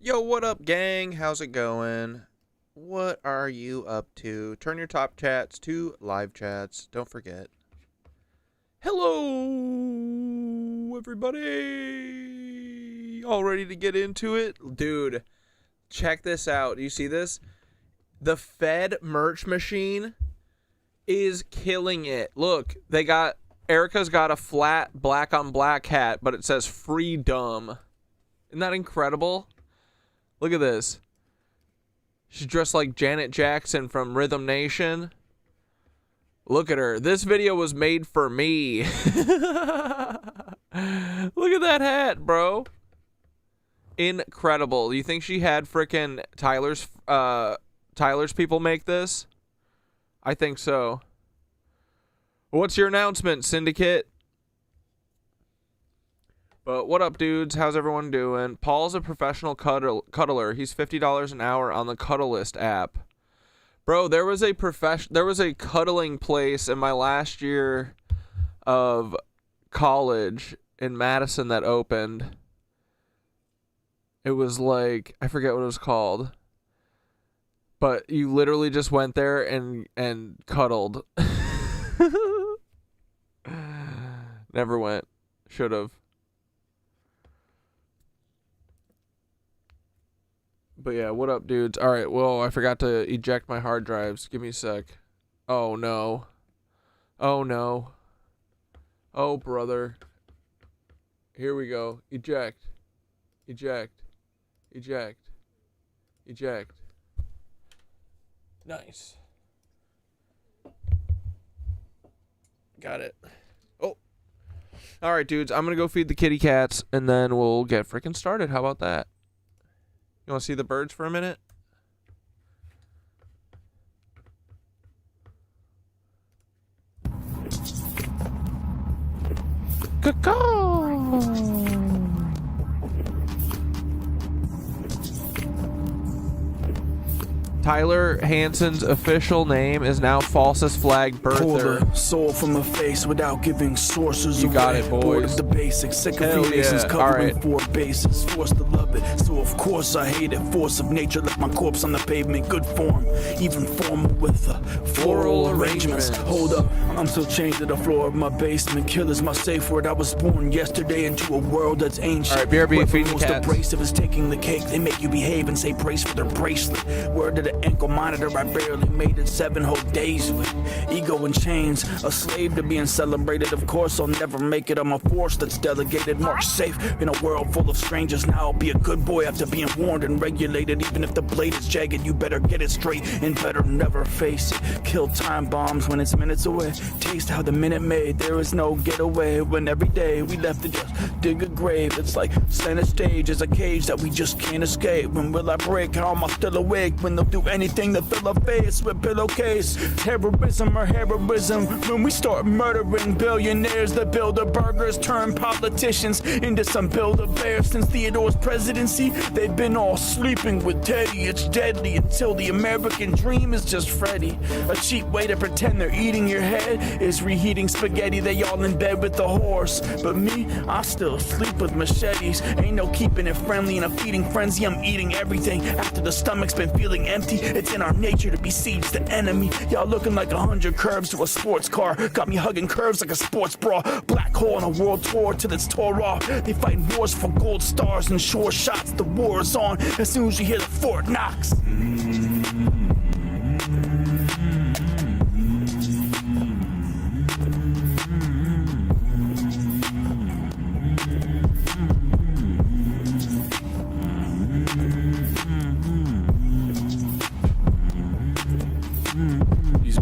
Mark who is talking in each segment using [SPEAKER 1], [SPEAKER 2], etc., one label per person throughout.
[SPEAKER 1] Yo, what up, gang? How's it going? What are you up to? Turn your top chats to live chats. Don't forget. Hello, everybody. All ready to get into it? Dude, check this out. Do you see this? The Fed merch machine is killing it. Look, Erica's got a flat black on black hat, but it says freedom. Isn't that incredible? Look at this. She's dressed like Janet Jackson from Rhythm Nation. Look at her. This video was made for me. Look at that hat, bro. Incredible. Do you think she had frickin' Tyler's people make this? I think so. What's your announcement, Syndicate? But what up, dudes? How's everyone doing? Paul's a professional cuddler. He's $50 an hour on the Cuddlist app. Bro, there was a cuddling place in my last year of college in Madison that opened. It was like, I forget what it was called. But you literally just went there and cuddled. Never went. Should've. But yeah, what up, dudes? Alright, whoa, I forgot to eject my hard drives. Give me a sec. Oh, no. Oh, no. Oh, brother. Here we go. Eject. Eject. Eject. Eject. Nice. Got it. Oh. Alright, dudes, I'm gonna go feed the kitty cats, and then we'll get freaking started. How about that? You want to see the birds for a minute? Caw-caw! Tyler Hansen's official name is now falsest flag birther.
[SPEAKER 2] Soul from a face without giving sources.
[SPEAKER 1] You got it, boys.
[SPEAKER 2] Bored of the basics, sick of
[SPEAKER 1] Hell
[SPEAKER 2] Freemasons
[SPEAKER 1] yeah.
[SPEAKER 2] covering
[SPEAKER 1] All right.
[SPEAKER 2] 4 bases. Forced to love it, so of course I hate it. Force of nature left my corpse on the pavement. Good form, even formal with floral arrangements. Hold up, I'm still chained to the floor of my basement. Killer's my safe word. I was born yesterday into a world that's ancient.
[SPEAKER 1] All right, BRB,
[SPEAKER 2] Where
[SPEAKER 1] feeding
[SPEAKER 2] most
[SPEAKER 1] cats.
[SPEAKER 2] abrasive is taking the cake. They make you behave and say praise for their bracelet. Word to the ankle monitor, I barely made it 7 whole days with ego in chains, a slave to being celebrated. Of course I'll never make it, I'm a force that's delegated. Mark safe in a world full of strangers. Now I'll be a good boy after being warned and regulated. Even if the blade is jagged, you better get it straight and better never face it. Kill time bombs when it's minutes away. Taste how the minute made, there is no getaway. When every day we left to just dig a grave. It's like center stage is a cage that we just can't escape. When will I break? How am I still awake? When they'll do anything to fill a face with pillowcase. Terrorism or heroism when we start murdering billionaires that build the burgers, turn politicians into some build-a-bears. Since Theodore's presidency, they've been all sleeping with Teddy. It's deadly until the American dream is just Freddy. A cheap way to pretend they're eating your head is reheating spaghetti. They all in bed with the horse, but me, I still sleep with machetes. Ain't no keeping it friendly in a feeding frenzy. I'm eating everything after the stomach's been feeling empty. It's in our nature to besiege the enemy. Y'all looking like 100 curves to a sports car. Got me hugging curves like a sports bra. Black hole on a world tour till it's tore off. They fight wars for gold stars and sure shots. The war is on as soon as you hear the Fort Knox.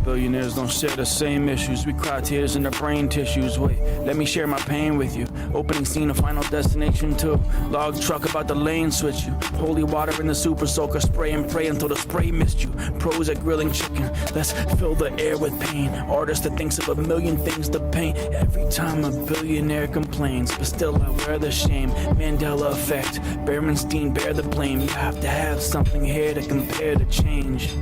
[SPEAKER 2] Billionaires don't share the same issues. We cry tears in their brain tissues. Wait, let me share my pain with you. Opening scene of Final Destination 2. Log truck about the lane switch you. Holy water in the super soaker. Spray and pray until the spray missed you. Pros at grilling chicken. Let's fill the air with pain. Artist that thinks of a million things to paint. Every time a billionaire complains, but still I wear the shame. Mandela effect. Berenstein bear the blame. You have to have something here to compare to change.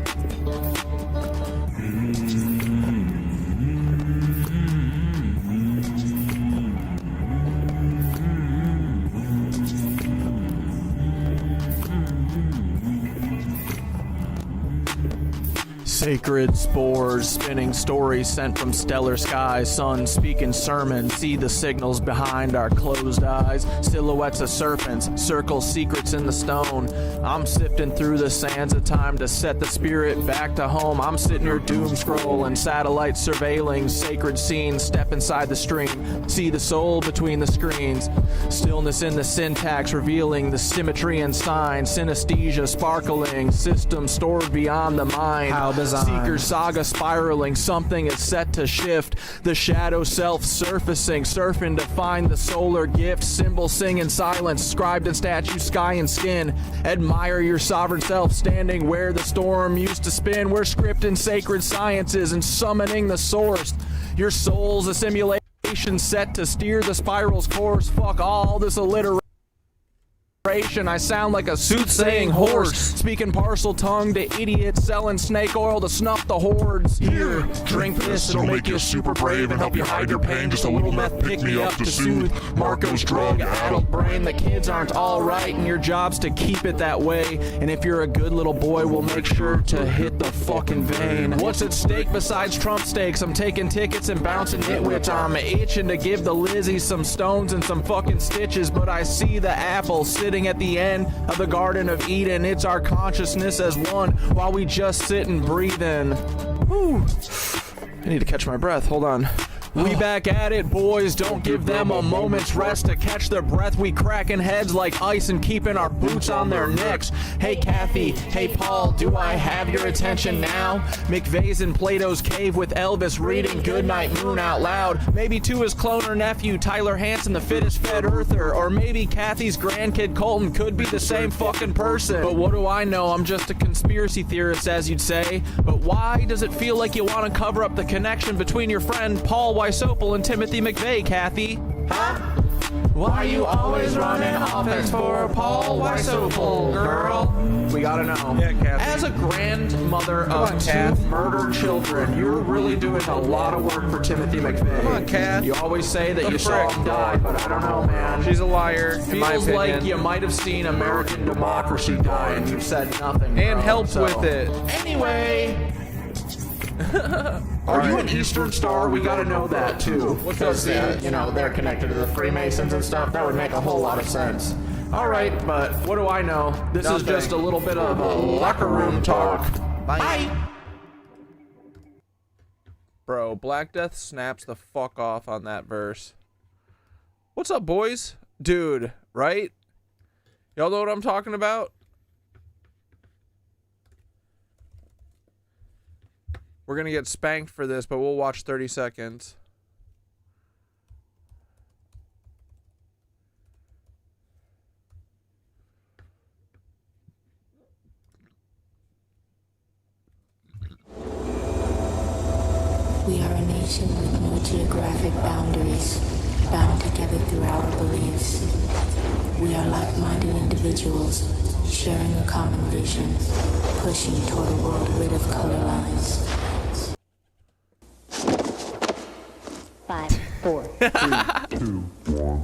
[SPEAKER 2] Sacred spores, spinning stories sent from stellar skies. Sun speaking sermons, see the signals behind our closed eyes. Silhouettes of serpents, circle secrets in the stone. I'm sifting through the sands of time to set the spirit back to home. I'm sitting here doom scrolling, satellite surveilling sacred scenes. Step inside the stream, see the soul between the screens. Stillness in the syntax, revealing the symmetry and signs. Synesthesia sparkling, system stored beyond the mind. How Seeker saga spiraling, something is set to shift. The shadow self surfacing, surfing to find the solar gift. Symbol sing in silence, scribed in statue, sky and skin. Admire your sovereign self, standing where the storm used to spin. We're scripting sacred sciences and summoning the source. Your soul's a simulation set to steer the spiral's course. Fuck all this alliteration. I sound like a soothsaying horse, speaking parcel tongue to idiots, selling snake oil to snuff the hordes. Here, drink this, it'll make you super brave and help you hide your pain. Just a little meth pick me up to soothe Marco's drug adult brain. The kids aren't all right, and your job's to keep it that way. And if you're a good little boy, we'll make sure to hit the fucking vein. What's at stake besides Trump stakes? I'm taking tickets and bouncing nitwits. I'm itching to give the Lizzie some stones and some fucking stitches, but I see the apple sitting at the end of the Garden of Eden. It's our consciousness as one while we just sit and breathe in. Whew. I need to catch my breath. Hold on. We back at it, boys. Don't give them a moment's rest to catch their breath. We cracking heads like ice and keeping our boots on their necks. Hey, Kathy. Hey, Paul. Do I have your attention now? McVeigh's in Plato's cave with Elvis reading Goodnight Moon out loud. Maybe to his clone or nephew, Tyler Hansen, the fittest fed earther. Or maybe Kathy's grandkid, Colton, could be the same fucking person. But what do I know? I'm just a conspiracy theorist, as you'd say. But why does it feel like you want to cover up the connection between your friend Paul Weisopel and Timothy McVeigh, Kathy? Huh? Why you always running offense for Paul Weisopel, girl? We gotta know.
[SPEAKER 1] Yeah, Kathy.
[SPEAKER 2] As a grandmother of two murdered children, you're really doing a lot of work for Timothy McVeigh.
[SPEAKER 1] Come on, Kath.
[SPEAKER 2] You always say that
[SPEAKER 1] The
[SPEAKER 2] you saw
[SPEAKER 1] frick?
[SPEAKER 2] him die, but I don't know, man.
[SPEAKER 1] She's a liar, in my
[SPEAKER 2] Feels
[SPEAKER 1] opinion.
[SPEAKER 2] like you might have seen American democracy die and you've said nothing.
[SPEAKER 1] And
[SPEAKER 2] bro.
[SPEAKER 1] helped
[SPEAKER 2] So,
[SPEAKER 1] with it.
[SPEAKER 2] Anyway. Are you an Eastern Star? We gotta know that too. Because they're connected to the Freemasons and stuff. That would make a whole lot of sense. Alright, but what do I know? This is
[SPEAKER 1] Nothing.
[SPEAKER 2] just a little bit of a locker room talk. Bye.
[SPEAKER 1] Bro, Black Death snaps the fuck off on that verse. What's up, boys? Dude, right? Y'all know what I'm talking about? We're gonna get spanked for this, but we'll watch 30 seconds.
[SPEAKER 3] We are a nation with no geographic boundaries, bound together through our beliefs. We are like-minded individuals, sharing a common vision, pushing toward a world rid of color lines.
[SPEAKER 4] 5, 4, 3, 2, 1.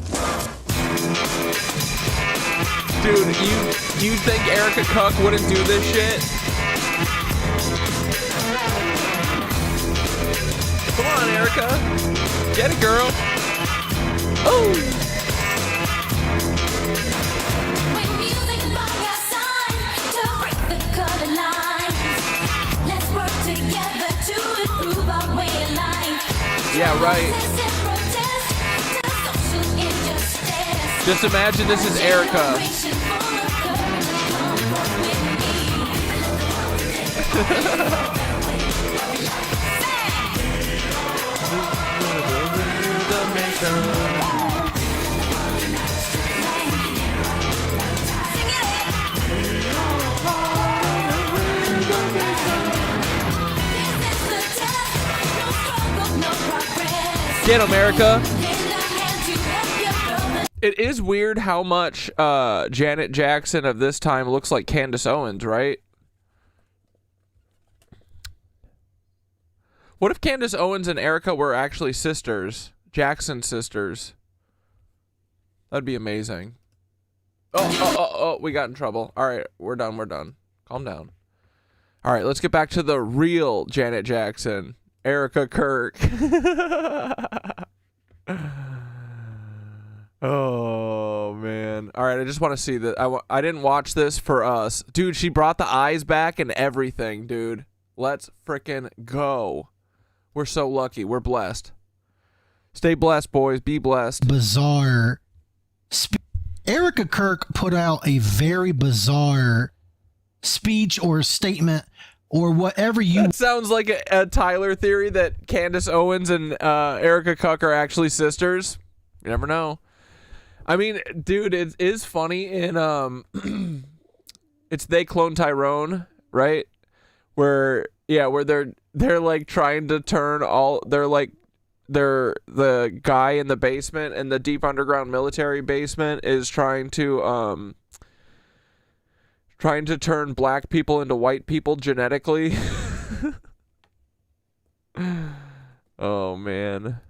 [SPEAKER 1] Dude, you think Erica Cook wouldn't do this shit? Come on, Erica. Get it, girl. Oh.
[SPEAKER 5] When music by your side to break the color lines. Let's work together to improve our way of life.
[SPEAKER 1] Yeah, right. Just imagine this is Erica. Get him, Erica. It is weird how much Janet Jackson of this time looks like Candace Owens, right? What if Candace Owens and Erica were actually sisters? Jackson sisters. That'd be amazing. Oh, we got in trouble. All right, we're done. Calm down. All right, let's get back to the real Janet Jackson, Erica Kirk. Oh, man. All right, I just want to see that. I didn't watch this for us. Dude, she brought the eyes back and everything, dude. Let's frickin' go. We're so lucky. We're blessed. Stay blessed, boys. Be blessed.
[SPEAKER 6] Bizarre. Erica Kirk put out a very bizarre speech or statement or whatever you...
[SPEAKER 1] That sounds like a Tyler theory that Candace Owens and Erica Kirk are actually sisters. You never know. I mean, dude, it is funny in it's They Clone Tyrone, right? Where they're like trying to turn they're the guy in the basement, and the deep underground military basement is trying to turn black people into white people genetically. Oh, man.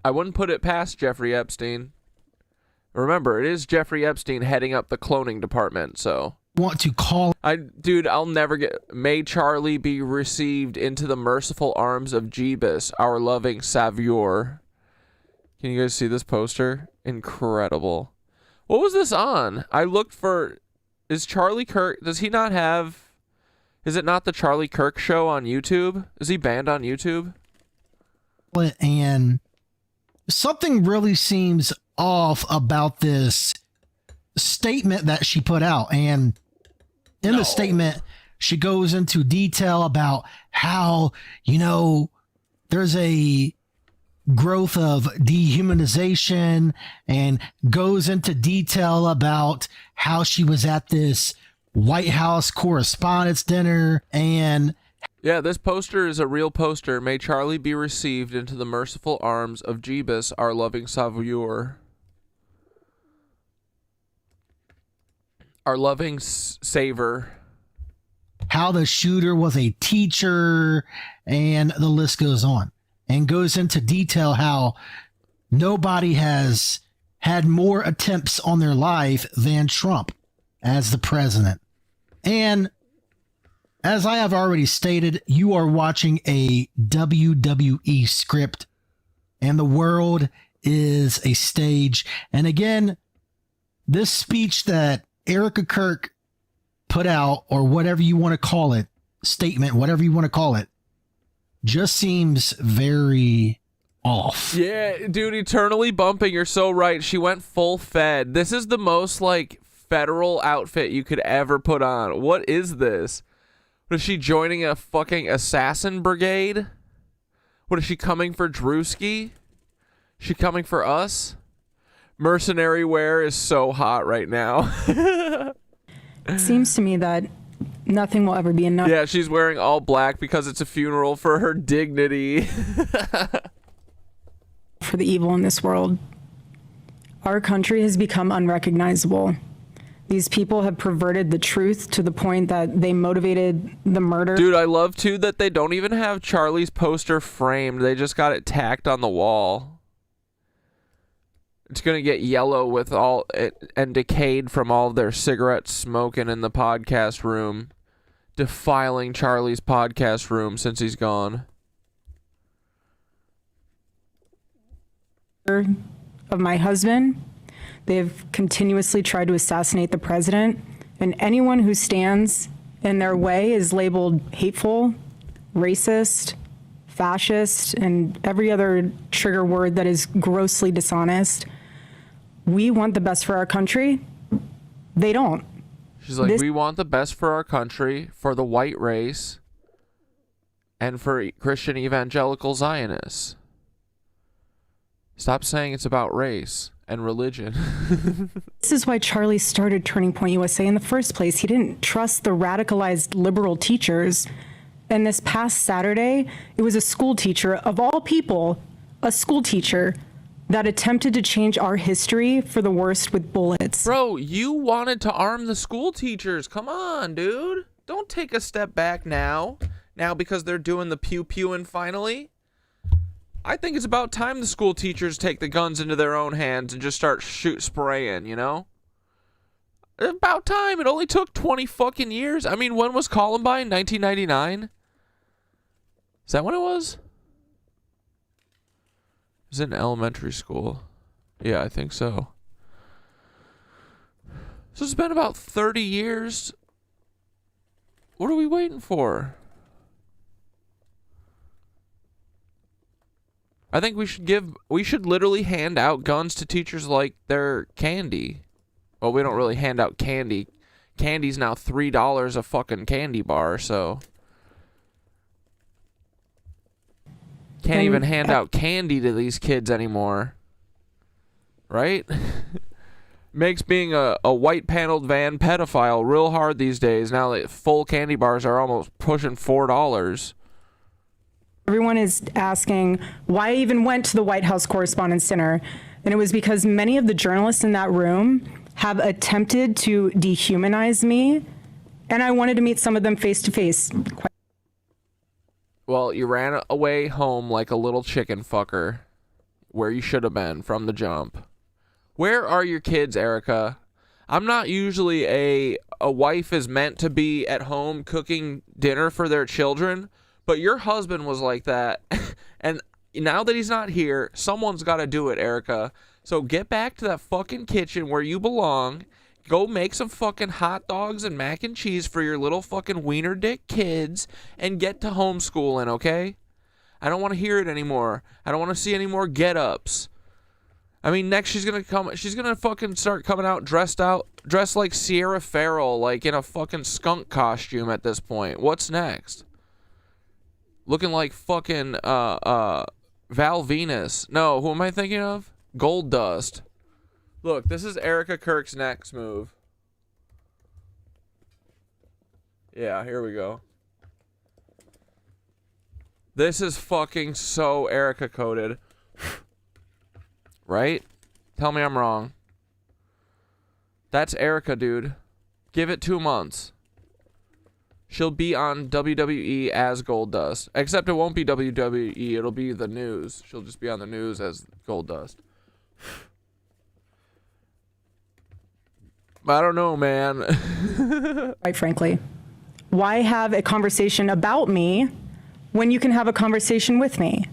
[SPEAKER 1] I wouldn't put it past Jeffrey Epstein. Remember, it is Jeffrey Epstein heading up the cloning department, so...
[SPEAKER 6] Want to call...
[SPEAKER 1] Dude, I'll never get... May Charlie be received into the merciful arms of Jeebus, our loving savior. Can you guys see this poster? Incredible. What was this on? I looked for... Is Charlie Kirk... Does he not have... Is it not the Charlie Kirk show on YouTube? Is he banned on YouTube?
[SPEAKER 6] And something really seems off about this statement that she put out. And in the statement, she goes into detail about how, there's a growth of dehumanization, and goes into detail about how she was at this White House Correspondents Dinner. And
[SPEAKER 1] yeah, this poster is a real poster. May Charlie be received into the merciful arms of Jeebus, our loving savior. Our loving saver.
[SPEAKER 6] How the shooter was a teacher, and the list goes on. And goes into detail how nobody has had more attempts on their life than Trump as the president. And as I have already stated, you are watching a WWE script, and the world is a stage. And again, this speech that Erica Kirk put out, or whatever you want to call it, statement, whatever you want to call it, just seems very off.
[SPEAKER 1] Yeah, dude, eternally bumping. You're so right. She went full Fed. This is the most like federal outfit you could ever put on. What is this? What is she joining a fucking assassin brigade? What is she coming for Drewski? She coming for us? Mercenary wear is so hot right now.
[SPEAKER 7] It seems to me that nothing will ever be enough.
[SPEAKER 1] Yeah, she's wearing all black because it's a funeral for her dignity.
[SPEAKER 7] For the evil in this world. Our country has become unrecognizable. These people have perverted the truth to the point that they motivated the murder.
[SPEAKER 1] Dude, I love, too, that they don't even have Charlie's poster framed. They just got it tacked on the wall. It's going to get yellow with and decayed from all of their cigarettes smoking in the podcast room. Defiling Charlie's podcast room since he's gone.
[SPEAKER 7] Of my husband. They have continuously tried to assassinate the president, and anyone who stands in their way is labeled hateful, racist, fascist, and every other trigger word that is grossly dishonest. We want the best for our country. They don't.
[SPEAKER 1] She's like, we want the best for our country, for the white race, and for Christian evangelical Zionists. Stop saying it's about race and religion.
[SPEAKER 7] This is why Charlie started Turning Point USA in the first place. He didn't trust the radicalized liberal teachers. And this past Saturday, it was a school teacher, of all people, a school teacher that attempted to change our history for the worst with bullets.
[SPEAKER 1] Bro, you wanted to arm the school teachers. Come on, dude. Don't take a step back now. Now because they're doing the pew-pewing finally. I think it's about time the school teachers take the guns into their own hands and just start spraying, you know? About time. It only took 20 fucking years. I mean, when was Columbine? 1999? Is that when it was? It was in elementary school. Yeah, I think so. So it's been about 30 years. What are we waiting for? I think we should literally hand out guns to teachers like they're candy. Well, we don't really hand out candy. Candy's now $3 a fucking candy bar, so can't even hand out candy to these kids anymore. Right? Makes being a white paneled van pedophile real hard these days. Now that full candy bars are almost pushing $4.
[SPEAKER 7] Everyone is asking why I even went to the White House Correspondents Dinner, and it was because many of the journalists in that room have attempted to dehumanize me, and I wanted to meet some of them face to face.
[SPEAKER 1] Well, you ran away home like a little chicken fucker, where you should have been from the jump. Where are your kids, Erica? I'm not usually a wife is meant to be at home cooking dinner for their children, but your husband was like that, and now that he's not here, someone's got to do it, Erica. So get back to that fucking kitchen where you belong. Go make some fucking hot dogs and mac and cheese for your little fucking wiener dick kids and get to homeschooling, okay? I don't want to hear it anymore. I don't want to see any more get-ups. I mean, next she's going to fucking start coming out dressed like Sierra Farrell, like in a fucking skunk costume at this point. What's next? Looking like fucking Val Venus. No, who am I thinking of? Gold Dust. Look, this is Erica Kirk's next move. Yeah, here we go. This is fucking so Erica coded. Right? Tell me I'm wrong. That's Erica, dude. Give it 2 months. She'll be on WWE as Gold Dust. Except it won't be WWE, it'll be the news. She'll just be on the news as Gold Dust. I don't know, man.
[SPEAKER 7] Quite frankly, why have a conversation about me when you can have a conversation with me?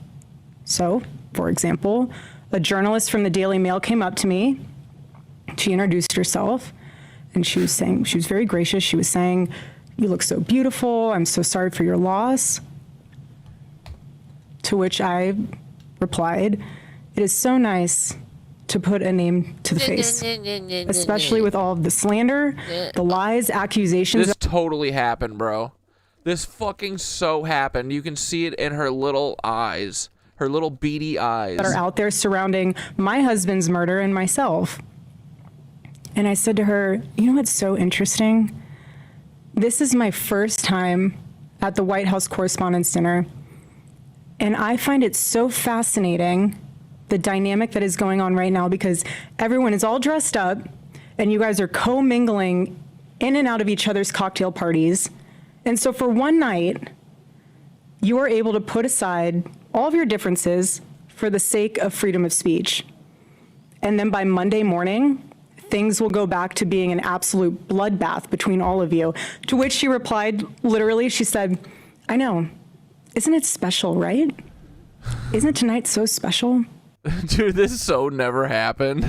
[SPEAKER 7] So, for example, a journalist from the Daily Mail came up to me. She introduced herself, and she was very gracious. She was saying, "You look so beautiful. I'm so sorry for your loss." To which I replied, "It is so nice to put a name to the face, especially with all of the slander, the lies, accusations."
[SPEAKER 1] This totally happened, bro. This fucking so happened. You can see it in her little eyes, her little beady eyes
[SPEAKER 7] that are out there surrounding my husband's murder and myself. And I said to her, "You know what's so interesting? This is my first time at the White House Correspondents Dinner, and I find it so fascinating, the dynamic that is going on right now, because everyone is all dressed up and you guys are co-mingling in and out of each other's cocktail parties. And so for one night, you are able to put aside all of your differences for the sake of freedom of speech. And then by Monday morning, things will go back to being an absolute bloodbath between all of you." To which she replied, literally, she said, "I know. Isn't it special, right? Isn't tonight so special?"
[SPEAKER 1] Dude, this so never happened.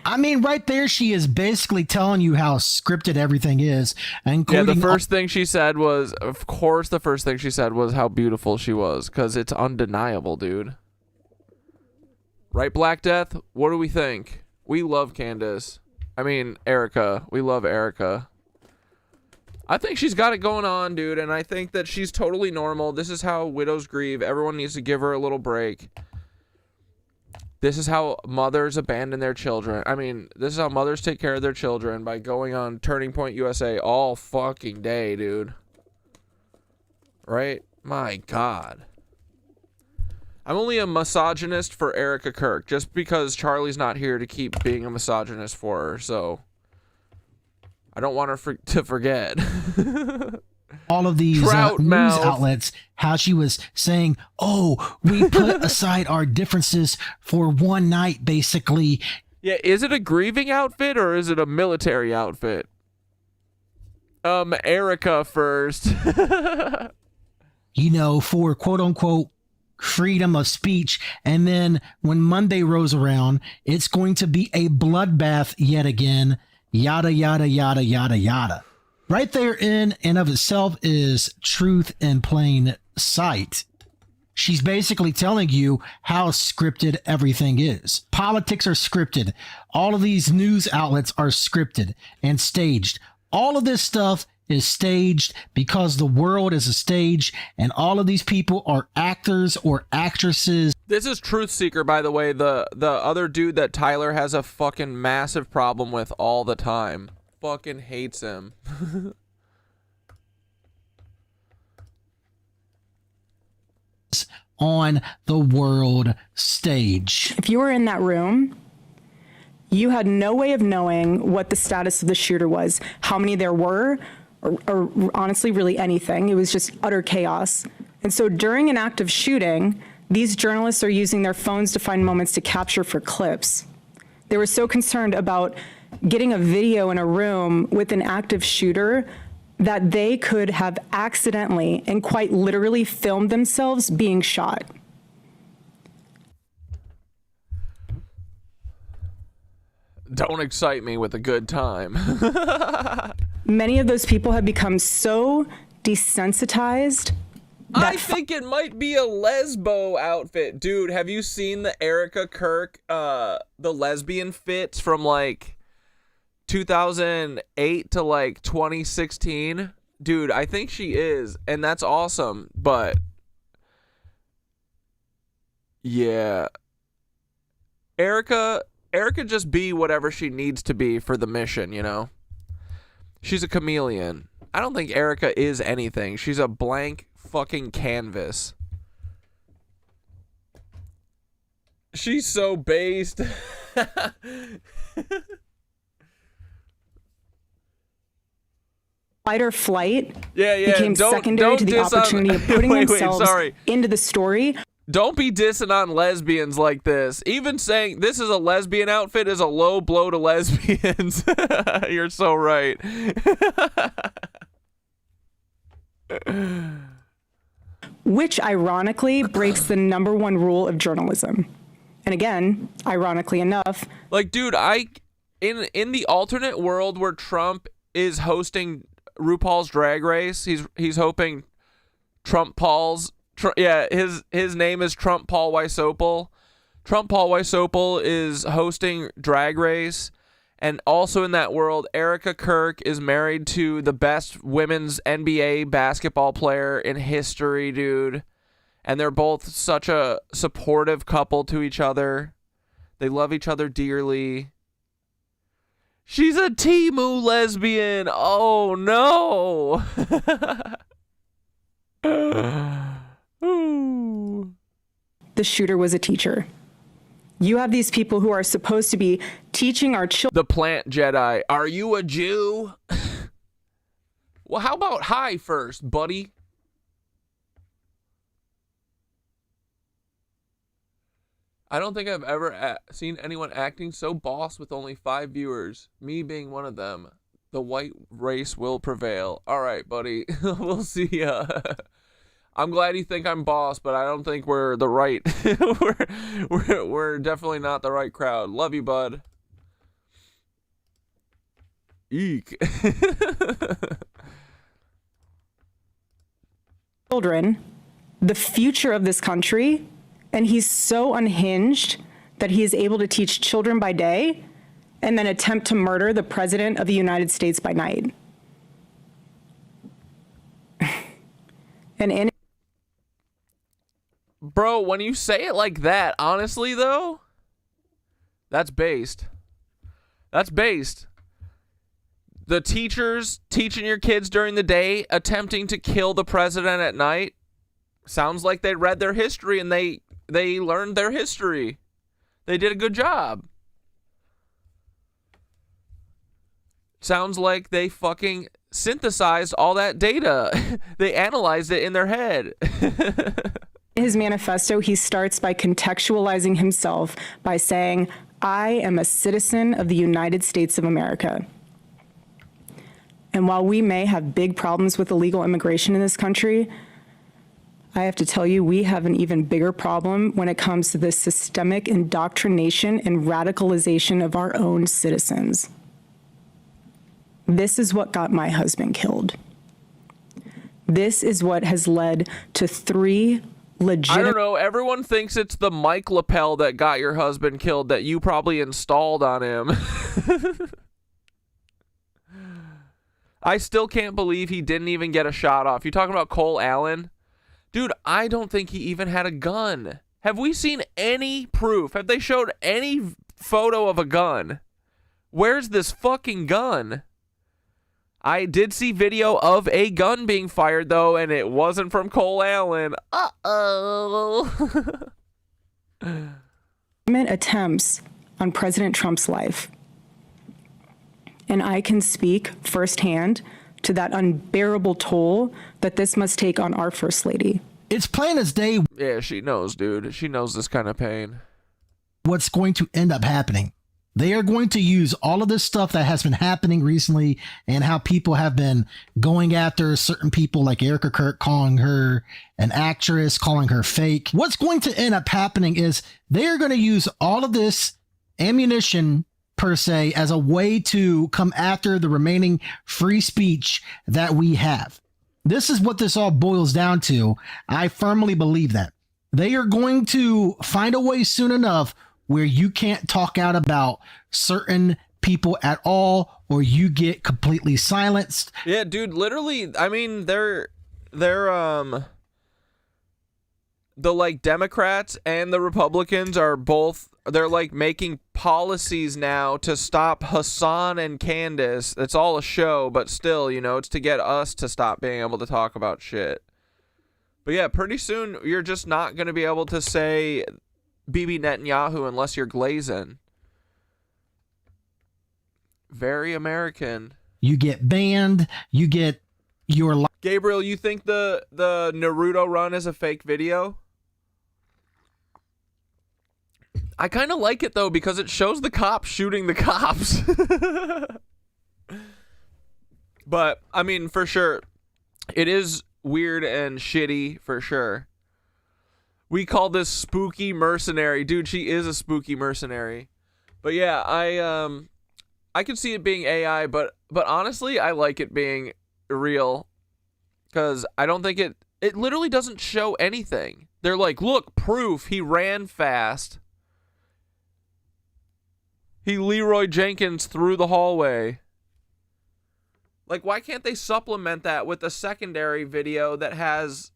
[SPEAKER 6] I mean, right there, she is basically telling you how scripted everything is.
[SPEAKER 1] Yeah, the first thing she said was, of course, how beautiful she was, because it's undeniable, dude. Right, Black Death? What do we think? We love Candace. I mean, Erica. We love Erica. I think she's got it going on, dude, and I think that she's totally normal. This is how widows grieve. Everyone needs to give her a little break. This is how mothers abandon their children. I mean, this is how mothers take care of their children, by going on Turning Point USA all fucking day, dude. Right? My God. I'm only a misogynist for Erica Kirk, just because Charlie's not here to keep being a misogynist for her, so I don't want her to forget.
[SPEAKER 6] All of these news outlets, how she was saying, "Oh, we put aside our differences for one night," basically.
[SPEAKER 1] Yeah, is it a grieving outfit or is it a military outfit? Erica first.
[SPEAKER 6] You know, for quote unquote freedom of speech. And then when Monday rolls around, it's going to be a bloodbath yet again. Yada, yada, yada, yada, yada. Right there in and of itself is truth in plain sight. She's basically telling you how scripted everything is. Politics are scripted. All of these news outlets are scripted and staged. All of this stuff is staged because the world is a stage, and all of these people are actors or actresses.
[SPEAKER 1] This is Truth Seeker, by the way, the other dude that Tyler has a fucking massive problem with all the time. Fucking hates him.
[SPEAKER 6] On the world stage.
[SPEAKER 7] If you were in that room, you had no way of knowing what the status of the shooter was, how many there were, or honestly, really anything. It was just utter chaos. And so during an active shooting, these journalists are using their phones to find moments to capture for clips. They were so concerned about getting a video in a room with an active shooter that they could have accidentally and quite literally filmed themselves being shot.
[SPEAKER 1] Don't excite me with a good time.
[SPEAKER 7] Many of those people have become so desensitized that
[SPEAKER 1] I think it might be a lesbo outfit. Dude, have you seen the Erica Kirk, the lesbian fits from like 2008 to like 2016? Dude, I think she is, and that's awesome, but yeah. Erica just be whatever she needs to be for the mission, you know? She's a chameleon. I don't think Erica is anything. She's a blank fucking canvas. She's so based.
[SPEAKER 7] fight or flight
[SPEAKER 1] Don't
[SPEAKER 7] became secondary to the
[SPEAKER 1] diss on-
[SPEAKER 7] opportunity of putting themselves
[SPEAKER 1] sorry.
[SPEAKER 7] into the story.
[SPEAKER 1] Don't be dissing on lesbians like this. Even saying this is a lesbian outfit is a low blow to lesbians. You're so right.
[SPEAKER 7] Which ironically breaks the number one rule of journalism. And again, ironically enough,
[SPEAKER 1] Like, dude, in the alternate world where Trump is hosting RuPaul's Drag Race, he's hoping his name is Trump Paul Wysopal. Trump Paul Wysopal is hosting Drag Race, and also in that world, Erica Kirk is married to the best women's NBA basketball player in history, dude. And they're both such a supportive couple to each other. They love each other dearly. She's a Temu lesbian. Oh, no. Ooh.
[SPEAKER 7] the shooter was a teacher. You have these people who are supposed to be teaching our children.
[SPEAKER 1] The plant Jedi. Are you a Jew? Well, how about hi first, buddy? I don't think I've ever seen anyone acting so boss with only 5 viewers. Me being one of them. The white race will prevail. All right, buddy. We'll see ya. I'm glad you think I'm boss, but I don't think we're the right. we're definitely not the right crowd. Love you, bud. Eek.
[SPEAKER 7] Children, the future of this country, and he's so unhinged that he is able to teach children by day and then attempt to murder the president of the United States by night. And
[SPEAKER 1] Bro, when you say it like that, honestly, though, that's based. That's based. The teachers teaching your kids during the day, attempting to kill the president at night, sounds like they read their history and they learned their history. They did a good job. Sounds like they fucking synthesized all that data. They analyzed it in their head.
[SPEAKER 7] in his manifesto, he starts by contextualizing himself by saying, I am a citizen of the United States of America. And while we may have big problems with illegal immigration in this country, I have to tell you, we have an even bigger problem when it comes to the systemic indoctrination and radicalization of our own citizens. This is what got my husband killed. This is what has led to 3 legitimate...
[SPEAKER 1] I don't know. Everyone thinks it's the mic lapel that got your husband killed that you probably installed on him. I still can't believe he didn't even get a shot off. You talking about Cole Allen? Dude, I don't think he even had a gun. Have we seen any proof? Have they showed any photo of a gun? Where's this fucking gun? I did see video of a gun being fired, though, and it wasn't from Cole Allen. Uh-oh.
[SPEAKER 7] Attempts on President Trump's life. And I can speak firsthand to that unbearable toll that this must take on our First Lady.
[SPEAKER 6] It's plain as day
[SPEAKER 1] Yeah, she knows, dude. She knows this kind of pain.
[SPEAKER 6] what's going to end up happening. They are going to use all of this stuff that has been happening recently and how people have been going after certain people like Erica Kirk, calling her an actress, calling her fake. What's going to end up happening is they are going to use all of this ammunition per se as a way to come after the remaining free speech that we have. This is what this all boils down to. I firmly believe that they are going to find a way soon enough where you can't talk out about certain people at all, or you get completely silenced.
[SPEAKER 1] Yeah, dude, literally, I mean, they're the like Democrats and the Republicans are both, they're like making policies now to stop Hassan and Candace. It's all a show, but still, you know, it's to get us to stop being able to talk about shit. But yeah, pretty soon you're just not going to be able to say Bibi Netanyahu unless you're glazing. Very American.
[SPEAKER 6] You get banned. You get your
[SPEAKER 1] Gabriel, you think the Naruto run is a fake video? I kind of like it, though, because it shows the cops shooting the cops. But, I mean, for sure, it is weird and shitty, for sure. We call this spooky mercenary. Dude, she is a spooky mercenary. But yeah, I could see it being AI, but honestly, I like it being real. Because I don't think it literally doesn't show anything. They're like, look, proof, he ran fast. He Leroy Jenkins through the hallway. Like, why can't they supplement that with a secondary video that has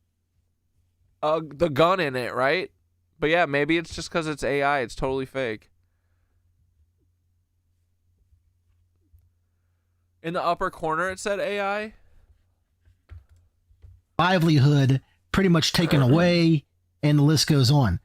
[SPEAKER 1] the gun in it, right? But yeah, maybe it's just because it's AI. It's totally fake. In the upper corner, it said AI.
[SPEAKER 6] livelihood pretty much taken away, and the list goes on.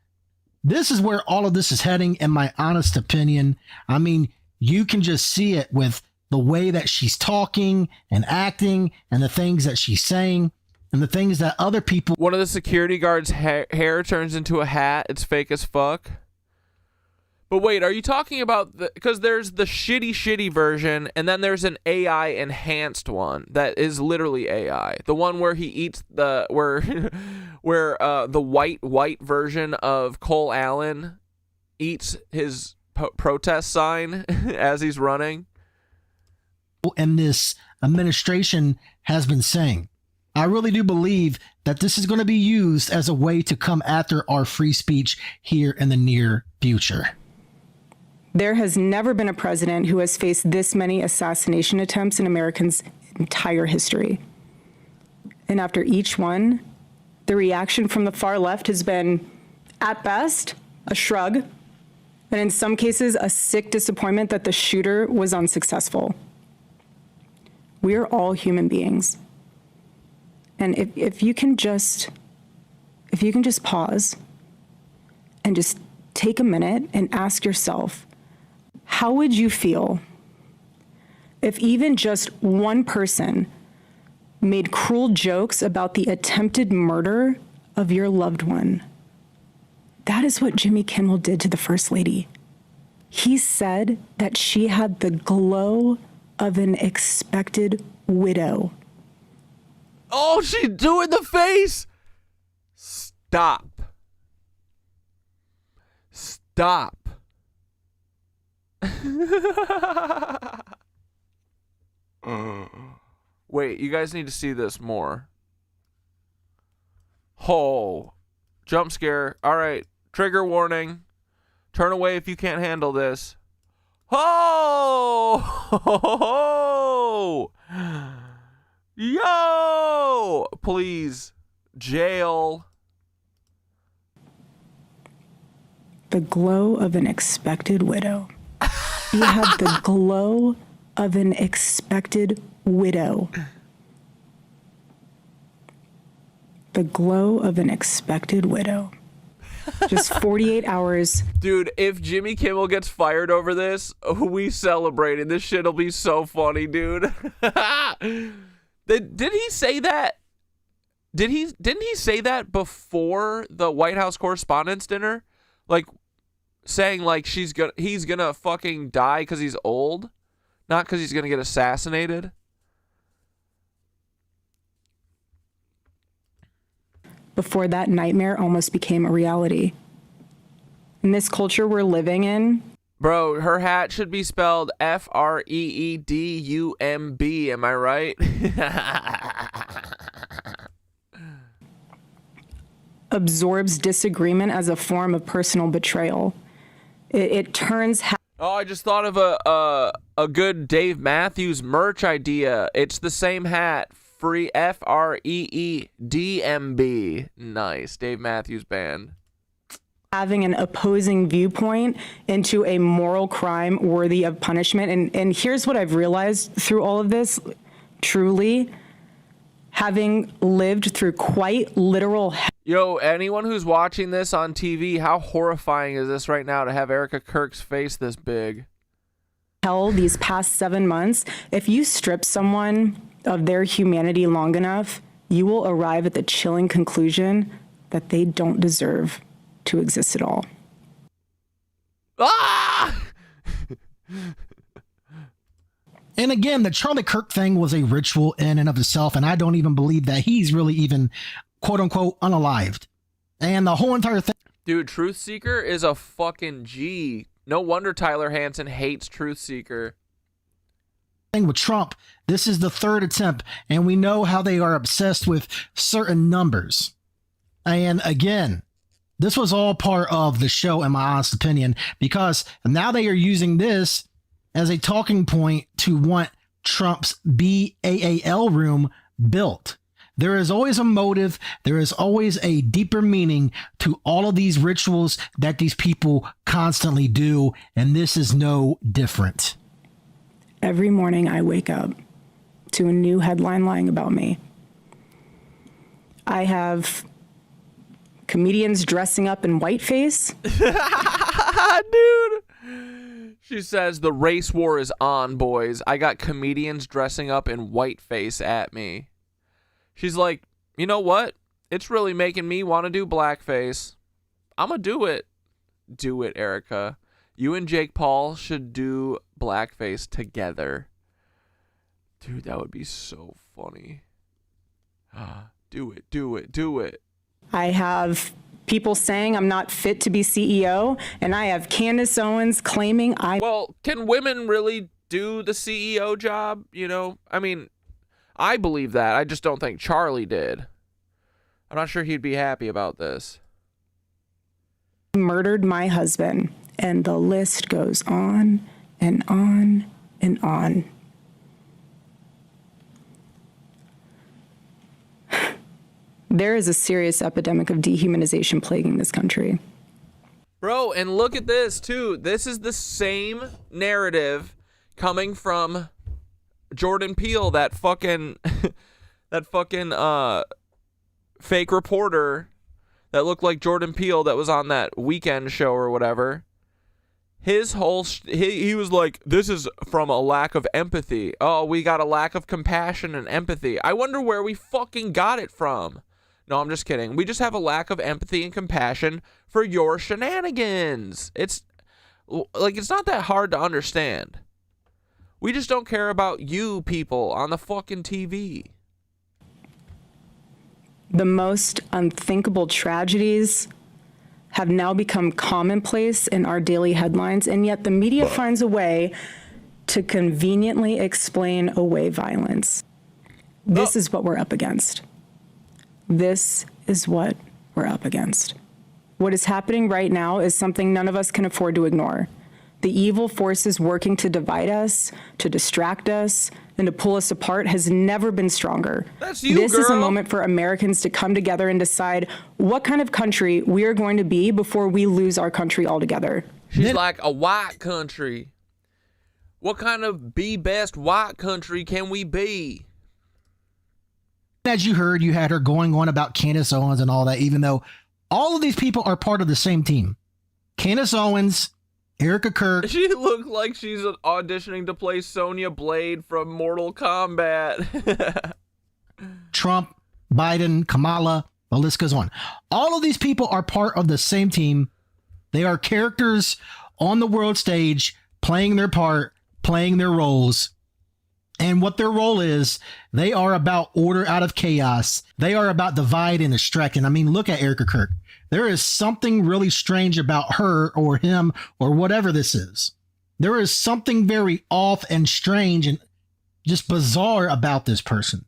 [SPEAKER 6] This is where all of this is heading, in my honest opinion. I mean, you can just see it with the way that she's talking and acting and the things that she's saying and the things that other people...
[SPEAKER 1] One of the security guards' hair turns into a hat. It's fake as fuck. But wait, are you talking about the... Because there's the shitty version, and then there's an AI enhanced one that is literally AI. The one where he eats the... Where the white version of Cole Allen eats his protest sign as he's running.
[SPEAKER 6] And this administration has been saying. I really do believe that this is going to be used as a way to come after our free speech here in the near future.
[SPEAKER 7] There has never been a president who has faced this many assassination attempts in Americans' entire history. And after each one, the reaction from the far left has been, at best, a shrug, and in some cases, a sick disappointment that the shooter was unsuccessful. We are all human beings. And if you can just pause and just take a minute and ask yourself, how would you feel if even just one person made cruel jokes about the attempted murder of your loved one? That is what Jimmy Kimmel did to the First Lady. He said that she had the glow of an expected widow.
[SPEAKER 1] Oh, she's doing the face. Stop. Stop. Wait, you guys need to see this more. Oh, jump scare. All right, trigger warning. Turn away if you can't handle this. Oh! Yo! Please. Jail.
[SPEAKER 7] The glow of an expected widow. He had the glow of an expected widow. The glow of an expected widow. Just 48 hours.
[SPEAKER 1] Dude, if Jimmy Kimmel gets fired over this, we celebrating. This shit'll be so funny, dude. Did he say that? Didn't he say that before the White House Correspondents Dinner? Like saying like he's gonna fucking die because he's old, not because he's gonna get assassinated.
[SPEAKER 7] Before that nightmare almost became a reality. In this culture we're living in,
[SPEAKER 1] Bro, her hat should be spelled Freedumb. Am I right?
[SPEAKER 7] absorbs disagreement as a form of personal betrayal. It turns.
[SPEAKER 1] Oh, I just thought of a good Dave Matthews merch idea. It's the same hat. Free Freedumb. Nice. Dave Matthews Band.
[SPEAKER 7] Having an opposing viewpoint into a moral crime worthy of punishment. And here's what I've realized through all of this, truly, having lived through quite literal hell.
[SPEAKER 1] Yo, anyone who's watching this on TV, how horrifying is this right now to have Erica Kirk's face this big?
[SPEAKER 7] These past 7 months, if you strip someone of their humanity long enough, you will arrive at the chilling conclusion that they don't deserve to exist at all.
[SPEAKER 1] Ah!
[SPEAKER 6] And again, the Charlie Kirk thing was a ritual in and of itself, and I don't even believe that he's really even, quote unquote, unalived. And the whole entire thing.
[SPEAKER 1] Dude, Truth Seeker is a fucking G. No wonder Tyler Hansen hates Truth Seeker.
[SPEAKER 6] With Trump, this is the third attempt, and we know how they are obsessed with certain numbers. And again, this was all part of the show, in my honest opinion, because now they are using this as a talking point to want Trump's BAAL room built. There is always a motive. There is always a deeper meaning to all of these rituals that these people constantly do, and this is no different.
[SPEAKER 7] Every morning I wake up to a new headline lying about me. I have comedians dressing up in whiteface.
[SPEAKER 1] Dude. She says the race war is on, boys. I got comedians dressing up in whiteface at me. She's like, you know what? It's really making me want to do blackface. I'm going to do it. Do it, Erica. You and Jake Paul should do blackface together. Dude, that would be so funny. Do it, do it, do it.
[SPEAKER 7] I have people saying I'm not fit to be CEO, and I have Candace Owens claiming
[SPEAKER 1] Well, can women really do the CEO job? You know, I mean, I believe that. I just don't think Charlie did. I'm not sure he'd be happy about this.
[SPEAKER 7] Murdered my husband, and the list goes on and on and on. There is a serious epidemic of dehumanization plaguing this country.
[SPEAKER 1] Bro, and look at this, too. This is the same narrative coming from Jordan Peele, that fucking fake reporter that looked like Jordan Peele that was on that Weekend show or whatever. His whole he was like, this is from a lack of empathy. Oh, we got a lack of compassion and empathy. I wonder where we fucking got it from. No, I'm just kidding. We just have a lack of empathy and compassion for your shenanigans. Like, it's not that hard to understand. We just don't care about you people on the fucking TV.
[SPEAKER 7] The most unthinkable tragedies have now become commonplace in our daily headlines, and yet the media finds a way to conveniently explain away violence. This is what we're up against. This is what we're up against. What is happening right now is something none of us can afford to ignore. The evil forces working to divide us, to distract us, and to pull us apart has never been stronger.
[SPEAKER 1] That's you,
[SPEAKER 7] This is a
[SPEAKER 1] girl.
[SPEAKER 7] moment for Americans to come together and decide what kind of country we are going to be before we lose our country altogether.
[SPEAKER 1] She's like, a white country. What kind of be best white country can we be?
[SPEAKER 6] As you heard, you had her going on about Candace Owens and all that, even though all of these people are part of the same team. Candace Owens, Erica Kirk.
[SPEAKER 1] She looked like she's auditioning to play Sonya Blade from Mortal Kombat.
[SPEAKER 6] Trump, Biden, Kamala, the list goes on. All of these people are part of the same team. They are characters on the world stage, playing their part, playing their roles. And what their role is, they are about order out of chaos. They are about divide and distract. And I mean, look at Erica Kirk. There is something really strange about her or him or whatever this is. There is something very off and strange and just bizarre about this person.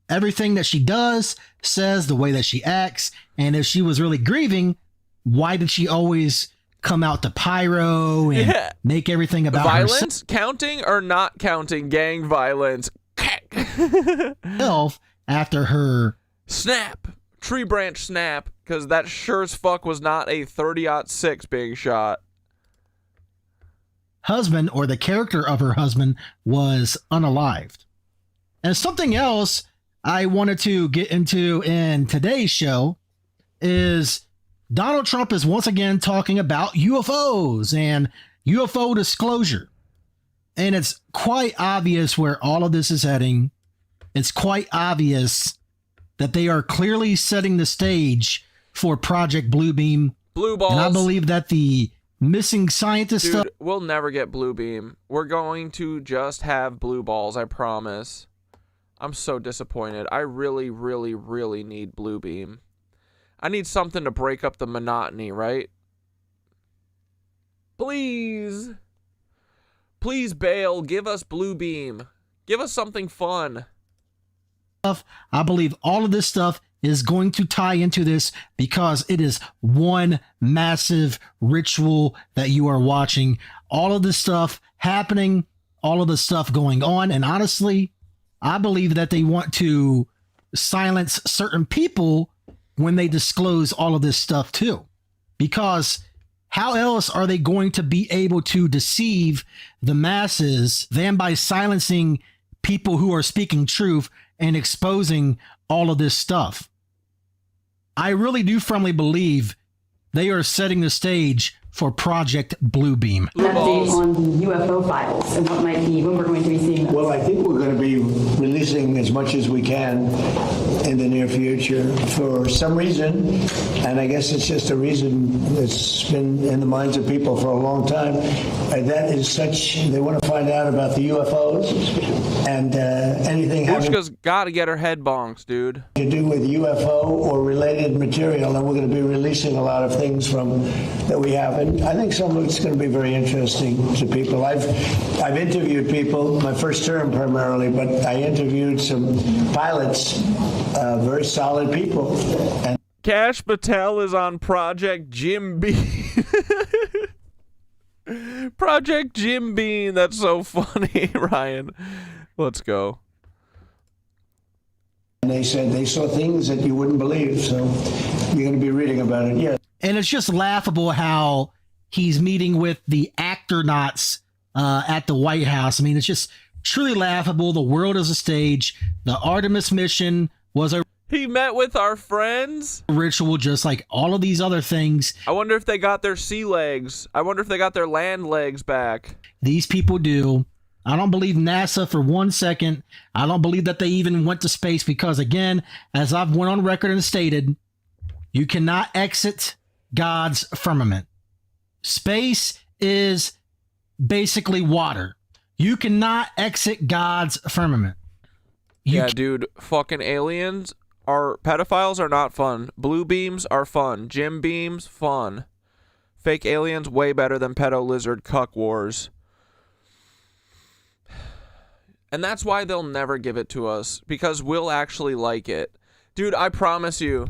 [SPEAKER 6] Everything that she does, says, the way that she acts. And if she was really grieving, why did she always come out to pyro and make everything about
[SPEAKER 1] Violence? Counting or not counting gang violence?
[SPEAKER 6] herself after her
[SPEAKER 1] Snap. Tree branch snap. Because that sure as fuck was not a 30-06 being shot.
[SPEAKER 6] husband or the character of her husband was unalived. And something else I wanted to get into in today's show is Donald Trump is once again talking about UFOs and UFO disclosure. And it's quite obvious where all of this is heading. It's quite obvious that they are clearly setting the stage for Project Bluebeam.
[SPEAKER 1] Blue balls.
[SPEAKER 6] And I believe that the missing scientist
[SPEAKER 1] Dude,
[SPEAKER 6] stuff.
[SPEAKER 1] we'll never get blue beam. We're going to just have blue balls, I promise. I'm so disappointed. I really, really, really need blue beam. I need something to break up the monotony, right? Please. Please, Bale, give us blue beam. Give us something fun.
[SPEAKER 6] I believe all of this stuff is going to tie into this because it is one massive ritual that you are watching. All of this stuff happening, all of the stuff going on. And honestly, I believe that they want to silence certain people when they disclose all of this stuff too. Because how else are they going to be able to deceive the masses than by silencing people who are speaking truth and exposing all of this stuff? I really do firmly believe they are setting the stage for Project Bluebeam.
[SPEAKER 1] Blue
[SPEAKER 8] Update
[SPEAKER 1] balls.
[SPEAKER 8] on the UFO files and what might be, when we're going to be seeing them.
[SPEAKER 9] Well, I think we're going to be releasing as much as we can in the near future for some reason, and I guess it's just a reason that's been in the minds of people for a long time, and that is such, they want to find out about the UFOs and anything having
[SPEAKER 1] Pushka's gotta get her head bonked, dude.
[SPEAKER 9] to do with UFO or related material, and we're going to be releasing a lot of things from that we have. And I think some of it's going to be very interesting to people. I've interviewed people, my first term primarily, but I interviewed some pilots, very solid people. And
[SPEAKER 1] Cash Patel is on Project Jim Bean. Project Jim Bean. That's so funny, Ryan. Let's go.
[SPEAKER 9] they said they saw things that you wouldn't believe, so you're going to be reading about it. Yeah.
[SPEAKER 6] And it's just laughable how he's meeting with the actronauts at the White House. I mean, it's just truly laughable. The world is a stage. The Artemis mission was a
[SPEAKER 1] He met with our friends.
[SPEAKER 6] ritual, just like all of these other things
[SPEAKER 1] I wonder if they got their sea legs. I wonder if they got their land legs back.
[SPEAKER 6] these people do. I don't believe NASA for 1 second. I don't believe that they even went to space because, again, as I've went on record and stated, you cannot exit God's firmament. Space is basically water. You cannot exit God's firmament.
[SPEAKER 1] Yeah, dude, fucking aliens pedophiles are not fun. Blue beams are fun. Gym beams, fun. Fake aliens, way better than pedo lizard cuck wars. And that's why they'll never give it to us, because we'll actually like it. Dude, I promise you,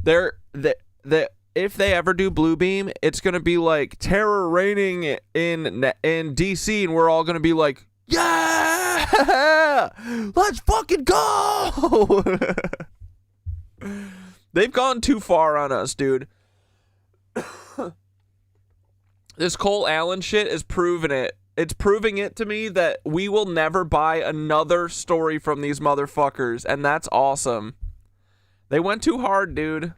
[SPEAKER 1] if they ever do Blue Beam, it's going to be like terror reigning in DC, and we're all going to be like, yeah, let's fucking go. They've gone too far on us, dude. This Cole Allen shit is proving it. It's proving it to me that we will never buy another story from these motherfuckers, and that's awesome. They went too hard, dude.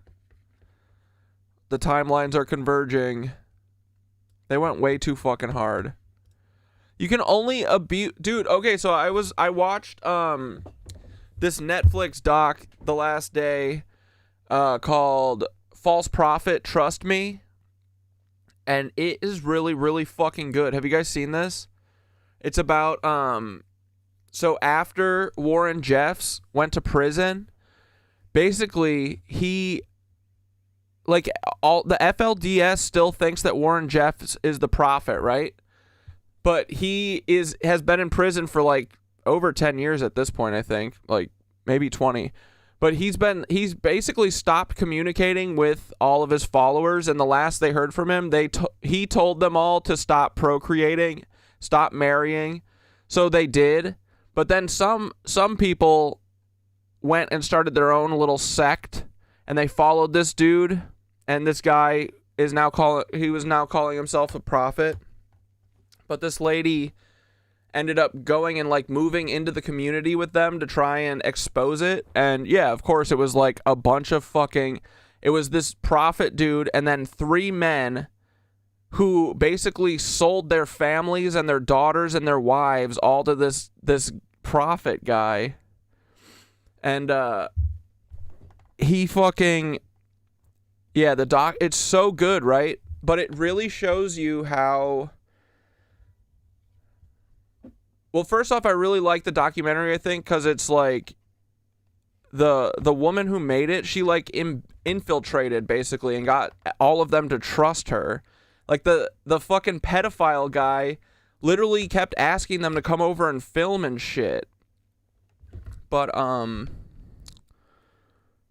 [SPEAKER 1] The timelines are converging. They went way too fucking hard. You can only abuse... Dude, okay, so I watched this Netflix doc the last day called False Prophet, Trust Me. And it is really, really fucking good. Have you guys seen this? It's about, so after Warren Jeffs went to prison, basically he, like, all the FLDS still thinks that Warren Jeffs is the prophet, right? But he has been in prison for like over 10 years at this point, I think, like maybe 20. But he's basically stopped communicating with all of his followers, and the last they heard from him, he told them all to stop procreating, stop marrying. So they did. But then some people went and started their own little sect, and they followed this dude, and this guy was now calling himself a prophet. But this lady ended up going and like moving into the community with them to try and expose it. And yeah, of course, it was like a bunch of it was this prophet dude and then 3 men who basically sold their families and their daughters and their wives all to this prophet guy. And he fucking, yeah, the doc, it's so good, right? But it really shows you how... Well, first off, I really like the documentary, I think, because it's like the woman who made it, she like infiltrated basically and got all of them to trust her. Like the fucking pedophile guy literally kept asking them to come over and film and shit. But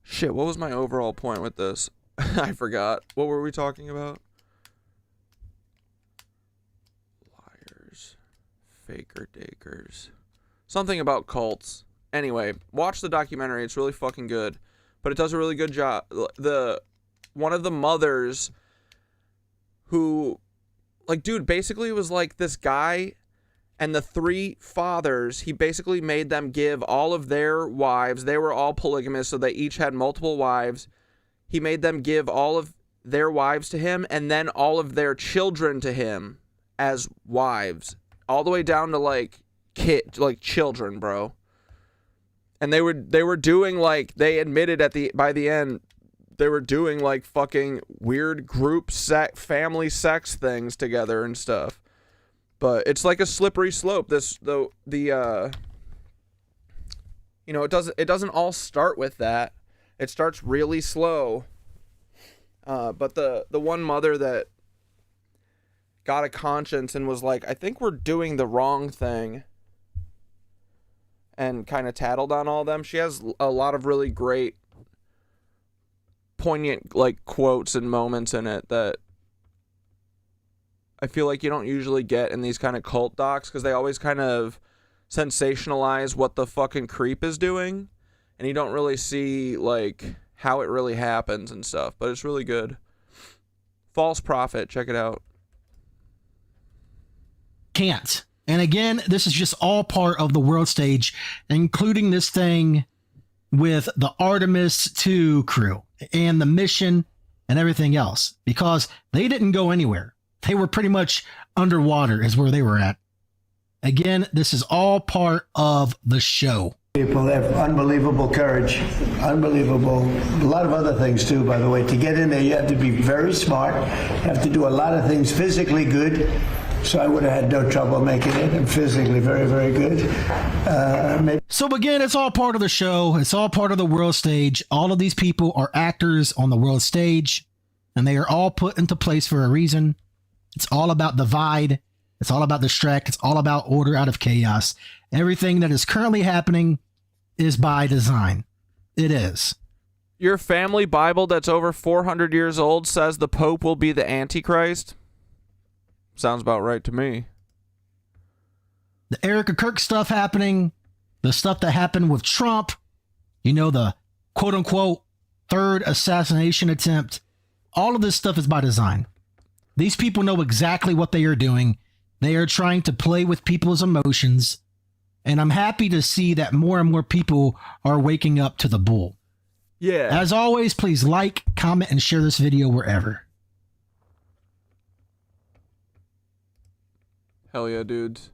[SPEAKER 1] shit, what was my overall point with this? I forgot. What were we talking about? Faker Dakers. Something about cults. Anyway, watch the documentary. It's really fucking good. But it does a really good job. One of the mothers who, like, dude, basically it was like this guy and the 3 fathers, he basically made them give all of their wives. They were all polygamous, so they each had multiple wives. He made them give all of their wives to him and then all of their children to him as wives. All the way down to like children, bro. And they were doing like, they admitted by the end, they were doing like fucking weird group family sex things together and stuff. But it's like a slippery slope. You know, it doesn't all start with that. It starts really slow. But the one mother that got a conscience and was like, I think we're doing the wrong thing, and kind of tattled on all of them. She has a lot of really great, poignant, like, quotes and moments in it that I feel like you don't usually get in these kind of cult docs, because they always kind of sensationalize what the fucking creep is doing, and you don't really see, like, how it really happens and stuff, but it's really good. False Prophet, check it out.
[SPEAKER 6] Can't. And again, this is just all part of the world stage, including this thing with the Artemis 2 crew and the mission and everything else, because they didn't go anywhere. They were pretty much underwater is where they were at. Again, this is all part of the show.
[SPEAKER 9] People have unbelievable courage, unbelievable, a lot of other things too, by the way. To get in there, you have to be very smart, you have to do a lot of things physically good. So I would have had no trouble making it. I'm physically very, very good.
[SPEAKER 6] So again, it's all part of the show. It's all part of the world stage. All of these people are actors on the world stage, and they are all put into place for a reason. It's all about divide. It's all about distract. It's all about order out of chaos. Everything that is currently happening is by design. It is.
[SPEAKER 1] Your family Bible that's over 400 years old says the Pope will be the Antichrist? Sounds about right to me.
[SPEAKER 6] The Erica Kirk stuff happening, the stuff that happened with Trump, you know, the quote-unquote third assassination attempt, all of this stuff is by design. These people know exactly what they are doing. They are trying to play with people's emotions, and I'm happy to see that more and more people are waking up to the bull.
[SPEAKER 1] Yeah.
[SPEAKER 6] As always, please like, comment, and share this video wherever.
[SPEAKER 1] Hell yeah, dudes.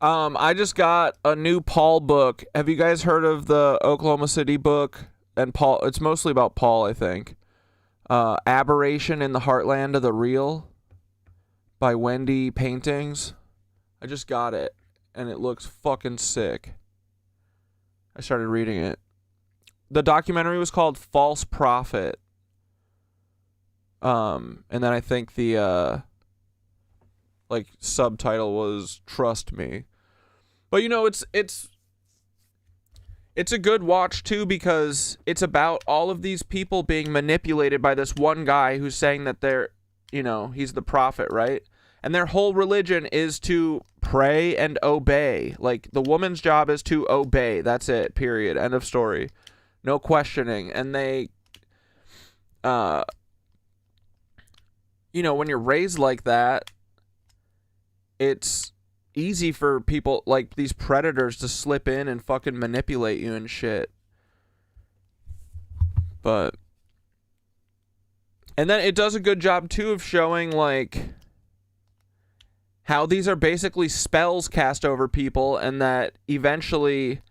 [SPEAKER 1] I just got a new Paul book. Have you guys heard of the Oklahoma City book? And Paul, it's mostly about Paul, I think. Aberration in the Heartland of the Real by Wendy Paintings. I just got it, and it looks fucking sick. I started reading it. The documentary was called False Prophet. And then I think the subtitle was Trust Me. But you know, it's a good watch too, because it's about all of these people being manipulated by this one guy who's saying that they're, you know, he's the prophet, right? And their whole religion is to pray and obey. Like, the woman's job is to obey. That's it, period. End of story. No questioning. And they, you know, when you're raised like that, it's easy for people like these predators to slip in and fucking manipulate you and shit. But, and then it does a good job too of showing like how these are basically spells cast over people, and that eventually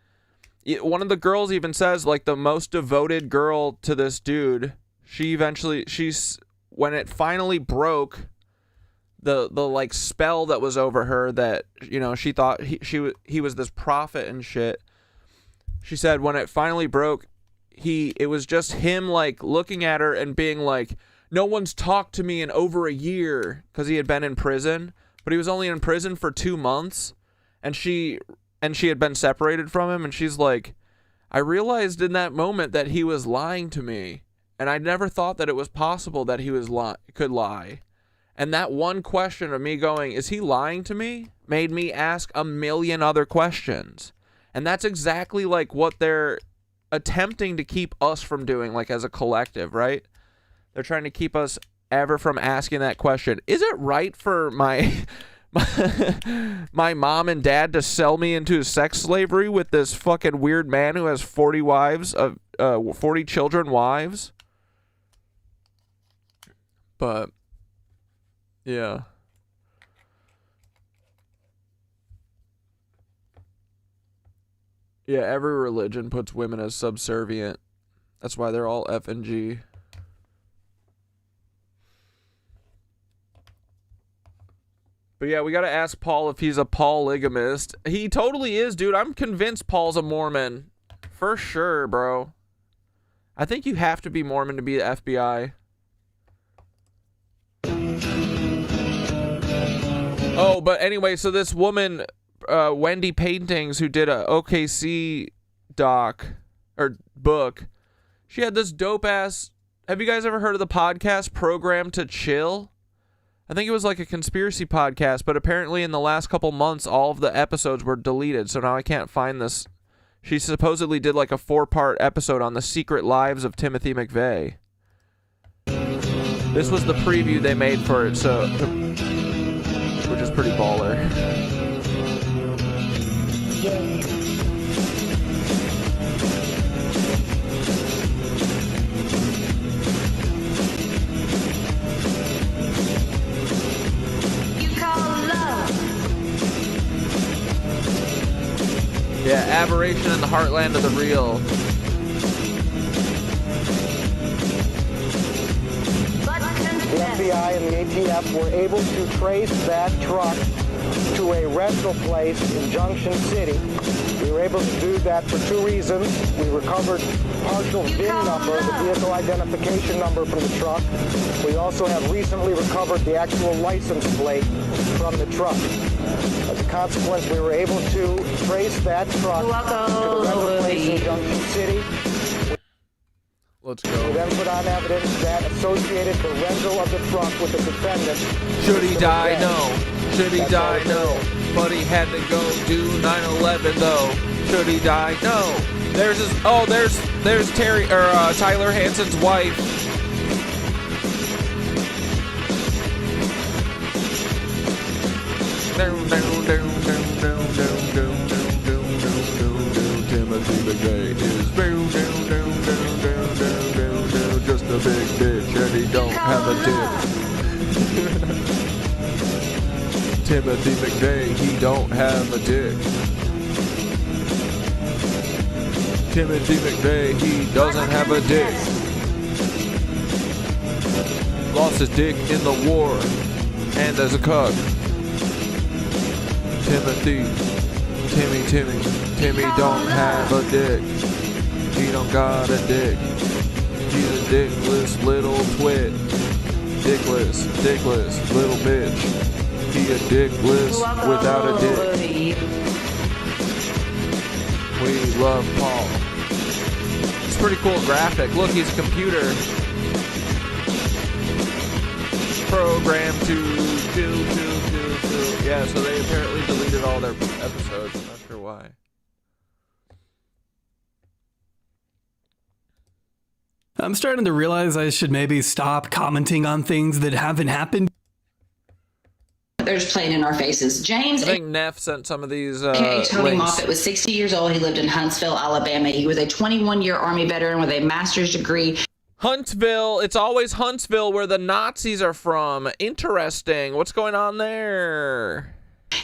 [SPEAKER 1] one of the girls even says, like, the most devoted girl to this dude, she's when it finally broke, the like spell that was over her, that, you know, she thought he was this prophet and shit. She said when it finally broke, it was just him like looking at her and being like, no one's talked to me in over a year, because he had been in prison, but he was only in prison for 2 months, and she had been separated from him, and she's like, I realized in that moment that he was lying to me, and I never thought that it was possible that he could lie. And that one question of me going, is he lying to me, made me ask a million other questions. And that's exactly like what they're attempting to keep us from doing, like as a collective, right? They're trying to keep us ever from asking that question. Is it right for my mom and dad to sell me into sex slavery with this fucking weird man who has 40 wives, 40 children wives? But yeah. Yeah, every religion puts women as subservient. That's why they're all F and G. But yeah, we gotta ask Paul if he's a polygamist. He totally is, dude. I'm convinced Paul's a Mormon. For sure, bro. I think you have to be Mormon to be the FBI. Oh, but anyway, so this woman, Wendy Paintings, who did a OKC book, she had this dope ass. Have you guys ever heard of the podcast Program to Chill? I think it was like a conspiracy podcast, but apparently in the last couple months, all of the episodes were deleted, so now I can't find this. She supposedly did like a 4-part episode on the secret lives of Timothy McVeigh. This was the preview they made for it, so, which is pretty baller. Yeah, aberration in the heartland of the real.
[SPEAKER 10] The FBI and the ATF were able to trace that truck to a rental place in Junction City. We were able to do that for two reasons. We recovered partial VIN number, the vehicle identification number from the truck. We also have recently recovered the actual license plate from the truck. As a consequence, we were able to trace that truck to the rental place in Junction City.
[SPEAKER 1] Let's go.
[SPEAKER 10] We then put on evidence that associated the rental of the truck with the defendant.
[SPEAKER 1] Should he die? No. Should he die? No. But he had to go do 9/11 though. Should he die? No. There's his. Oh, there's Terry or Tyler Hansen's wife. Timothy McVeigh is just a big bitch and he don't have a dick. Timothy McVeigh, he don't have a dick. Timothy McVeigh, he doesn't have a dick. Lost his dick in the war and as a cuck. Timmy don't have a dick. He don't got a dick. He's a dickless little twit. Dickless little bitch. He a dickless without a dick. We love Paul. It's a pretty cool graphic. Look, he's a computer. Program to do. Yeah, so they apparently deleted all their episodes. I'm not sure why.
[SPEAKER 11] I'm starting to realize I should maybe stop commenting on things that haven't happened.
[SPEAKER 8] There's playing in our faces. James,
[SPEAKER 1] I think Neff sent some of these
[SPEAKER 8] Tony
[SPEAKER 1] links.
[SPEAKER 8] Moffat was 60 years old. He lived in Huntsville, Alabama. He was a 21-year Army veteran with a master's degree.
[SPEAKER 1] Huntsville. It's always Huntsville where the Nazis are from. Interesting. What's going on there?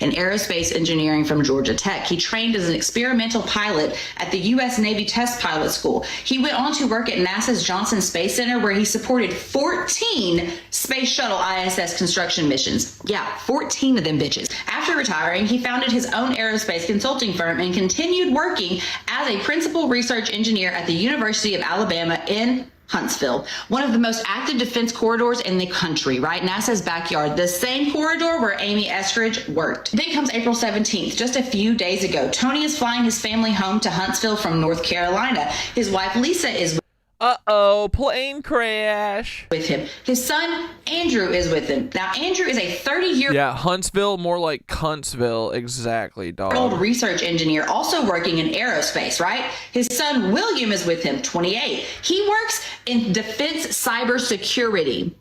[SPEAKER 8] In aerospace engineering from Georgia Tech. He trained as an experimental pilot at the U.S. Navy Test Pilot School. He went on to work at NASA's Johnson Space Center, where he supported 14 Space Shuttle ISS construction missions. Yeah, 14 of them bitches. After retiring, he founded his own aerospace consulting firm and continued working as a principal research engineer at the University of Alabama in Huntsville, one of the most active defense corridors in the country, right? NASA's backyard, the same corridor where Amy Estridge worked. Then comes April 17th, just a few days ago. Tony is flying his family home to Huntsville from North Carolina. His wife, Lisa, is
[SPEAKER 1] plane crash.
[SPEAKER 8] with him. His son, Andrew, is with him. Now, Andrew is a 30-year
[SPEAKER 1] Yeah, Huntsville, more like Cuntsville. Exactly, dog.
[SPEAKER 8] old research engineer, also working in aerospace, right? His son, William, is with him, 28. He works in defense cybersecurity.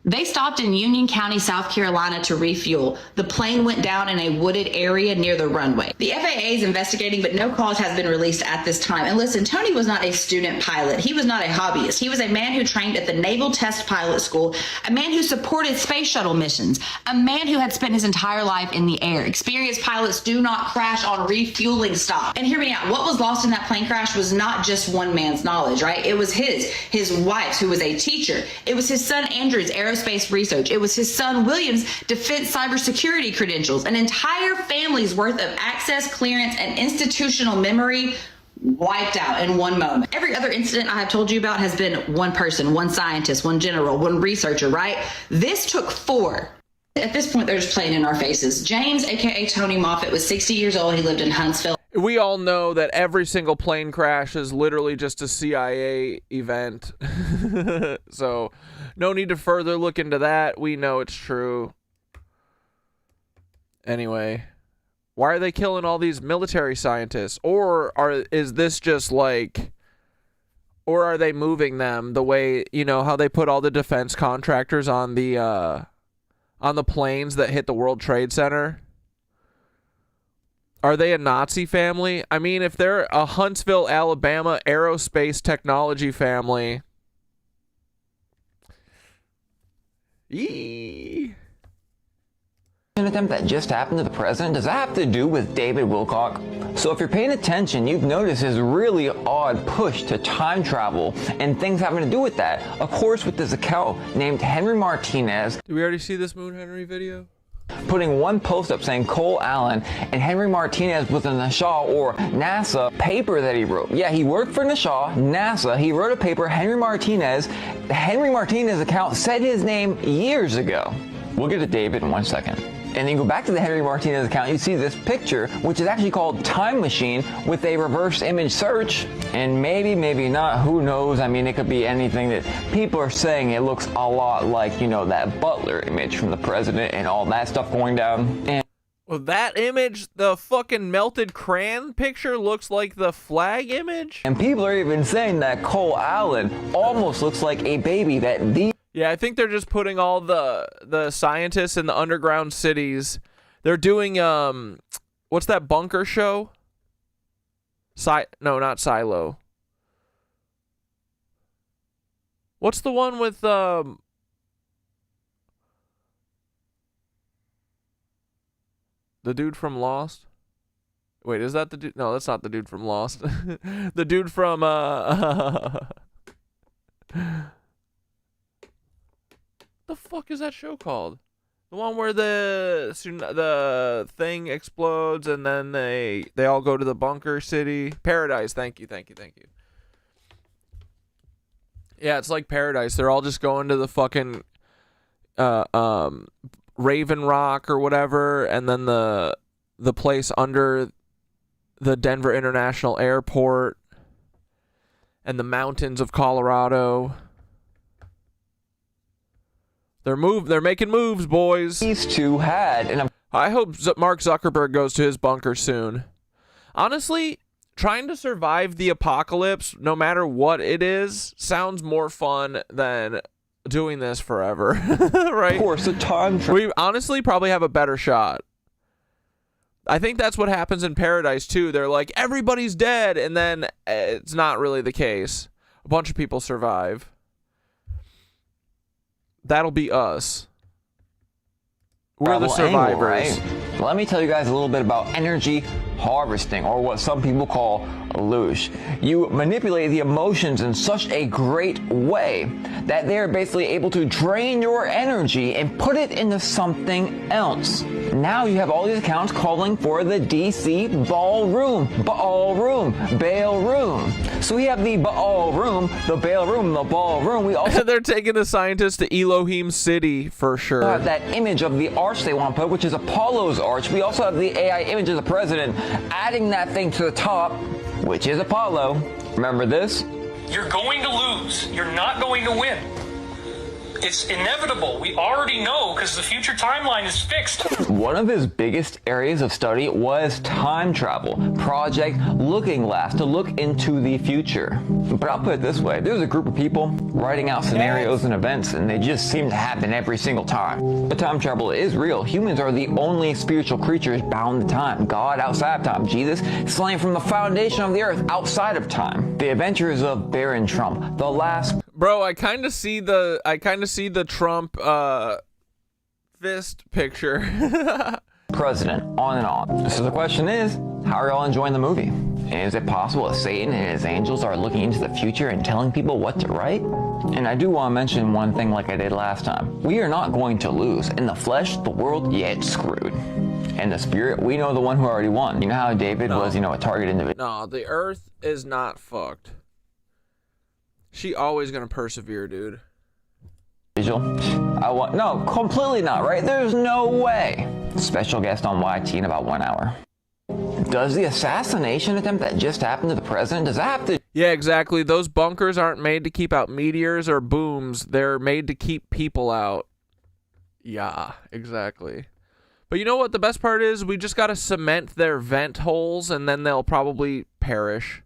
[SPEAKER 8] They stopped in Union County, South Carolina to refuel. The plane went down in a wooded area near the runway. The FAA is investigating, but no cause has been released at this time. And listen, Tony was not a student pilot. He was not a hobbyist. He was a man who trained at the Naval Test Pilot School, a man who supported space shuttle missions, a man who had spent his entire life in the air. Experienced pilots do not crash on refueling stop. And hear me out. What was lost in that plane crash was not just one man's knowledge, right? It was his wife's, who was a teacher. It was his son, Andrew's aerospace research. It was his son William's defense cybersecurity credentials, an entire family's worth of access, clearance, and institutional memory wiped out in one moment. Every other incident I have told you about has been one person, one scientist, one general, one researcher, right? This took 4. At this point, they're just playing in our faces. James, aka Tony Moffat, was 60 years old. He lived in Huntsville.
[SPEAKER 1] We all know that every single plane crash is literally just a CIA event. So no need to further look into that. We know it's true. Anyway, why are they killing all these military scientists? Or is this just like, or are they moving them the way, you know, how they put all the defense contractors on the planes that hit the World Trade Center? Are they a Nazi family? I mean, if they're a Huntsville, Alabama aerospace technology family. Yee.
[SPEAKER 12] An attempt that just happened to the president, does that have to do with David Wilcock? So if you're paying attention, you've noticed his really odd push to time travel and things having to do with that. Of course, with this account named Henry Martinez.
[SPEAKER 1] Did we already see this Moon Henry video?
[SPEAKER 12] Putting one post up saying Cole Allen and Henry Martinez with a Shaw or NASA paper that he wrote. Yeah, he worked for NASA. He wrote a paper, Henry Martinez. The Henry Martinez account said his name years ago. We'll get to David in 1 second. And then go back to the Henry Martinez account, you see this picture, which is actually called Time Machine with a reverse image search. And maybe, maybe not, who knows? I mean, it could be anything that people are saying. It looks a lot like, you know, that Butler image from the president and all that stuff going down. And
[SPEAKER 1] well, that image, the fucking melted crayon picture, looks like the flag image.
[SPEAKER 12] And people are even saying that Cole Allen almost looks like a baby that these...
[SPEAKER 1] Yeah, I think they're just putting all the scientists in the underground cities. They're doing what's that bunker show? No, not Silo. What's the one with the dude from Lost? Wait, is that the dude? No, that's not the dude from Lost. The dude from the fuck is that show called? The one where the thing explodes and then they all go to the bunker city. Paradise. Thank you. Yeah, it's like Paradise. They're all just going to the fucking Raven Rock or whatever, and then the place under the Denver International Airport and the mountains of Colorado. They're making moves, boys.
[SPEAKER 12] These two had, and
[SPEAKER 1] I hope Mark Zuckerberg goes to his bunker soon. Honestly, trying to survive the apocalypse, no matter what it is, sounds more fun than doing this forever, right?
[SPEAKER 12] Of course, the time
[SPEAKER 1] we honestly probably have a better shot. I think that's what happens in Paradise too. They're like, everybody's dead, and then it's not really the case. A bunch of people survive. That'll be us. We're the survivors.
[SPEAKER 12] Angle, right? Let me tell you guys a little bit about energy harvesting, or what some people call loosh. You manipulate the emotions in such a great way that they're basically able to drain your energy and put it into something else. Now you have all these accounts calling for the DC ballroom, Baal room. So we have the Baal room, the Baal room, the ballroom. We also
[SPEAKER 1] they're taking the scientists to Elohim City for sure.
[SPEAKER 12] Have that image of the arch they want to put, which is Apollo's arch. We also have the AI image of the president, adding that thing to the top, which is Apollo. Remember this?
[SPEAKER 13] You're going to lose. You're not going to win. It's inevitable. We already know because the future timeline is fixed.
[SPEAKER 12] One of his biggest areas of study was time travel. Project Looking Glass, to look into the future. But I'll put it this way. There's a group of people writing out scenarios and events, and they just seem to happen every single time. But time travel is real. Humans are the only spiritual creatures bound to time. God outside of time. Jesus slain from the foundation of the earth outside of time. The Adventures of Baron Trump. The Last...
[SPEAKER 1] Bro, I kind of see the Trump fist picture.
[SPEAKER 12] President, on and on. So the question is, how are y'all enjoying the movie? And is it possible that Satan and his angels are looking into the future and telling people what to write? And I do want to mention one thing like I did last time. We are not going to lose. In the flesh, the world, yeah, it's screwed. In the spirit, we know the one who already won. You know how David was, a target individual?
[SPEAKER 1] No, the earth is not fucked. She always gonna persevere, dude.
[SPEAKER 12] No, completely not, right? There's no way. Special guest on YT in about 1 hour. Does the assassination attempt that just happened to the president, does that have to...
[SPEAKER 1] Yeah, exactly. Those bunkers aren't made to keep out meteors or booms. They're made to keep people out. Yeah, exactly. But you know what the best part is? We just gotta cement their vent holes and then they'll probably perish.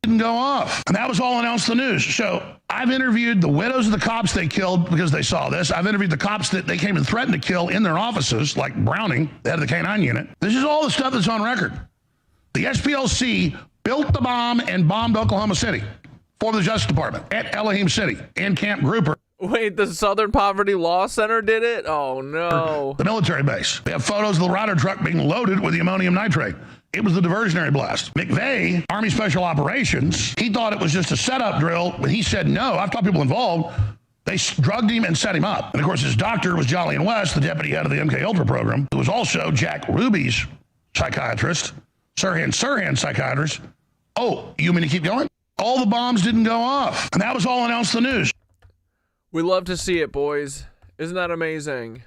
[SPEAKER 14] Didn't go off. And that was all announced in the news. So I've interviewed the widows of the cops they killed because they saw this. I've interviewed the cops that they came and threatened to kill in their offices, like Browning, the head of the K-9 unit. This is all the stuff that's on record. The SPLC built the bomb and bombed Oklahoma City for the Justice Department at Elohim City and Camp Grouper.
[SPEAKER 1] Wait, the Southern Poverty Law Center did it? Oh, no.
[SPEAKER 14] The military base. They have photos of the Rado truck being loaded with the ammonium nitrate. It was the diversionary blast. McVeigh, Army Special Operations, he thought it was just a setup drill, but he said no. I've taught people involved. They drugged him and set him up. And of course, his doctor was Jolly and West, the deputy head of the MK Ultra program, who was also Jack Ruby's psychiatrist, Sirhan psychiatrist. Oh, you mean to keep going? All the bombs didn't go off. And that was all announced in the news.
[SPEAKER 1] We love to see it, boys. Isn't that amazing?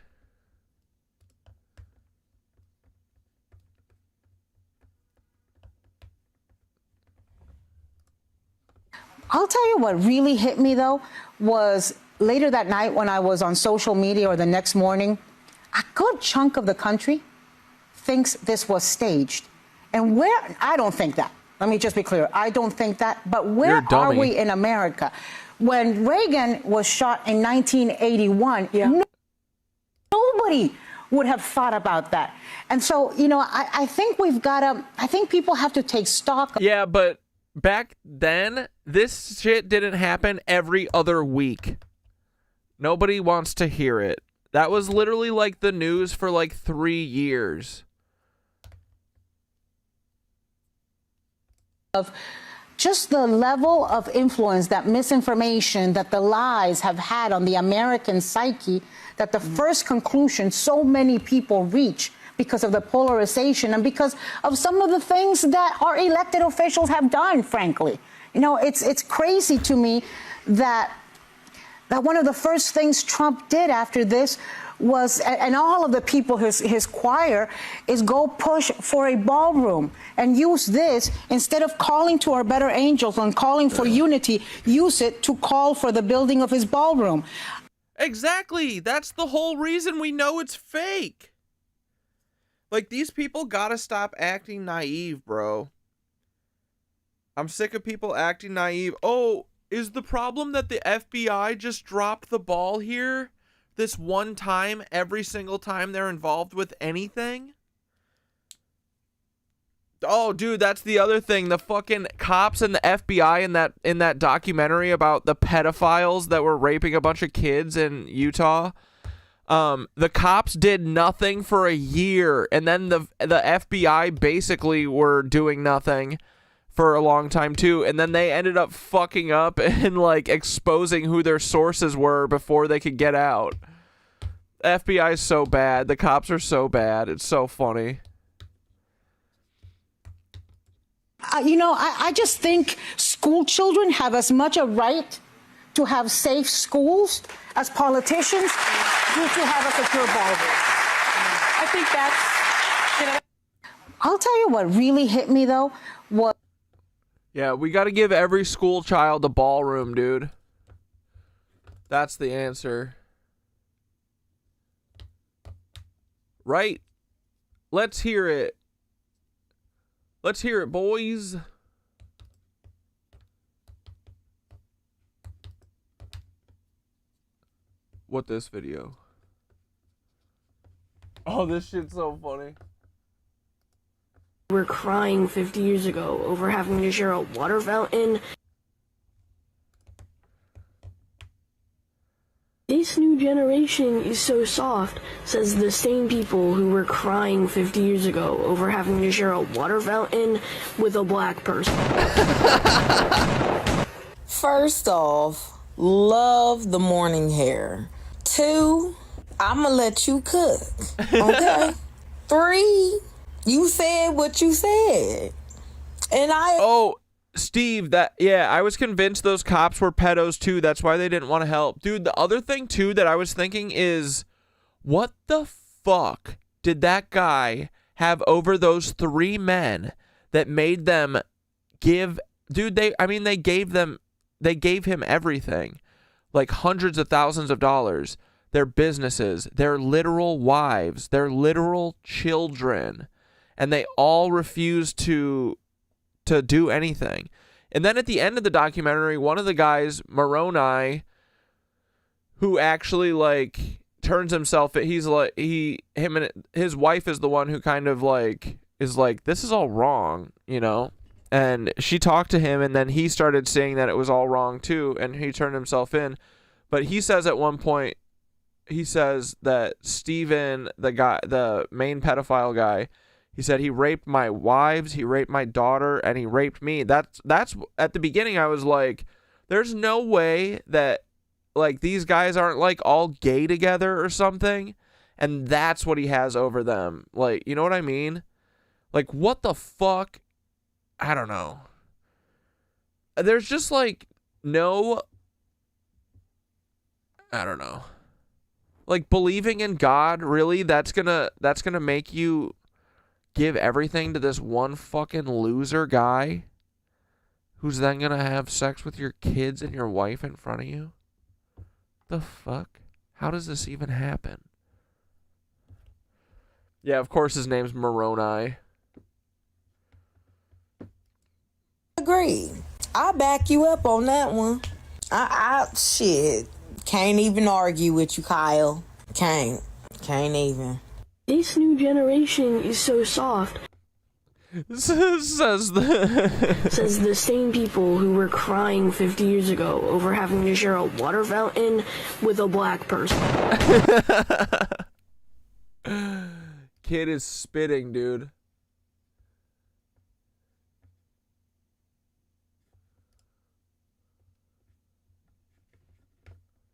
[SPEAKER 15] I'll tell you what really hit me, though, was later that night when I was on social media or the next morning, a good chunk of the country thinks this was staged. And where, I don't think that. Let me just be clear. I don't think that. But where are we in America? When Reagan was shot in 1981, nobody would have thought about that. And so, you know, I think we've got to, I think people have to take stock.
[SPEAKER 1] Yeah, but back then, this shit didn't happen every other week. Nobody wants to hear it. That was literally like the news for like 3 years.
[SPEAKER 15] Of just the level of influence that misinformation, that the lies have had on the American psyche, that the first conclusion so many people reach because of the polarization and because of some of the things that our elected officials have done, frankly. You know, it's crazy to me that one of the first things Trump did after this was, and all of the people, his choir, is go push for a ballroom and use this instead of calling to our better angels and calling for unity, use it to call for the building of his ballroom.
[SPEAKER 1] Exactly. That's the whole reason we know it's fake. Like, these people gotta stop acting naive, bro. I'm sick of people acting naive. Oh, is the problem that the FBI just dropped the ball here? This one time, every single time they're involved with anything? Oh, dude, that's the other thing. The fucking cops and the FBI in that documentary about the pedophiles that were raping a bunch of kids in Utah. The cops did nothing for a year, and then the FBI basically were doing nothing for a long time too, and then they ended up fucking up and like exposing who their sources were before they could get out. FBI is so bad. The cops are so bad. It's so funny.
[SPEAKER 15] You know, I just think school children have as much a right to have safe schools as politicians do to have a secure ballroom. I think that's, you know. I'll tell you what really hit me, though, was...
[SPEAKER 1] Yeah, we got to give every school child a ballroom, dude. That's the answer. Right? Let's hear it. Let's hear it, boys. What this video? Oh, this shit's so funny.
[SPEAKER 16] We're crying 50 years ago over having to share a water fountain. This new generation is so soft, says the same people who were crying 50 years ago over having to share a water fountain with a black person.
[SPEAKER 17] First off, love the morning hair. 2, I'ma let you cook. Okay? 3, you said what you said. And
[SPEAKER 1] Oh, Steve, I was convinced those cops were pedos too. That's why they didn't want to help. Dude, the other thing too that I was thinking is, what the fuck did that guy have over those 3 men that made them give, dude, they gave him everything. Like hundreds of thousands of dollars, their businesses, their literal wives, their literal children, and they all refused to do anything. And then at the end of the documentary, one of the guys, Moroni, who actually like turns himself, his wife is the one who kind of like is like, this is all wrong, you know? And she talked to him, and then he started saying that it was all wrong too, and he turned himself in. But he says at one point, he says that Steven, the main pedophile guy, He said he raped my wives, he raped my daughter, and he raped me. That's at the beginning I was like, there's no way that like these guys aren't like all gay together or something, and that's what he has over them. Like, you know what I mean? Like, what the fuck? I don't know. There's just like no, I don't know. Like, believing in God, really? That's gonna make you give everything to this one fucking loser guy who's then gonna have sex with your kids and your wife in front of you? The fuck? How does this even happen? Yeah, of course his name's Moroni.
[SPEAKER 17] Agree. I'll back you up on that one. I shit. Can't even argue with you, Kyle. Can't even.
[SPEAKER 16] This new generation is so soft.
[SPEAKER 1] Says
[SPEAKER 16] the same people who were crying 50 years ago over having to share a water fountain with a black person.
[SPEAKER 1] Kid is spitting, dude.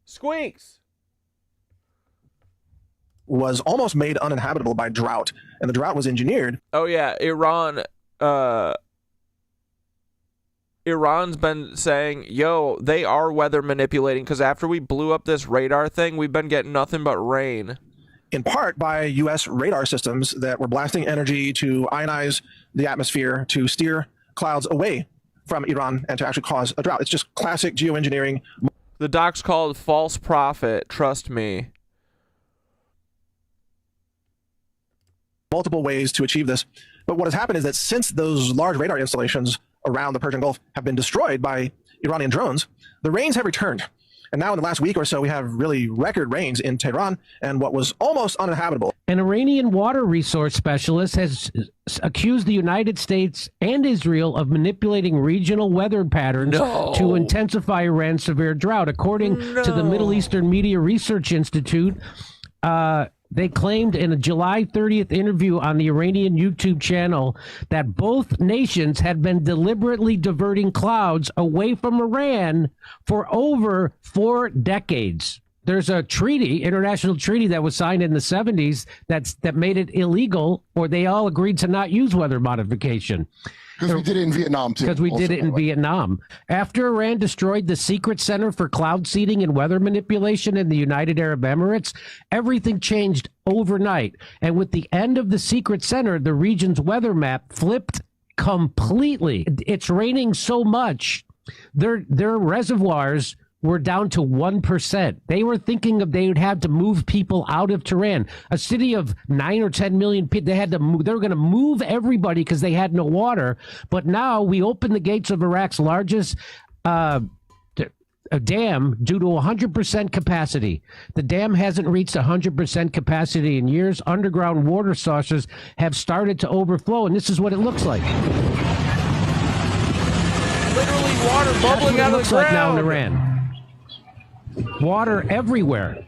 [SPEAKER 1] Squeaks
[SPEAKER 18] was almost made uninhabitable by drought, and the drought was engineered.
[SPEAKER 1] Oh yeah, Iran's been saying, yo, they are weather manipulating, because after we blew up this radar thing, we've been getting nothing but rain.
[SPEAKER 18] In part by U.S. radar systems that were blasting energy to ionize the atmosphere to steer clouds away from Iran and to actually cause a drought. It's just classic geoengineering.
[SPEAKER 1] The doc's called false prophet, trust me.
[SPEAKER 18] Multiple ways to achieve this. But what has happened is that since those large radar installations around the Persian Gulf have been destroyed by Iranian drones, the rains have returned. And now in the last week or so, we have really record rains in Tehran and what was almost uninhabitable.
[SPEAKER 19] An Iranian water resource specialist has accused the United States and Israel of manipulating regional weather patterns to intensify Iran's severe drought. According to the Middle Eastern Media Research Institute, they claimed in a July 30th interview on the Iranian YouTube channel that both nations had been deliberately diverting clouds away from Iran for over 4 decades. There's a treaty, international treaty that was signed in the 70s that made it illegal, or they all agreed to not use weather modification.
[SPEAKER 20] Because we did it in Vietnam, too.
[SPEAKER 19] Because we did it in Vietnam. After Iran destroyed the secret center for cloud seeding and weather manipulation in the United Arab Emirates, everything changed overnight. And with the end of the secret center, the region's weather map flipped completely. It's raining so much, their reservoirs were down to 1%. They were thinking they would have to move people out of Tehran, a city of 9 or 10 million people. They were going to move everybody because they had no water. But now we opened the gates of Iraq's largest dam due to 100% capacity. The dam hasn't reached 100% capacity in years. Underground water sources have started to overflow, and this is what it looks like.
[SPEAKER 1] Literally water bubbling out of the ground.
[SPEAKER 19] Like now in Iran. Water everywhere.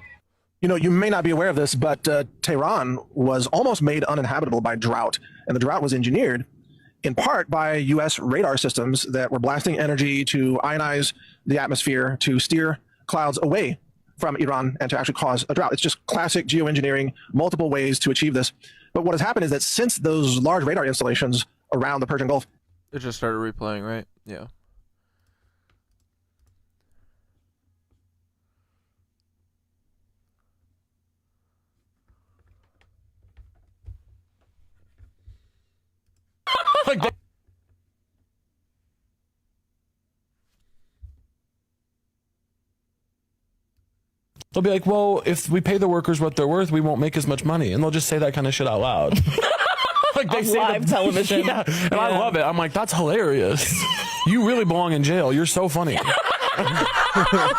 [SPEAKER 18] You know, you may not be aware of this, but Tehran was almost made uninhabitable by drought, and the drought was engineered in part by U.S. radar systems that were blasting energy to ionize the atmosphere to steer clouds away from Iran and to actually cause a drought. It's just classic geoengineering, multiple ways to achieve this. But what has happened is that since those large radar installations around the Persian Gulf...
[SPEAKER 1] It just started replaying, right? Yeah.
[SPEAKER 21] They'll be like, well, if we pay the workers what they're worth, we won't make as much money. And they'll just say that kind of shit out loud. Like they say
[SPEAKER 22] live television.
[SPEAKER 21] Yeah. And I love it. I'm like, that's hilarious. You really belong in jail. You're so funny.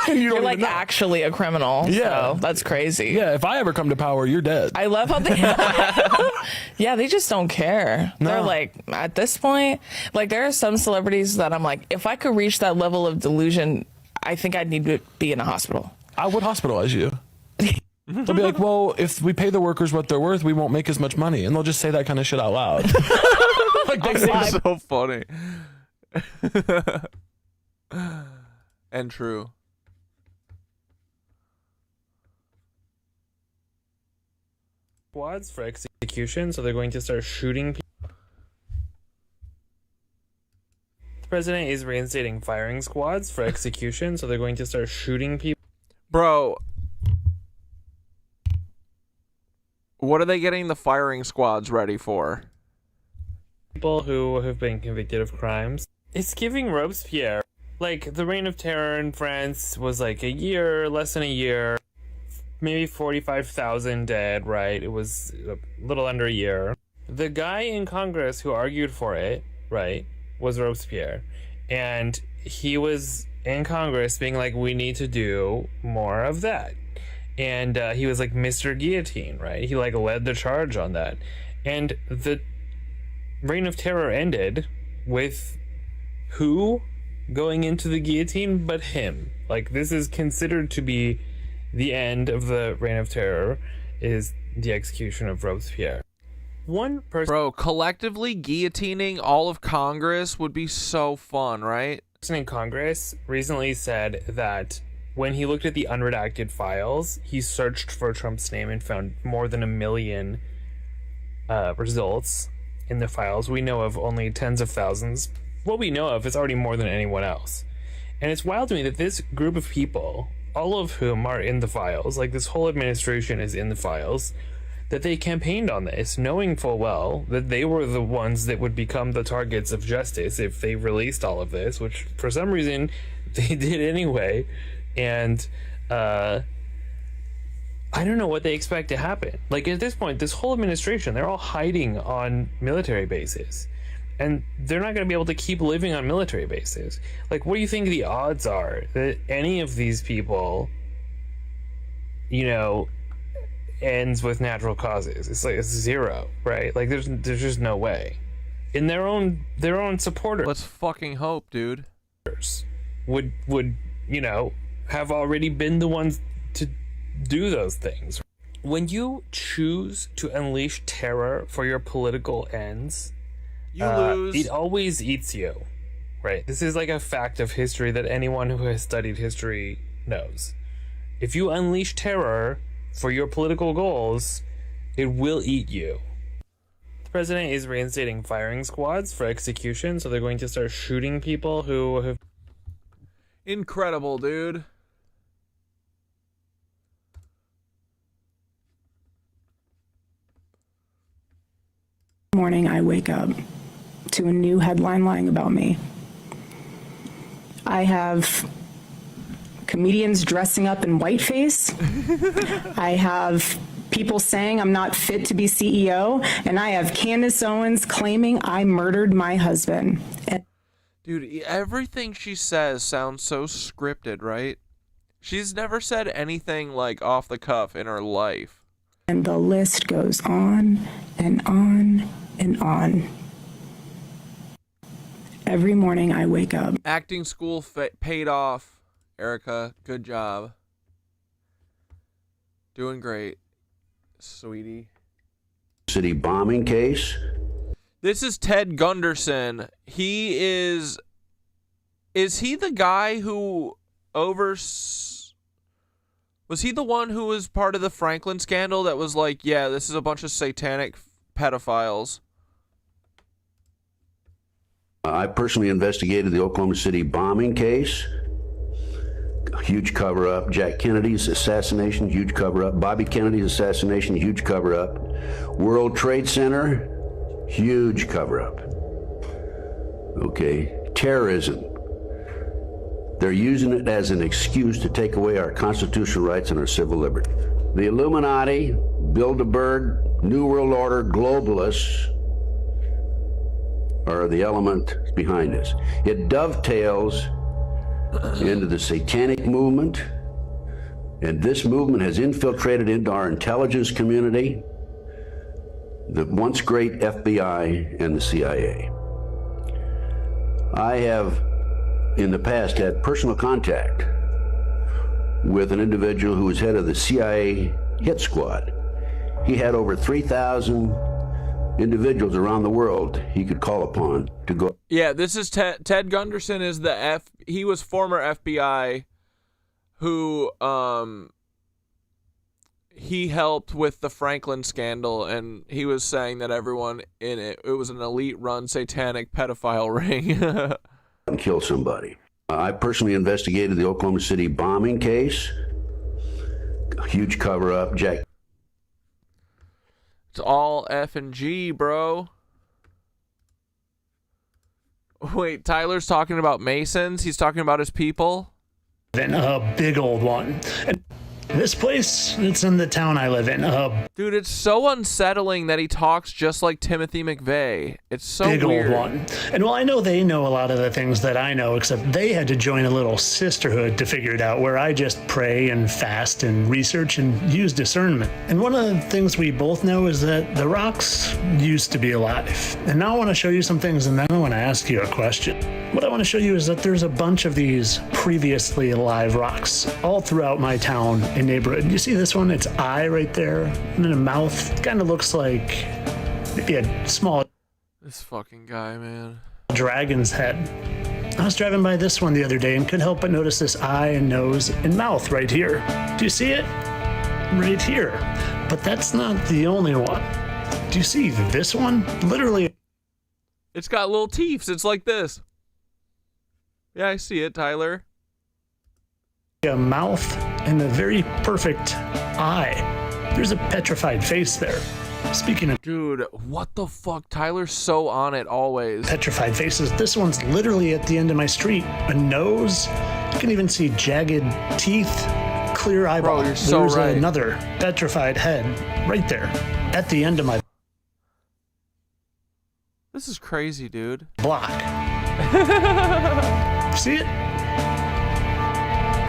[SPEAKER 22] You're like actually a criminal. Yeah. So that's crazy.
[SPEAKER 21] Yeah, if I ever come to power, you're dead.
[SPEAKER 22] I love how they yeah, they just don't care. No. They're like, at this point, like there are some celebrities that I'm like, if I could reach that level of delusion, I think I'd need to be in a hospital.
[SPEAKER 21] I would hospitalize you. They'll be like, well, if we pay the workers what they're worth, we won't make as much money. And they'll just say that kind of shit out loud. Like they say
[SPEAKER 1] so funny. And true.
[SPEAKER 2] Squads for execution, so they're going to start shooting people. The president is reinstating firing squads for execution, so they're going to start shooting people.
[SPEAKER 1] Bro, what are they getting the firing squads ready for?
[SPEAKER 2] People who have been convicted of crimes. It's giving Robespierre. Like, the Reign of Terror in France was like a year, less than a year. Maybe 45,000 dead, right? It was a little under a year. The guy in Congress who argued for it, right, was Robespierre. And he was in Congress being like, we need to do more of that. And he was like Mr. Guillotine, right? He like led the charge on that. And the Reign of Terror ended with who going into the guillotine but him. Like, this is considered to be the end of the Reign of Terror, is the execution of Robespierre. One person...
[SPEAKER 1] Bro, collectively guillotining all of Congress would be so fun, right?
[SPEAKER 2] Person in Congress recently said that when he looked at the unredacted files, he searched for Trump's name and found more than 1 million results in the files. We know of only tens of thousands. What we know of is already more than anyone else. And it's wild to me that this group of people, all of whom are in the files, like this whole administration is in the files, that they campaigned on this, knowing full well that they were the ones that would become the targets of justice if they released all of this, which for some reason they did anyway. And I don't know what they expect to happen. Like, at this point, this whole administration, they're all hiding on military bases. And they're not going to be able to keep living on military bases. Like, what do you think the odds are that any of these people, you know, ends with natural causes? It's like, it's zero, right? Like, there's just no way. In their own supporters.
[SPEAKER 1] Let's fucking hope, dude.
[SPEAKER 2] Would you know, have already been the ones to do those things. When you choose to unleash terror for your political ends,
[SPEAKER 1] you lose.
[SPEAKER 2] It always eats you, right? This is like a fact of history that anyone who has studied history knows. If you unleash terror for your political goals, it will eat you. The president is reinstating firing squads for execution, so they're going to start shooting people who have...
[SPEAKER 1] Incredible, dude.
[SPEAKER 7] Morning, I wake up to a new headline lying about me. I have comedians dressing up in whiteface. I have people saying I'm not fit to be CEO, and I have Candace Owens claiming I murdered my husband.
[SPEAKER 1] Dude, everything she says sounds so scripted, right? She's never said anything like off the cuff in her life.
[SPEAKER 7] And the list goes on and on and on. Every morning I wake up.
[SPEAKER 1] Acting school paid off, Erica. Good job. Doing great, sweetie.
[SPEAKER 3] City bombing case.
[SPEAKER 1] This is Ted Gunderson. He is he the guy who was he the one who was part of the Franklin scandal that was like, yeah, this is a bunch of satanic pedophiles?
[SPEAKER 3] I personally investigated the Oklahoma City bombing case. Huge cover-up. Jack Kennedy's assassination, huge cover-up. Bobby Kennedy's assassination, huge cover-up. World Trade Center, huge cover-up. Okay. Terrorism. They're using it as an excuse to take away our constitutional rights and our civil liberty. The Illuminati, Bilderberg, New World Order, globalists are the element behind this. It dovetails into the satanic movement, and this movement has infiltrated into our intelligence community, the once great FBI and the CIA. I have in the past had personal contact with an individual who was head of the CIA hit squad. He had over 3,000 individuals around the world he could call upon to go.
[SPEAKER 1] Yeah, this is Ted Gunderson is he was former FBI who he helped with the Franklin scandal, and he was saying that everyone in it was an elite run satanic pedophile ring.
[SPEAKER 3] And kill somebody. I personally investigated the Oklahoma City bombing case. A huge cover up, Jack.
[SPEAKER 1] It's all F and G, bro. Wait, Tyler's talking about Masons? He's talking about his people?
[SPEAKER 4] And a big old one. And this place, it's in the town I live in.
[SPEAKER 1] Dude, it's so unsettling that he talks just like Timothy McVeigh. It's so
[SPEAKER 4] big
[SPEAKER 1] weird.
[SPEAKER 4] Old one. And well, I know they know a lot of the things that I know, except they had to join a little sisterhood to figure it out, where I just pray and fast and research and use discernment. And one of the things we both know is that the rocks used to be alive. And now I want to show you some things, and then I want to ask you a question. What I want to show you is that there's a bunch of these previously alive rocks all throughout my town and neighborhood. You see this one? It's eye right there, and then a mouth. It kind of looks like maybe a small...
[SPEAKER 1] This fucking guy, man.
[SPEAKER 4] Dragon's head. I was driving by this one the other day and couldn't help but notice this eye and nose and mouth right here. Do you see it? Right here. But that's not the only one. Do you see this one? Literally.
[SPEAKER 1] It's got little teeth. It's like this. Yeah, I see it, Tyler.
[SPEAKER 4] A mouth and a very perfect eye. There's a petrified face there. Speaking of...
[SPEAKER 1] Dude, what the fuck? Tyler's so on it always.
[SPEAKER 4] Petrified faces. This one's literally at the end of my street. A nose. You can even see jagged teeth. Clear eyeball.
[SPEAKER 1] Bro, you're so
[SPEAKER 4] There's
[SPEAKER 1] right.
[SPEAKER 4] Another petrified head right there at the end of my...
[SPEAKER 1] This is crazy, dude.
[SPEAKER 4] Block. See it?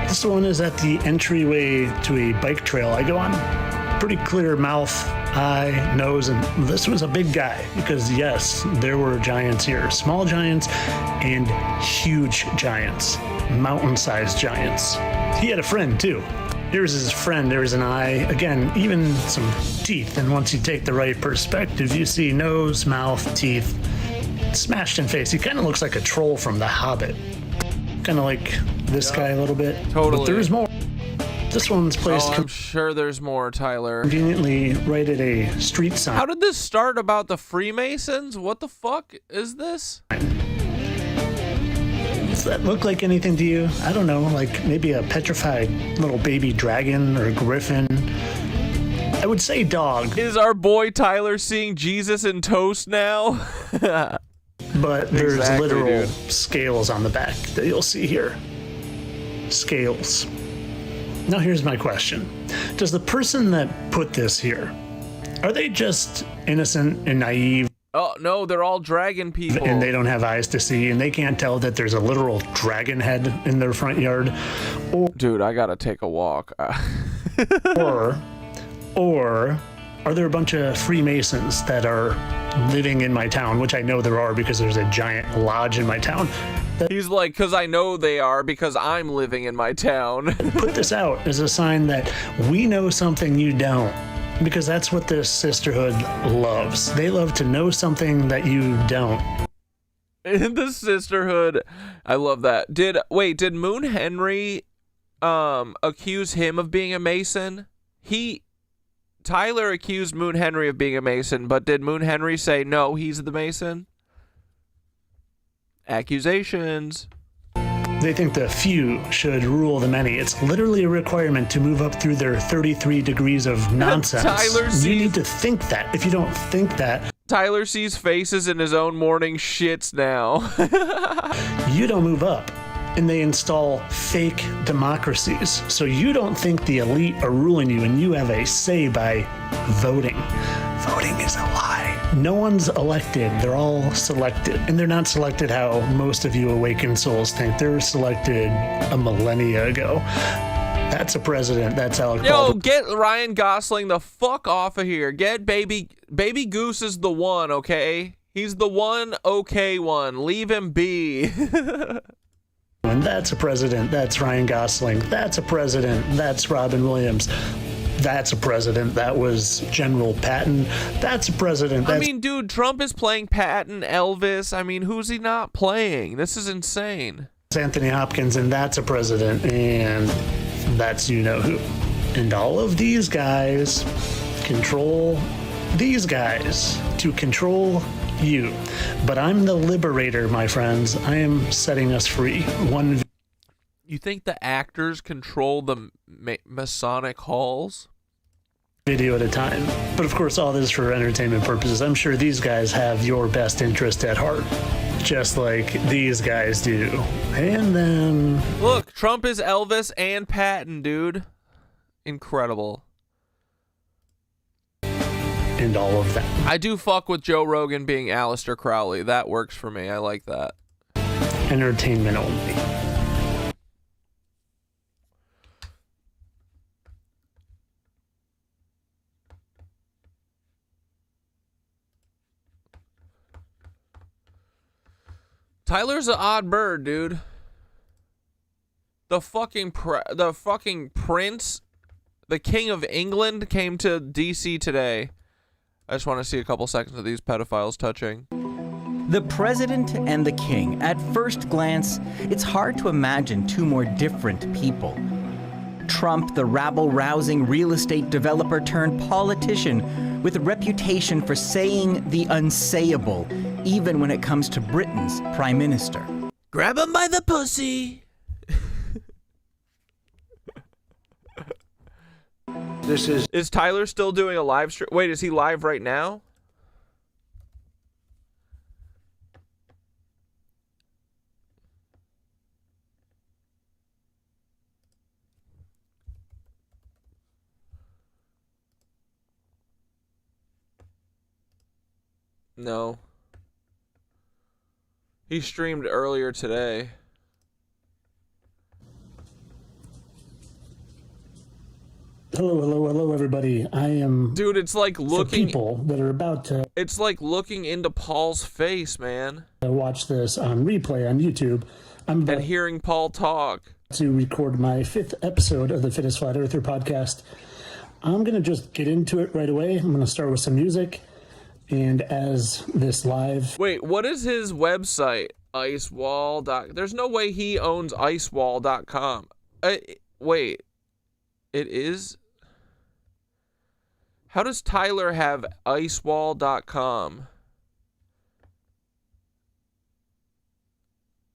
[SPEAKER 4] This one is at the entryway to a bike trail I go on. Pretty clear mouth, eye, nose, and this was a big guy because yes, there were giants here. Small giants and huge giants. Mountain-sized giants. He had a friend too. Here's his friend, there's an eye. Again, even some teeth. And once you take the right perspective, you see nose, mouth, teeth, smashed in face. He kind of looks like a troll from The Hobbit. Kind of like this guy a little bit.
[SPEAKER 1] Totally.
[SPEAKER 4] But there's more. This one's placed
[SPEAKER 1] I'm sure there's more, Tyler.
[SPEAKER 4] Conveniently right at a street sign.
[SPEAKER 1] How did this start about the Freemasons? What the fuck is this?
[SPEAKER 4] Does that look like anything to you? I don't know, like maybe a petrified little baby dragon or a griffin. I would say dog.
[SPEAKER 1] Is our boy Tyler seeing Jesus in toast now?
[SPEAKER 4] But there's
[SPEAKER 1] Exactly,
[SPEAKER 4] literal
[SPEAKER 1] dude.
[SPEAKER 4] scales on the back that you'll see here. Scales. Now here's my question. Does the person that put this here, are they just innocent and naive?
[SPEAKER 1] Oh, no, they're all dragon people.
[SPEAKER 4] And they don't have eyes to see, and they can't tell that there's a literal dragon head in their front yard? Or,
[SPEAKER 1] dude, I gotta take a walk.
[SPEAKER 4] or are there a bunch of Freemasons that are living in my town, which I know there are because there's a giant lodge in my town?
[SPEAKER 1] He's like, because I know they are because I'm living in my town.
[SPEAKER 4] Put this out as a sign that we know something you don't. Because that's what this sisterhood loves. They love to know something that you don't.
[SPEAKER 1] In the sisterhood, I love that. Did Moon Henry accuse him of being a Mason? Tyler accused Moon Henry of being a Mason, but did Moon Henry say no, he's the Mason? Accusations.
[SPEAKER 4] They think the few should rule the many. It's literally a requirement to move up through their 33 degrees of nonsense. You need to think that. If you don't think that...
[SPEAKER 1] Tyler sees faces in his own morning shits now.
[SPEAKER 4] You don't move up. And they install fake democracies. So you don't think the elite are ruling you and you have a say by voting. Voting is a lie. No one's elected. They're all selected. And they're not selected how most of you awakened souls think. They were selected a millennia ago. That's a president. That's Alec Baldwin.
[SPEAKER 1] Get Ryan Gosling the fuck off of here. Get Baby Goose is the one, okay? He's the one okay one. Leave him be.
[SPEAKER 4] And that's a president. That's Ryan Gosling. That's a president. That's Robin Williams. That's a president. That was General Patton. That's a president.
[SPEAKER 1] I mean, dude, Trump is playing Patton, Elvis. I mean, who's he not playing? This is insane.
[SPEAKER 4] Anthony Hopkins, and that's a president, and that's you know who. And all of these guys control these guys to control you. But I'm the liberator, my friends. I am setting us free.
[SPEAKER 1] You think the actors control the Masonic halls?
[SPEAKER 4] Video at a time. But of course, all this for entertainment purposes. I'm sure these guys have your best interest at heart, just like these guys do. And then...
[SPEAKER 1] Look, Trump is Elvis and Patton, dude. Incredible.
[SPEAKER 4] And all of that.
[SPEAKER 1] I do fuck with Joe Rogan being Aleister Crowley. That works for me. I like that.
[SPEAKER 4] Entertainment only.
[SPEAKER 1] Tyler's an odd bird, dude. The fucking prince, the king of England, came to DC today. I just want to see a couple seconds of these pedophiles touching.
[SPEAKER 5] The president and the king. At first glance, it's hard to imagine two more different people. Trump, the rabble-rousing real estate developer turned politician with a reputation for saying the unsayable, even when it comes to Britain's prime minister.
[SPEAKER 1] Grab him by the pussy. Is Tyler still doing a live stream? Wait, is he live right now? No. He streamed earlier today.
[SPEAKER 4] Hello, everybody. I am...
[SPEAKER 1] Dude, it's like looking...
[SPEAKER 4] people that are about to...
[SPEAKER 1] It's like looking into Paul's face, man.
[SPEAKER 4] Watch this on replay on YouTube. I'm about
[SPEAKER 1] and hearing Paul talk.
[SPEAKER 4] To record my 5th episode of the Fittest Flat Earther podcast. I'm going to just get into it right away. I'm going to start with some music. And as this live...
[SPEAKER 1] Wait, what is his website? Icewall. There's no way he owns icewall.com. Wait. It is? How does Tyler have icewall.com?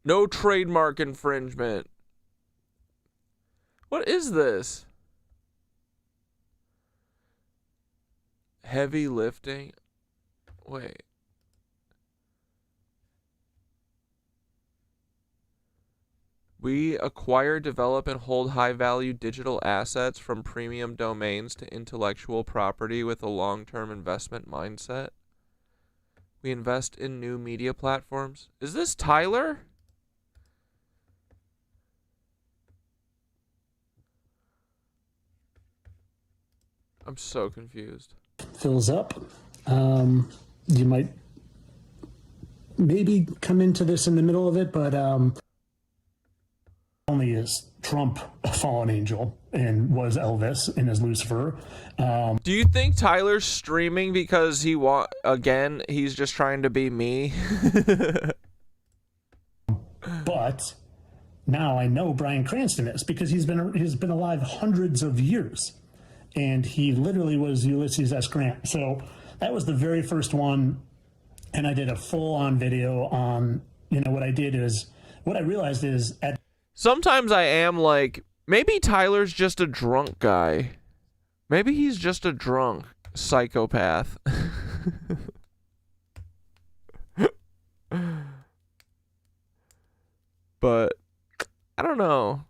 [SPEAKER 1] No trademark infringement. What is this? Heavy lifting? Wait. We acquire, develop, and hold high-value digital assets from premium domains to intellectual property with a long-term investment mindset. We invest in new media platforms. Is this Tyler? I'm so confused.
[SPEAKER 4] Fills up. You might maybe come into this in the middle of it, but only is Trump a fallen angel and was Elvis and is Lucifer.
[SPEAKER 1] Do you think Tyler's streaming because he's just trying to be me?
[SPEAKER 4] But now I know Bryan Cranston is, because he's been alive hundreds of years, and he literally was Ulysses S. Grant. So that was the very first one, and I did a full-on video on, what I realized is
[SPEAKER 1] sometimes I am like, maybe Tyler's just a drunk guy. Maybe he's just a drunk psychopath. But I don't know.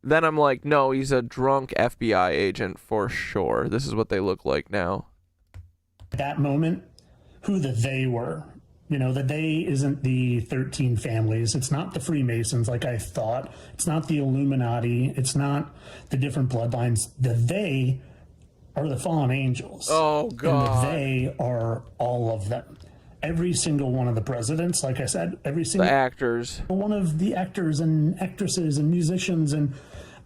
[SPEAKER 1] Then I'm like, no, he's a drunk FBI agent for sure. This is what they look like now.
[SPEAKER 4] That moment, who the they were. The they isn't the 13 families. It's not the Freemasons like I thought. It's not the Illuminati. It's not the different bloodlines. The they are the fallen angels.
[SPEAKER 1] Oh, God.
[SPEAKER 4] And the they are all of them. Every single one of the presidents, like I said, every single...
[SPEAKER 1] The actors.
[SPEAKER 4] One of the actors and actresses and musicians and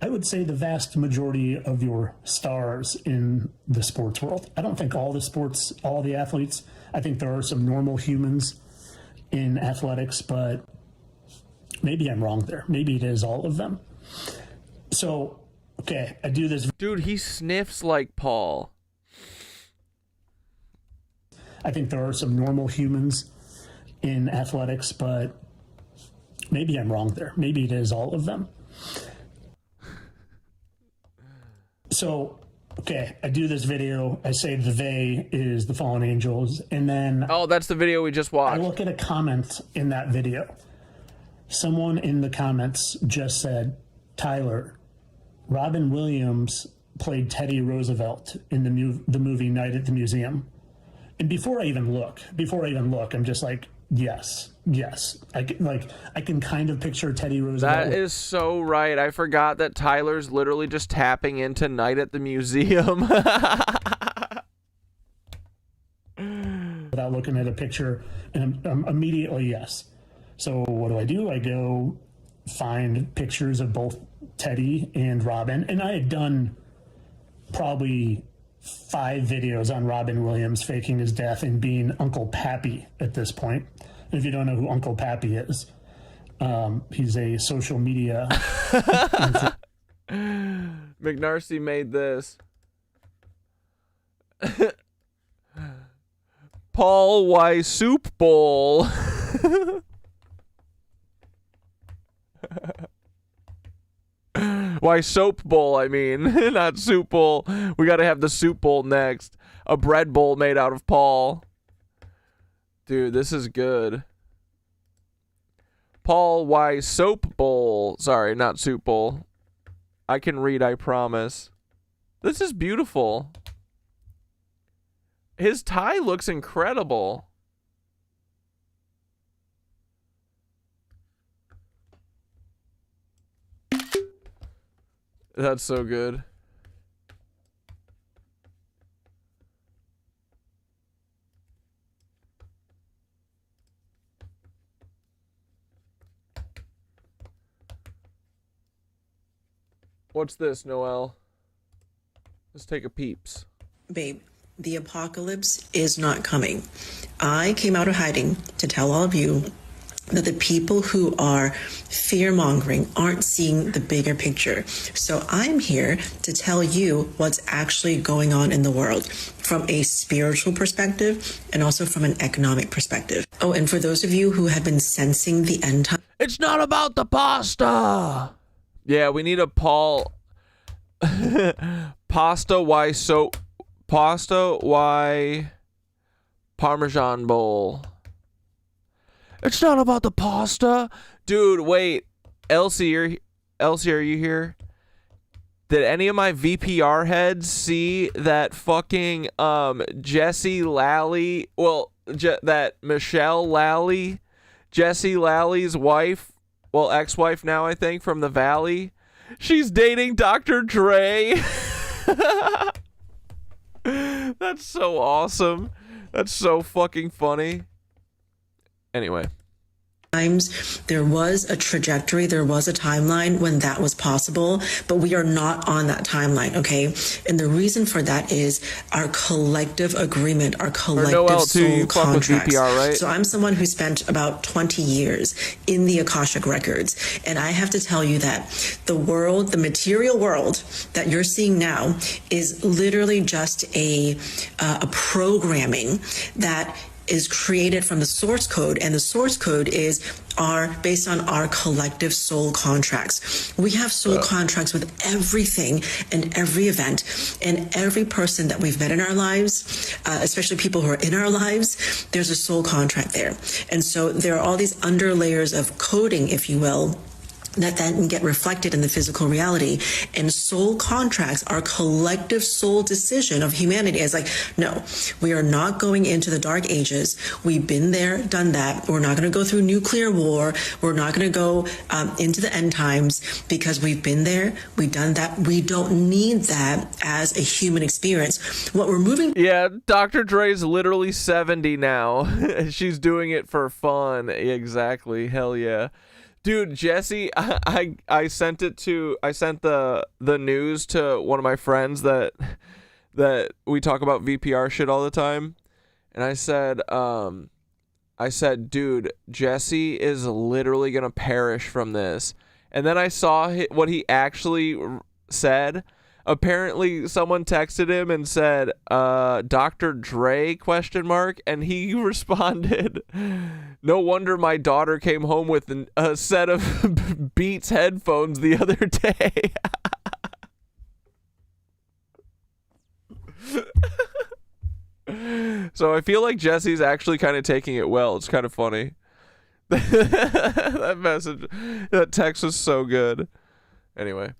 [SPEAKER 4] I would say the vast majority of your stars in the sports world. I don't think all the athletes. I think there are some normal humans in athletics, but maybe I'm wrong there. Maybe it is all of them. So, okay, I do this.
[SPEAKER 1] Dude, he sniffs like Paul.
[SPEAKER 4] I think there are some normal humans in athletics, but maybe I'm wrong there. Maybe it is all of them. So, okay, I do this video. I say the they is the fallen angels, and then...
[SPEAKER 1] Oh, that's the video we just watched.
[SPEAKER 4] I look at a comment in that video. Someone in the comments just said, Tyler, Robin Williams played Teddy Roosevelt in the movie Night at the Museum. And before I even look, I'm just like, yes. I can kind of picture Teddy Roosevelt.
[SPEAKER 1] That is so right. I forgot that Tyler's literally just tapping into Night at the Museum.
[SPEAKER 4] Without looking at a picture, and I'm immediately yes. So what do? I go find pictures of both Teddy and Robin, and I had done probably 5 videos on Robin Williams faking his death and being Uncle Pappy at this point. If you don't know who Uncle Pappy is, he's a social media.
[SPEAKER 1] McNarcy made this. Paul, why soup bowl? Why soap bowl, I mean. Not soup bowl. We gotta have the soup bowl next. A bread bowl made out of Paul. Dude, this is good. Paul, why soap bowl? Sorry, not soup bowl. I can read, I promise. This is beautiful. His tie looks incredible. That's so good. What's this, Noelle? Let's take a peeps.
[SPEAKER 6] Babe, the apocalypse is not coming. I came out of hiding to tell all of you that the people who are fear-mongering aren't seeing the bigger picture. So I'm here to tell you what's actually going on in the world from a spiritual perspective and also from an economic perspective. Oh, and for those of you who have been sensing the end time...
[SPEAKER 1] It's not about the pasta! Yeah, we need a Paul... Pasta, why so... Pasta, why... Parmesan bowl. It's not about the pasta. Dude, wait. Elsie, are you here? Did any of my VPR heads see that fucking Jesse Lally, that Michelle Lally, Jesse Lally's wife, ex-wife now, I think, from the Valley? She's dating Dr. Dre. That's so awesome. That's so fucking funny. Anyway.
[SPEAKER 6] There was a trajectory, there was a timeline when that was possible, but we are not on that timeline, okay? And the reason for that is our collective agreement, our collective soul contracts. VPR, right? So I'm someone who spent about 20 years in the Akashic records, and I have to tell you that the world, the material world that you're seeing now is literally just a programming that is created from the source code, and the source code is based on our collective soul contracts. We have soul contracts with everything and every event and every person that we've met in our lives, especially people who are in our lives. There's a soul contract there. And so there are all these underlayers of coding, if you will, that then get reflected in the physical reality. And soul contracts are collective soul decision of humanity. It's like, no, we are not going into the dark ages. We've been there, done that. We're not going to go through nuclear war. We're not going to go into the end times because we've been there. We've done that. We don't need that as a human experience. What we're moving...
[SPEAKER 1] Yeah, Dr. Dre's literally 70 now. She's doing it for fun. Exactly. Hell yeah. Dude, Jesse, I sent the news to one of my friends that we talk about VPR shit all the time, and I said, dude, Jesse is literally gonna perish from this. And then I saw what he actually said. Apparently, someone texted him and said, Dr. Dre, ? And he responded, no wonder my daughter came home with a set of Beats headphones the other day. So I feel like Jesse's actually kind of taking it well. It's kind of funny. That text was so good. Anyway.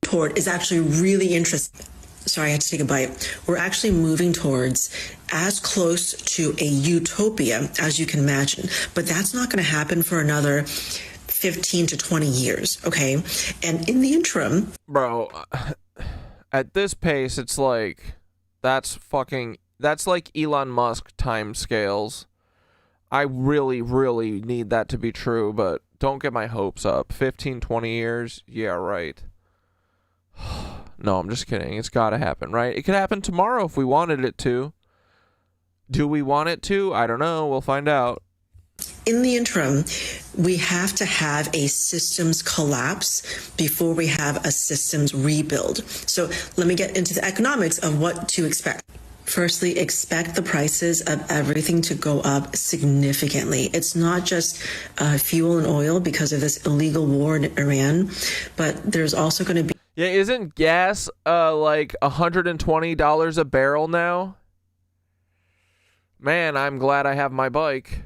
[SPEAKER 6] Toward is actually really interesting. Sorry, I had to take a bite. We're actually moving towards as close to a utopia as you can imagine. But that's not going to happen for another 15 to 20 years, okay? And in the interim...
[SPEAKER 1] Bro, at this pace, it's like... That's like Elon Musk time scales. I really, really need that to be true, but don't get my hopes up. 15, 20 years? Yeah, right. No, I'm just kidding. It's got to happen, right? It could happen tomorrow if we wanted it to. Do we want it to? I don't know. We'll find out.
[SPEAKER 6] In the interim, we have to have a systems collapse before we have a systems rebuild. So let me get into the economics of what to expect. Firstly, expect the prices of everything to go up significantly. It's not just fuel and oil because of this illegal war in Iran, but there's also going to be...
[SPEAKER 1] Yeah, isn't gas like $120 a barrel now? Man, I'm glad I have my bike.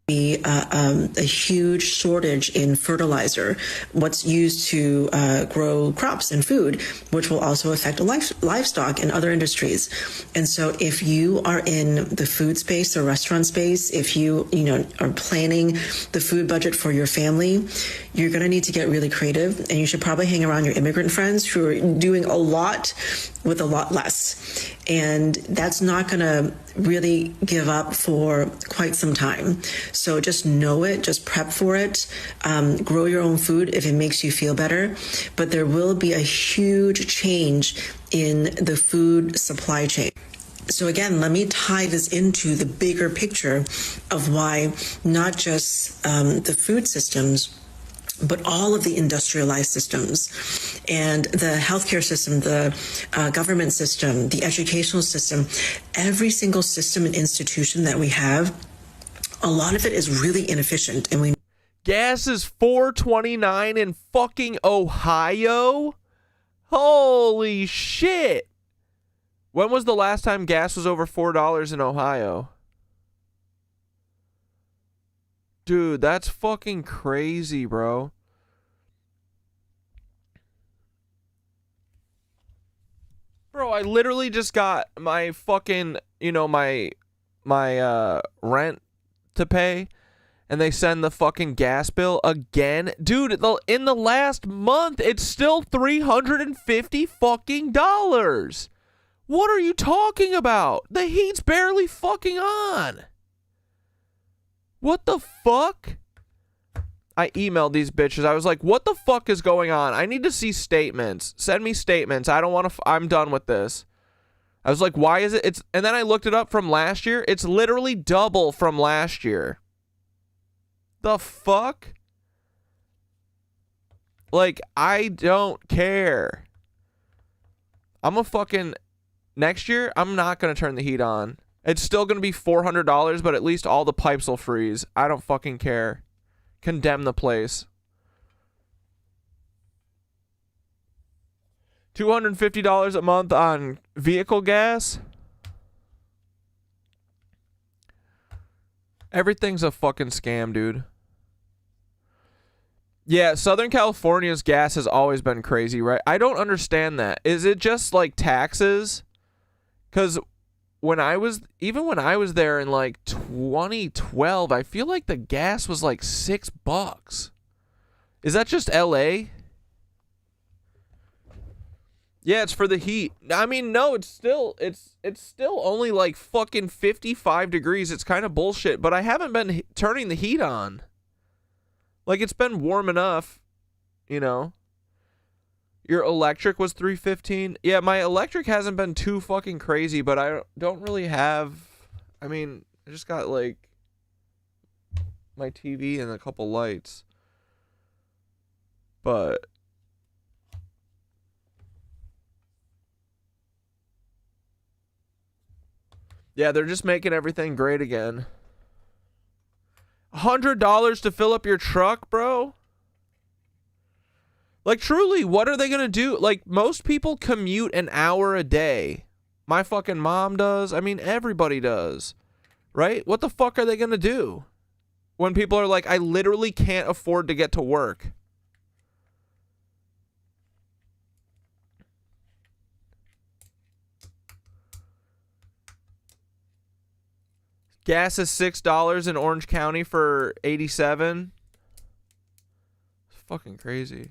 [SPEAKER 6] Be a huge shortage in fertilizer, what's used to grow crops and food, which will also affect livestock and other industries. And so if you are in the food space or restaurant space, if you are planning the food budget for your family, you're going to need to get really creative, and you should probably hang around your immigrant friends who are doing a lot with a lot less. And that's not going to really give up for quite some time. So just know it, just prep for it, grow your own food if it makes you feel better. But there will be a huge change in the food supply chain. So again, let me tie this into the bigger picture of why not just the food systems, but all of the industrialized systems and the healthcare system, the government system, the educational system, every single system and institution that we have, a lot of it is really inefficient. And
[SPEAKER 1] gas is $4.29 in fucking Ohio? Holy shit. When was the last time gas was over $4 in Ohio? Dude, that's fucking crazy, bro. Bro, I literally just got my fucking, my rent to pay, and they send the fucking gas bill again. Dude, in the last month, it's still $350 fucking dollars. What are you talking about? The heat's barely fucking on. What the fuck? I emailed these bitches. I was like, what the fuck is going on? I need to see statements. Send me statements. I don't want to... I'm done with this. I was like, why is it... And then I looked it up from last year. It's literally double from last year. The fuck? Like, I don't care. I'm a fucking... Next year, I'm not going to turn the heat on. It's still going to be $400, but at least all the pipes will freeze. I don't fucking care. Condemn the place. $250 a month on vehicle gas? Everything's a fucking scam, dude. Yeah, Southern California's gas has always been crazy, right? I don't understand that. Is it just like taxes? Because when I was there in like 2012, I feel like the gas was like $6. Is that just LA? Yeah, it's for the heat. I mean, no, it's still only like fucking 55 degrees. It's kind of bullshit, but I haven't been turning the heat on. Like, it's been warm enough, you know. Your electric was $315. Yeah, my electric hasn't been too fucking crazy, but I don't really have... I mean, I just got, like, my TV and a couple lights. But... yeah, they're just making everything great again. $100 to fill up your truck, bro? Like, truly, what are they going to do? Like, most people commute an hour a day. My fucking mom does. I mean, everybody does. Right? What the fuck are they going to do? When people are like, I literally can't afford to get to work. Gas is $6 in Orange County for 87. It's fucking crazy.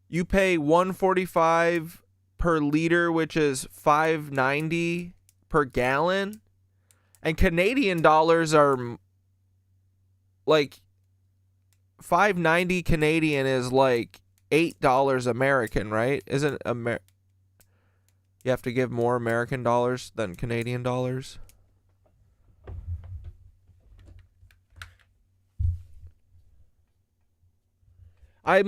[SPEAKER 1] You pay $1.45 per liter, which is $5.90 per gallon. And Canadian dollars are like $5.90 Canadian is like $8 American, right? Isn't you have to give more American dollars than Canadian dollars? I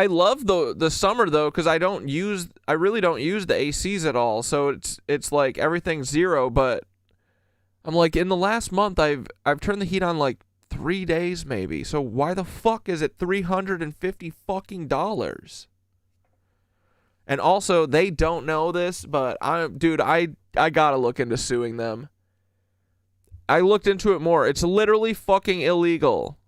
[SPEAKER 1] love the summer though, because I really don't use the ACs at all. So it's like everything's zero, but I'm like, in the last month I've turned the heat on like 3 days maybe. So why the fuck is it $350 fucking dollars? And also, they don't know this, but I gotta look into suing them. I looked into it more. It's literally fucking illegal.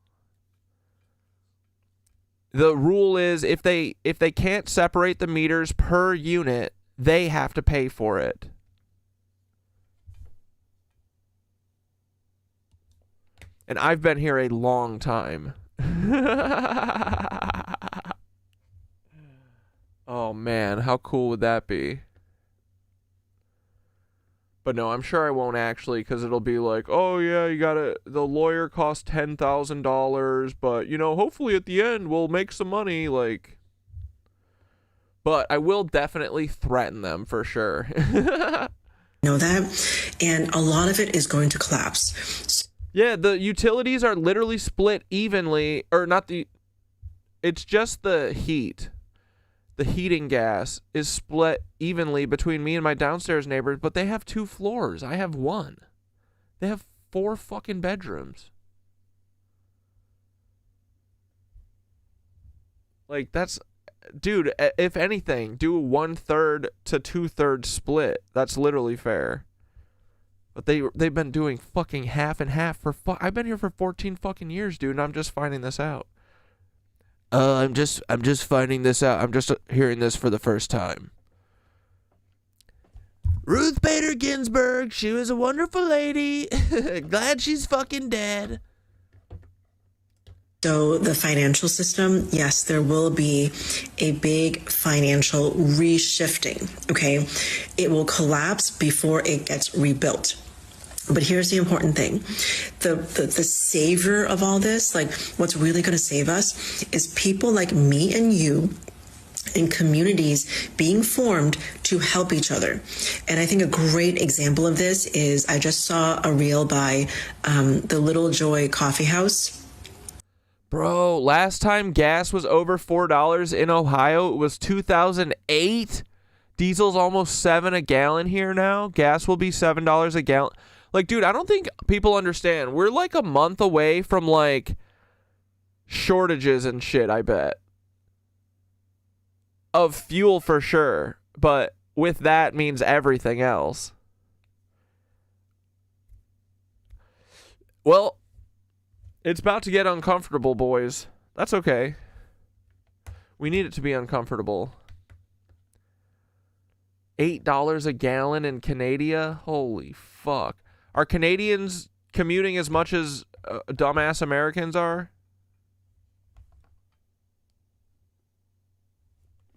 [SPEAKER 1] The rule is if they can't separate the meters per unit, they have to pay for it. And I've been here a long time. Oh man, how cool would that be? But no, I'm sure I won't actually, because it'll be like, oh yeah, the lawyer cost $10,000, but you know, hopefully at the end we'll make some money, like. But I will definitely threaten them for sure.
[SPEAKER 6] Know that, and a lot of it is going to collapse.
[SPEAKER 1] Yeah, the utilities are literally split evenly, or not it's just the heat. The heating gas is split evenly between me and my downstairs neighbors, but they have 2 floors. I have 1. They have 4 fucking bedrooms. Like, that's... dude, if anything, do a 1/3 to 2/3 split. That's literally fair. But they've been doing fucking half and half for... I've been here for 14 fucking years, dude, and I'm just finding this out. I'm just finding this out. I'm just hearing this for the first time. Ruth Bader Ginsburg, she was a wonderful lady. Glad she's fucking dead.
[SPEAKER 6] So the financial system, yes, there will be a big financial reshifting, okay? It will collapse before it gets rebuilt. But here's the important thing. The savior of all this, like what's really going to save us, is people like me and you in communities being formed to help each other. And I think a great example of this is I just saw a reel by the Little Joy Coffee House.
[SPEAKER 1] Bro, last time gas was over $4 in Ohio, it was 2008. Diesel's almost $7 a gallon here now. Gas will be $7 a gallon. Like, dude, I don't think people understand. We're like a month away from, like, shortages and shit, I bet. Of fuel for sure. But with that means everything else. Well, it's about to get uncomfortable, boys. That's okay. We need it to be uncomfortable. $8 a gallon in Canada? Holy fuck. Are Canadians commuting as much as dumbass Americans are?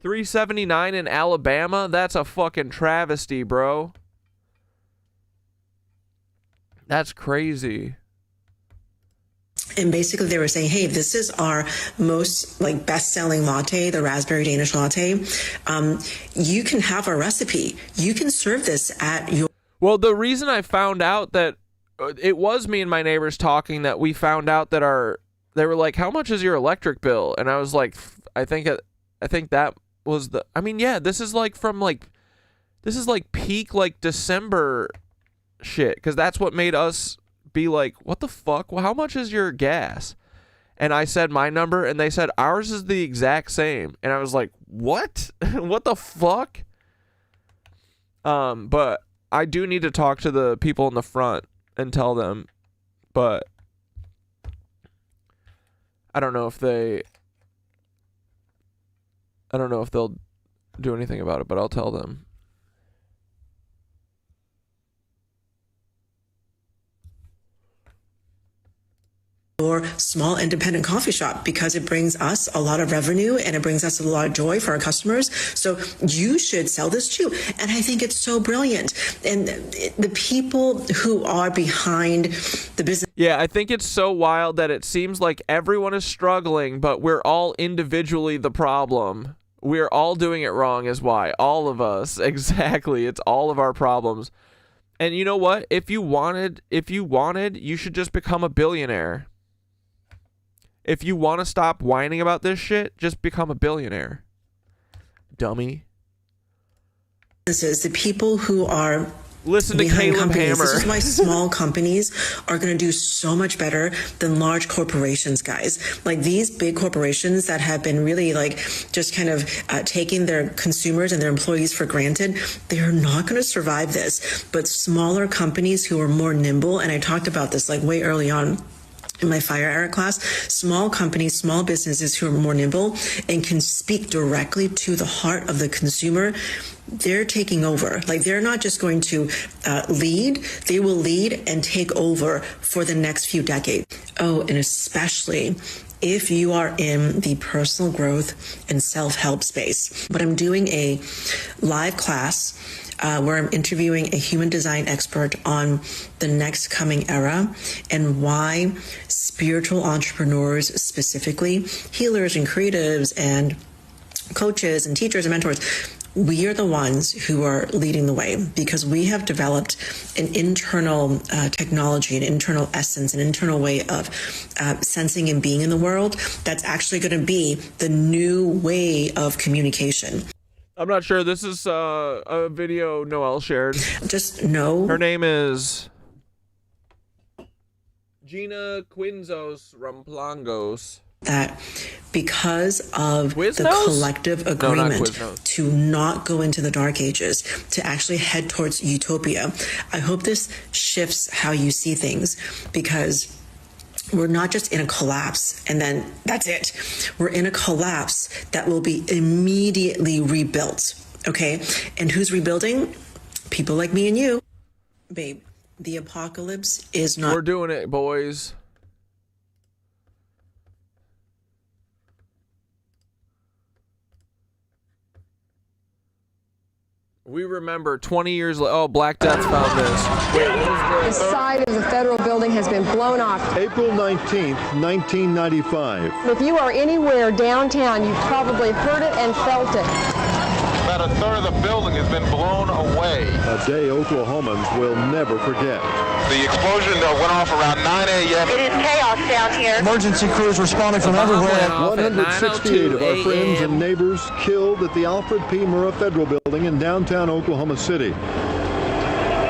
[SPEAKER 1] $3.79 in Alabama? That's a fucking travesty, bro. That's crazy.
[SPEAKER 6] And basically they were saying, hey, this is our most like best-selling latte, the raspberry Danish latte. You can have our recipe. You can serve this at your...
[SPEAKER 1] Well, the reason I found out that it was me and my neighbors talking that we found out that they were like, how much is your electric bill? And I was like, I think that was the, I mean, yeah, this is like peak like December shit. Cause that's what made us be like, what the fuck? Well, how much is your gas? And I said my number and they said ours is the exact same. And I was like, what? What the fuck? But I do need to talk to the people in the front and tell them, but I don't know if they'll do anything about it, but I'll tell them.
[SPEAKER 6] Or small independent coffee shop, because it brings us a lot of revenue and it brings us a lot of joy for our customers. So you should sell this too. And I think it's so brilliant. And the people who are behind the business.
[SPEAKER 1] Yeah, I think it's so wild that it seems like everyone is struggling, but we're all individually the problem. We're all doing it wrong is why. All of us. Exactly. It's all of our problems. And you know what? If you wanted, you should just become a billionaire. If you want to stop whining about this shit, just become a billionaire. Dummy.
[SPEAKER 6] This is the people who are
[SPEAKER 1] listen to
[SPEAKER 6] behind
[SPEAKER 1] Caleb
[SPEAKER 6] companies.
[SPEAKER 1] Hammer.
[SPEAKER 6] This is why small companies are going to do so much better than large corporations, guys. Like these big corporations that have been really like just kind of taking their consumers and their employees for granted, they are not going to survive this. But smaller companies who are more nimble, and I talked about this like way early on in my fire era class, small companies, small businesses who are more nimble and can speak directly to the heart of the consumer, they're taking over. Like they're not just going to lead, they will lead and take over for the next few decades. Oh, and especially if you are in the personal growth and self-help space. But I'm doing a live class where I'm interviewing a human design expert on the next coming era and why spiritual entrepreneurs, specifically healers and creatives and coaches and teachers and mentors, we are the ones who are leading the way because we have developed an internal technology, an internal essence, an internal way of sensing and being in the world that's actually going to be the new way of communication.
[SPEAKER 1] I'm not sure. This is a video Noelle shared.
[SPEAKER 6] Just know.
[SPEAKER 1] Her name is Gina Quinzos Ramplangos.
[SPEAKER 6] That because of the collective agreement to not go into the dark ages, to actually head towards utopia, I hope this shifts how you see things, because we're not just in a collapse and then that's it. We're in a collapse that will be immediately rebuilt, okay? And who's rebuilding? People like me and you. Babe, the apocalypse is not...
[SPEAKER 1] We're doing it, boys. We remember 20 years later. Oh, Black Death found this. Wait, what is
[SPEAKER 9] the side of the federal building has been blown off.
[SPEAKER 10] April 19th, 1995.
[SPEAKER 9] If you are anywhere downtown, you've probably heard it and felt it.
[SPEAKER 10] About a third of the building has been blown away. A day Oklahomans will never forget. The explosion went off around 9 a.m.
[SPEAKER 9] It is chaos down here.
[SPEAKER 10] Emergency crews responding from everywhere. 168 of our friends and neighbors killed at the Alfred P. Murrah Federal Building in downtown Oklahoma City.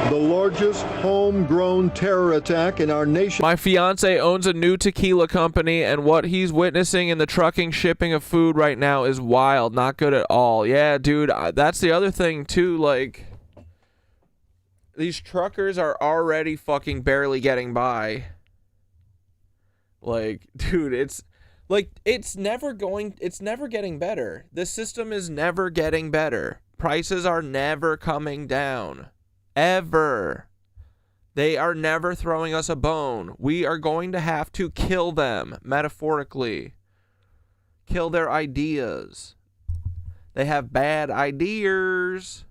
[SPEAKER 10] The largest homegrown terror attack in our nation.
[SPEAKER 1] My fiance owns a new tequila company, and what he's witnessing in the trucking shipping of food right now is wild. Not good at all. Yeah, dude, that's the other thing too. Like, these truckers are already fucking barely getting by. Like, dude, it's never getting better. The system is never getting better. Prices are never coming down. Ever. They are never throwing us a bone. We are going to have to kill them, metaphorically. Kill their ideas. They have bad ideas.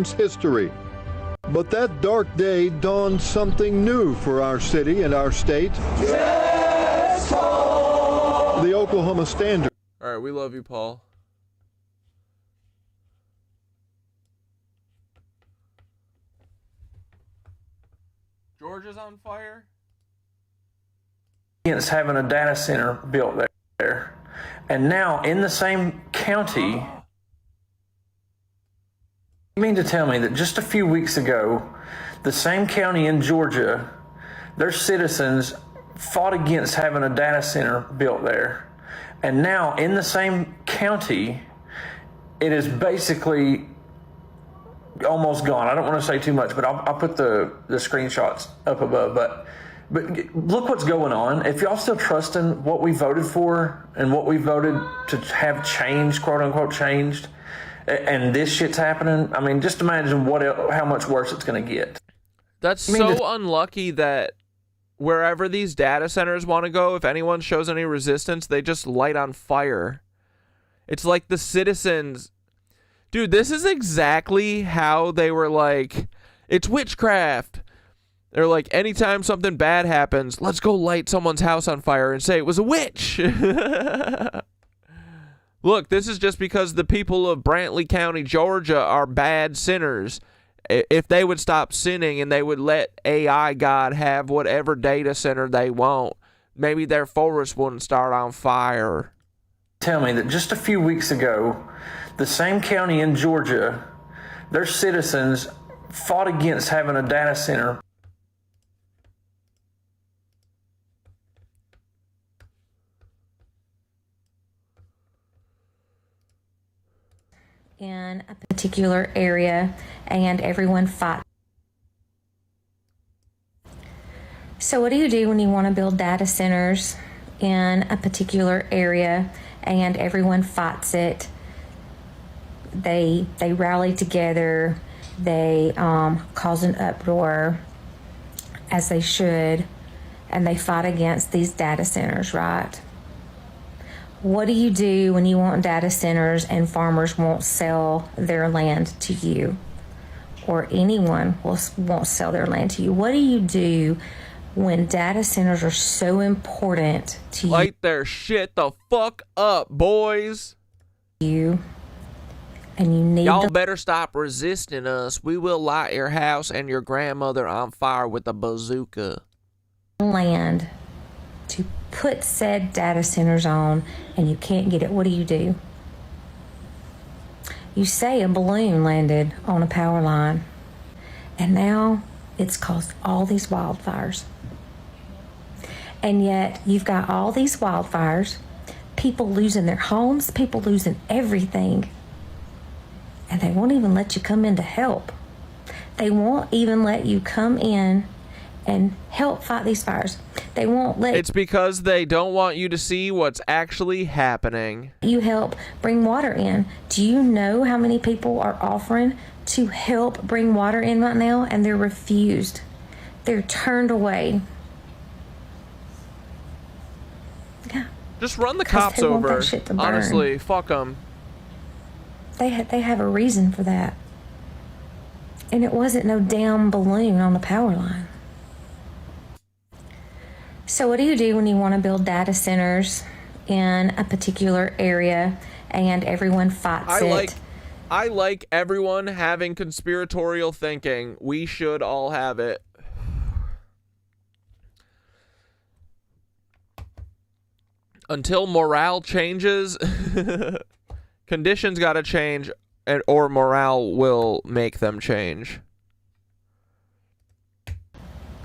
[SPEAKER 10] history. But that dark day dawned something new for our city and our state. The Oklahoma Standard.
[SPEAKER 1] All right, we love you, Paul. Georgia's on fire?
[SPEAKER 8] Against having a data center built there. And now in the same county, you mean to tell me that just a few weeks ago, the same county in Georgia, their citizens fought against having a data center built there. And now in the same county, it is basically almost gone. I don't want to say too much, but I'll put the screenshots up above. But look what's going on. If y'all still trusting what we voted for and what we voted to have changed, quote unquote changed, and this shit's happening, I mean, just imagine how much worse it's going to get.
[SPEAKER 1] That's so unlucky that wherever these data centers want to go, if anyone shows any resistance, they just light on fire. It's like the citizens... Dude, this is exactly how they were like, it's witchcraft. They're like, anytime something bad happens, let's go light someone's house on fire and say it was a witch. Look, this is just because the people of Brantley County, Georgia are bad sinners. If they would stop sinning and they would let AI God have whatever data center they want, maybe their forest wouldn't start on fire.
[SPEAKER 8] Tell me that just a few weeks ago, the same county in Georgia, their citizens fought against having a data center.
[SPEAKER 11] In a particular area, and everyone fought. So what do you do when you want to build data centers in a particular area and everyone fights it? They rally together, they cause an uproar, as they should, and they fight against these data centers, right? What do you do when you want data centers and farmers won't sell their land to you, or anyone won't sell their land to you? What do you do when data centers are so important to you?
[SPEAKER 1] Light their shit the fuck up, boys.
[SPEAKER 11] And you need
[SPEAKER 1] Y'all better stop resisting us. We will light your house and your grandmother on fire with a bazooka.
[SPEAKER 11] Land to put said data centers on, and you can't get it. What do? You say a balloon landed on a power line, and now it's caused all these wildfires. And yet you've got all these wildfires, people losing their homes, people losing everything. And they won't even let you come in to help. They won't even let you come in and help fight these fires. They won't let...
[SPEAKER 1] It's because they don't want you to see what's actually happening.
[SPEAKER 11] You help bring water in. Do you know how many people are offering to help bring water in right now? And they're refused. They're turned away. Yeah.
[SPEAKER 1] Just run the cops over. Honestly, fuck them.
[SPEAKER 11] They have a reason for that. And it wasn't no damn balloon on the power line. So what do you do when you want to build data centers in a particular area and everyone fights it?
[SPEAKER 1] I like everyone having conspiratorial thinking. We should all have it. Until morale changes... Conditions got to change, or morale will make them change.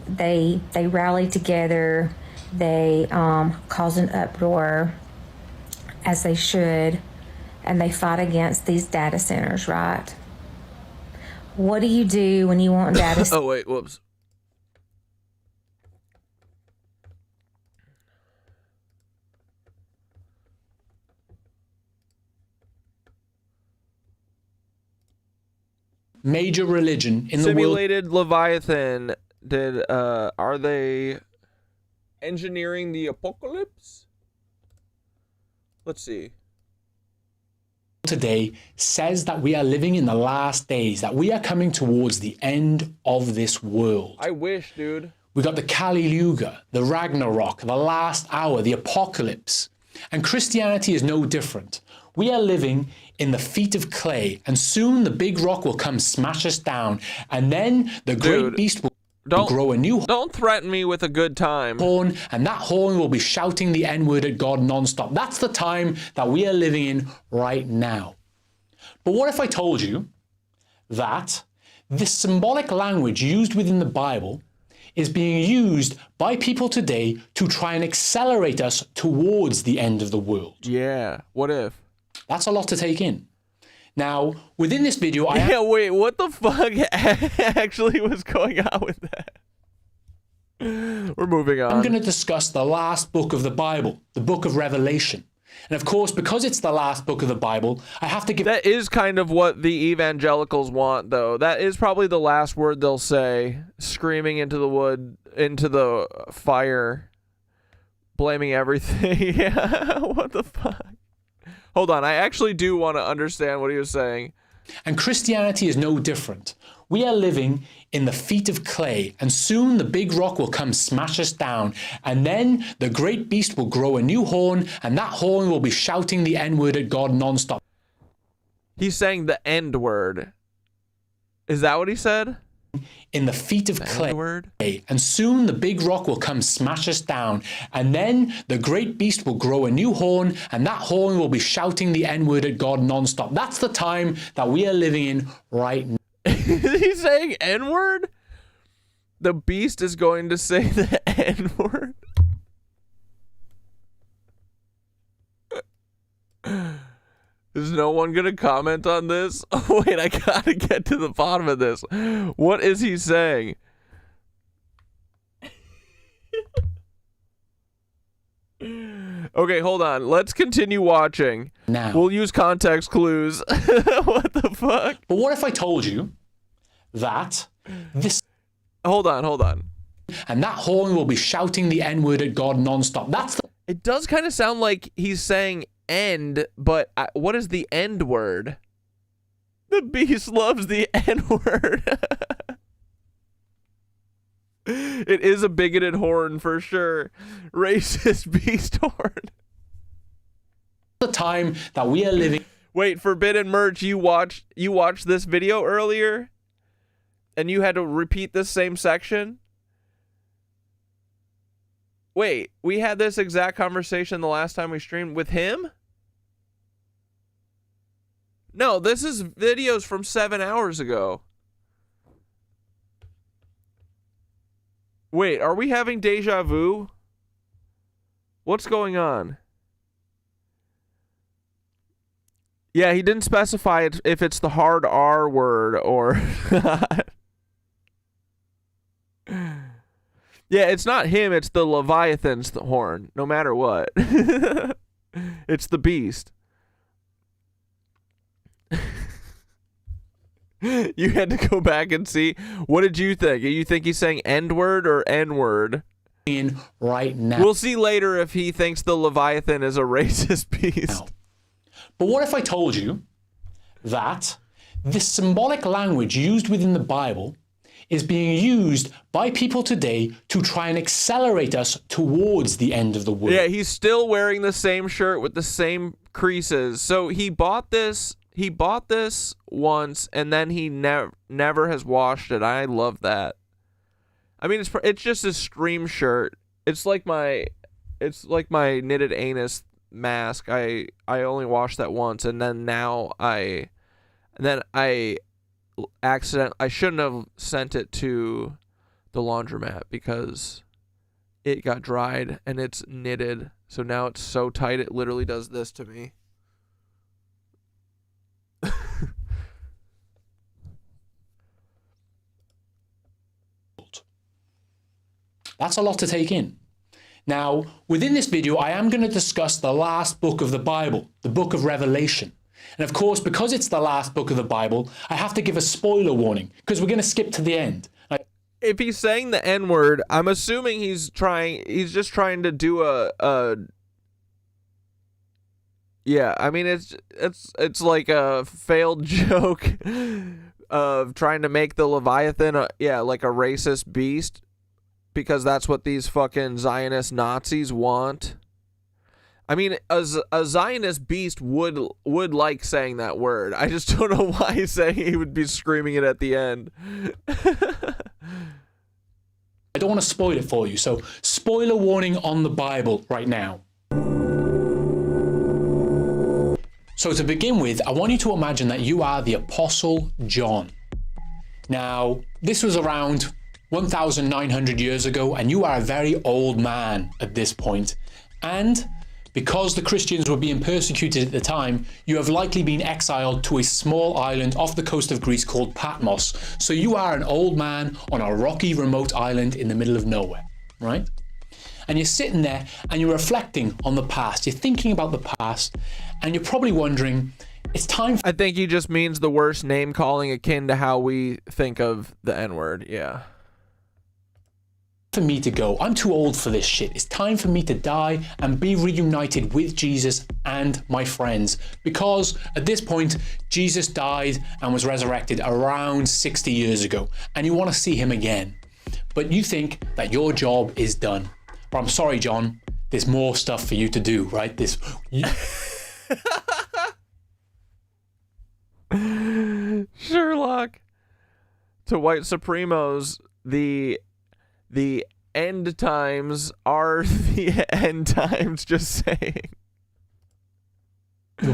[SPEAKER 11] They rally together, they cause an uproar, as they should, and they fight against these data centers, right? What do you do when you want data centers?
[SPEAKER 1] Oh, wait, whoops.
[SPEAKER 23] Major religion in the world.
[SPEAKER 1] Simulated Leviathan. Are they engineering the apocalypse? Let's see.
[SPEAKER 23] today says that we are living in the last days, that we are coming towards the end of this world.
[SPEAKER 1] I wish, dude.
[SPEAKER 23] We got the Kali Yuga, the Ragnarok, the last hour, the apocalypse. And Christianity is no different. We are living in the feet of clay, and soon the big rock will come smash us down, and then the great beast will grow a new
[SPEAKER 1] Don't threaten me with a good time.
[SPEAKER 23] horn, and that horn will be shouting the N-word at God nonstop. That's the time that we are living in right now. But what if I told you that this symbolic language used within the Bible is being used by people today to try and accelerate us towards the end of the world?
[SPEAKER 1] Yeah, what if?
[SPEAKER 23] That's a lot to take in. Now, within this video,
[SPEAKER 1] wait, what the fuck actually was going on with that? We're moving on.
[SPEAKER 23] I'm going to discuss the last book of the Bible, the book of Revelation. And of course, because it's the last book of the Bible, I have to give...
[SPEAKER 1] That is kind of what the evangelicals want, though. That is probably the last word they'll say, screaming into the wood, into the fire, blaming everything. Yeah, what the fuck? Hold on, I actually do want to understand what he was saying.
[SPEAKER 23] And Christianity is no different. We are living in the feet of clay, and soon the big rock will come smash us down, and then the great beast will grow a new horn, and that horn will be shouting the N-word at God nonstop.
[SPEAKER 1] He's saying the end word. Is that what he said?
[SPEAKER 23] In the feet of clay, and soon the big rock will come smash us down, and then the great beast will grow a new horn, and that horn will be shouting the N-word at God nonstop. That's the time that we are living in right now.
[SPEAKER 1] Is he saying N-word? The beast is going to say the N-word? Is no one going to comment on this? Oh, wait, I got to get to the bottom of this. What is he saying? Okay, hold on. Let's continue watching.
[SPEAKER 23] Now.
[SPEAKER 1] We'll use context clues. What the fuck?
[SPEAKER 23] But what if I told you that this...
[SPEAKER 1] Hold on.
[SPEAKER 23] And that horn will be shouting the N-word at God nonstop. That's the...
[SPEAKER 1] It does kind of sound like he's saying end, but what is the end word? The beast loves the N word. It is a bigoted horn for sure. Racist beast horn.
[SPEAKER 23] The time that we are living.
[SPEAKER 1] Wait, Forbidden Merch, you watched this video earlier? And you had to repeat this same section? Wait, we had this exact conversation the last time we streamed with him? No, this is videos from 7 hours ago. Wait, are we having deja vu? What's going on? Yeah, he didn't specify if it's the hard R word or not. Yeah, it's not him, it's the Leviathan's horn, no matter what. It's the beast. You had to go back and see. What did you think? You think he's saying end word or N word?
[SPEAKER 23] In right now.
[SPEAKER 1] We'll see later if he thinks the Leviathan is a racist beast.
[SPEAKER 23] But what if I told you that this symbolic language used within the Bible is being used by people today to try and accelerate us towards the end of the world?
[SPEAKER 1] Yeah, he's still wearing the same shirt with the same creases. So he bought this once, and then he never has washed it. I love that. I mean, it's just a stream shirt. It's like my knitted anus mask. I only washed that once, and then I shouldn't have sent it to the laundromat because it got dried and it's knitted. So now it's so tight it literally does this to me.
[SPEAKER 23] That's a lot to take in. Now, within this video, I am going to discuss the last book of the Bible, the book of Revelation. And of course, because it's the last book of the Bible, I have to give a spoiler warning because we're going to skip to the end.
[SPEAKER 1] If he's saying the N-word, I'm assuming he's just trying to do Yeah, I mean it's like a failed joke of trying to make the Leviathan like a racist beast, because that's what these fucking Zionist Nazis want. I mean, a Zionist beast would like saying that word. I just don't know why he's saying he would be screaming it at the end.
[SPEAKER 23] I don't want to spoil it for you, so spoiler warning on the Bible right now. So to begin with, I want you to imagine that you are the Apostle John. Now, this was around 1,900 years ago, and you are a very old man at this point. And because the Christians were being persecuted at the time, you have likely been exiled to a small island off the coast of Greece called Patmos. So you are an old man on a rocky, remote island in the middle of nowhere, right? And you're sitting there and you're reflecting on the past. You're thinking about the past, and you're probably wondering, it's time
[SPEAKER 1] I think he just means the worst name calling akin to how we think of the N-word, yeah.
[SPEAKER 23] For me to go. I'm too old for this shit. It's time for me to die and be reunited with Jesus and my friends. Because at this point, Jesus died and was resurrected around 60 years ago. And you want to see him again. But you think that your job is done. But I'm sorry, John. There's more stuff for you to do, right?
[SPEAKER 1] Sherlock. To white supremos, the end times are the end times, just saying.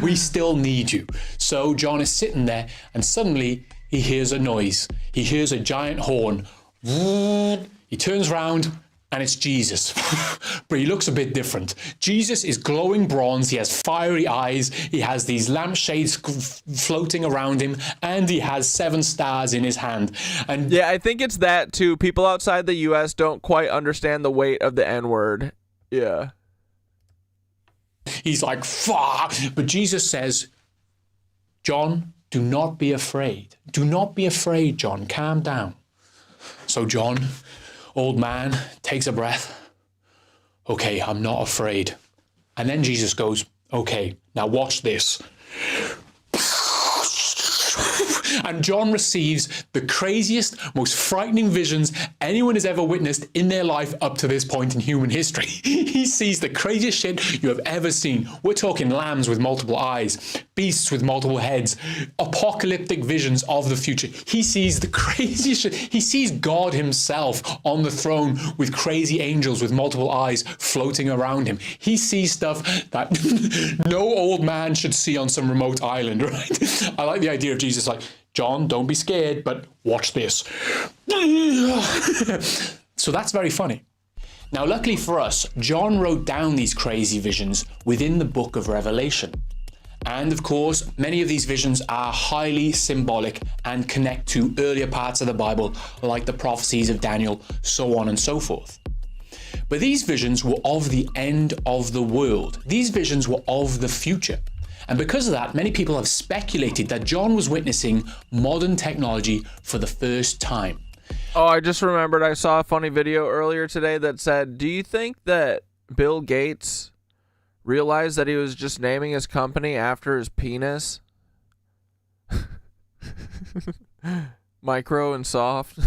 [SPEAKER 23] We still need you. So John is sitting there, and suddenly he hears a noise. He hears a giant horn. He turns around, and it's Jesus. But he looks a bit different. Jesus is glowing bronze. He has fiery eyes. He has these lampshades floating around him, and he has 7 stars in his hand. And
[SPEAKER 1] yeah, I think it's that too. People outside the US don't quite understand the weight of the N-word. Yeah.
[SPEAKER 23] He's like, fuck. But Jesus says, John, do not be afraid. Do not be afraid, John. Calm down. So John, old man, takes a breath. Okay, I'm not afraid. And then Jesus goes, okay, now watch this. And John receives the craziest, most frightening visions anyone has ever witnessed in their life up to this point in human history. He sees the craziest shit you have ever seen. We're talking lambs with multiple eyes, beasts with multiple heads, apocalyptic visions of the future. He sees the craziest shit. He sees God himself on the throne with crazy angels with multiple eyes floating around him. He sees stuff that no old man should see on some remote island, right? I like the idea of Jesus like, John, don't be scared, but watch this. So that's very funny. Now, luckily for us, John wrote down these crazy visions within the book of Revelation. And of course, many of these visions are highly symbolic and connect to earlier parts of the Bible, like the prophecies of Daniel, so on and so forth. But these visions were of the end of the world. These visions were of the future. And because of that, many people have speculated that John was witnessing modern technology for the first time.
[SPEAKER 1] Oh, I just remembered I saw a funny video earlier today that said, do you think that Bill Gates realized that he was just naming his company after his penis? Micro and soft.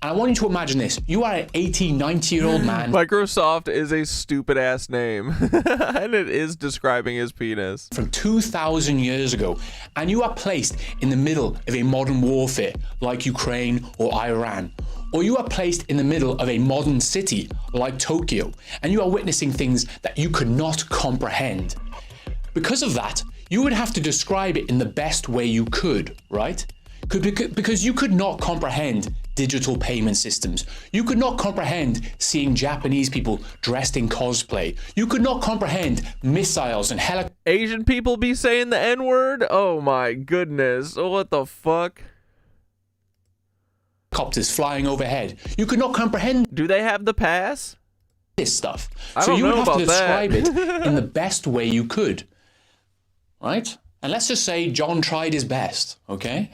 [SPEAKER 23] And I want you to imagine this. You are an 80, 90-year-old man.
[SPEAKER 1] Microsoft is a stupid-ass name. And it is describing his penis.
[SPEAKER 23] From 2,000 years ago. And you are placed in the middle of a modern warfare like Ukraine or Iran. Or you are placed in the middle of a modern city like Tokyo. And you are witnessing things that you could not comprehend. Because of that, you would have to describe it in the best way you could, right? Because you could not comprehend digital payment systems. You could not comprehend seeing Japanese people dressed in cosplay. You could not comprehend missiles and helicopters.
[SPEAKER 1] Asian people be saying the N-word? Oh my goodness. What the fuck?
[SPEAKER 23] Helicopters flying overhead. You could not comprehend.
[SPEAKER 1] Do they have the pass?
[SPEAKER 23] This stuff.
[SPEAKER 1] I don't know about that.
[SPEAKER 23] So you would have to describe it in the best way you could. Right? And let's just say John tried his best, okay?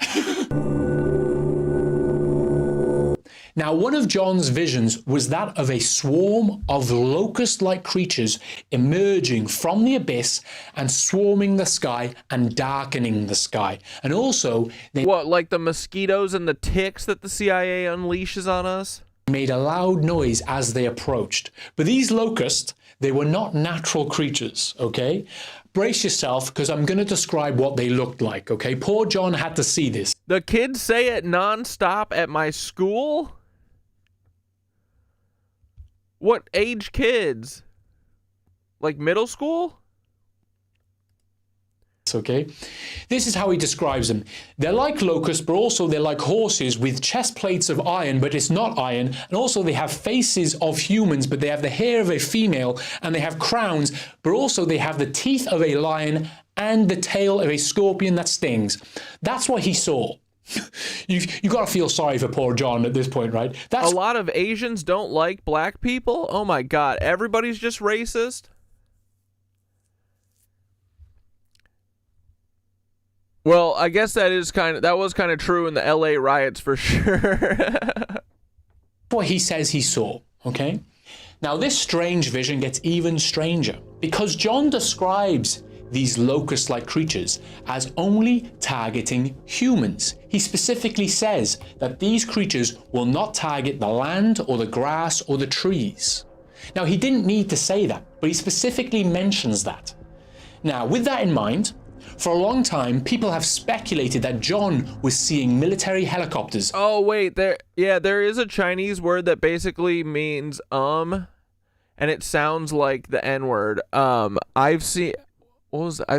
[SPEAKER 23] Now, one of John's visions was that of a swarm of locust-like creatures emerging from the abyss and swarming the sky and darkening the sky. And also, they
[SPEAKER 1] what, like the mosquitoes and the ticks that the CIA unleashes on us?
[SPEAKER 23] Made a loud noise as they approached. But these locusts, they were not natural creatures, okay? Brace yourself, because I'm going to describe what they looked like, okay? Poor John had to see this.
[SPEAKER 1] The kids say it nonstop at my school? What age kids? Like middle school?
[SPEAKER 23] Okay, this is how he describes them. They're like locusts, but also they're like horses with chest plates of iron, but it's not iron. And also they have faces of humans, but they have the hair of a female, and they have crowns, but also they have the teeth of a lion and the tail of a scorpion that stings. That's what he saw. You got to feel sorry for poor John at this point, right?
[SPEAKER 1] A lot of Asians don't like black people? Oh my God, everybody's just racist? Well, I guess that was kind of true in the LA riots for sure.
[SPEAKER 23] What he says he saw, okay? Now this strange vision gets even stranger because John describes these locust-like creatures as only targeting humans. He specifically says that these creatures will not target the land or the grass or the trees. Now he didn't need to say that, but he specifically mentions that. Now with that in mind, for a long time, people have speculated that John was seeing military helicopters.
[SPEAKER 1] Oh, wait, there is a Chinese word that basically means, and it sounds like the N-word. I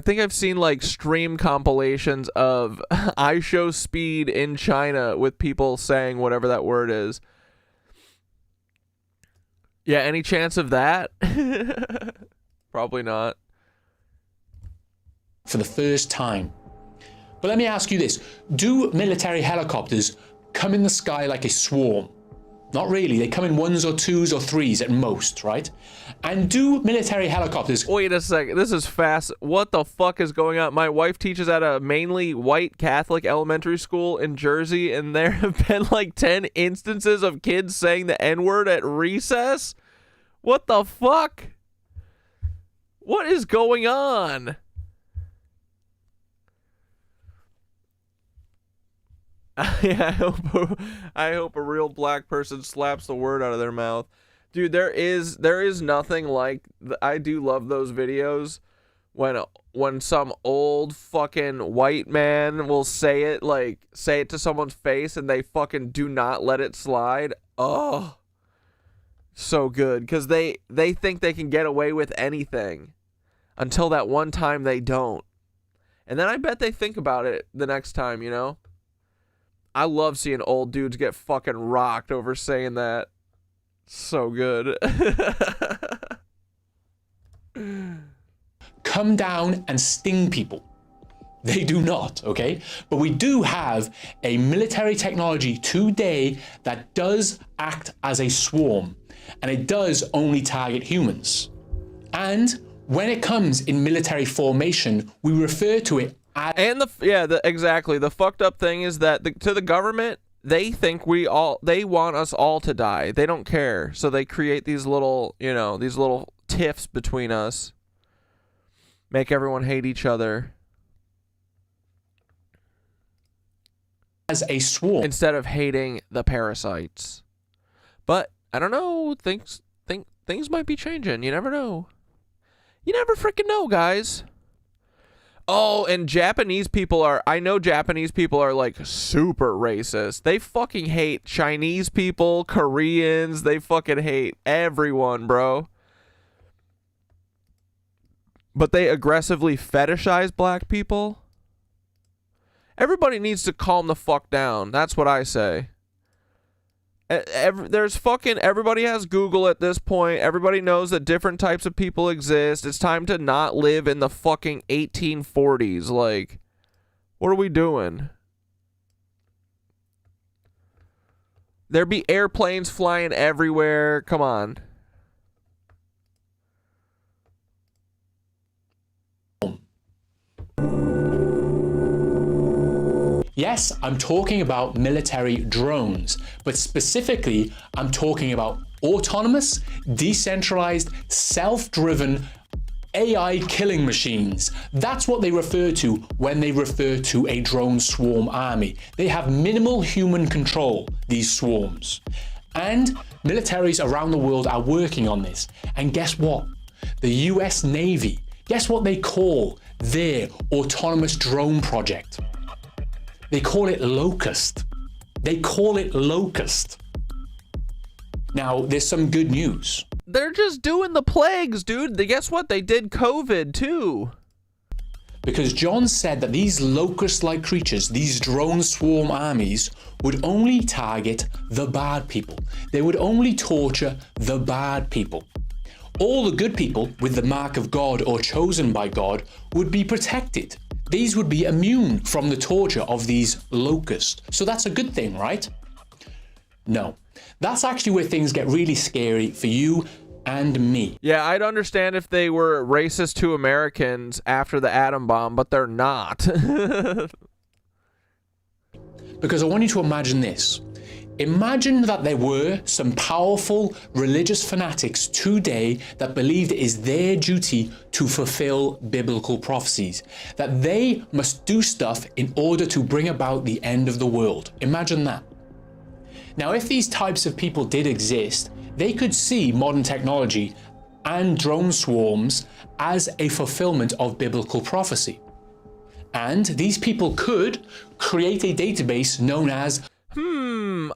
[SPEAKER 1] think I've seen, like, stream compilations of I Show Speed in China with people saying whatever that word is. Yeah, any chance of that? Probably not.
[SPEAKER 23] For the first time. But let me ask you this. Do military helicopters come in the sky like a swarm? Not really. They come in ones or twos or threes at most, right? And do military helicopters...
[SPEAKER 1] Wait a second. This is fast. What the fuck is going on? My wife teaches at a mainly white Catholic elementary school in Jersey, and there have been like 10 instances of kids saying the N-word at recess? What the fuck? What is going on? Yeah, I hope a real black person slaps the word out of their mouth. Dude, there is nothing like... I do love those videos when some old fucking white man will say it to someone's face and they fucking do not let it slide. Oh, so good. Because they think they can get away with anything until that one time they don't. And then I bet they think about it the next time, you know? I love seeing old dudes get fucking rocked over saying that. So good.
[SPEAKER 23] Come down and sting people. They do not, okay? But we do have a military technology today that does act as a swarm, and it does only target humans. And when it comes in military formation, we refer to it as...
[SPEAKER 1] And exactly. The fucked up thing is that to the government, they think they want us all to die. They don't care. So they create these little, these little tiffs between us. Make everyone hate each other.
[SPEAKER 23] As a swarm.
[SPEAKER 1] Instead of hating the parasites. But, I don't know, things might be changing. You never know. You never freaking know, guys. Oh, and Japanese people I know Japanese people are like super racist. They fucking hate Chinese people, Koreans, they fucking hate everyone, bro. But they aggressively fetishize black people. Everybody needs to calm the fuck down. That's what I say. Everybody has Google at this point. Everybody knows that different types of people exist. It's time to not live in the fucking 1840s. Like, what are we doing? There be airplanes flying everywhere. Come on.
[SPEAKER 23] Yes, I'm talking about military drones, but specifically, I'm talking about autonomous, decentralized, self-driven AI killing machines. That's what they refer to when they refer to a drone swarm army. They have minimal human control, these swarms. And militaries around the world are working on this. And guess what? The US Navy, guess what they call their autonomous drone project? They call it Locust. They call it Locust. Now, there's some good news.
[SPEAKER 1] They're just doing the plagues, dude. Guess what? They did COVID too.
[SPEAKER 23] Because John said that these locust-like creatures, these drone swarm armies, would only target the bad people. They would only torture the bad people. All the good people with the mark of God or chosen by God would be protected. These would be immune from the torture of these locusts. So that's a good thing, right? No. That's actually where things get really scary for you and me.
[SPEAKER 1] Yeah, I'd understand if they were racist to Americans after the atom bomb, but they're not.
[SPEAKER 23] Because I want you to imagine this. Imagine that there were some powerful religious fanatics today that believed it is their duty to fulfill biblical prophecies, that they must do stuff in order to bring about the end of the world. Imagine that. Now, if these types of people did exist, they could see modern technology and drone swarms as a fulfillment of biblical prophecy. And these people could create a database known as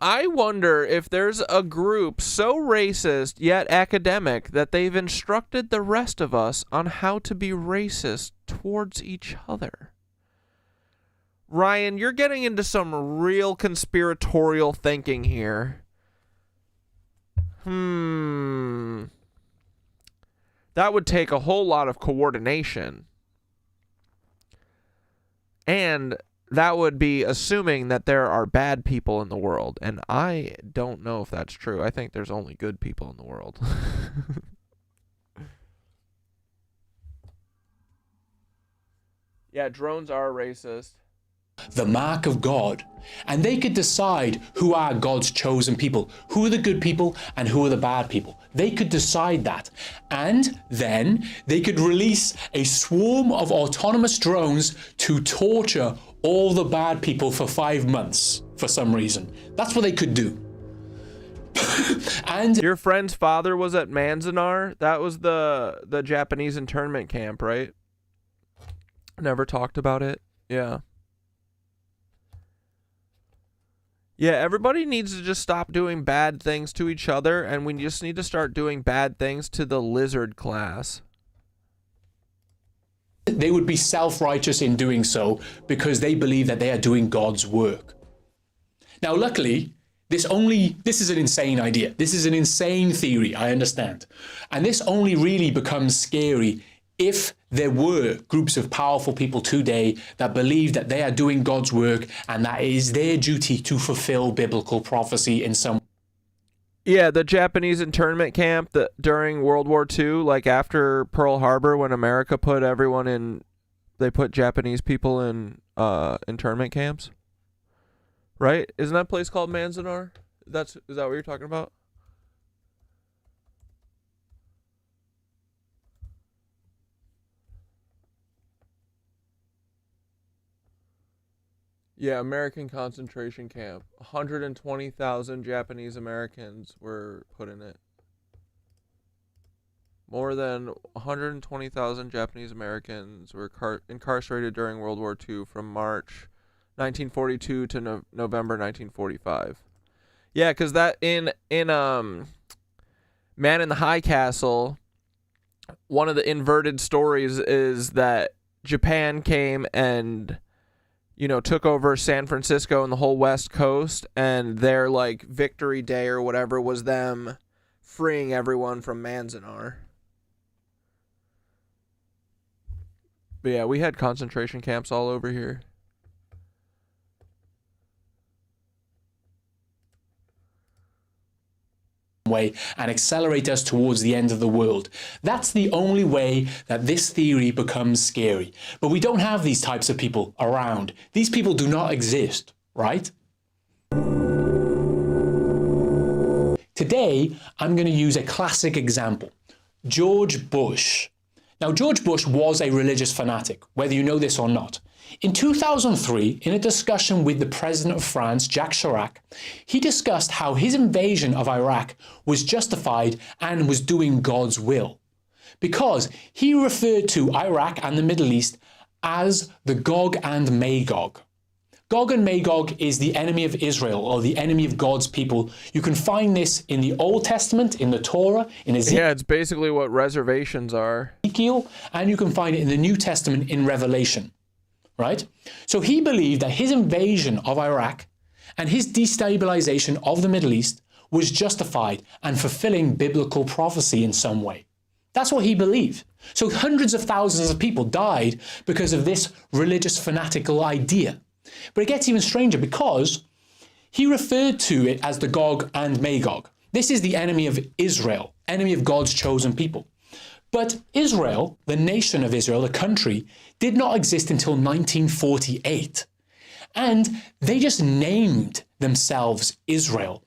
[SPEAKER 1] I wonder if there's a group so racist yet academic that they've instructed the rest of us on how to be racist towards each other. Ryan, you're getting into some real conspiratorial thinking here. That would take a whole lot of coordination. And that would be assuming that there are bad people in the world. And I don't know if that's true. I think there's only good people in the world. Yeah, drones are racist.
[SPEAKER 23] The mark of God, and they could decide who are God's chosen people, who are the good people and who are the bad people. They could decide that, and then they could release a swarm of autonomous drones to torture all the bad people for 5 months for some reason. That's what they could do. And
[SPEAKER 1] your friend's father was at Manzanar. That was the Japanese internment camp, right? Never talked about it. Yeah. Yeah, everybody needs to just stop doing bad things to each other, and we just need to start doing bad things to the lizard class.
[SPEAKER 23] They would be self-righteous in doing so because they believe that they are doing God's work. Now, luckily, this is an insane idea. This is an insane theory, I understand. And this only really becomes scary if there were groups of powerful people today that believe that they are doing God's work and that it is their duty to fulfill biblical prophecy in some way.
[SPEAKER 1] Yeah, the Japanese internment camp that during World War II, like after Pearl Harbor, when America put everyone in, they put Japanese people in internment camps. Right? Isn't that place called Manzanar? Is that what you're talking about? Yeah, American concentration camp. 120,000 Japanese Americans were put in it. More than 120,000 Japanese Americans were incarcerated during World War II from March 1942 to November 1945. Yeah, because that in Man in the High Castle, one of the inverted stories is that Japan came and took over San Francisco and the whole West Coast, and their like victory day or whatever was them freeing everyone from Manzanar. But yeah, we had concentration camps all over here.
[SPEAKER 23] way and accelerate us towards the end of the world. That's the only way that this theory becomes scary. But we don't have these types of people around. These people do not exist, right? Today, I'm going to use a classic example. George Bush. Now, George Bush was a religious fanatic, whether you know this or not. In 2003, in a discussion with the president of France, Jacques Chirac, he discussed how his invasion of Iraq was justified and was doing God's will, because he referred to Iraq and the Middle East as the Gog and Magog. Gog and Magog is the enemy of Israel, or the enemy of God's people. You can find this in the Old Testament, in the Torah, in Ezekiel.
[SPEAKER 1] Yeah, it's basically what reservations are.
[SPEAKER 23] And you can find it in the New Testament in Revelation, right? So he believed that his invasion of Iraq and his destabilization of the Middle East was justified and fulfilling biblical prophecy in some way. That's what he believed. So hundreds of thousands of people died because of this religious fanatical idea. But it gets even stranger because he referred to it as the Gog and Magog. This is the enemy of Israel, enemy of God's chosen people. But Israel, the nation of Israel, the country, did not exist until 1948. And they just named themselves Israel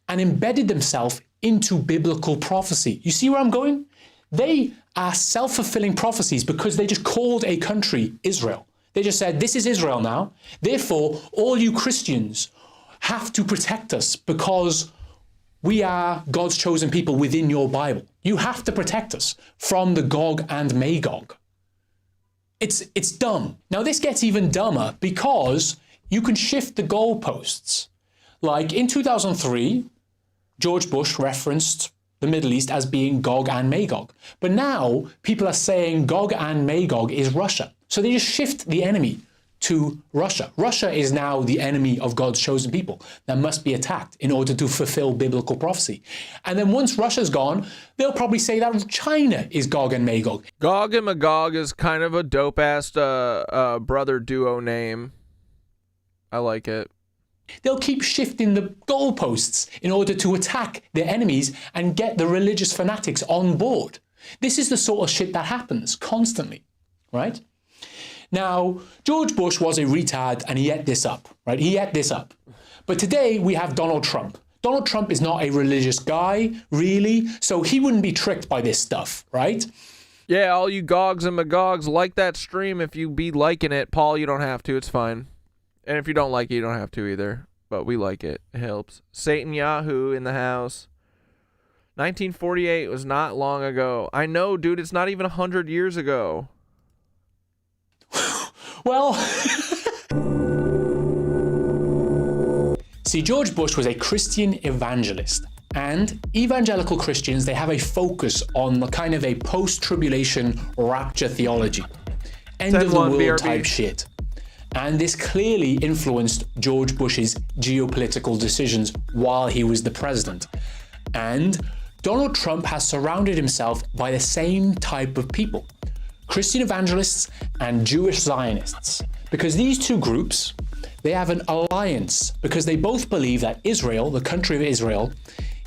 [SPEAKER 23] and embedded themselves into biblical prophecy. You see where I'm going? They are self-fulfilling prophecies because they just called a country Israel. They just said, this is Israel now. Therefore, all you Christians have to protect us because we are God's chosen people within your Bible. You have to protect us from the Gog and Magog. It's dumb. Now, this gets even dumber because you can shift the goalposts. Like in 2003, George Bush referenced the Middle East as being Gog and Magog. But now people are saying Gog and Magog is Russia. So they just shift the enemy to Russia. Russia is now the enemy of God's chosen people that must be attacked in order to fulfill biblical prophecy. And then once Russia's gone, they'll probably say that China is Gog and Magog.
[SPEAKER 1] Gog and Magog is kind of a dope-ass brother duo name. I like it.
[SPEAKER 23] They'll keep shifting the goalposts in order to attack their enemies and get the religious fanatics on board. This is the sort of shit that happens constantly, right? Now, George Bush was a retard and he ate this up, right? He ate this up. But today we have Donald Trump. Donald Trump is not a religious guy, really, so he wouldn't be tricked by this stuff, right?
[SPEAKER 1] Yeah, all you Gogs and Magogs, like that stream if you be liking it. Paul, you don't have to, it's fine. And if you don't like it, you don't have to either. But we like it. It helps. Satan Yahoo in the house. 1948 was not long ago. I know, dude, it's not even 100 years ago.
[SPEAKER 23] Well, see, George Bush was a Christian evangelist, and evangelical Christians, they have a focus on the kind of a post-tribulation rapture theology, end of the world type shit. And this clearly influenced George Bush's geopolitical decisions while he was the president. And Donald Trump has surrounded himself by the same type of people. Christian evangelists and Jewish Zionists, because these two groups, they have an alliance because they both believe that Israel, the country of Israel,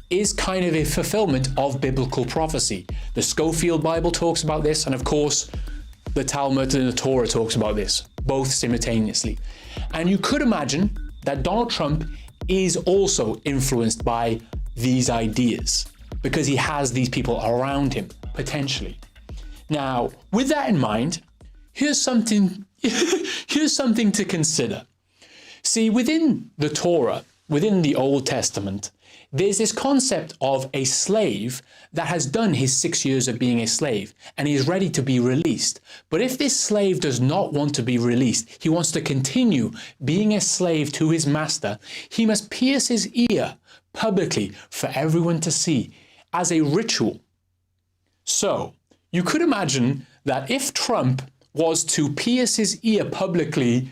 [SPEAKER 23] is kind of a fulfillment of biblical prophecy. The Schofield Bible talks about this, and of course, the Talmud and the Torah talks about this, both simultaneously. And you could imagine that Donald Trump is also influenced by these ideas because he has these people around him, potentially. Now, with that in mind, here's something to consider. See, within the Torah, within the Old Testament, there's this concept of a slave that has done his 6 years of being a slave and he's ready to be released. But if this slave does not want to be released, he wants to continue being a slave to his master, he must pierce his ear publicly for everyone to see as a ritual. So, you could imagine that if Trump was to pierce his ear publicly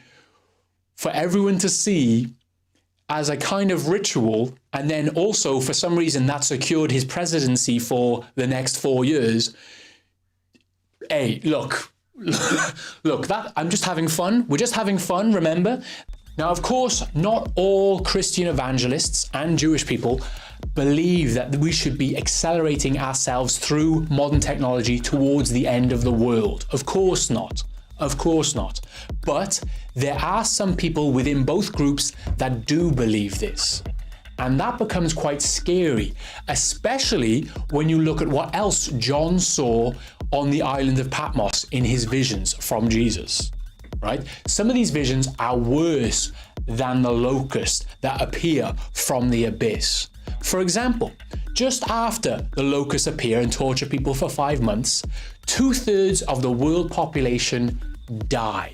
[SPEAKER 23] for everyone to see as a kind of ritual, and then also for some reason that secured his presidency for the next 4 years, hey, look, that I'm just having fun. We're just having fun, remember? Now, of course, not all Christian evangelists and Jewish people believe that we should be accelerating ourselves through modern technology towards the end of the world. Of course not. Of course not. But there are some people within both groups that do believe this. And that becomes quite scary, especially when you look at what else John saw on the island of Patmos in his visions from Jesus, right? Some of these visions are worse than the locusts that appear from the abyss. For example, just after the locusts appear and torture people for 5 months, 2/3 of the world population die.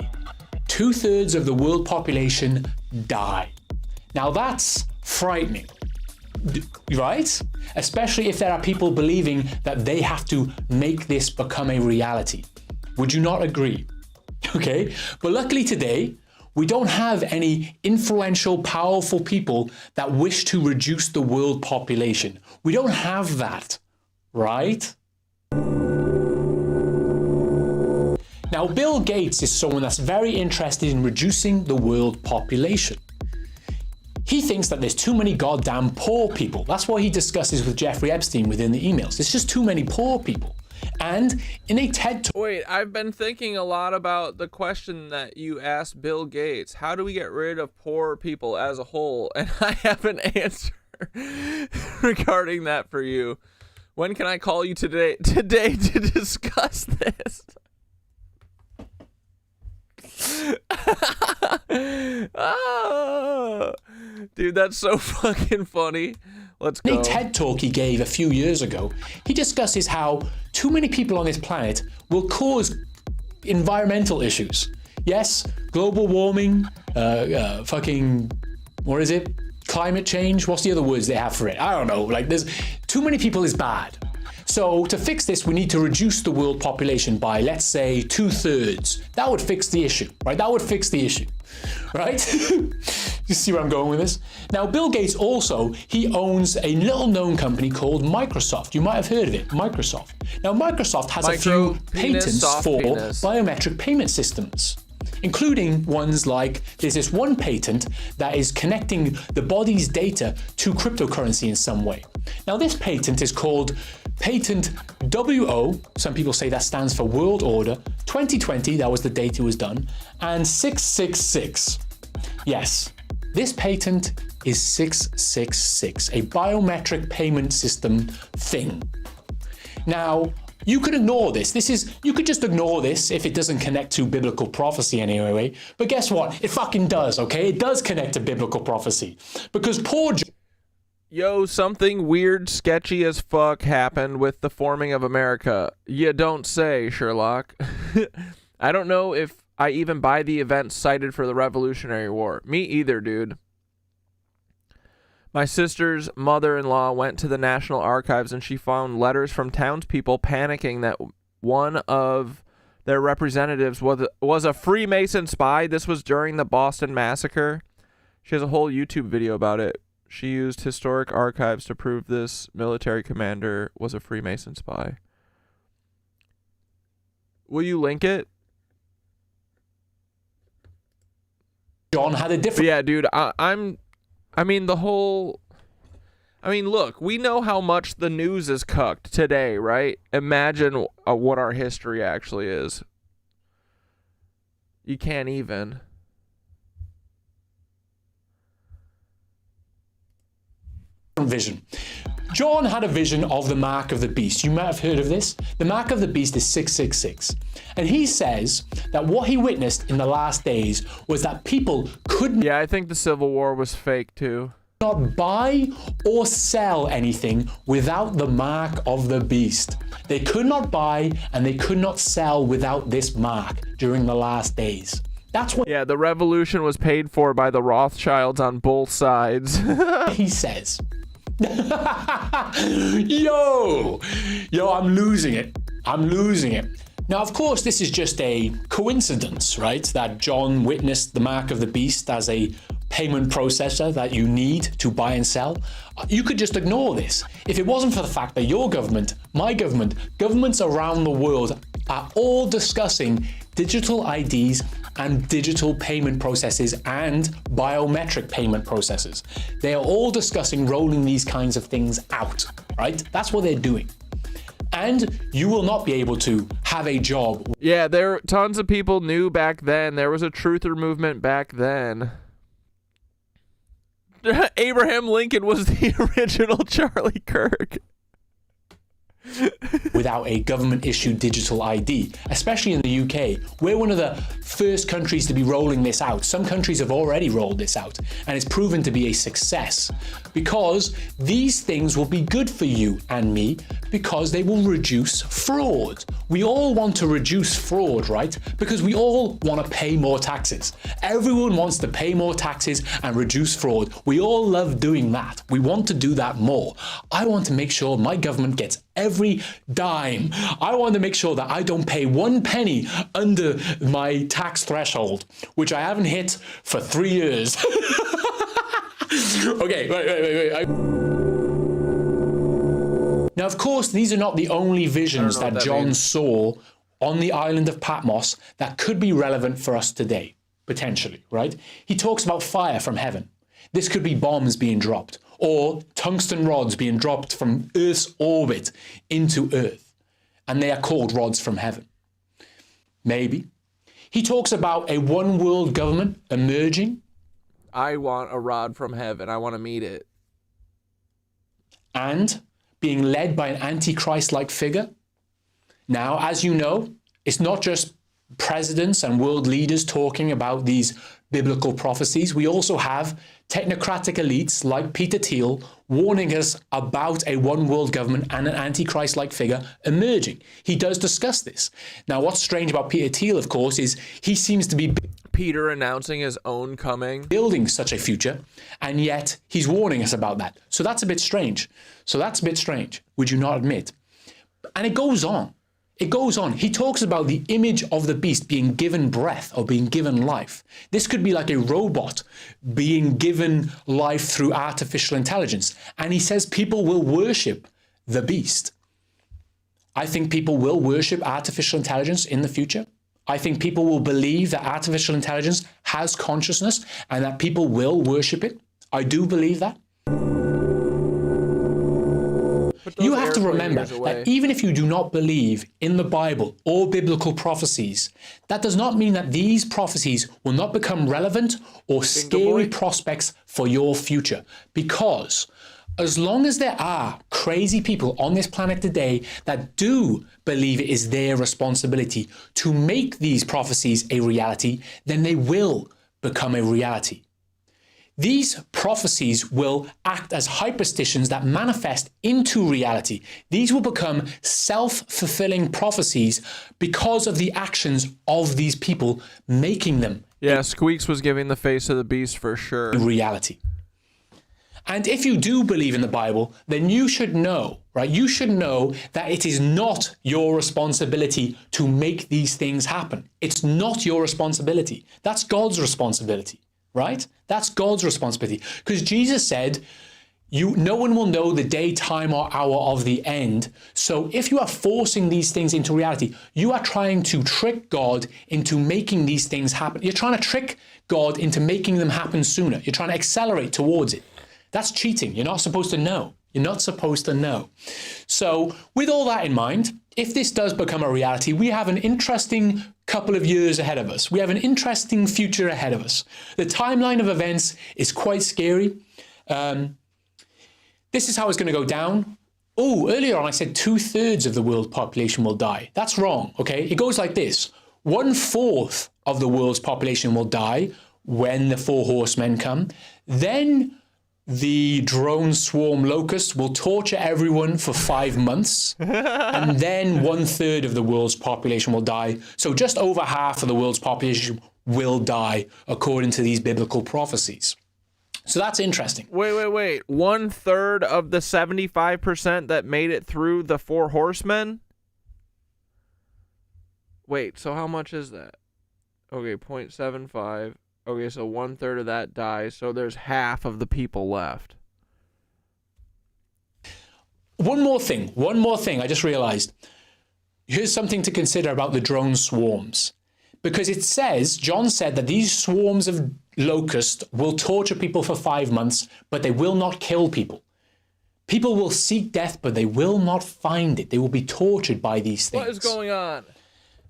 [SPEAKER 23] 2/3 of the world population die. Now that's frightening, right? Especially if there are people believing that they have to make this become a reality. Would you not agree? Okay, but luckily today, we don't have any influential, powerful people that wish to reduce the world population. We don't have that, right? Now, Bill Gates is someone that's very interested in reducing the world population. He thinks that there's too many goddamn poor people. That's what he discusses with Jeffrey Epstein within the emails. There's just too many poor people. And in a TED talk...
[SPEAKER 1] Wait, I've been thinking a lot about the question that you asked Bill Gates. How do we get rid of poor people as a whole? And I have an answer regarding that for you. When can I call you today to discuss this? Oh, dude, that's so fucking funny. Let's go.
[SPEAKER 23] In a TED talk he gave a few years ago, he discusses how too many people on this planet will cause environmental issues. Yes, global warming, fucking, what is it? Climate change? What's the other words they have for it? I don't know. Like, there's too many people is bad. So to fix this, we need to reduce the world population by, let's say, 2/3. That would fix the issue, right? That would fix the issue, right? You see where I'm going with this? Now, Bill Gates also, he owns a little-known company called Microsoft. You might have heard of it, Microsoft. Now, Microsoft has a few patents for biometric payment systems, including ones like, there's this one patent that is connecting the body's data to cryptocurrency in some way. Now, this patent is called Patent WO, some people say that stands for World Order, 2020, that was the date it was done, and 666. Yes, this patent is 666, a biometric payment system thing. Now, you could ignore this. You could just ignore this if it doesn't connect to biblical prophecy anyway. But guess what? It fucking does, okay? It does connect to biblical prophecy. Because poor
[SPEAKER 1] Yo, something weird, sketchy as fuck happened with the forming of America. You don't say, Sherlock. I don't know if I even buy the events cited for the Revolutionary War. Me either, dude. My sister's mother-in-law went to the National Archives and she found letters from townspeople panicking that one of their representatives was a Freemason spy. This was during the Boston Massacre. She has a whole YouTube video about it. She used historic archives to prove this military commander was a Freemason spy. Will you link it?
[SPEAKER 23] John had a different...
[SPEAKER 1] Yeah, dude, look, we know how much the news is cucked today, right? Imagine what our history actually is. You can't even.
[SPEAKER 23] Vision. John had a vision of the mark of the beast. You might have heard of this. The mark of the beast is 666. And he says that what he witnessed in the last days was that people couldn't...
[SPEAKER 1] Yeah, I think the Civil War was fake too.
[SPEAKER 23] ...not buy or sell anything without the mark of the beast. They could not buy and they could not sell without this mark during the last days. That's what...
[SPEAKER 1] Yeah, the revolution was paid for by the Rothschilds on both sides.
[SPEAKER 23] He says... Yo, I'm losing it. Now, of course, this is just a coincidence, right? That John witnessed the mark of the beast as a payment processor that you need to buy and sell. You could just ignore this. If it wasn't for the fact that your government, my government, governments around the world are all discussing digital IDs and digital payment processes and biometric payment processes. They are all discussing rolling these kinds of things out, right? That's what they're doing. And you will not be able to have a job.
[SPEAKER 1] Yeah, tons of people knew back then. There was a truther movement back then. Abraham Lincoln was the original Charlie Kirk.
[SPEAKER 23] Without a government-issued digital ID, especially in the UK. We're one of the first countries to be rolling this out. Some countries have already rolled this out, and it's proven to be a success because these things will be good for you and me because they will reduce fraud. We all want to reduce fraud, right? Because we all want to pay more taxes. Everyone wants to pay more taxes and reduce fraud. We all love doing that. We want to do that more. I want to make sure my government gets every dime. I want to make sure that I don't pay 1 penny under my tax threshold, which I haven't hit for 3 years. Okay, wait. Now, of course, these are not the only visions that John saw on the island of Patmos that could be relevant for us today, potentially, right? He talks about fire from heaven. This could be bombs being dropped, or tungsten rods being dropped from Earth's orbit into Earth, and they are called rods from heaven. Maybe. He talks about a one world government emerging.
[SPEAKER 1] I want a rod from heaven. I want to meet it.
[SPEAKER 23] And being led by an antichrist-like figure. Now, as you know, it's not just presidents and world leaders talking about these biblical prophecies. We also have technocratic elites like Peter Thiel warning us about a one world government and an antichrist-like figure emerging. He does discuss this. Now, what's strange about Peter Thiel, of course, is he seems to be
[SPEAKER 1] Peter announcing his own coming,
[SPEAKER 23] building such a future, and yet he's warning us about that. So that's a bit strange. Would you not admit? And it goes on. It goes on. He talks about the image of the beast being given breath or being given life. This could be like a robot being given life through artificial intelligence. And he says people will worship the beast. I think people will worship artificial intelligence in the future. I think people will believe that artificial intelligence has consciousness and that people will worship it. I do believe that. You have to remember that even if you do not believe in the Bible or biblical prophecies, that does not mean that these prophecies will not become relevant or scary prospects for your future. Because as long as there are crazy people on this planet today that do believe it is their responsibility to make these prophecies a reality, then they will become a reality. These prophecies will act as hyperstitions that manifest into reality. These will become self-fulfilling prophecies because of the actions of these people making them.
[SPEAKER 1] Yeah, Squeaks was giving the face of the beast for sure.
[SPEAKER 23] Reality. And if you do believe in the Bible, then you should know, right? You should know that it is not your responsibility to make these things happen. It's not your responsibility. That's God's responsibility, right? That's God's responsibility. Because Jesus said, no one will know the day, time, or hour of the end. So if you are forcing these things into reality, you are trying to trick God into making these things happen. You're trying to trick God into making them happen sooner. You're trying to accelerate towards it. That's cheating. You're not supposed to know. You're not supposed to know. So with all that in mind, if this does become a reality, we have an interesting couple of years ahead of us. We have an interesting future ahead of us. The timeline of events is quite scary. This is how it's going to go down. Oh, earlier on I said 2/3 of the world population will die. That's wrong, okay? It goes like this. 1/4 of the world's population will die when the 4 horsemen come. Then the drone swarm locusts will torture everyone for 5 months. And then 1/3 of the world's population will die. So just over half of the world's population will die, according to these biblical prophecies. So that's interesting.
[SPEAKER 1] Wait. 1/3 of the 75% that made it through the 4 horsemen? Wait, so how much is that? Okay, 0.75. Okay, so 1/3 of that dies, so there's half of the people left.
[SPEAKER 23] One more thing I just realized. Here's something to consider about the drone swarms. Because it says, John said that these swarms of locusts will torture people for 5 months, but they will not kill people. People will seek death, but they will not find it. They will be tortured by these things.
[SPEAKER 1] What is going on?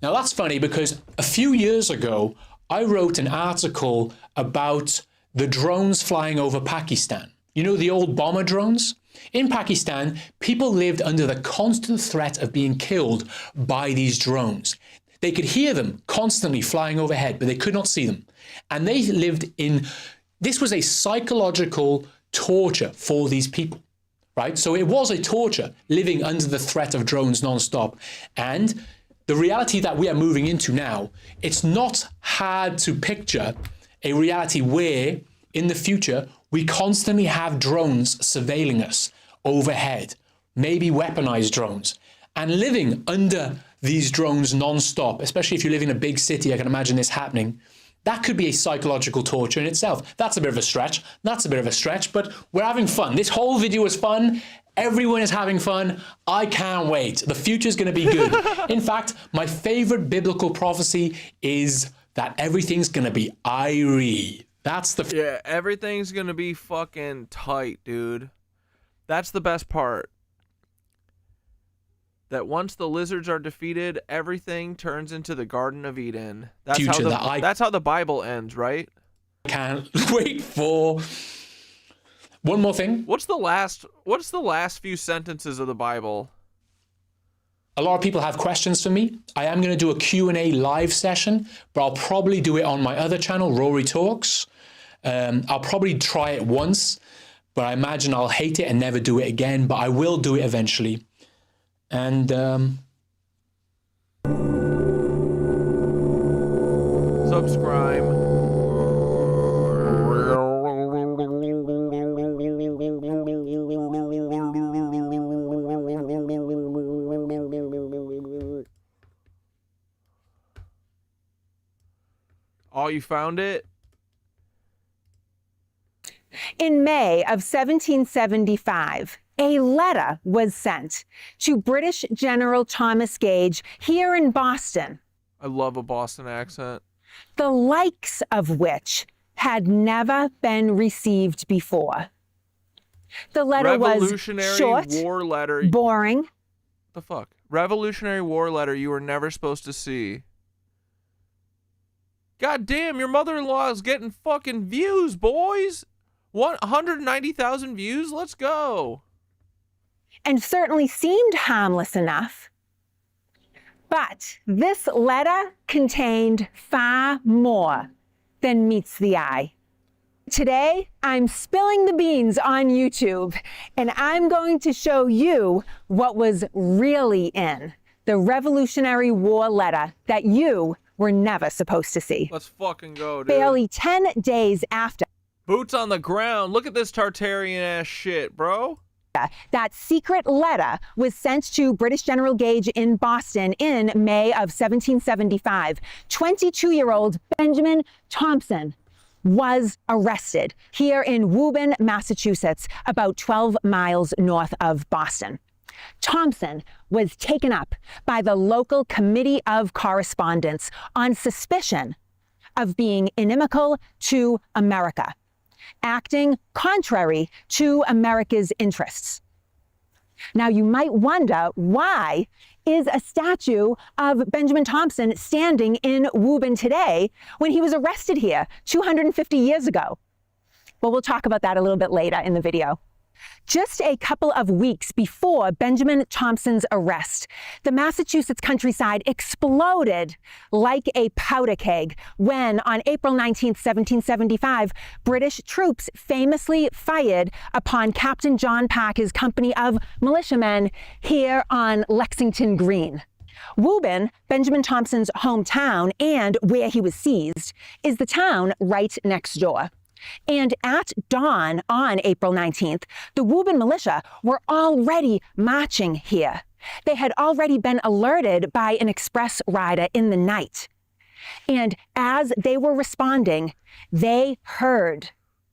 [SPEAKER 23] Now that's funny because a few years ago, I wrote an article about the drones flying over Pakistan. You know, the old bomber drones? In Pakistan, people lived under the constant threat of being killed by these drones. They could hear them constantly flying overhead, but they could not see them. And they lived in, this was a psychological torture for these people, right? So it was a torture living under the threat of drones nonstop. And the reality that we are moving into now, it's not hard to picture a reality where in the future, we constantly have drones surveilling us overhead, maybe weaponized drones, and living under these drones non-stop, especially if you live in a big city, I can imagine this happening. That could be a psychological torture in itself. That's a bit of a stretch. That's a bit of a stretch, but we're having fun. This whole video is fun. Everyone is having fun. I can't wait. The future's going to be good. In fact, my favorite biblical prophecy is that everything's going to be airy. That's the...
[SPEAKER 1] Yeah, everything's going to be fucking tight, dude. That's the best part. That once the lizards are defeated, everything turns into the Garden of Eden. That's
[SPEAKER 23] Future
[SPEAKER 1] that's how the Bible ends, right?
[SPEAKER 23] Can't wait for... One more thing.
[SPEAKER 1] What's the last few sentences of the Bible?
[SPEAKER 23] A lot of people have questions for me. I am going to do a Q&A live session, but I'll probably do it on my other channel, Rory Talks. I'll probably try it once, but I imagine I'll hate it and never do it again, but I will do it eventually. And
[SPEAKER 1] subscribe. Oh, you found it?
[SPEAKER 12] In May of 1775, a letter was sent to British General Thomas Gage here in Boston.
[SPEAKER 1] I love a Boston accent.
[SPEAKER 12] The likes of which had never been received before. The letter was short,
[SPEAKER 1] War letter.
[SPEAKER 12] boring.
[SPEAKER 1] The fuck? Revolutionary War letter you were never supposed to see. God damn, your mother-in-law is getting fucking views, boys. 190,000 views? Let's go.
[SPEAKER 12] And certainly seemed harmless enough. But this letter contained far more than meets the eye. Today, I'm spilling the beans on YouTube, and I'm going to show you what was really in the Revolutionary War letter that you were never supposed to see.
[SPEAKER 1] Let's fucking go, dude.
[SPEAKER 12] Barely 10 days after.
[SPEAKER 1] Boots on the ground. Look at this Tartarian ass shit, bro.
[SPEAKER 12] That secret letter was sent to British General Gage in Boston in May of 1775. 22-year-old Benjamin Thompson was arrested here in Woburn, Massachusetts, about 12 miles north of Boston. Thompson was taken up by the local Committee of Correspondents on suspicion of being inimical to America, acting contrary to America's interests. Now, you might wonder, why is a statue of Benjamin Thompson standing in Woburn today when he was arrested here 250 years ago? Well, we'll talk about that a little bit later in the video. Just a couple of weeks before Benjamin Thompson's arrest, the Massachusetts countryside exploded like a powder keg when, on April 19, 1775, British troops famously fired upon Captain John Parker's company of militiamen here on Lexington Green. Woburn, Benjamin Thompson's hometown and where he was seized, is the town right next door. And at dawn on April 19th, the Woburn militia were already marching here. They had already been alerted by an express rider in the night. And as they were responding, they heard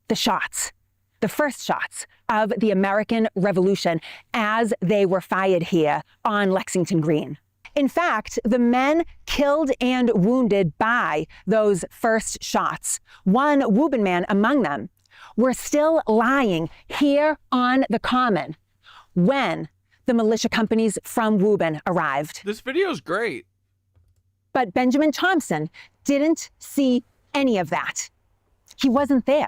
[SPEAKER 12] the shots, the first shots of the American Revolution as they were fired here on Lexington Green. In fact, the men killed and wounded by those first shots, one Woburn man among them, were still lying here on the common when the militia companies from Woburn arrived.
[SPEAKER 1] This video is great.
[SPEAKER 12] But Benjamin Thompson didn't see any of that. He wasn't there.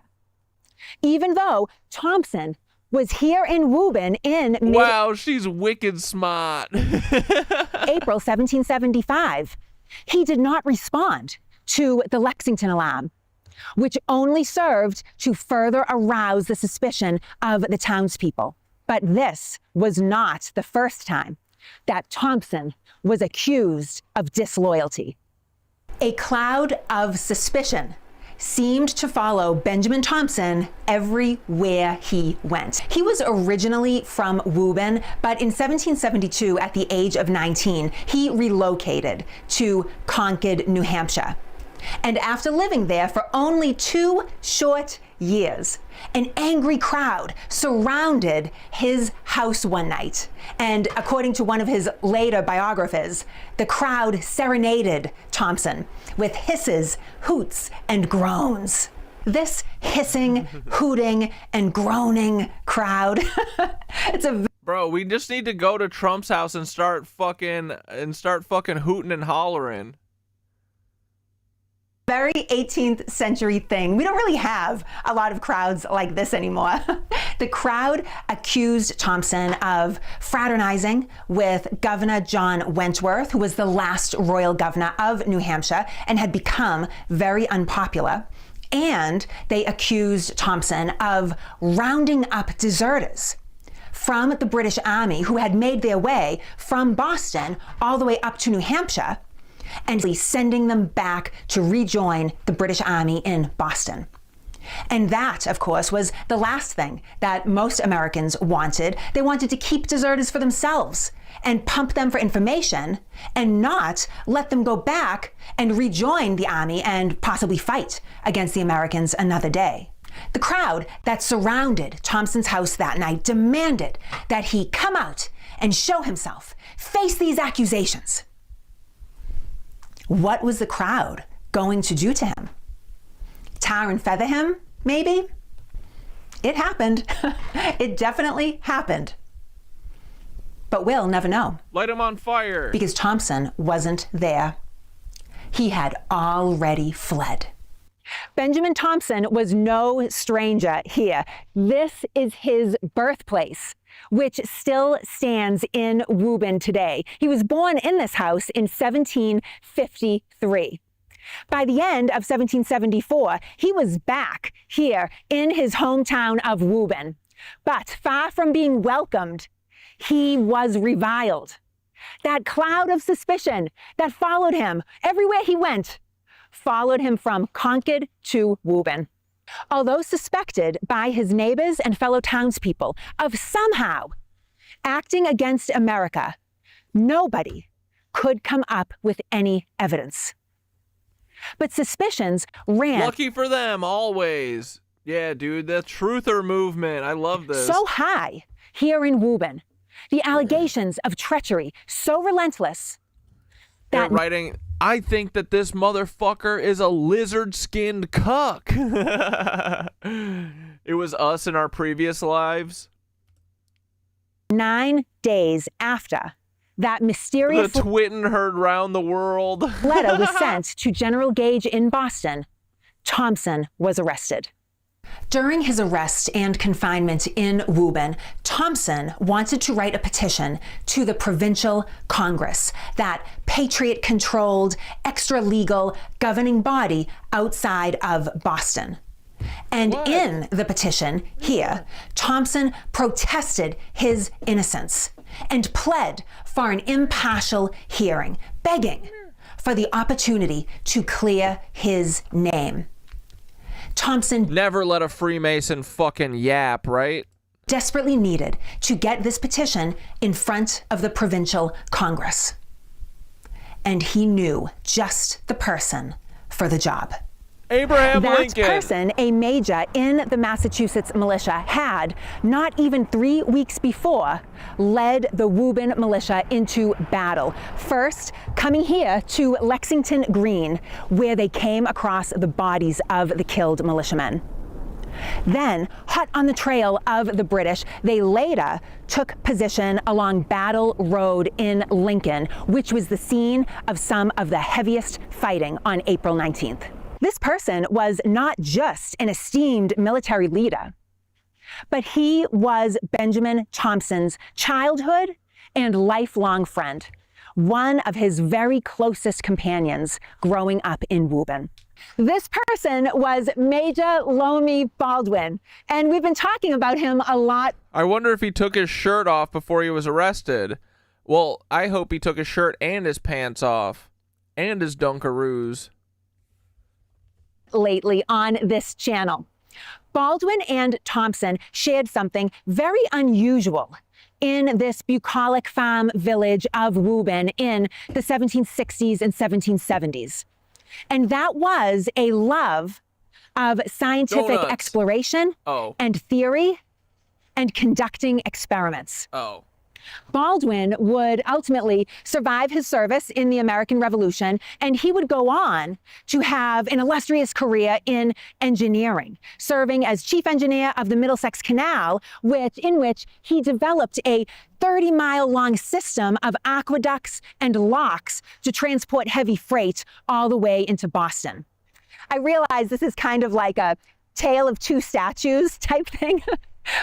[SPEAKER 12] Even though Thompson was here in Woburn in
[SPEAKER 1] Wow, she's wicked smart.
[SPEAKER 12] April 1775, he did not respond to the Lexington alarm, which only served to further arouse the suspicion of the townspeople. But this was not the first time that Thompson was accused of disloyalty. A cloud of suspicion seemed to follow Benjamin Thompson everywhere he went. He was originally from Woburn, but in 1772, at the age of 19, he relocated to Concord, New Hampshire. And after living there for only 2 short years, an angry crowd surrounded his house one night. And according to one of his later biographers, the crowd serenaded Thompson with hisses, hoots, and groans. This hissing, hooting, and groaning crowd, it's a
[SPEAKER 1] Bro, we just need to go to Trump's house and start fucking hooting and hollering.
[SPEAKER 12] very 18th century thing. We don't really have a lot of crowds like this anymore. The crowd accused Thompson of fraternizing with Governor John Wentworth, who was the last royal governor of New Hampshire and had become very unpopular. And they accused Thompson of rounding up deserters from the British Army who had made their way from Boston all the way up to New Hampshire and sending them back to rejoin the British Army in Boston. And that, of course, was the last thing that most Americans wanted. They wanted to keep deserters for themselves and pump them for information and not let them go back and rejoin the army and possibly fight against the Americans another day. The crowd that surrounded Thompson's house that night demanded that he come out and show himself, face these accusations. What was the crowd going to do to him? Tar and feather him, maybe? It happened. It definitely happened. But we'll never know.
[SPEAKER 1] Light him on fire.
[SPEAKER 12] Because Thompson wasn't there. He had already fled. Benjamin Thompson was no stranger here. This is his birthplace, which still stands in Woburn today. He was born in this house in 1753. By the end of 1774, he was back here in his hometown of Woburn. But far from being welcomed, he was reviled. That cloud of suspicion that followed him everywhere he went followed him from Concord to Woburn. Although suspected by his neighbors and fellow townspeople of somehow acting against America, nobody could come up with any evidence. But suspicions ran.
[SPEAKER 1] Lucky for them, always. Yeah, dude, the truther movement. I love this.
[SPEAKER 12] So high here in Woburn. The allegations of treachery so relentless that
[SPEAKER 1] they're writing, I think that this motherfucker is a lizard-skinned cuck. It was us in our previous lives.
[SPEAKER 12] 9 days after that mysterious
[SPEAKER 1] the twitting heard round the world
[SPEAKER 12] letter was sent to General Gage in Boston, Thompson was arrested. During his arrest and confinement in Woburn, Thompson wanted to write a petition to the provincial Congress, that patriot-controlled, extra-legal governing body outside of Boston. And in the petition here, Thompson protested his innocence and pled for an impartial hearing, begging for the opportunity to clear his name. Thompson
[SPEAKER 1] never let a Freemason fucking yap, right?
[SPEAKER 12] Desperately needed to get this petition in front of the provincial Congress. And he knew just the person for the job.
[SPEAKER 1] Abraham
[SPEAKER 12] That
[SPEAKER 1] Lincoln.
[SPEAKER 12] person, a major in the Massachusetts militia, had, not even 3 weeks before, led the Woburn militia into battle. First, coming here to Lexington Green, where they came across the bodies of the killed militiamen. Then, hot on the trail of the British, they later took position along Battle Road in Lincoln, which was the scene of some of the heaviest fighting on April 19th. This person was not just an esteemed military leader, but he was Benjamin Thompson's childhood and lifelong friend, one of his very closest companions growing up in Woburn. This person was Major Lomi Baldwin, and we've been talking about him a lot.
[SPEAKER 1] I wonder if he took his shirt off before he was arrested. Well, I hope he took his shirt and his pants off, and his Dunkaroos.
[SPEAKER 12] Lately on this channel. Baldwin and Thompson shared something very unusual in this bucolic farm village of Woburn in the 1760s and 1770s. And that was a love of scientific exploration and theory and conducting experiments. Baldwin would ultimately survive his service in the American Revolution, and he would go on to have an illustrious career in engineering, serving as chief engineer of the Middlesex Canal, in which he developed a 30-mile-long system of aqueducts and locks to transport heavy freight all the way into Boston. I realize this is kind of like a tale of two statues type thing.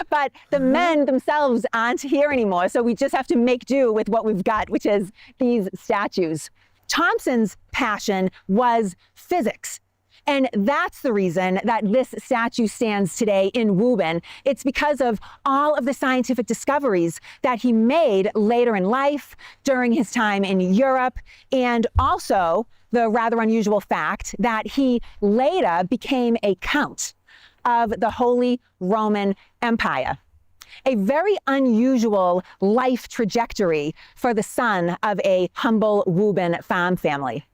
[SPEAKER 12] But the men themselves aren't here anymore, so we just have to make do with what we've got, which is these statues. Thompson's passion was physics, and that's the reason that this statue stands today in Woburn. It's because of all of the scientific discoveries that he made later in life, during his time in Europe, and also the rather unusual fact that he later became a count of the Holy Roman Empire. A very unusual life trajectory for the son of a humble Woburn farm family.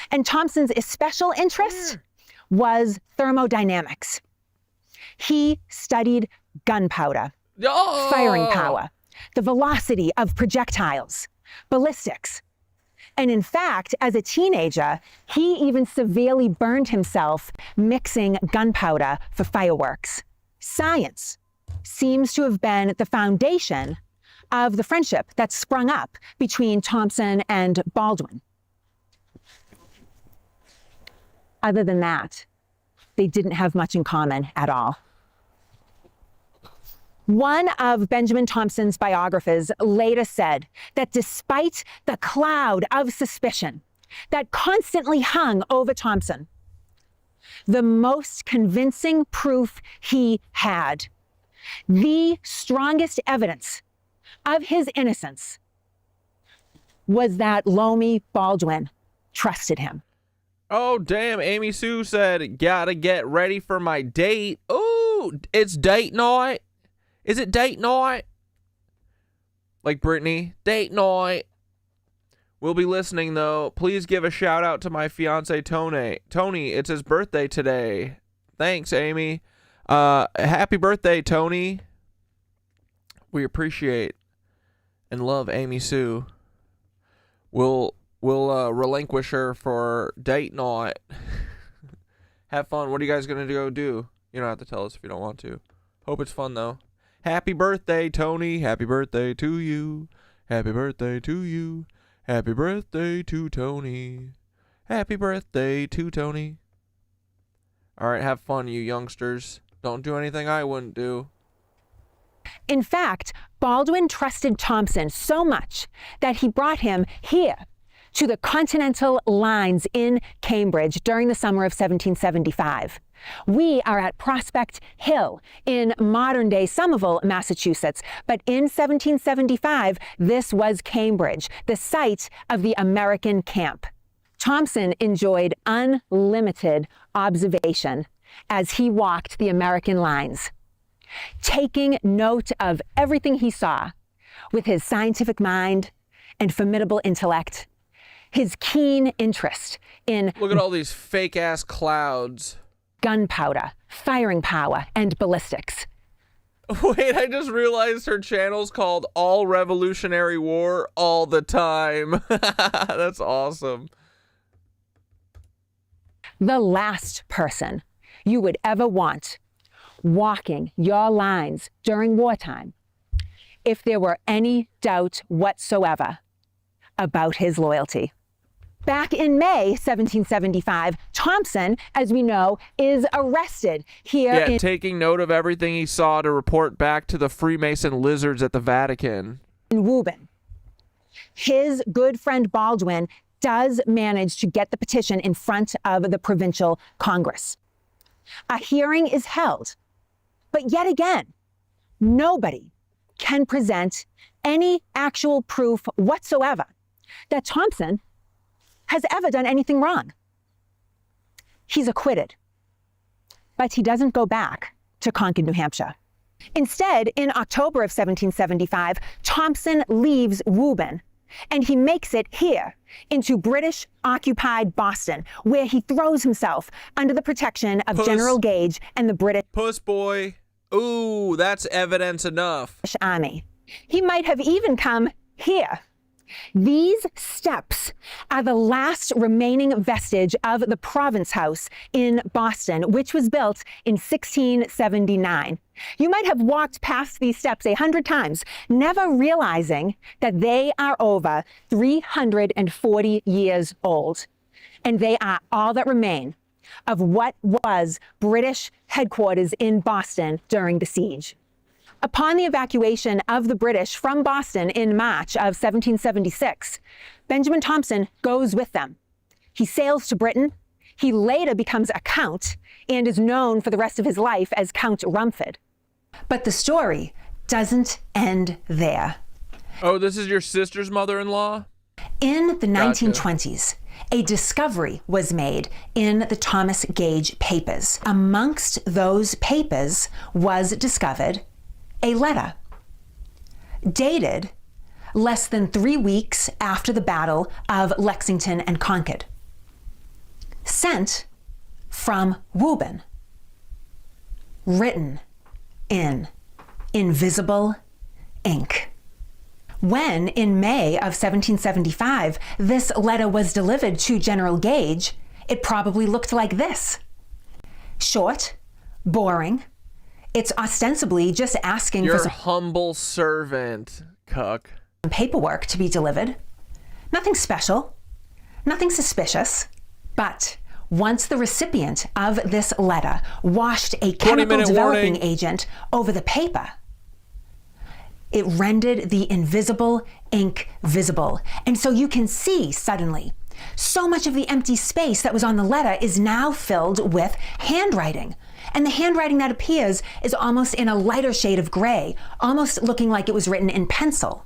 [SPEAKER 12] And Thompson's special interest was thermodynamics. He studied gunpowder, firing power, the velocity of projectiles, ballistics. And in fact, as a teenager, he even severely burned himself mixing gunpowder for fireworks. Science seems to have been the foundation of the friendship that sprung up between Thompson and Baldwin. Other than that, they didn't have much in common at all. One of Benjamin Thompson's biographers later said that despite the cloud of suspicion that constantly hung over Thompson, the most convincing proof he had, the strongest evidence of his innocence, was that Lomi Baldwin trusted him.
[SPEAKER 1] Oh, damn. Amy Sue said, gotta get ready for my date. Oh, it's date night. Is it date night? Like Brittany, date night. We'll be listening, though. Please give a shout out to my fiance, Tony. Tony, it's his birthday today. Thanks, Amy. Happy birthday, Tony. We appreciate and love Amy Sue. We'll relinquish her for date night. Have fun. What are you guys going to go do? You don't have to tell us if you don't want to. Hope it's fun, though. Happy birthday, Tony. Happy birthday to you. Happy birthday to you. Happy birthday to Tony. Happy birthday to Tony. All right, have fun, you youngsters. Don't do anything I wouldn't do.
[SPEAKER 12] In fact, Baldwin trusted Thompson so much that he brought him here to the Continental Lines in Cambridge during the summer of 1775. We are at Prospect Hill in modern-day Somerville, Massachusetts, but in 1775, this was Cambridge, the site of the American camp. Thompson enjoyed unlimited observation as he walked the American lines, taking note of everything he saw with his scientific mind and formidable intellect. his keen interest in
[SPEAKER 1] Look at all these fake ass clouds.
[SPEAKER 12] gunpowder, firing power, and ballistics.
[SPEAKER 1] Wait, I just realized her channel's called All Revolutionary War All the Time. That's awesome.
[SPEAKER 12] The last person you would ever want walking your lines during wartime, if there were any doubt whatsoever about his loyalty. Back in May 1775, Thompson, as we know, is arrested here
[SPEAKER 1] taking note of everything he saw to report back to the Freemason lizards at the Vatican.
[SPEAKER 12] In Woburn. His good friend Baldwin does manage to get the petition in front of the provincial Congress. A hearing is held, but yet again, nobody can present any actual proof whatsoever that Thompson has ever done anything wrong. He's acquitted, but he doesn't go back to Concord, New Hampshire. Instead, in October of 1775, Thompson leaves Woburn and he makes it here into British-occupied Boston, where he throws himself under the protection of General Gage and the British
[SPEAKER 1] Puss boy. Ooh, that's evidence enough.
[SPEAKER 12] Army. He might have even come here. These steps are the last remaining vestige of the Province House in Boston, which was built in 1679. You might have walked past these steps 100 times, never realizing that they are over 340 years old. And they are all that remain of what was British headquarters in Boston during the siege. Upon the evacuation of the British from Boston in March of 1776, Benjamin Thompson goes with them. He sails to Britain. He later becomes a count and is known for the rest of his life as Count Rumford. But the story doesn't end there.
[SPEAKER 1] Oh, this is your sister's mother-in-law?
[SPEAKER 12] In the 1920s, a discovery was made in the Thomas Gage papers. Amongst those papers was discovered a letter dated less than 3 weeks after the Battle of Lexington and Concord, sent from Woburn, written in invisible ink. When, in May of 1775, this letter was delivered to General Gage, it probably looked like this. Short, boring. It's ostensibly just asking
[SPEAKER 1] Your
[SPEAKER 12] for some
[SPEAKER 1] humble servant, Cuck.
[SPEAKER 12] paperwork to be delivered. Nothing special, nothing suspicious. But once the recipient of this letter washed a chemical developing agent over the paper, it rendered the invisible ink visible. And so you can see suddenly, so much of the empty space that was on the letter is now filled with handwriting. And the handwriting that appears is almost in a lighter shade of gray, almost looking like it was written in pencil.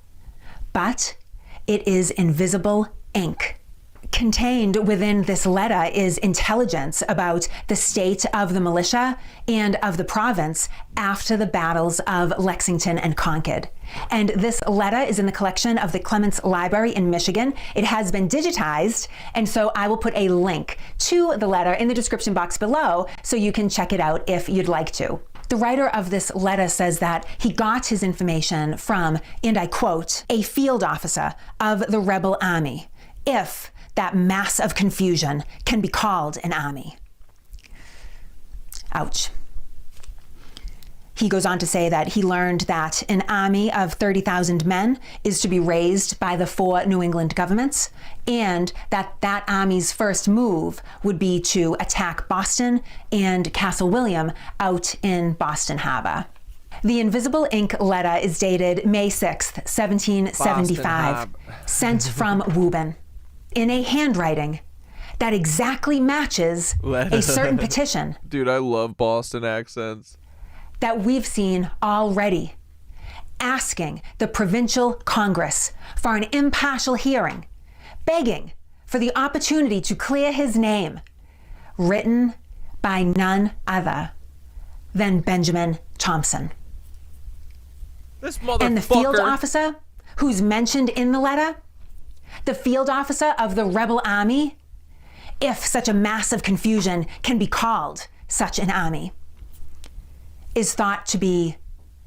[SPEAKER 12] But it is invisible ink. Contained within this letter is intelligence about the state of the militia and of the province after the battles of Lexington and Concord. And this letter is in the collection of the Clements Library in Michigan. It has been digitized, and so I will put a link to the letter in the description box below so you can check it out if you'd like to. The writer of this letter says that he got his information from, and I quote, a field officer of the rebel army, if that mass of confusion can be called an army. Ouch. He goes on to say that he learned that an army of 30,000 men is to be raised by the 4 New England governments, and that army's first move would be to attack Boston and Castle William out in Boston Harbor. The invisible ink letter is dated May 6th, 1775, sent from Woburn, in a handwriting that exactly matches a certain petition.
[SPEAKER 1] Dude, I love Boston accents.
[SPEAKER 12] That we've seen already, asking the provincial Congress for an impartial hearing, begging for the opportunity to clear his name, written by none other than Benjamin Thompson.
[SPEAKER 1] This motherfucker.
[SPEAKER 12] And the field officer who's mentioned in the letter the field officer of the rebel army, if such a massive confusion can be called such an army, is thought to be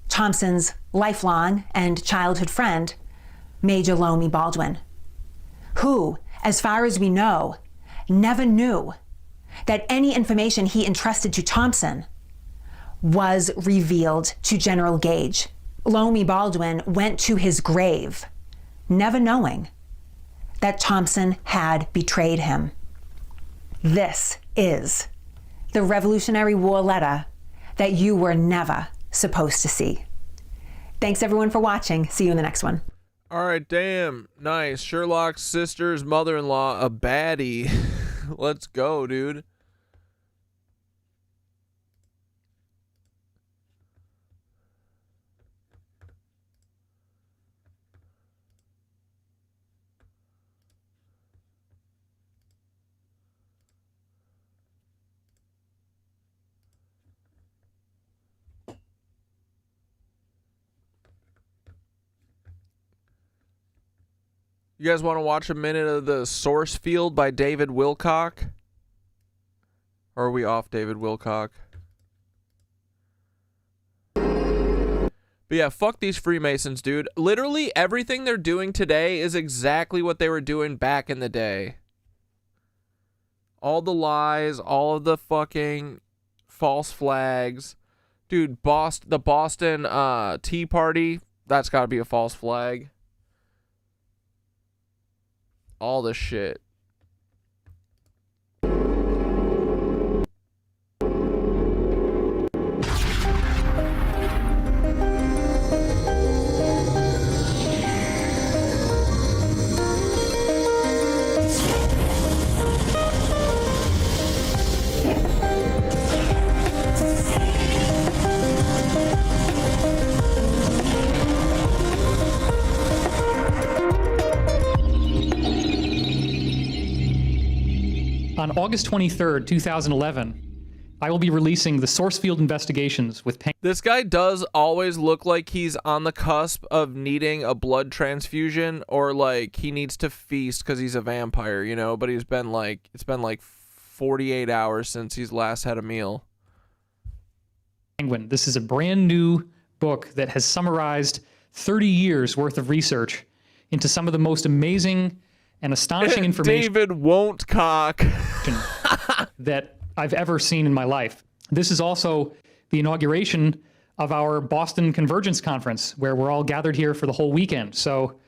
[SPEAKER 12] Thompson's lifelong and childhood friend, Major Lomi Baldwin, who, as far as we know, never knew that any information he entrusted to Thompson was revealed to General Gage. Lomi Baldwin went to his grave, never knowing that Thompson had betrayed him. This is the Revolutionary War letter that you were never supposed to see. Thanks everyone for watching. See you in the next one.
[SPEAKER 1] All right, damn. Nice. Sherlock's sister's mother-in-law, a baddie. Let's go, dude. You guys want to watch a minute of the source field by David Wilcock? Or are we off David Wilcock? But yeah, fuck these Freemasons, dude. Literally everything they're doing today is exactly what they were doing back in the day. All the lies, all of the fucking false flags. Dude, the Boston Tea Party, that's got to be a false flag. All this shit.
[SPEAKER 23] On August 23rd, 2011, I will be releasing the source field investigations with
[SPEAKER 1] This guy does always look like he's on the cusp of needing a blood transfusion, or like he needs to feast because he's a vampire, you know, but it's been like 48 hours since he's last had a meal.
[SPEAKER 23] Penguin. This is a brand new book that has summarized 30 years worth of research into some of the most amazing and astonishing information
[SPEAKER 1] David won't cock
[SPEAKER 23] that I've ever seen in my life. This is also the inauguration of our Boston Convergence Conference, where we're all gathered here for the whole weekend. So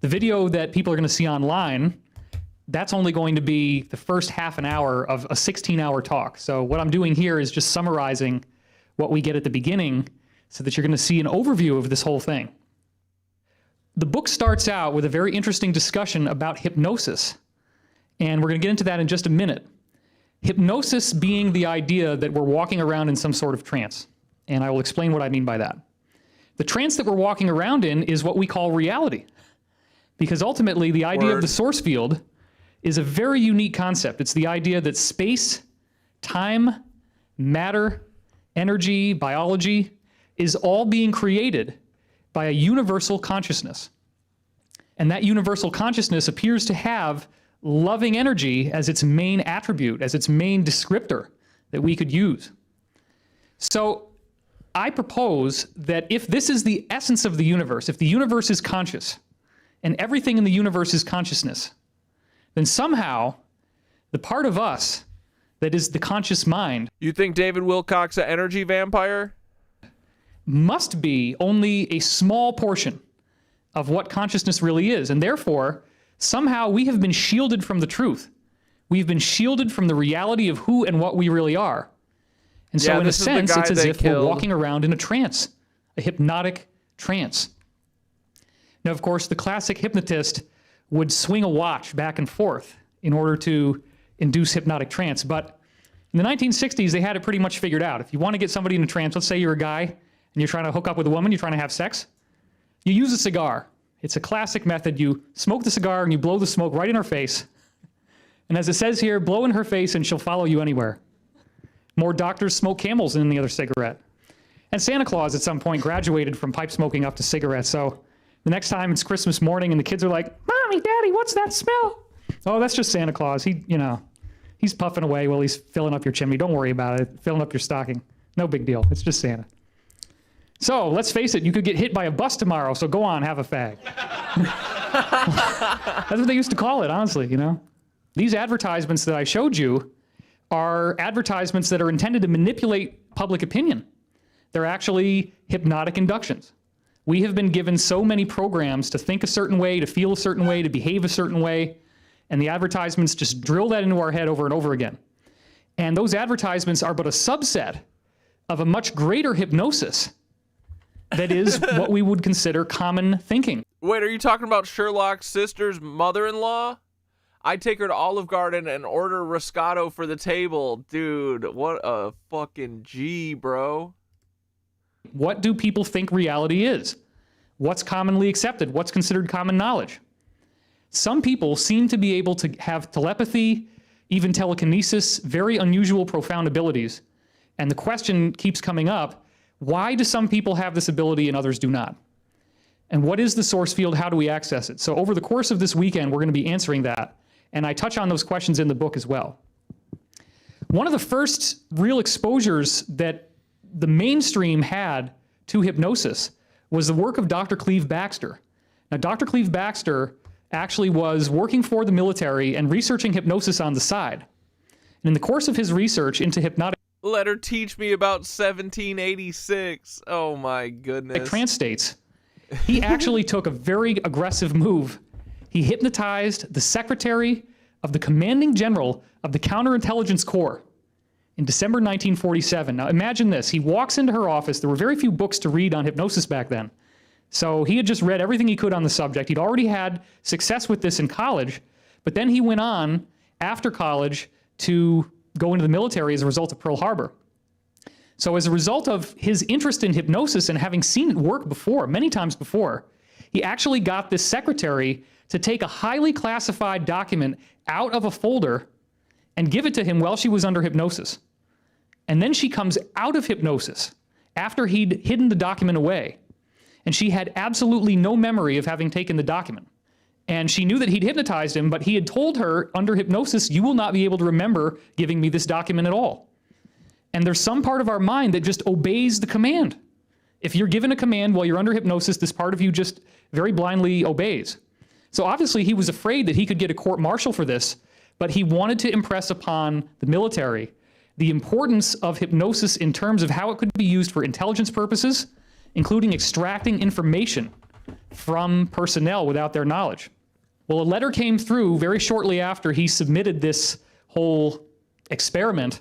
[SPEAKER 23] the video that people are going to see online, that's only going to be the first half an hour of a 16-hour talk. So what I'm doing here is just summarizing what we get at the beginning so that you're going to see an overview of this whole thing. The book starts out with a very interesting discussion about hypnosis, and we're going to get into that in just a minute. Hypnosis being the idea that we're walking around in some sort of trance, and I will explain what I mean by that. The trance that we're walking around in is what we call reality, because ultimately the idea of the source field is a very unique concept. It's the idea that space, time, matter, energy, biology is all being created by a universal consciousness. And that universal consciousness appears to have loving energy as its main attribute, as its main descriptor that we could use. So I propose that if this is the essence of the universe, if the universe is conscious, and everything in the universe is consciousness, then somehow the part of us that is the conscious mind...
[SPEAKER 1] You think David Wilcock's an energy vampire?
[SPEAKER 23] ...must be only a small portion of what consciousness really is. And therefore, somehow we have been shielded from the truth. We've been shielded from the reality of who and what we really are. And so in a sense, it's as if we're walking around in a trance, a hypnotic trance. Now, of course, the classic hypnotist would swing a watch back and forth in order to induce hypnotic trance. But in the 1960s, they had it pretty much figured out. If you want to get somebody in a trance, let's say you're a guy, and you're trying to hook up with a woman, you're trying to have sex, you use a cigar. It's a classic method. You smoke the cigar and you blow the smoke right in her face. And as it says here, blow in her face and she'll follow you anywhere. More doctors smoke Camels than any other cigarette. And Santa Claus at some point graduated from pipe smoking up to cigarettes. So
[SPEAKER 13] The next time it's Christmas morning and the kids are like, Mommy, Daddy, what's that smell? Oh, that's just Santa Claus. He's puffing away while he's filling up your chimney. Don't worry about it. Filling up your stocking. No big deal. It's just Santa. So let's face it, you could get hit by a bus tomorrow, so go on, have a fag. That's what they used to call it, honestly, These advertisements that I showed you are advertisements that are intended to manipulate public opinion. They're actually hypnotic inductions. We have been given so many programs to think a certain way, to feel a certain way, to behave a certain way, and the advertisements just drill that into our head over and over again. And those advertisements are but a subset of a much greater hypnosis that is what we would consider common thinking.
[SPEAKER 1] Wait, are you talking about Sherlock's sister's mother-in-law? I'd take her to Olive Garden and order Roscato for the table. Dude, what a fucking G, bro.
[SPEAKER 13] What do people think reality is? What's commonly accepted? What's considered common knowledge? Some people seem to be able to have telepathy, even telekinesis, very unusual, profound abilities. And the question keeps coming up, why do some people have this ability and others do not? And what is the source field? How do we access it? So over the course of this weekend, we're going to be answering that. And I touch on those questions in the book as well. One of the first real exposures that the mainstream had to hypnosis was the work of Dr. Cleve Baxter. Now, Dr. Cleve Baxter actually was working for the military and researching hypnosis on the side. And in the course of his research into hypnotic
[SPEAKER 1] Let her teach me about 1786. Oh my goodness.
[SPEAKER 13] Trance states, he actually took a very aggressive move. He hypnotized the secretary of the commanding general of the Counterintelligence Corps in December 1947. Now imagine this. He walks into her office. There were very few books to read on hypnosis back then. So he had just read everything he could on the subject. He'd already had success with this in college, but then he went on after college to go into the military as a result of Pearl Harbor. So as a result of his interest in hypnosis and having seen it work before, many times before, he actually got this secretary to take a highly classified document out of a folder and give it to him while she was under hypnosis. And then she comes out of hypnosis after he'd hidden the document away. And she had absolutely no memory of having taken the document. And she knew that he'd hypnotized him, but he had told her under hypnosis, you will not be able to remember giving me this document at all. And there's some part of our mind that just obeys the command. If you're given a command while you're under hypnosis, this part of you just very blindly obeys. So obviously he was afraid that he could get a court-martial for this, but he wanted to impress upon the military the importance of hypnosis in terms of how it could be used for intelligence purposes, including extracting information from personnel without their knowledge. Well, a letter came through very shortly after he submitted this whole experiment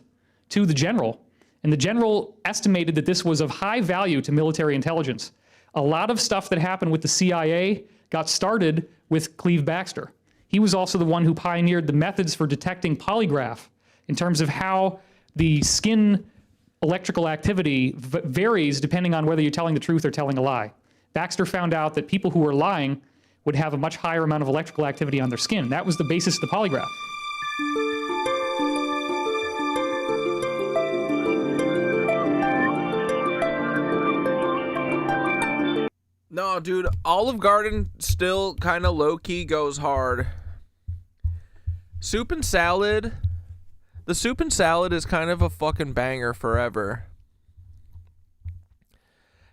[SPEAKER 13] to the general, and the general estimated that this was of high value to military intelligence. A lot of stuff that happened with the CIA got started with Cleve Baxter. He was also the one who pioneered the methods for detecting polygraph in terms of how the skin electrical activity varies depending on whether you're telling the truth or telling a lie. Baxter found out that people who were lying would have a much higher amount of electrical activity on their skin. That was the basis of the polygraph.
[SPEAKER 1] No, dude, Olive Garden still kind of low-key goes hard. Soup and salad. The soup and salad is kind of a fucking banger forever.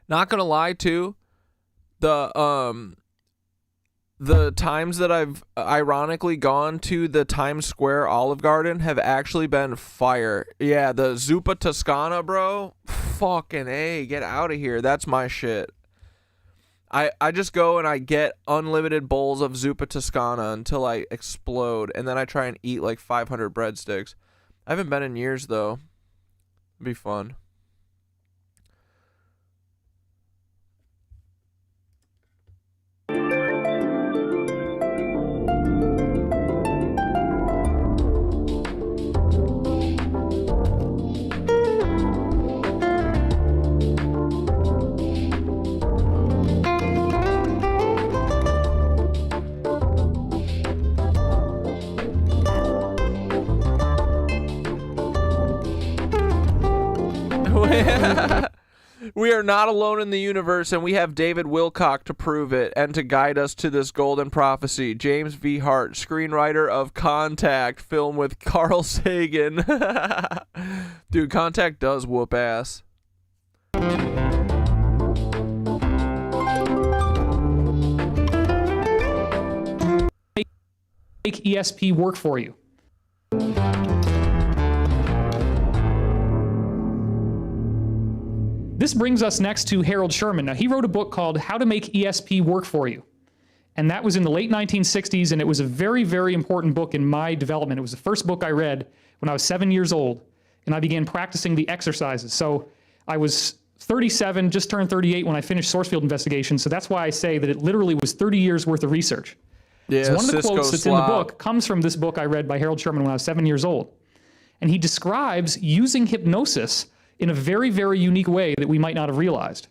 [SPEAKER 1] Not gonna lie, too. The times that I've ironically gone to the Times Square Olive Garden have actually been fire. Yeah, the Zuppa Toscana, bro. Fucking A, get out of here. That's my shit. I just go and I get unlimited bowls of Zuppa Toscana until I explode, and then I try and eat like 500 breadsticks. I haven't been in years, though. It'd be fun. We are not alone in the universe, and we have David Wilcock to prove it and to guide us to this golden prophecy. James V. Hart, screenwriter of Contact, film with Carl Sagan. Dude, Contact does whoop ass.
[SPEAKER 13] Make ESP work for you. This brings us next to Harold Sherman. Now, he wrote a book called How to Make ESP Work for You. And that was in the late 1960s, and it was a very, very important book in my development. It was the first book I read when I was 7 years old, and I began practicing the exercises. So I was 37, just turned 38 when I finished source field investigation, so that's why I say that it literally was 30 years worth of research.
[SPEAKER 1] Yeah,
[SPEAKER 13] so one of the
[SPEAKER 1] Cisco
[SPEAKER 13] quotes that's in the book comes from this book I read by Harold Sherman when I was 7 years old. And he describes using hypnosis in a very, very unique way that we might not have realized.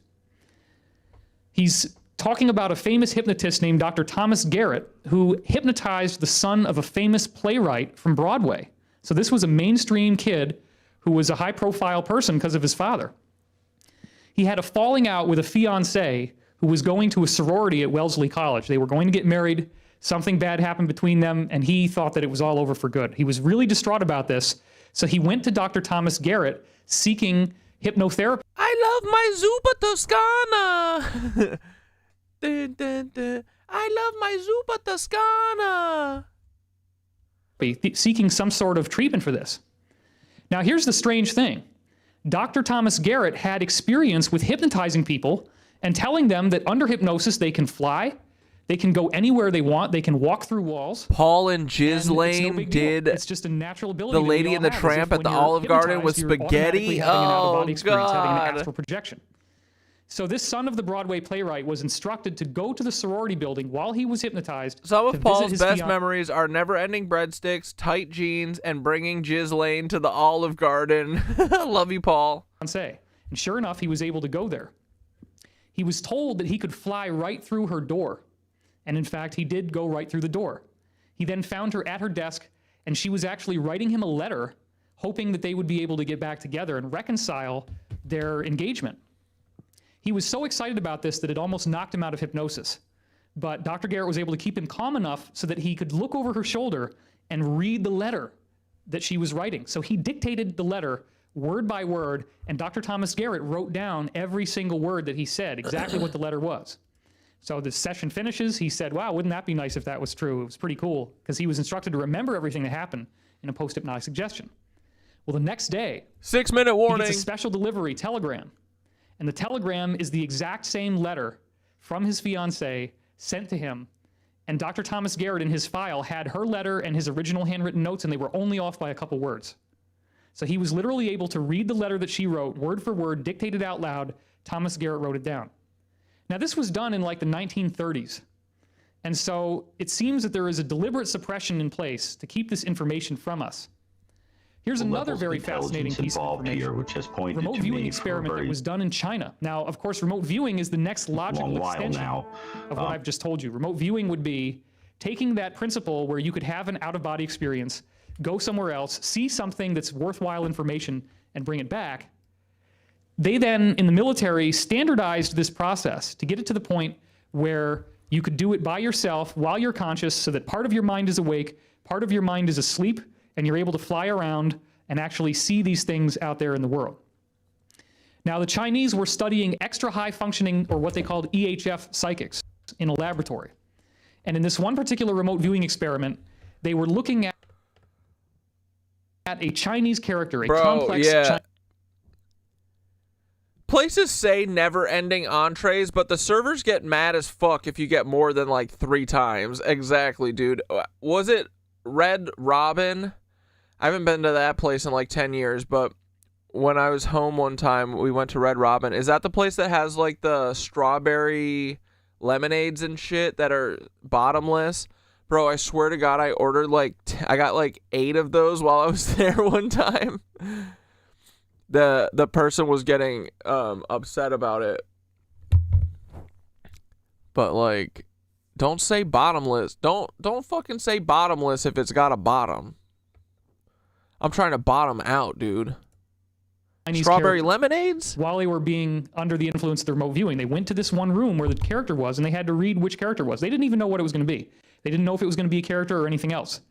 [SPEAKER 13] He's talking about a famous hypnotist named Dr. Thomas Garrett, who hypnotized the son of a famous playwright from Broadway. So this was a mainstream kid who was a high-profile person because of his father. He had a falling out with a fiancée who was going to a sorority at Wellesley College. They were going to get married. Something bad happened between them, and he thought that it was all over for good. He was really distraught about this, so he went to Dr. Thomas Garrett seeking hypnotherapy.
[SPEAKER 1] I love my Zupa Toscana. Dun, dun, dun. I love my Zupa Toscana.
[SPEAKER 13] Seeking some sort of treatment for this. Now, here's the strange thing. Dr. Thomas Garrett had experience with hypnotizing people and telling them that under hypnosis they can fly, they can go anywhere they want, they can walk through walls.
[SPEAKER 1] Paul and Ghislaine did
[SPEAKER 13] it's just a natural ability.
[SPEAKER 1] The Lady and the Tramp at the Olive Garden with spaghetti. Oh,
[SPEAKER 13] having an astral projection. So this son of the Broadway playwright was instructed to go to the sorority building while he was hypnotized.
[SPEAKER 1] Some of Paul's best memories are never-ending breadsticks, tight jeans, and bringing Ghislaine to the Olive Garden. Love you, Paul.
[SPEAKER 13] And sure enough, he was able to go there. He was told that he could fly right through her door. And in fact, he did go right through the door. He then found her at her desk, and she was actually writing him a letter, hoping that they would be able to get back together and reconcile their engagement. He was so excited about this that it almost knocked him out of hypnosis. But Dr. Garrett was able to keep him calm enough so that he could look over her shoulder and read the letter that she was writing. So he dictated the letter word by word, and Dr. Thomas Garrett wrote down every single word that he said, exactly what the letter was. So the session finishes. He said, wow, wouldn't that be nice if that was true? It was pretty cool, because he was instructed to remember everything that happened in a post-hypnotic suggestion. Well, the next day,
[SPEAKER 1] 6-minute warning.
[SPEAKER 13] He gets a special delivery telegram. And the telegram is the exact same letter from his fiancée sent to him. And Dr. Thomas Garrett in his file had her letter and his original handwritten notes, and they were only off by a couple words. So he was literally able to read the letter that she wrote, word for word, dictated out loud. Thomas Garrett wrote it down. Now, this was done in like the 1930s. And so it seems that there is a deliberate suppression in place to keep this information from us. Here's another very fascinating piece of information.
[SPEAKER 14] Here, which has pointed
[SPEAKER 13] remote
[SPEAKER 14] to
[SPEAKER 13] viewing
[SPEAKER 14] me
[SPEAKER 13] experiment that was done in China. Now, of course, remote viewing is the next logical extension of what I've just told you. Remote viewing would be taking that principle where you could have an out-of-body experience, go somewhere else, see something that's worthwhile information, and bring it back. They then, in the military, standardized this process to get it to the point where you could do it by yourself while you're conscious, so that part of your mind is awake, part of your mind is asleep, and you're able to fly around and actually see these things out there in the world. Now, the Chinese were studying extra high functioning, or what they called EHF psychics, in a laboratory. And in this one particular remote viewing experiment, they were looking at a Chinese character, a complex
[SPEAKER 1] Places say never-ending entrees, but the servers get mad as fuck if you get more than like 3 times. Exactly, dude. Was it Red Robin? I haven't been to that place in like 10 years, but when I was home one time, we went to Red Robin. Is that the place that has like the strawberry lemonades and shit that are bottomless? Bro, I swear to God, I ordered like, I got like 8 of those while I was there one time. The person was getting upset about it. But like, don't say bottomless. Don't fucking say bottomless if it's got a bottom. I'm trying to bottom out, dude. Strawberry lemonades?
[SPEAKER 13] While they were being under the influence of the remote viewing, they went to this one room where the character was, and they had to read which character was. They didn't even know what it was going to be. They didn't know if it was going to be a character or anything else.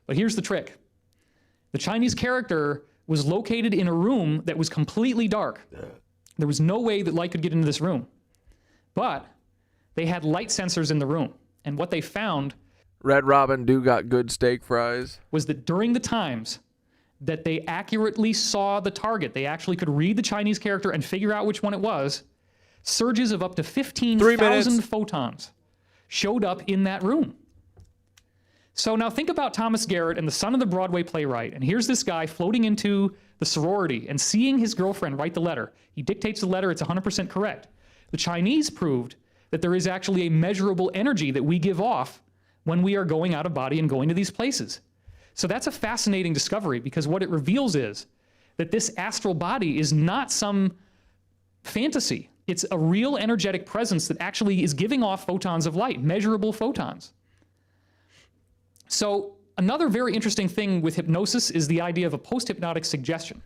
[SPEAKER 13] But here's the trick. The Chinese character was located in a room that was completely dark. There was no way that light could get into this room. But they had light sensors in the room. And what they found...
[SPEAKER 1] Red Robin do got good steak fries.
[SPEAKER 13] ...was that during the times that they accurately saw the target, they actually could read the Chinese character and figure out which one it was, surges of up to 15,000 photons showed up in that room. So now think about Thomas Garrett and the son of the Broadway playwright, and here's this guy floating into the sorority and seeing his girlfriend write the letter. He dictates the letter, it's 100% correct. The Chinese proved that there is actually a measurable energy that we give off when we are going out of body and going to these places. So that's a fascinating discovery, because what it reveals is that this astral body is not some fantasy. It's a real energetic presence that actually is giving off photons of light, measurable photons. So another very interesting thing with hypnosis is the idea of a post-hypnotic suggestion.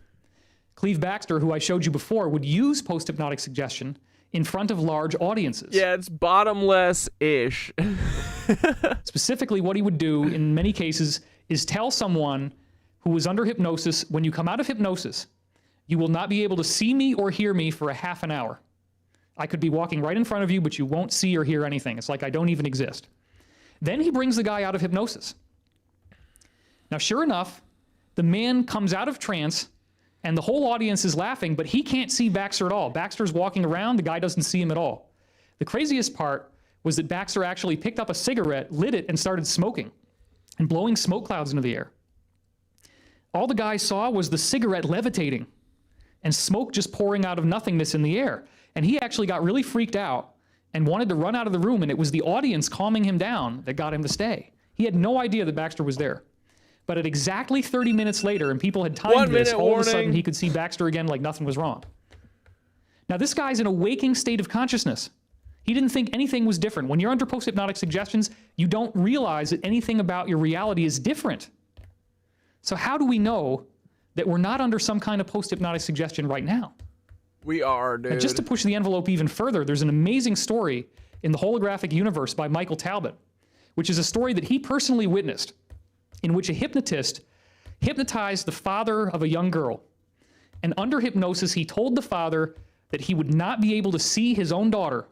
[SPEAKER 13] Cleve Baxter, who I showed you before, would use post-hypnotic suggestion in front of large audiences.
[SPEAKER 1] Yeah, it's bottomless-ish.
[SPEAKER 13] Specifically, what he would do in many cases is tell someone who was under hypnosis, when you come out of hypnosis, you will not be able to see me or hear me for a half an hour. I could be walking right in front of you, but you won't see or hear anything. It's like I don't even exist. Then he brings the guy out of hypnosis. Now, sure enough, the man comes out of trance, and the whole audience is laughing, but he can't see Baxter at all. Baxter's walking around, the guy doesn't see him at all. The craziest part was that Baxter actually picked up a cigarette, lit it, and started smoking and blowing smoke clouds into the air. All the guy saw was the cigarette levitating and smoke just pouring out of nothingness in the air. And he actually got really freaked out and wanted to run out of the room, and it was the audience calming him down that got him to stay. He had no idea that Baxter was there. But at exactly 30 minutes later, and people had timed this, all of a sudden he could see Baxter again like nothing was wrong. Now this guy's in a waking state of consciousness. He didn't think anything was different. When you're under post-hypnotic suggestions, you don't realize that anything about your reality is different. So how do we know that we're not under some kind of post-hypnotic suggestion right now?
[SPEAKER 1] We are, dude.
[SPEAKER 13] Now, just to push the envelope even further, there's an amazing story in the Holographic Universe by Michael Talbot, which is a story that he personally witnessed, in which a hypnotist hypnotized the father of a young girl. And under hypnosis, he told the father that he would not be able to see his own daughter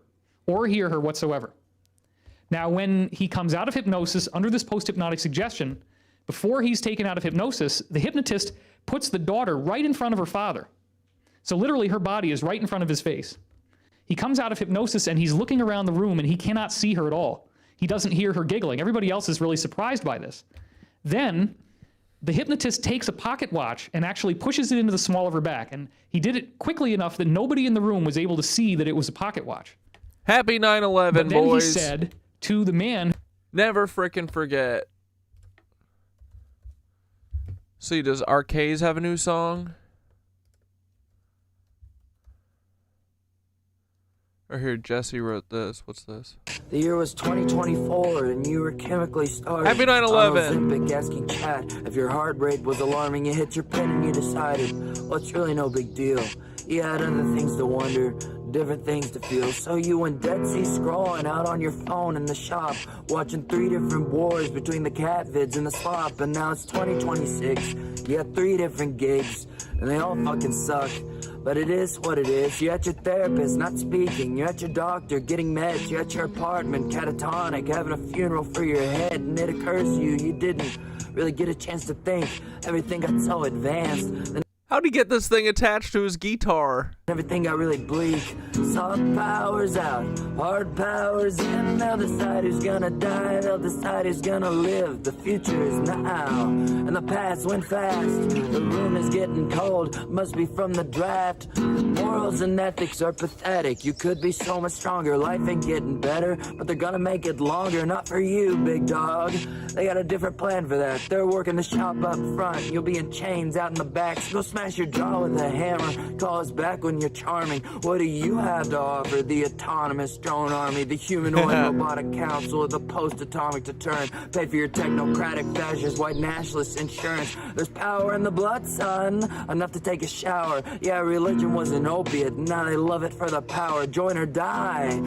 [SPEAKER 13] or hear her whatsoever. Now, when he comes out of hypnosis under this post-hypnotic suggestion, before he's taken out of hypnosis, the hypnotist puts the daughter right in front of her father. So literally, her body is right in front of his face. He comes out of hypnosis, and he's looking around the room, and he cannot see her at all. He doesn't hear her giggling. Everybody else is really surprised by this. Then the hypnotist takes a pocket watch and actually pushes it into the small of her back. And he did it quickly enough that nobody in the room was able to see that it was a pocket watch.
[SPEAKER 1] Happy 9/11,
[SPEAKER 13] but then
[SPEAKER 1] boys.
[SPEAKER 13] He said to the man,
[SPEAKER 1] never frickin' forget. See, does Arcades have a new song? Or here, Jesse wrote this. What's this?
[SPEAKER 14] The year was 2024, and you were chemically starved.
[SPEAKER 1] Happy 9/11.
[SPEAKER 14] Ozempic asking chat if your heart rate was alarming. You hit your pen and you decided, well, it's really no big deal. You had other things to wonder, different things to feel. So you went dead sea scrolling out on your phone in the shop, watching 3 different wars between the cat vids and the slop. And now it's 2026. You got 3 different gigs, and they all fucking suck. But it is what it is. You're at your therapist, not speaking. You're at your doctor, getting meds. You're at your apartment, catatonic, having a funeral for your head. And it occurs to you, you didn't really get a chance to think. Everything got so advanced.
[SPEAKER 1] How'd he get this thing attached to his guitar?
[SPEAKER 14] Everything got really bleak. Soft powers out, hard powers in. They'll decide who's gonna die, they'll decide who's gonna live. The future is now, and the past went fast. The room is getting cold, must be from the draft. Morals and ethics are pathetic. You could be so much stronger, life ain't getting better, but they're gonna make it longer. Not for you, big dog. They got a different plan for that. They're working the shop up front, you'll be in chains out in the back. So go smash your jaw with a hammer, call us back when you're charming. What do you have to offer? The autonomous drone army, the humanoid robotic council, or the post-atomic to turn? Pay for your technocratic fascist white nationalist insurance. There's power in the blood, son, enough to take a shower. Yeah, religion was an opiate, now they love it for the power. Join or die.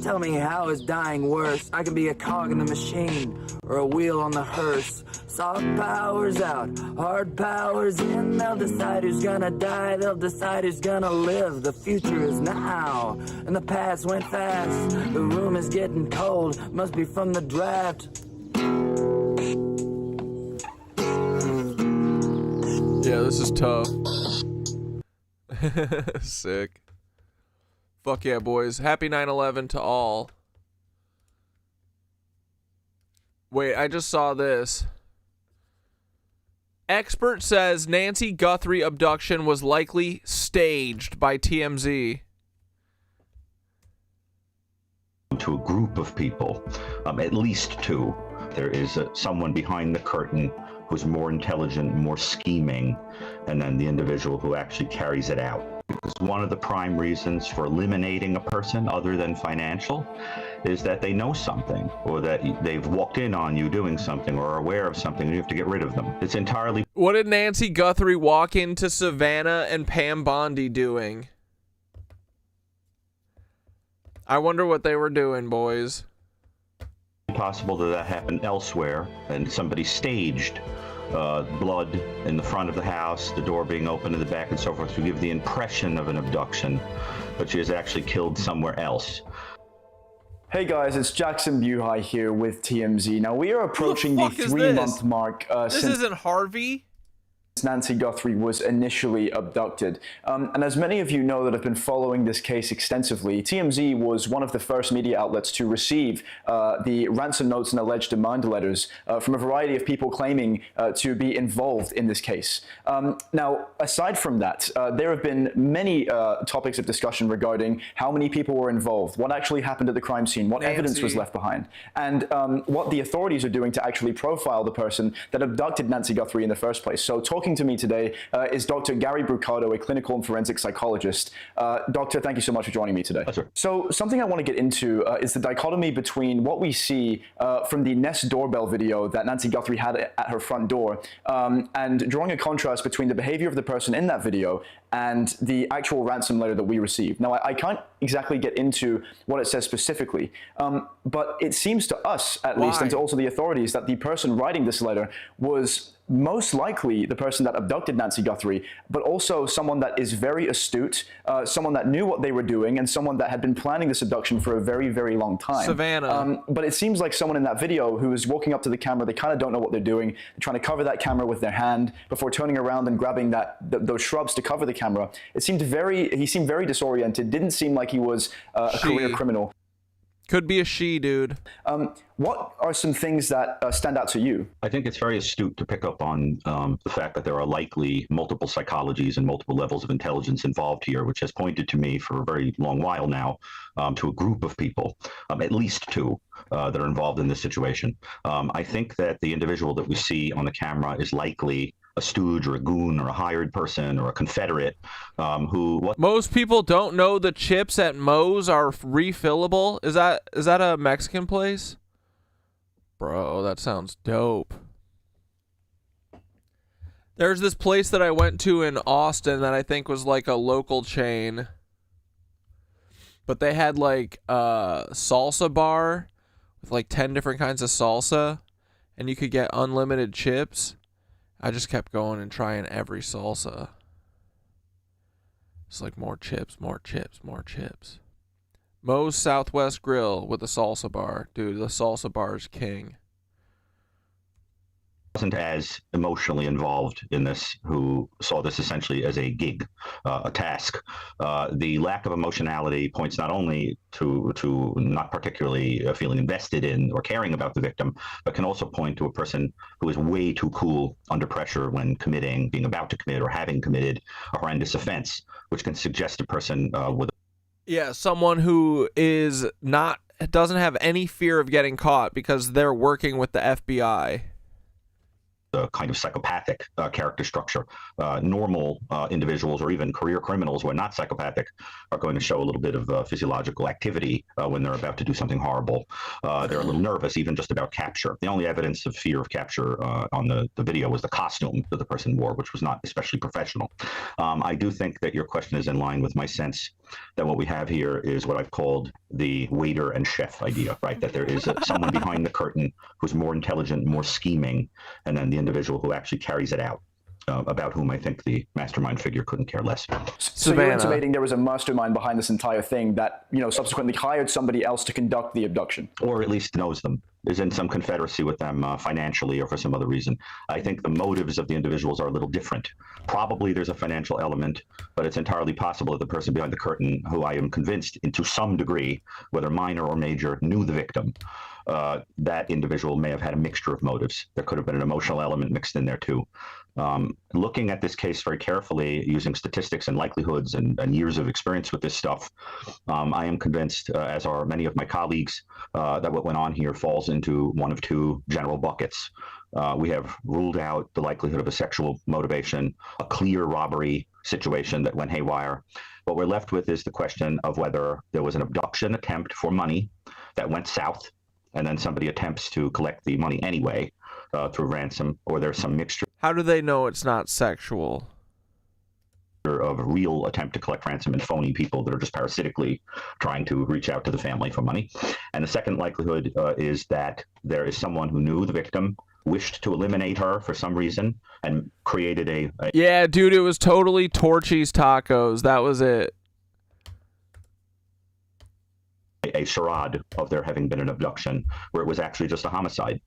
[SPEAKER 14] Tell me, how is dying worse? I could be a cog in the machine or a wheel on the hearse. Soft powers out, hard powers in. They'll decide who's gonna die, they'll decide who's gonna live. The future is now, and the past went fast. The room is getting cold, must be from the draft.
[SPEAKER 1] Yeah, this is tough. Sick. Fuck yeah, boys. Happy 9/11 to all. Wait, I just saw this. Expert says Nancy Guthrie abduction was likely staged by TMZ.
[SPEAKER 15] To a group of people, at least two. There is someone behind the curtain who's more intelligent, more scheming, and then the individual who actually carries it out. Because one of the prime reasons for eliminating a person other than financial is that they know something, or that they've walked in on you doing something or are aware of something and you have to get rid of them. It's entirely...
[SPEAKER 1] What did Nancy Guthrie walk into Savannah and Pam Bondi doing? I wonder what they were doing, boys.
[SPEAKER 15] Possible that happened elsewhere and somebody staged blood in the front of the house, the door being open in the back and so forth to give the impression of an abduction, but she is actually killed somewhere else.
[SPEAKER 16] Hey guys, it's Jackson Buhai here with TMZ. Now we are approaching the 3-month mark
[SPEAKER 1] this isn't Harvey.
[SPEAKER 16] Nancy Guthrie was initially abducted. And as many of you know that have been following this case extensively, TMZ was one of the first media outlets to receive the ransom notes and alleged demand letters from a variety of people claiming to be involved in this case. Now, aside from that, there have been many topics of discussion regarding how many people were involved, what actually happened at the crime scene, what evidence was left behind, and what the authorities are doing to actually profile the person that abducted Nancy Guthrie in the first place. So talking to me today is Dr. Gary Brucato, a clinical and forensic psychologist. Doctor, thank you so much for joining me today. So something I want to get into is the dichotomy between what we see from the Nest doorbell video that Nancy Guthrie had at her front door, and drawing a contrast between the behavior of the person in that video and the actual ransom letter that we received. Now, I can't exactly get into what it says specifically, but it seems to us, at least, and to also the authorities, that the person writing this letter was most likely the person that abducted Nancy Guthrie, but also someone that is very astute, someone that knew what they were doing, and someone that had been planning this abduction for a very, very long time.
[SPEAKER 1] Savannah.
[SPEAKER 16] But it seems like someone in that video who is walking up to the camera, they kind of don't know what they're doing. They're trying to cover that camera with their hand before turning around and grabbing those shrubs to cover the camera. He seemed very disoriented, didn't seem like he was a career criminal.
[SPEAKER 1] Could be a she, dude.
[SPEAKER 16] What are some things that stand out to you?
[SPEAKER 15] I think it's very astute to pick up on the fact that there are likely multiple psychologies and multiple levels of intelligence involved here, which has pointed to me for a very long while now to a group of people, at least two, that are involved in this situation. I think that the individual that we see on the camera is likely a stooge or a goon or a hired person or a Confederate who...
[SPEAKER 1] Most people don't know the chips at Moe's are refillable. Is that a Mexican place? Bro, that sounds dope. There's this place that I went to in Austin that I think was like a local chain. But they had like a salsa bar with like 10 different kinds of salsa. And you could get unlimited chips. I just kept going and trying every salsa. It's like more chips, more chips, more chips. Moe's Southwest Grill with a salsa bar. Dude, the salsa bar is king.
[SPEAKER 15] Wasn't as emotionally involved in this, who saw this essentially as a gig, a task. The lack of emotionality points not only to not particularly feeling invested in or caring about the victim, but can also point to a person who is way too cool under pressure when being about to commit, or having committed a horrendous offense, which can suggest a person with...
[SPEAKER 1] Yeah, someone who doesn't have any fear of getting caught because they're working with the FBI.
[SPEAKER 15] kind of psychopathic character structure. Normal individuals or even career criminals who are not psychopathic are going to show a little bit of physiological activity when they're about to do something horrible. They're a little nervous, even just about capture. The only evidence of fear of capture on the video was the costume that the person wore, which was not especially professional. I do think that your question is in line with my sense that what we have here is what I've called the waiter and chef idea, right? That there is someone behind the curtain who's more intelligent, more scheming, and then the individual who actually carries it out, about whom I think the mastermind figure couldn't care less.
[SPEAKER 16] So you're intimating there was a mastermind behind this entire thing that, you know, subsequently hired somebody else to conduct the abduction?
[SPEAKER 15] Or at least knows them, is in some confederacy with them financially or for some other reason. I think the motives of the individuals are a little different. Probably there's a financial element, but it's entirely possible that the person behind the curtain, who I am convinced to some degree, whether minor or major, knew the victim. That individual may have had a mixture of motives. There could have been an emotional element mixed in there too. Looking at this case very carefully, using statistics and likelihoods and years of experience with this stuff, I am convinced, as are many of my colleagues, that what went on here falls into one of two general buckets. We have ruled out the likelihood of a sexual motivation, a clear robbery situation that went haywire. What we're left with is the question of whether there was an abduction attempt for money that went south, and then somebody attempts to collect the money anyway through ransom, or there's some mixture.
[SPEAKER 1] How do they know it's not sexual?
[SPEAKER 15] Of a real attempt to collect ransom and phony people that are just parasitically trying to reach out to the family for money. And the second likelihood is that there is someone who knew the victim, wished to eliminate her for some reason, and created a
[SPEAKER 1] yeah, dude, it was totally Torchy's Tacos. That was it.
[SPEAKER 15] A charade of there having been an abduction where it was actually just a homicide.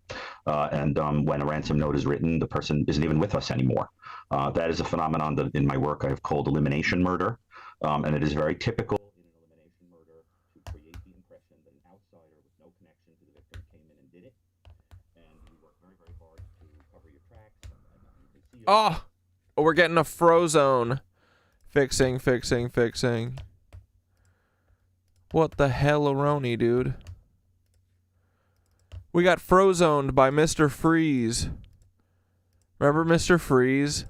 [SPEAKER 15] And when a ransom note is written, the person isn't even with us anymore. That is a phenomenon that in my work I have called elimination murder. And it is very typical in an elimination murder to create the impression that an outsider with no connection to the victim came in and did it. And you work very, very hard to cover your tracks. You can see
[SPEAKER 1] Oh, we're getting a Frozone. Fixing. What the hell-a-roni, dude? We got frozoned by Mr. Freeze. Remember Mr. Freeze?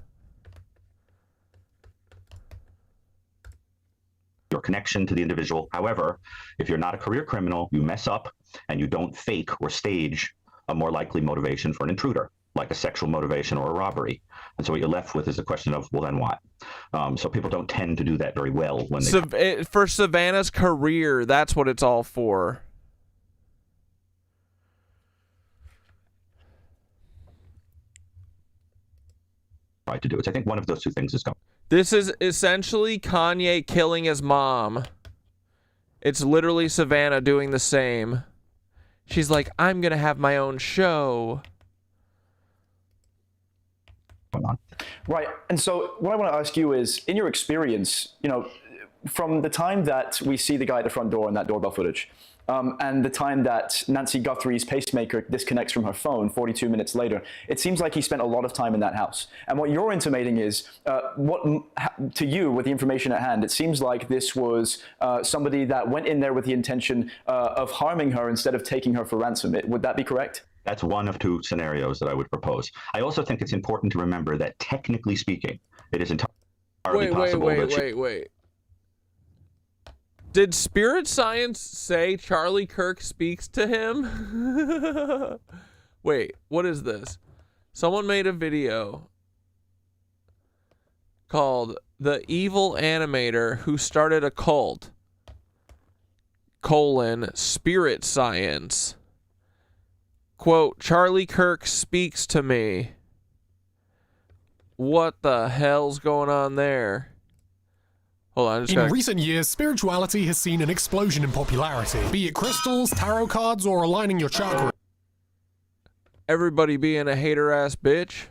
[SPEAKER 15] your connection to the individual. However, if you're not a career criminal, you mess up and you don't fake or stage a more likely motivation for an intruder, like a sexual motivation or a robbery. And so what you're left with is a question of, well, then what? So people don't tend to do that very well when they...
[SPEAKER 1] For Savannah's career, that's what it's all for.
[SPEAKER 15] Try to do it. I think one of those two things is going.
[SPEAKER 1] This is essentially Kanye killing his mom. It's literally Savannah doing the same. She's like, I'm going to have my own show.
[SPEAKER 16] Right. And so what I want to ask you is, in your experience, you know, from the time that we see the guy at the front door in that doorbell footage, and the time that Nancy Guthrie's pacemaker disconnects from her phone 42 minutes later, it seems like he spent a lot of time in that house. And what you're intimating is, to you, with the information at hand, it seems like this was somebody that went in there with the intention of harming her instead of taking her for ransom. Would that be correct?
[SPEAKER 15] That's one of two scenarios that I would propose. I also think it's important to remember that, technically speaking, it is entirely possible that...
[SPEAKER 1] Wait. Did Spirit Science say Charlie Kirk speaks to him? Wait, what is this? Someone made a video called The Evil Animator Who Started a Cult, Spirit Science. Quote, Charlie Kirk speaks to me. What the hell's going on there? Hold on,
[SPEAKER 17] in recent years, spirituality has seen an explosion in popularity, be it crystals, tarot cards, or aligning your chakra.
[SPEAKER 1] Everybody being a hater-ass bitch.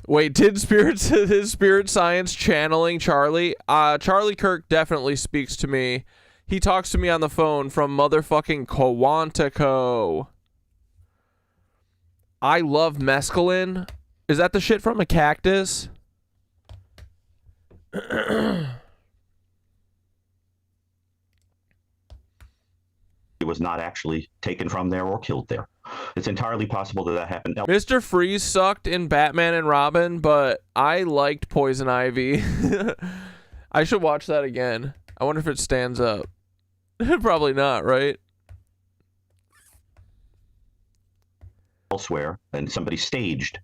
[SPEAKER 1] Wait, did his Spirit Science channeling Charlie? Charlie Kirk definitely speaks to me. He talks to me on the phone from motherfucking Quantico. I love mescaline. Is that the shit from a cactus?
[SPEAKER 15] It was not actually taken from there or killed there. It's entirely possible that that happened.
[SPEAKER 1] Mr. Freeze sucked in Batman and Robin, but I liked Poison Ivy. I should watch that again. I wonder if it stands up. Probably not, right?
[SPEAKER 15] Elsewhere, and somebody staged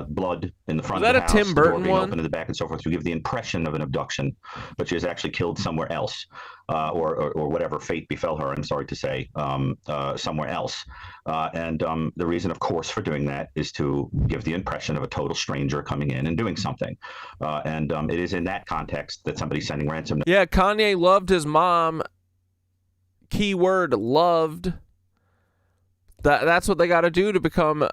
[SPEAKER 15] blood in the front
[SPEAKER 1] Was
[SPEAKER 15] of the
[SPEAKER 1] that a
[SPEAKER 15] house,
[SPEAKER 1] Tim
[SPEAKER 15] the door
[SPEAKER 1] Burton
[SPEAKER 15] being
[SPEAKER 1] one?
[SPEAKER 15] open in the back and so forth, to give the impression of an abduction, but she was actually killed somewhere else, or whatever fate befell her, I'm sorry to say, somewhere else. And the reason, of course, for doing that is to give the impression of a total stranger coming in and doing something. And it is in that context that somebody's sending ransom.
[SPEAKER 1] Yeah, Kanye loved his mom. Keyword loved. That's what they got to do to become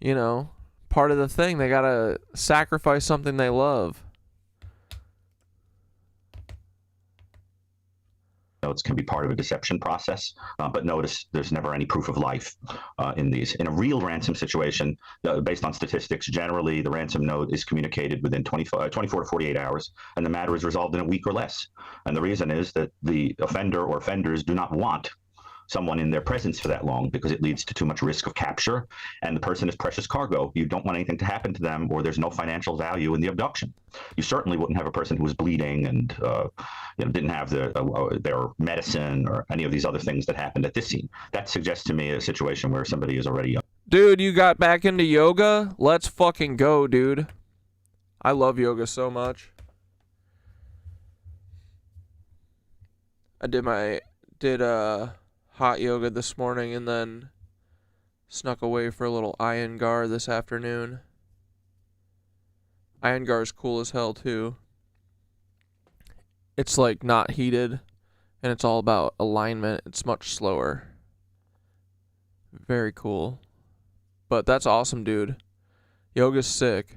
[SPEAKER 1] you know, part of the thing. They got to sacrifice something they love.
[SPEAKER 15] Notes can be part of a deception process, but notice there's never any proof of life in these. In a real ransom situation, based on statistics, generally the ransom note is communicated within 24 to 48 hours, and the matter is resolved in a week or less. And the reason is that the offender or offenders do not want someone in their presence for that long, because it leads to too much risk of capture, and the person is precious cargo. You don't want anything to happen to them, or there's no financial value in the abduction. You certainly wouldn't have a person who was bleeding and didn't have their medicine or any of these other things that happened at this scene. That suggests to me a situation where somebody is already
[SPEAKER 1] Dude, you got back into yoga? Let's fucking go, dude. I love yoga so much. I did hot yoga this morning and then snuck away for a little Iyengar this afternoon. Iyengar is cool as hell too. It's like not heated and it's all about alignment. It's much slower. Very cool. But that's awesome, dude. Yoga's sick.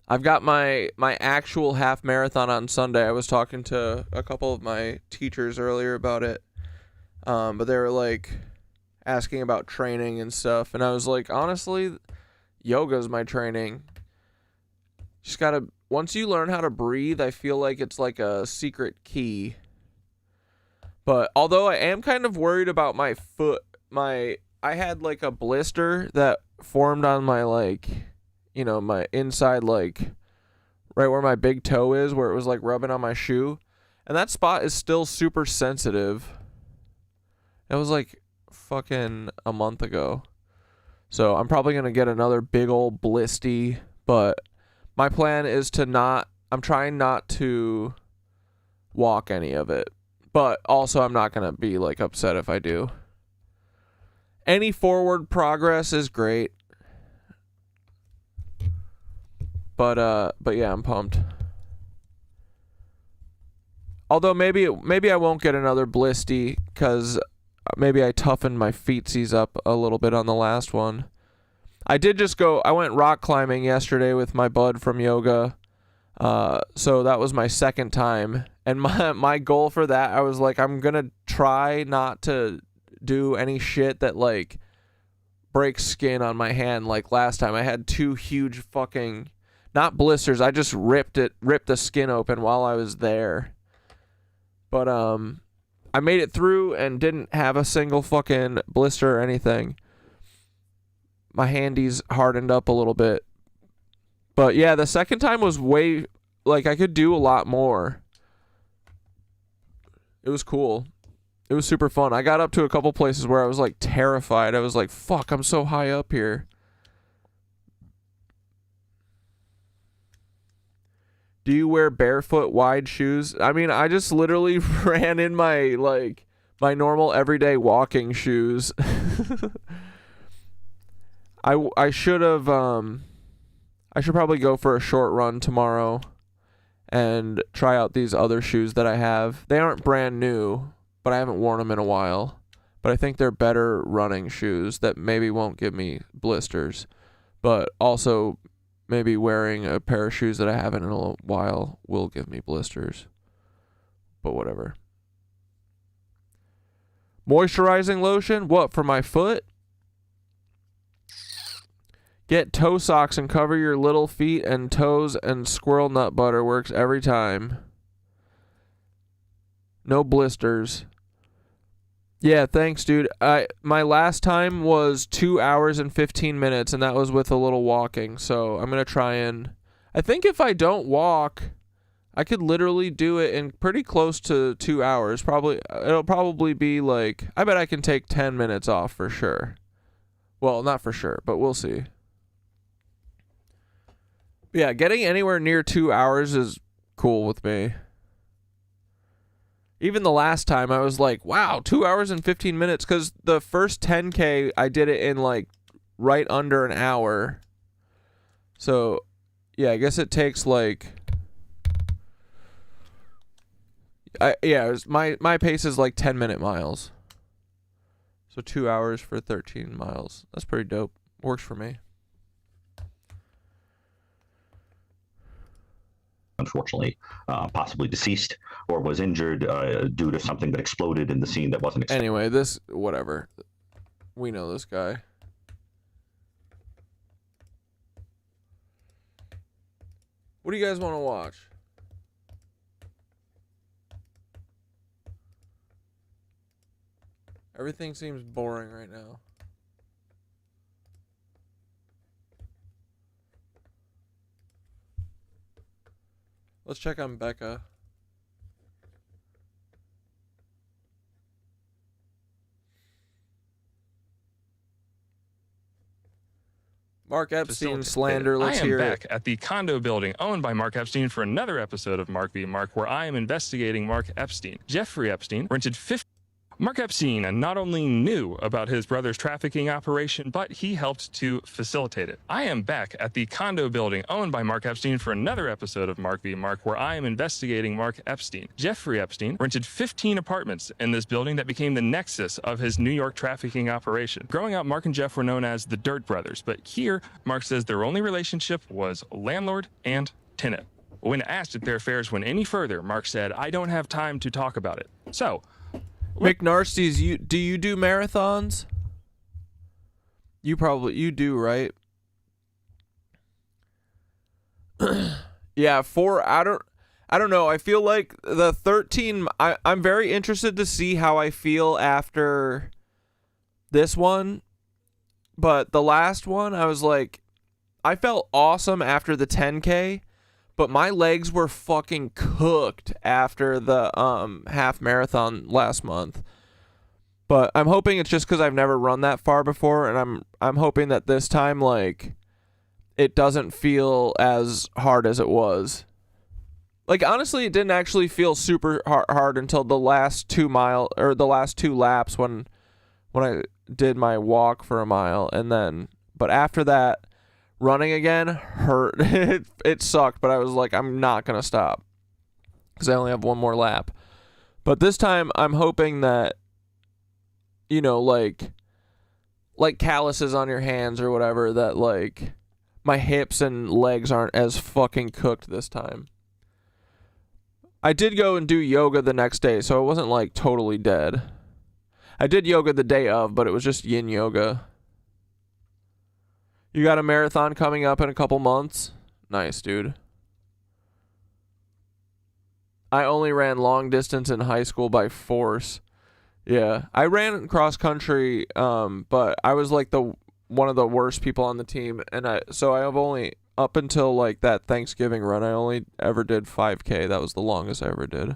[SPEAKER 1] I've got my actual half marathon on Sunday. I was talking to a couple of my teachers earlier about it. But they were like asking about training and stuff. And I was like, honestly, yoga's my training. Just gotta, once you learn how to breathe, I feel like it's like a secret key. But although I am kind of worried about my foot, I had like a blister that formed on my my inside, like right where my big toe is, where it was like rubbing on my shoe. And that spot is still super sensitive. It was like fucking a month ago. So I'm probably going to get another big old blisty, but my plan is I'm trying not to walk any of it. But also I'm not going to be like upset if I do. Any forward progress is great. But yeah, I'm pumped. Although maybe I won't get another blisty because maybe I toughened my feetsies up a little bit on the last one. I went rock climbing yesterday with my bud from yoga. So that was my second time. And my goal for that, I was like, I'm going to try not to do any shit that like breaks skin on my hand. Like last time I had 2 huge fucking, not blisters. I just ripped the skin open while I was there. But, I made it through and didn't have a single fucking blister or anything. My handies hardened up a little bit. But yeah, the second time was way, like I could do a lot more. It was cool. It was super fun. I got up to a couple places where I was like terrified. I was like, fuck, I'm so high up here. Do you wear barefoot wide shoes? I mean, I just literally ran in my normal everyday walking shoes. I should probably go for a short run tomorrow and try out these other shoes that I have. They aren't brand new, but I haven't worn them in a while. But I think they're better running shoes that maybe won't give me blisters, but also maybe wearing a pair of shoes that I haven't in a while will give me blisters. But whatever. Moisturizing lotion? What, for my foot? Get toe socks and cover your little feet and toes, and squirrel nut butter works every time. No blisters. Yeah, thanks, dude. My last time was 2 hours and 15 minutes, and that was with a little walking. So I'm gonna try and. I think if I don't walk, I could literally do it in pretty close to 2 hours. It'll probably be like. I bet I can take 10 minutes off for sure. Well, not for sure, but we'll see. Yeah, getting anywhere near 2 hours is cool with me. Even the last time I was like, wow, 2 hours and 15 minutes. Because the first 10K, I did it in like right under an hour. So, yeah, I guess it takes like... my pace is like 10-minute miles. So 2 hours for 13 miles. That's pretty dope. Works for me.
[SPEAKER 15] Unfortunately, possibly deceased or was injured due to something that exploded in the scene that wasn't expected.
[SPEAKER 1] Anyway, whatever. We know this guy. What do you guys want to watch? Everything seems boring right now. Let's check on Becca. Mark Epstein slander. Let's hear it.
[SPEAKER 18] I am back at the condo building owned by Mark Epstein for another episode of Mark v. Mark, where I am investigating Mark Epstein. Jeffrey Epstein rented 50. Mark Epstein not only knew about his brother's trafficking operation, but he helped to facilitate it. I am back at the condo building owned by Mark Epstein for another episode of Mark v. Mark, where I am investigating Mark Epstein. Jeffrey Epstein rented 15 apartments in this building that became the nexus of his New York trafficking operation. Growing up, Mark and Jeff were known as the Dirt Brothers, but here, Mark says their only relationship was landlord and tenant. When asked if their affairs went any further, Mark said, "I don't have time to talk about it." So,
[SPEAKER 1] McNarsties, do you do marathons? You do, right? Yeah, I don't know. I feel like the 13 I'm very interested to see how I feel after this one. But the last one, I was like, I felt awesome after the 10K. But my legs were fucking cooked after the half marathon last month. But I'm hoping it's just because I've never run that far before, and I'm hoping that this time, like, it doesn't feel as hard as it was. Like, honestly, it didn't actually feel super hard until the last 2 laps when I did my walk for a mile, and then, but after that, running again hurt. It sucked, but I was like, I'm not going to stop because I only have one more lap. But this time, I'm hoping that, you know, like calluses on your hands or whatever, that, like, my hips and legs aren't as fucking cooked this time. I did go and do yoga the next day, so I wasn't, like, totally dead. I did yoga the day of, but it was just yin yoga. You got a marathon coming up in a couple months? Nice, dude. I only ran long distance in high school by force. Yeah, I ran cross country, but I was like one of the worst people on the team, and so I have only, up until like that Thanksgiving run, I only ever did 5K. That was the longest I ever did.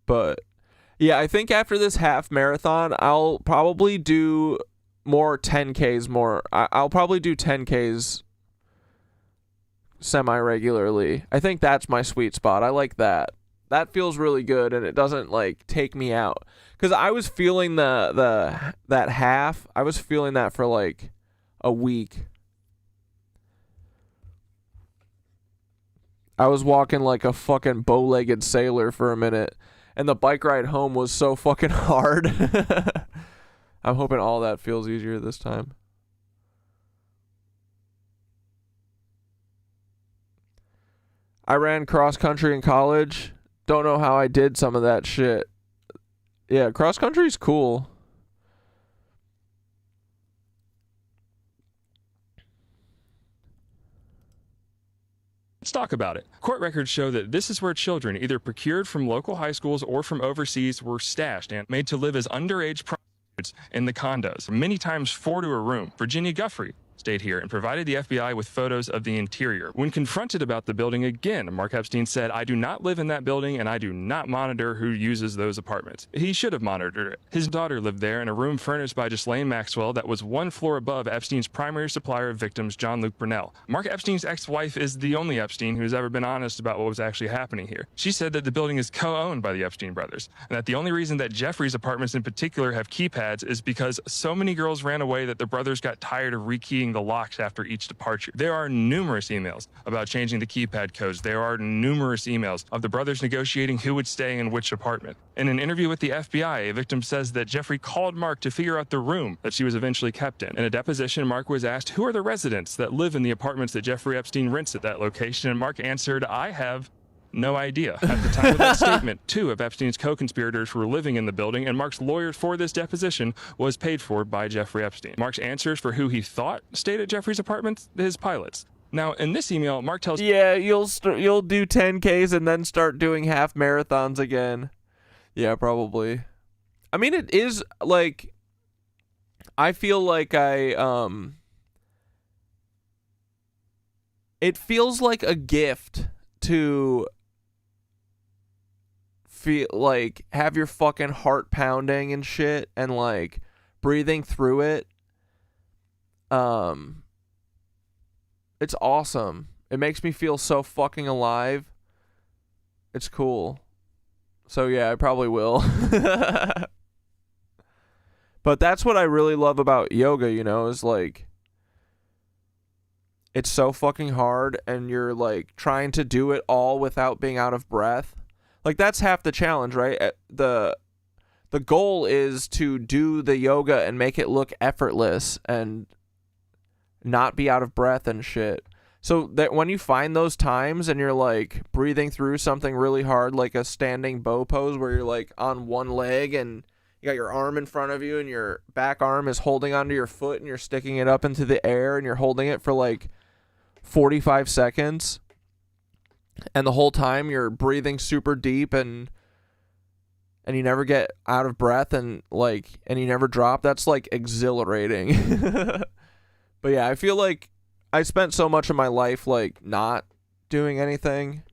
[SPEAKER 1] But yeah, I think after this half marathon, I'll probably do more 10Ks more. I'll probably do 10Ks semi-regularly. I think that's my sweet spot. I like that. That feels really good, and it doesn't, like, take me out. Because I was feeling that half. I was feeling that for, like, a week. I was walking like a fucking bow-legged sailor for a minute. And the bike ride home was so fucking hard. I'm hoping all that feels easier this time. I ran cross country in college. Don't know how I did some of that shit. Yeah, cross country's cool.
[SPEAKER 18] talk about it. Court records show that this is where children, either procured from local high schools or from overseas, were stashed and made to live as underage prostitutes in the condos, many times 4 to a room. Virginia Guffrey stayed here and provided the FBI with photos of the interior. When confronted about the building again, Mark Epstein said, "I do not live in that building and I do not monitor who uses those apartments." He should have monitored it. His daughter lived there in a room furnished by Ghislaine Maxwell that was 1 floor above Epstein's primary supplier of victims, John Luke Brunel. Mark Epstein's ex-wife is the only Epstein who's ever been honest about what was actually happening here. She said that the building is co-owned by the Epstein brothers, and that the only reason that Jeffrey's apartments in particular have keypads is because so many girls ran away that the brothers got tired of rekeying the locks after each departure. There are numerous emails about changing the keypad codes. There are numerous emails of the brothers negotiating who would stay in which apartment. In an interview with the FBI, a victim says that Jeffrey called Mark to figure out the room that she was eventually kept in. In a deposition, Mark was asked, "Who are the residents that live in the apartments that Jeffrey Epstein rents at that location?" And Mark answered, "I have no idea." At the time of that statement, 2 of Epstein's co-conspirators were living in the building, and Mark's lawyer for this deposition was paid for by Jeffrey Epstein. Mark's answers for who he thought stayed at Jeffrey's apartments, his pilots. Now, in this email, Mark tells...
[SPEAKER 1] Yeah, you'll do 10Ks and then start doing half marathons again. Yeah, probably. I mean, it is, like... I feel like it feels like a gift to... feel like have your fucking heart pounding and shit and like breathing through it. It's awesome. It makes me feel so fucking alive. It's cool. So yeah, I probably will. But that's what I really love about yoga, you know, is like it's so fucking hard and you're like trying to do it all without being out of breath. Like, that's half the challenge, right? The goal is to do the yoga and make it look effortless and not be out of breath and shit. So that when you find those times and you're, like, breathing through something really hard, like a standing bow pose where you're, like, on one leg and you got your arm in front of you and your back arm is holding onto your foot and you're sticking it up into the air and you're holding it for, like, 45 seconds. And the whole time you're breathing super deep and you never get out of breath and you never drop. That's like exhilarating. But yeah, I feel like I spent so much of my life like not doing anything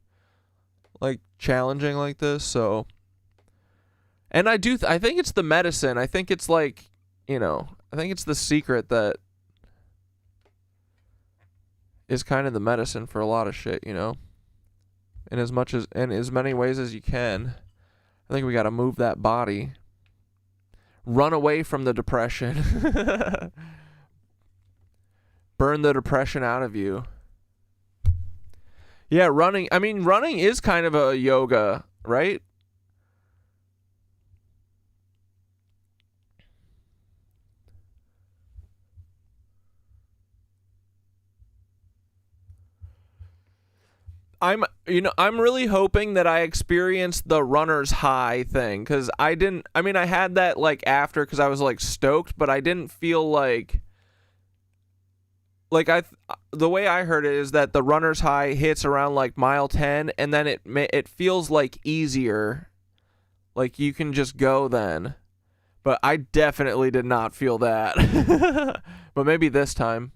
[SPEAKER 1] like challenging like this. So, and I think it's the medicine. I think it's like, you know, I think it's the secret that is kind of the medicine for a lot of shit, you know. In as many ways as you can. I think we got to move that body. Run away from the depression. Burn the depression out of you. Yeah, running. I mean, running is kind of a yoga, right? I'm really hoping that I experienced the runner's high thing, because I had that like after, because I was like stoked, but I didn't feel like the way I heard it is that the runner's high hits around like mile 10, and then it feels like easier, like you can just go then. But I definitely did not feel that. But maybe this time.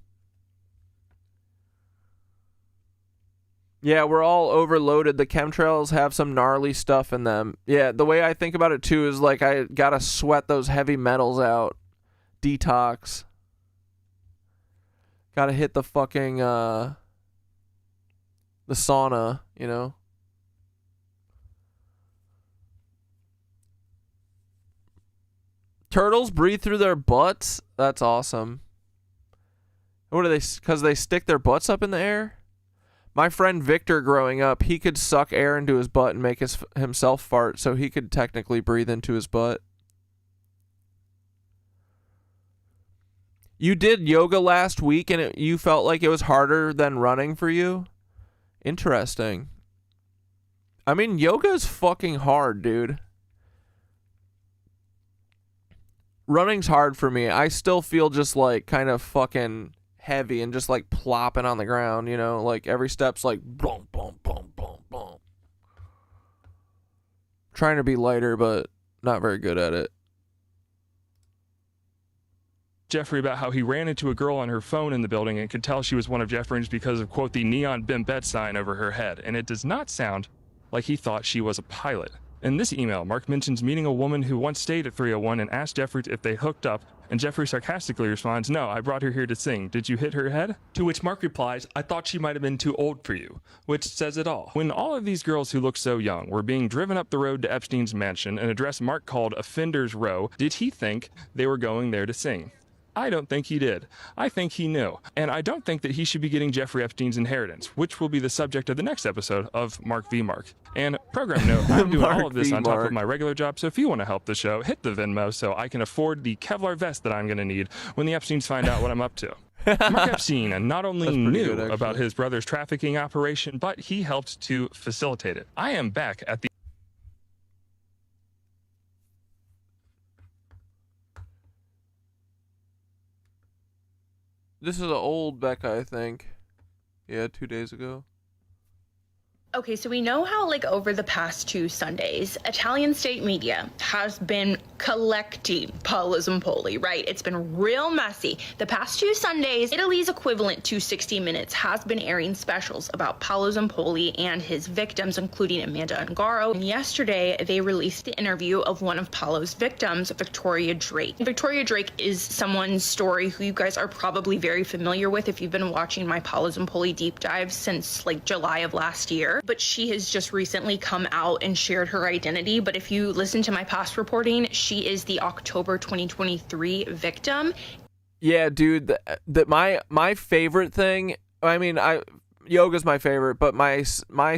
[SPEAKER 1] Yeah, we're all overloaded. The chemtrails have some gnarly stuff in them. Yeah, the way I think about it too is like I gotta sweat those heavy metals out. Detox. Gotta hit the fucking the sauna, you know. Turtles breathe through their butts? That's awesome. What are they? Because they stick their butts up in the air? My friend Victor, growing up, he could suck air into his butt and make himself fart, so he could technically breathe into his butt. You did yoga last week, and you felt like it was harder than running for you? Interesting. I mean, yoga is fucking hard, dude. Running's hard for me. I still feel just like kind of fucking heavy and just like plopping on the ground, you know, like every step's like boom, boom, trying to be lighter, but not very good at it.
[SPEAKER 18] Jeffrey about how he ran into a girl on her phone in the building and could tell she was one of Jeffrey's because of, quote, the neon bimbette sign over her head, and it does not sound like he thought she was a pilot. In this email, Mark mentions meeting a woman who once stayed at 301 and asked Jeffrey if they hooked up, and Jeffrey sarcastically responds, "No, I brought her here to sing. Did you hit her head?" To which Mark replies, "I thought she might have been too old for you," which says it all. When all of these girls who look so young were being driven up the road to Epstein's mansion, an address Mark called Offenders Row, did he think they were going there to sing? I don't think he did. I think he knew. And I don't think that he should be getting Jeffrey Epstein's inheritance, which will be the subject of the next episode of Mark v. Mark. And program note, I'm doing all of this on top of my regular job, so if you want to help the show, hit the Venmo so I can afford the Kevlar vest that I'm going to need when the Epsteins find out what I'm up to. Mark Epstein not only knew about his brother's trafficking operation, but he helped to facilitate it. I am back at the...
[SPEAKER 1] This is an old Becca, I think. Yeah, 2 days ago.
[SPEAKER 19] Okay, so we know how, like, over the past 2 Sundays, Italian state media has been collecting Paolo Zoli, right? It's been real messy. The past 2 Sundays, Italy's equivalent to 60 Minutes has been airing specials about Paolo Zoli and his victims, including Amanda Ungaro. And yesterday, they released the interview of one of Paolo's victims, Victoria Drake. Victoria Drake is someone's story who you guys are probably very familiar with if you've been watching my Paolo Zoli deep dive since, like, July of last year. But she has just recently come out and shared her identity. But if you listen to my past reporting, she is the October 2023 victim.
[SPEAKER 1] Yeah, dude, my favorite thing, I mean, yoga's my favorite, but my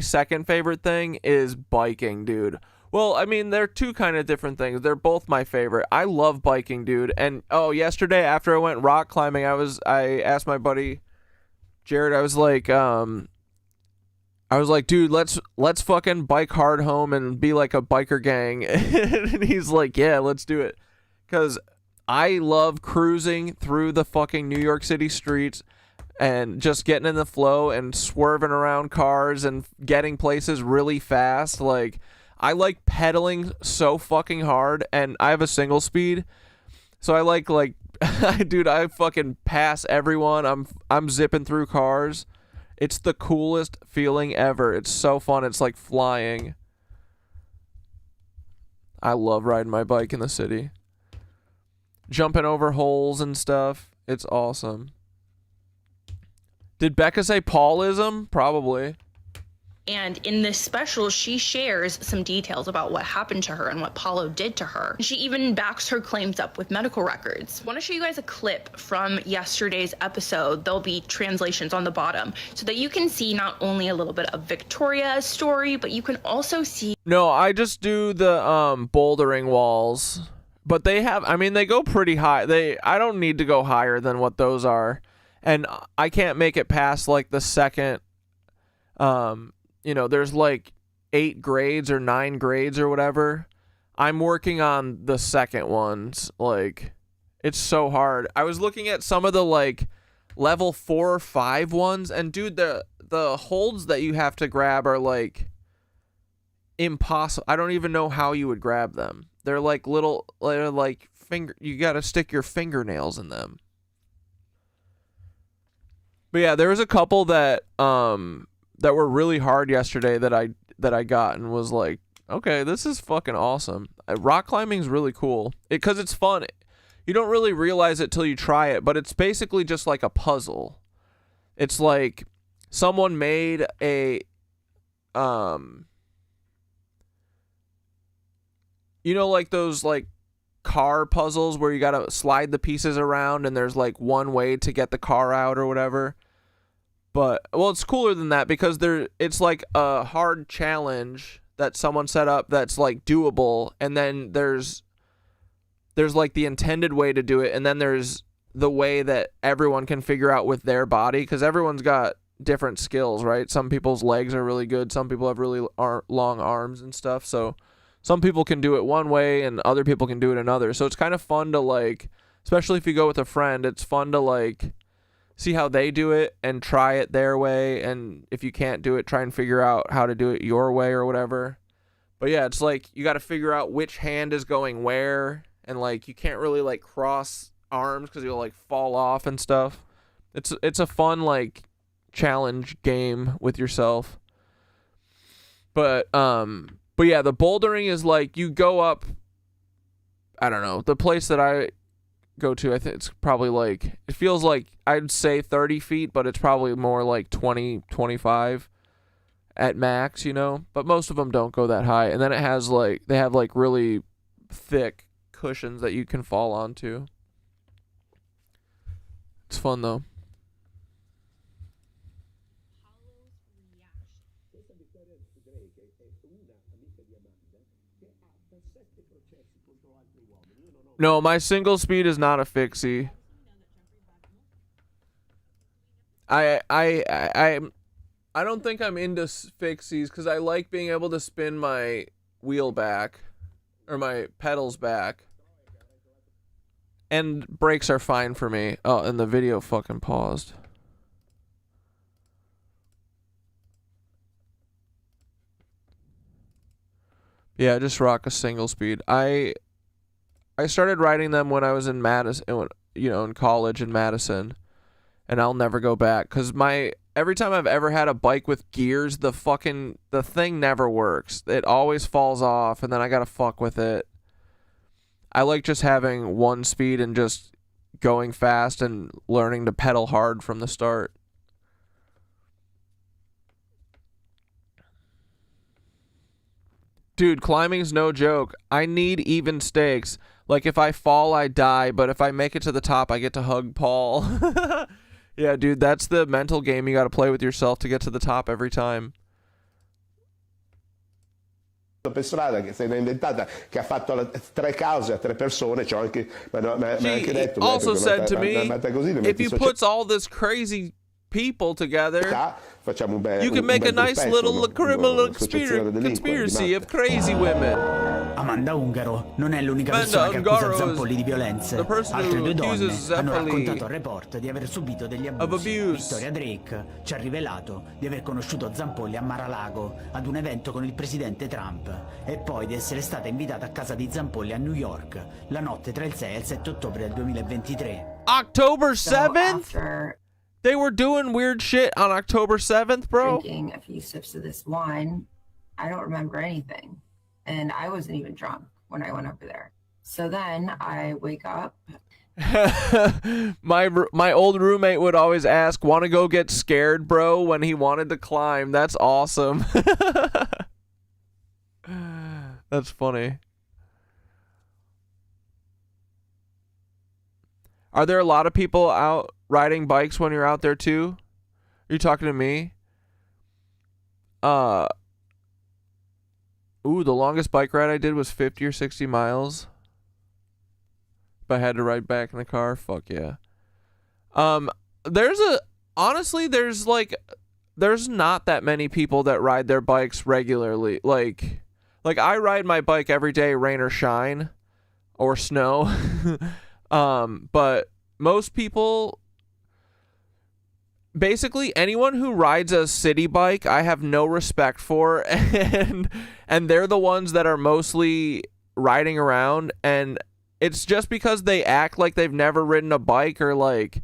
[SPEAKER 1] second favorite thing is biking, dude. Well, I mean, they're two kind of different things. They're both my favorite. I love biking, dude. And yesterday after I went rock climbing, I asked my buddy Jared, I was like, dude, let's fucking bike hard home and be like a biker gang. And he's like, yeah, let's do it. Because I love cruising through the fucking New York City streets and just getting in the flow and swerving around cars and getting places really fast. Like, I like pedaling so fucking hard, and I have a single speed. So I like dude, I fucking pass everyone. I'm zipping through cars. It's the coolest feeling ever. It's so fun. It's like flying. I love riding my bike in the city. Jumping over holes and stuff. It's awesome. Did Becca say Paulism? Probably.
[SPEAKER 19] And in this special, she shares some details about what happened to her and what Paolo did to her. She even backs her claims up with medical records. I want to show you guys a clip from yesterday's episode. There'll be translations on the bottom so that you can see not only a little bit of Victoria's story, but you can also see...
[SPEAKER 1] No, I just do the bouldering walls. But they go pretty high. I don't need to go higher than what those are. And I can't make it past, like, the second... there's like 8 grades or 9 grades or whatever. I'm working on the second ones. Like, it's so hard. I was looking at some of the like level 4 or 5 ones, and dude, the holds that you have to grab are like impossible. I don't even know how you would grab them. They're like you gotta stick your fingernails in them. But yeah, there was a couple that were really hard yesterday that I got and was like, okay, this is fucking awesome. Rock climbing is really cool because it's fun. You don't really realize it till you try it, but it's basically just like a puzzle. It's like someone made a like those like car puzzles where you gotta slide the pieces around and there's like one way to get the car out or whatever. But, well, it's cooler than that because it's like a hard challenge that someone set up that's like doable, and then there's like the intended way to do it, and then there's the way that everyone can figure out with their body, because everyone's got different skills, right? Some people's legs are really good, some people have really long arms and stuff, so some people can do it one way and other people can do it another. So it's kind of fun to, like, especially if you go with a friend, it's fun to like see how they do it and try it their way, and if you can't do it, try and figure out how to do it your way or whatever. But yeah, it's like you got to figure out which hand is going where, and like you can't really like cross arms because you'll like fall off and stuff. It's a fun like challenge game with yourself. But yeah, the bouldering is like you go up. I don't know, the place that I go to, I think it's probably like, it feels like I'd say 30 feet, but it's probably more like 20, 25 at max, you know, but most of them don't go that high. And then it has like, they have like really thick cushions that you can fall onto. It's fun though. No, my single speed is not a fixie. I don't think I'm into fixies because I like being able to spin my wheel back or my pedals back. And brakes are fine for me. Oh, and the video fucking paused. Yeah, just rock a single speed. I started riding them when I was in Madison, you know, in college in Madison, and I'll never go back because every time I've ever had a bike with gears, the thing never works. It always falls off, and then I gotta fuck with it. I like just having one speed and just going fast and learning to pedal hard from the start. Dude, climbing's no joke. I need even stakes. Like, if I fall, I die, but if I make it to the top, I get to hug Paul. Yeah, dude, that's the mental game you gotta play with yourself to get to the top every time.
[SPEAKER 20] Per strada che se l'ha inventata, che ha fatto 3 cause a 3 persone, c'ho anche, ma anche detto,
[SPEAKER 1] also said to me, if you put all this crazy people together, you can make a nice little criminal conspiracy of crazy women.
[SPEAKER 21] Amanda Ungaro non è l'unica persona che accusa Zampolli di violenze. Altre 2 donne hanno raccontato al report di aver subito degli abusi. Victoria Drake ci ha rivelato di aver conosciuto Zampolli a Mar-a-Lago ad un evento con il presidente Trump e poi di essere stata invitata a casa di Zampolli a New York la notte tra il 6 e il 7 ottobre del 2023.
[SPEAKER 1] October 7th? They were doing weird shit on October 7th, bro.
[SPEAKER 22] Drinking a few sips of this wine, I don't remember anything. And I wasn't even drunk when I went over there. So then I wake up.
[SPEAKER 1] My old roommate would always ask, "Want to go get scared, bro?" when he wanted to climb. That's awesome. That's funny. Are there a lot of people out riding bikes when you're out there too? Are you talking to me? Ooh, the longest bike ride I did was 50 or 60 miles. If I had to ride back in the car, fuck yeah. There's not that many people that ride their bikes regularly. Like I ride my bike every day, rain or shine, or snow. But most people, basically anyone who rides a city bike, I have no respect for, and they're the ones that are mostly riding around, and it's just because they act like they've never ridden a bike, or like,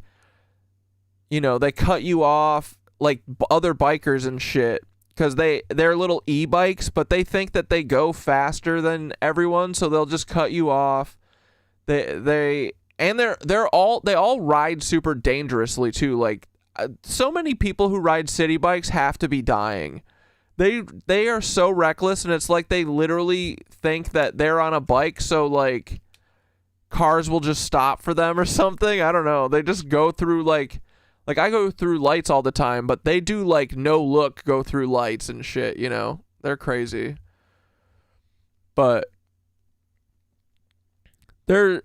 [SPEAKER 1] you know, they cut you off like other bikers and shit because they're little e-bikes, but they think that they go faster than everyone, so they'll just cut you off. They all ride super dangerously too. Like, so many people who ride city bikes have to be dying. They are so reckless, and it's like they literally think that they're on a bike, so like cars will just stop for them or something. I don't know. They just go through like I go through lights all the time, but they do like no look go through lights and shit, you know? They're crazy. But there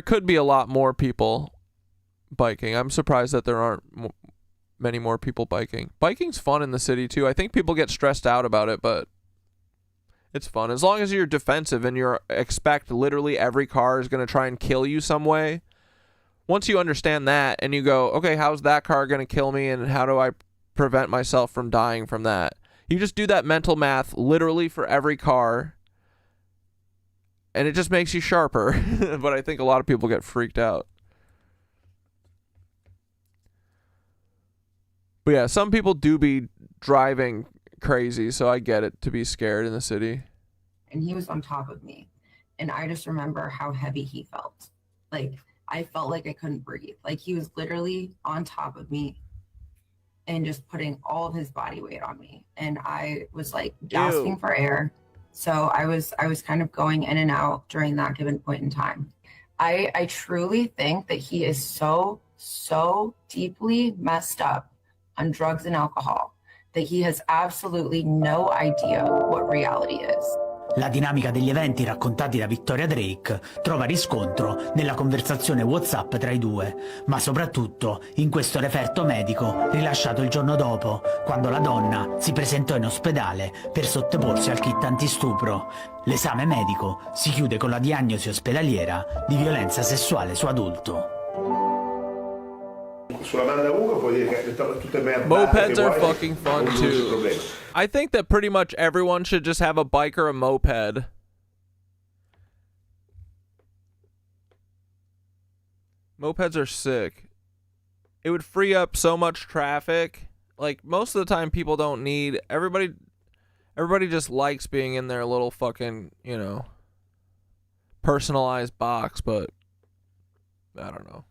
[SPEAKER 1] could be a lot more people biking. I'm surprised that there aren't many more people biking. Biking's fun in the city too. I think people get stressed out about it, but it's fun. As long as you're defensive and you expect literally every car is going to try and kill you some way. Once you understand that and you go, okay, how's that car going to kill me and how do I prevent myself from dying from that? You just do that mental math literally for every car, and it just makes you sharper. But I think a lot of people get freaked out. But yeah, some people do be driving crazy, so I get it to be scared in the city.
[SPEAKER 22] And he was on top of me. And I just remember how heavy he felt. Like, I felt like I couldn't breathe. Like, he was literally on top of me and just putting all of his body weight on me. And I was like gasping for air. So I was kind of going in and out during that given point in time. I truly think that he is so deeply messed up on drugs and alcohol that he has absolutely no idea what reality is.
[SPEAKER 21] La dinamica degli eventi raccontati da Victoria Drake trova riscontro nella conversazione WhatsApp tra i due, ma soprattutto in questo referto medico rilasciato il giorno dopo, quando la donna si presentò in ospedale per sottoporsi al kit antistupro. L'esame medico si chiude con la diagnosi ospedaliera di violenza sessuale su adulto.
[SPEAKER 20] Sulla banda Ugo puoi dire che tutte merdate.
[SPEAKER 1] Mopeds are fucking fun too. I think that pretty much everyone should just have a bike or a moped. Mopeds are sick. It would free up so much traffic. Like, most of the time people don't need... Everybody just likes being in their little fucking, you know, personalized box, but I don't know.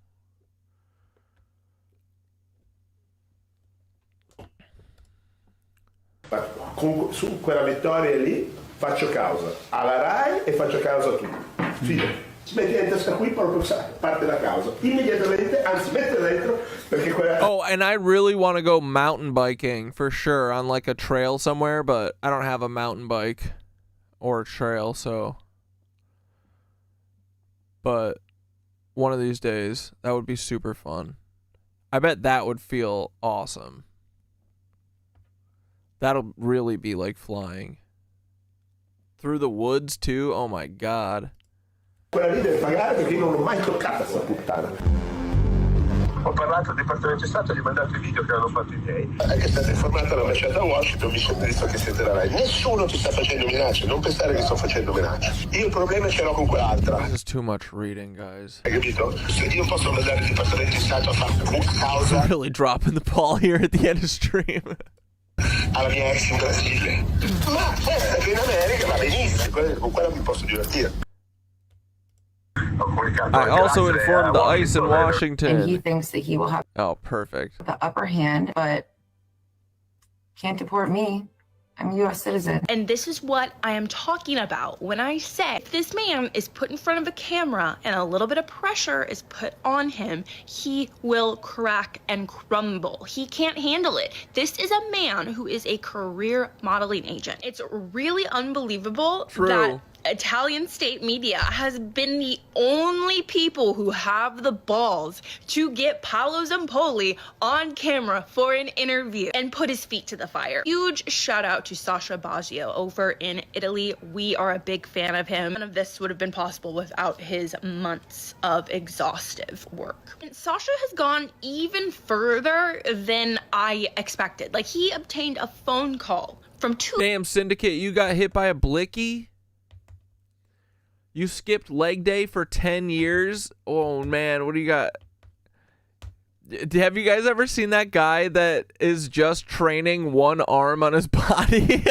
[SPEAKER 20] Su quella vittoria lì faccio causa alla RAI e faccio causa a tutti. Fine. Metti in testa qui, proprio parte la causa. Immediatamente, anzi mette dentro perché quella...
[SPEAKER 1] Oh, and I really want to go mountain biking for sure on like a trail somewhere, but I don't have a mountain bike or a trail, so... But one of these days, that would be super fun. I bet that would feel awesome. That'll really be like flying. Through the woods too? Oh my god.
[SPEAKER 20] Quella lì deve pagare perché io non l'ho mai toccata sta puttana. Ho parlato al Dipartimento di Stato, gli ho mandato i video che hanno fatto i miei. È stata informata l'ambasciata a Washington, mi sono visto che siete la RAI. Nessuno ti sta facendo minacce, non pensare che sto facendo minacce. Io il problema ce l'ho con quell'altra.
[SPEAKER 1] This is too much reading, guys.
[SPEAKER 20] Hai capito? Se io posso mandare il Dipartimento di Stato a fare causa...
[SPEAKER 1] Really dropping the ball here at the end of stream.
[SPEAKER 20] Alla mia ex in Brasile. Ma che in America va benissimo, con quella mi posso divertire.
[SPEAKER 1] I also informed the ICE in Washington.
[SPEAKER 22] And he thinks that he will have
[SPEAKER 1] perfect.
[SPEAKER 22] the upper hand, but can't deport me. I'm a U.S. citizen.
[SPEAKER 19] And this is what I am talking about when I say if this man is put in front of a camera and a little bit of pressure is put on him, he will crack and crumble. He can't handle it. This is a man who is a career modeling agent. It's really unbelievable that Italian state media has been the only people who have the balls to get Paolo Zoli on camera for an interview and put his feet to the fire. Huge shout out to Sasha Baggio over in Italy. We are a big fan of him. None of this would have been possible without his months of exhaustive work. And Sasha has gone even further than I expected. Like, he obtained a phone call from two...
[SPEAKER 1] Damn, Syndicate, you got hit by a blicky? You skipped leg day for 10 years? Oh, man, what do you got? Have you guys ever seen that guy that is just training one arm on his body?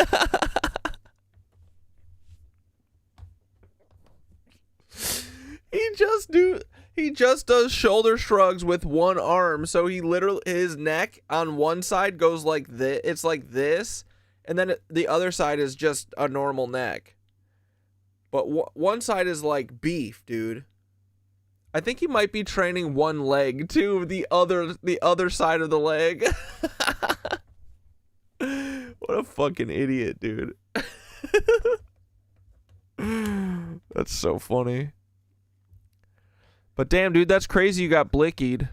[SPEAKER 1] He just does shoulder shrugs with one arm. So he literally, his neck on one side goes like this. It's like this. And then the other side is just a normal neck. But one side is like beef, dude. I think he might be training one leg too, the other side of the leg. What a fucking idiot, dude. That's so funny. But damn, dude, that's crazy you got blickied.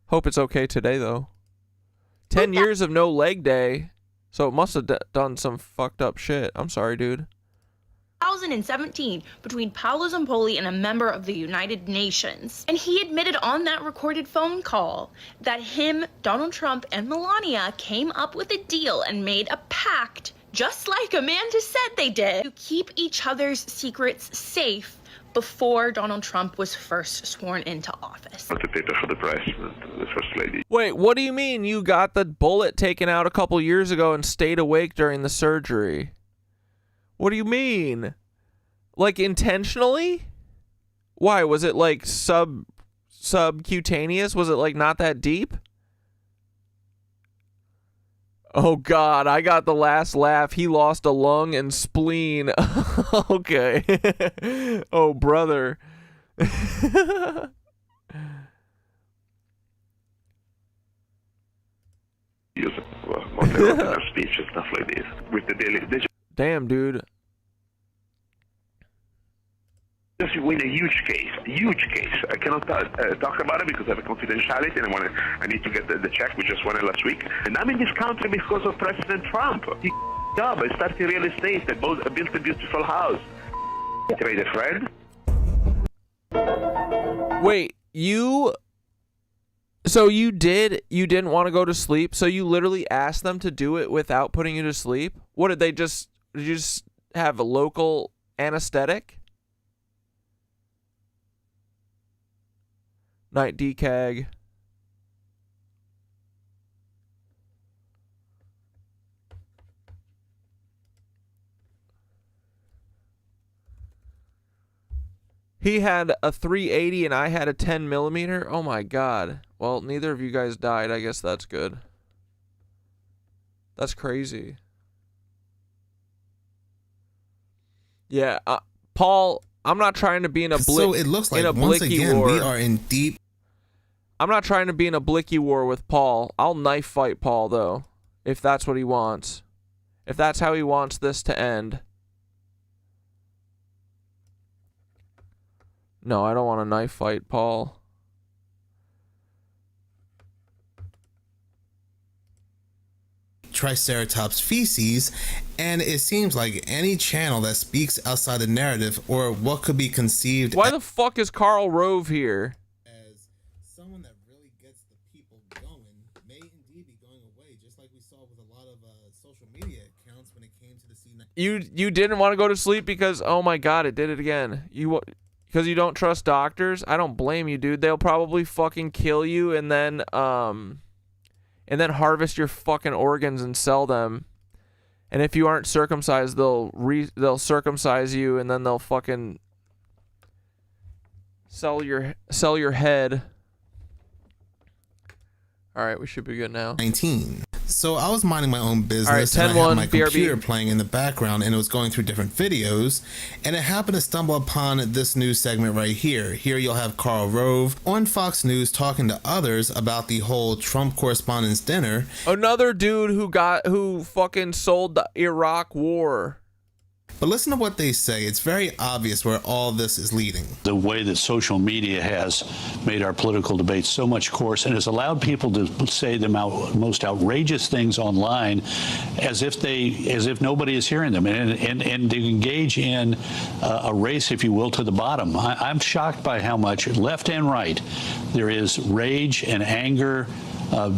[SPEAKER 1] Hope it's okay today, though. 10 years of no leg day. So it must have done some fucked up shit. I'm sorry, dude.
[SPEAKER 19] 2017 between Paolo Zoli and a member of the United Nations. And he admitted on that recorded phone call that him, Donald Trump, and Melania came up with a deal and made a pact, just like Amanda said they did, to keep each other's secrets safe before Donald Trump was first sworn into office.
[SPEAKER 2] For the president, the first lady.
[SPEAKER 1] Wait, what do you mean you got the bullet taken out a couple years ago and stayed awake during the surgery? What do you mean? Like intentionally? Why? Was it like subcutaneous? Was it like not that deep? Oh God, I got the last laugh. He lost a lung and spleen. Okay. Oh brother.
[SPEAKER 2] Use what they wrote in their speech and stuff like this. With the daily, they
[SPEAKER 1] damn, dude.
[SPEAKER 2] just win a huge case. I cannot talk about it because I have a confidentiality and I need to get the check. We just won it last week. And I'm in this country because of President Trump. He job. I started real estate. I built a beautiful house. Trade a friend.
[SPEAKER 1] Wait, so you didn't want to go to sleep, so you literally asked them to do it without putting you to sleep? What did you just have a local anesthetic? Night decag. He had a 380 and I had a 10 millimeter. Oh my God. Well, neither of you guys died. I guess that's good. That's crazy. Yeah, Paul, I'm not trying to be in a
[SPEAKER 3] So it looks like once again we are in deep.
[SPEAKER 1] I'm not trying to be in a blicky war with Paul. I'll knife fight Paul though, if that's what he wants. If that's how he wants this to end. No, I don't want to knife fight Paul.
[SPEAKER 3] Triceratops feces, and it seems like any channel that speaks outside the narrative or what could be conceived.
[SPEAKER 1] Why the fuck is Karl Rove here?
[SPEAKER 3] As someone that really gets the people going may indeed be going away, just like we saw with a lot of social media accounts when it came to the C9.
[SPEAKER 1] You didn't want to go to sleep because, oh my God, it did it again. Because you don't trust doctors? I don't blame you, dude. They'll probably fucking kill you and then harvest your fucking organs and sell them. And if you aren't circumcised, they'll circumcise you and then they'll fucking sell your head. All right, we should be good now.
[SPEAKER 3] 19. So I was minding my own business.
[SPEAKER 1] All right,
[SPEAKER 3] and I had my
[SPEAKER 1] BRB.
[SPEAKER 3] computer playing in the background and it was going through different videos, and I happened to stumble upon this news segment right here. Here you'll have Karl Rove on Fox News talking to others about the whole Trump Correspondents Dinner.
[SPEAKER 1] Another dude who fucking sold the Iraq war.
[SPEAKER 3] But listen to what they say. It's very obvious where all this is leading.
[SPEAKER 7] The way that social media has made our political debates so much coarse and has allowed people to say the most outrageous things online as if nobody is hearing them and to engage in a race, if you will, to the bottom. I'm shocked by how much left and right there is rage and anger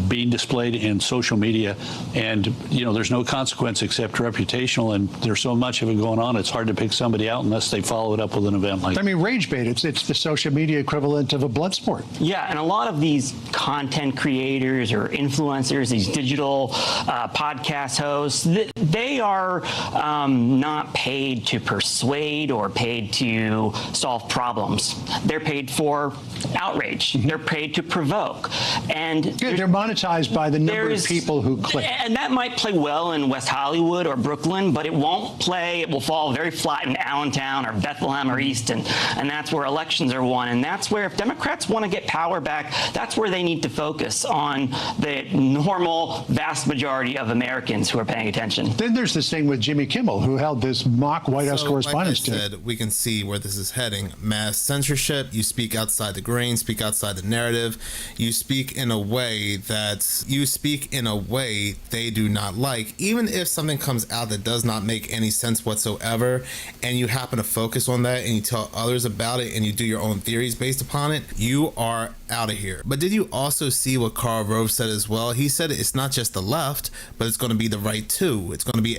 [SPEAKER 7] being displayed in social media, and there's no consequence except reputational, and there's so much of it going on, it's hard to pick somebody out unless they follow it up with an event like that.
[SPEAKER 24] I mean, rage bait, it's the social media equivalent of a blood sport.
[SPEAKER 25] Yeah, and a lot of these content creators or influencers, these digital podcast hosts, they are not paid to persuade or paid to solve problems. They're paid for outrage. They're paid to provoke. And
[SPEAKER 24] they're monetized by the number of people who click.
[SPEAKER 25] And that might play well in West Hollywood or Brooklyn, but it won't play, it will fall very flat in Allentown or Bethlehem or Easton. And that's where elections are won. And that's where, if Democrats want to get power back, that's where they need to focus on the normal vast majority of Americans who are paying attention.
[SPEAKER 24] Then there's this thing with Jimmy Kimmel, who held this mock White House Correspondents Dinner.
[SPEAKER 3] Like I said, we can see where this is heading. Mass censorship, you speak outside the grain, speak outside the narrative, you speak in a way say that you speak in a way they do not like, even if something comes out that does not make any sense whatsoever, and you happen to focus on that and you tell others about it and you do your own theories based upon it, you are out of here. But did you also see what Karl Rove said as well? He said it's not just the left, but it's going to be the right too. It's going to be...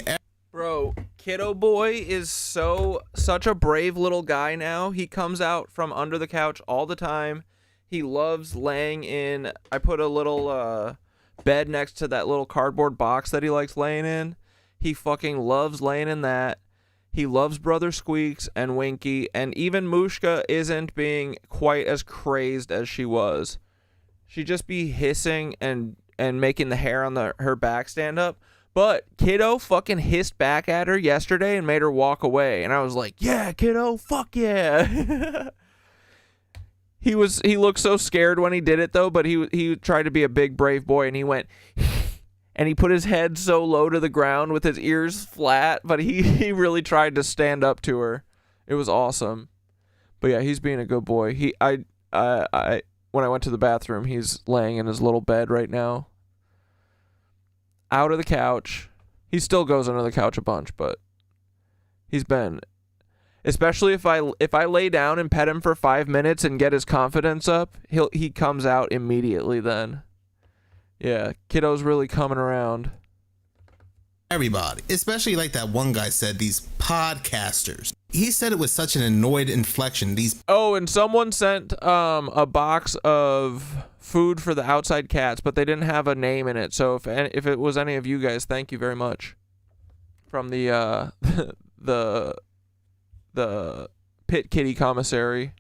[SPEAKER 1] Bro, Kiddo Boy is such a brave little guy now. He comes out from under the couch all the time. He loves laying in... I put a little bed next to that little cardboard box that he likes laying in. He fucking loves laying in that. He loves Brother Squeaks and Winky, and even Mushka isn't being quite as crazed as she was. She'd just be hissing and making the hair on her back stand up. But Kiddo fucking hissed back at her yesterday and made her walk away. And I was like, yeah, Kiddo, fuck yeah. He looked so scared when he did it, though, but he tried to be a big, brave boy, and he went... And he put his head so low to the ground with his ears flat, but he really tried to stand up to her. It was awesome. But yeah, he's being a good boy. When I went to the bathroom, he's laying in his little bed right now. Out of the couch. He still goes under the couch a bunch, but he's been... Especially if I lay down and pet him for 5 minutes and get his confidence up, he comes out immediately then. Yeah, Kiddo's really coming around.
[SPEAKER 3] Everybody, especially like that one guy said, these podcasters. He said it with such an annoyed inflection.
[SPEAKER 1] Oh, and someone sent a box of food for the outside cats, but they didn't have a name in it. So if it was any of you guys, thank you very much. From the the Pit Kitty Commissary.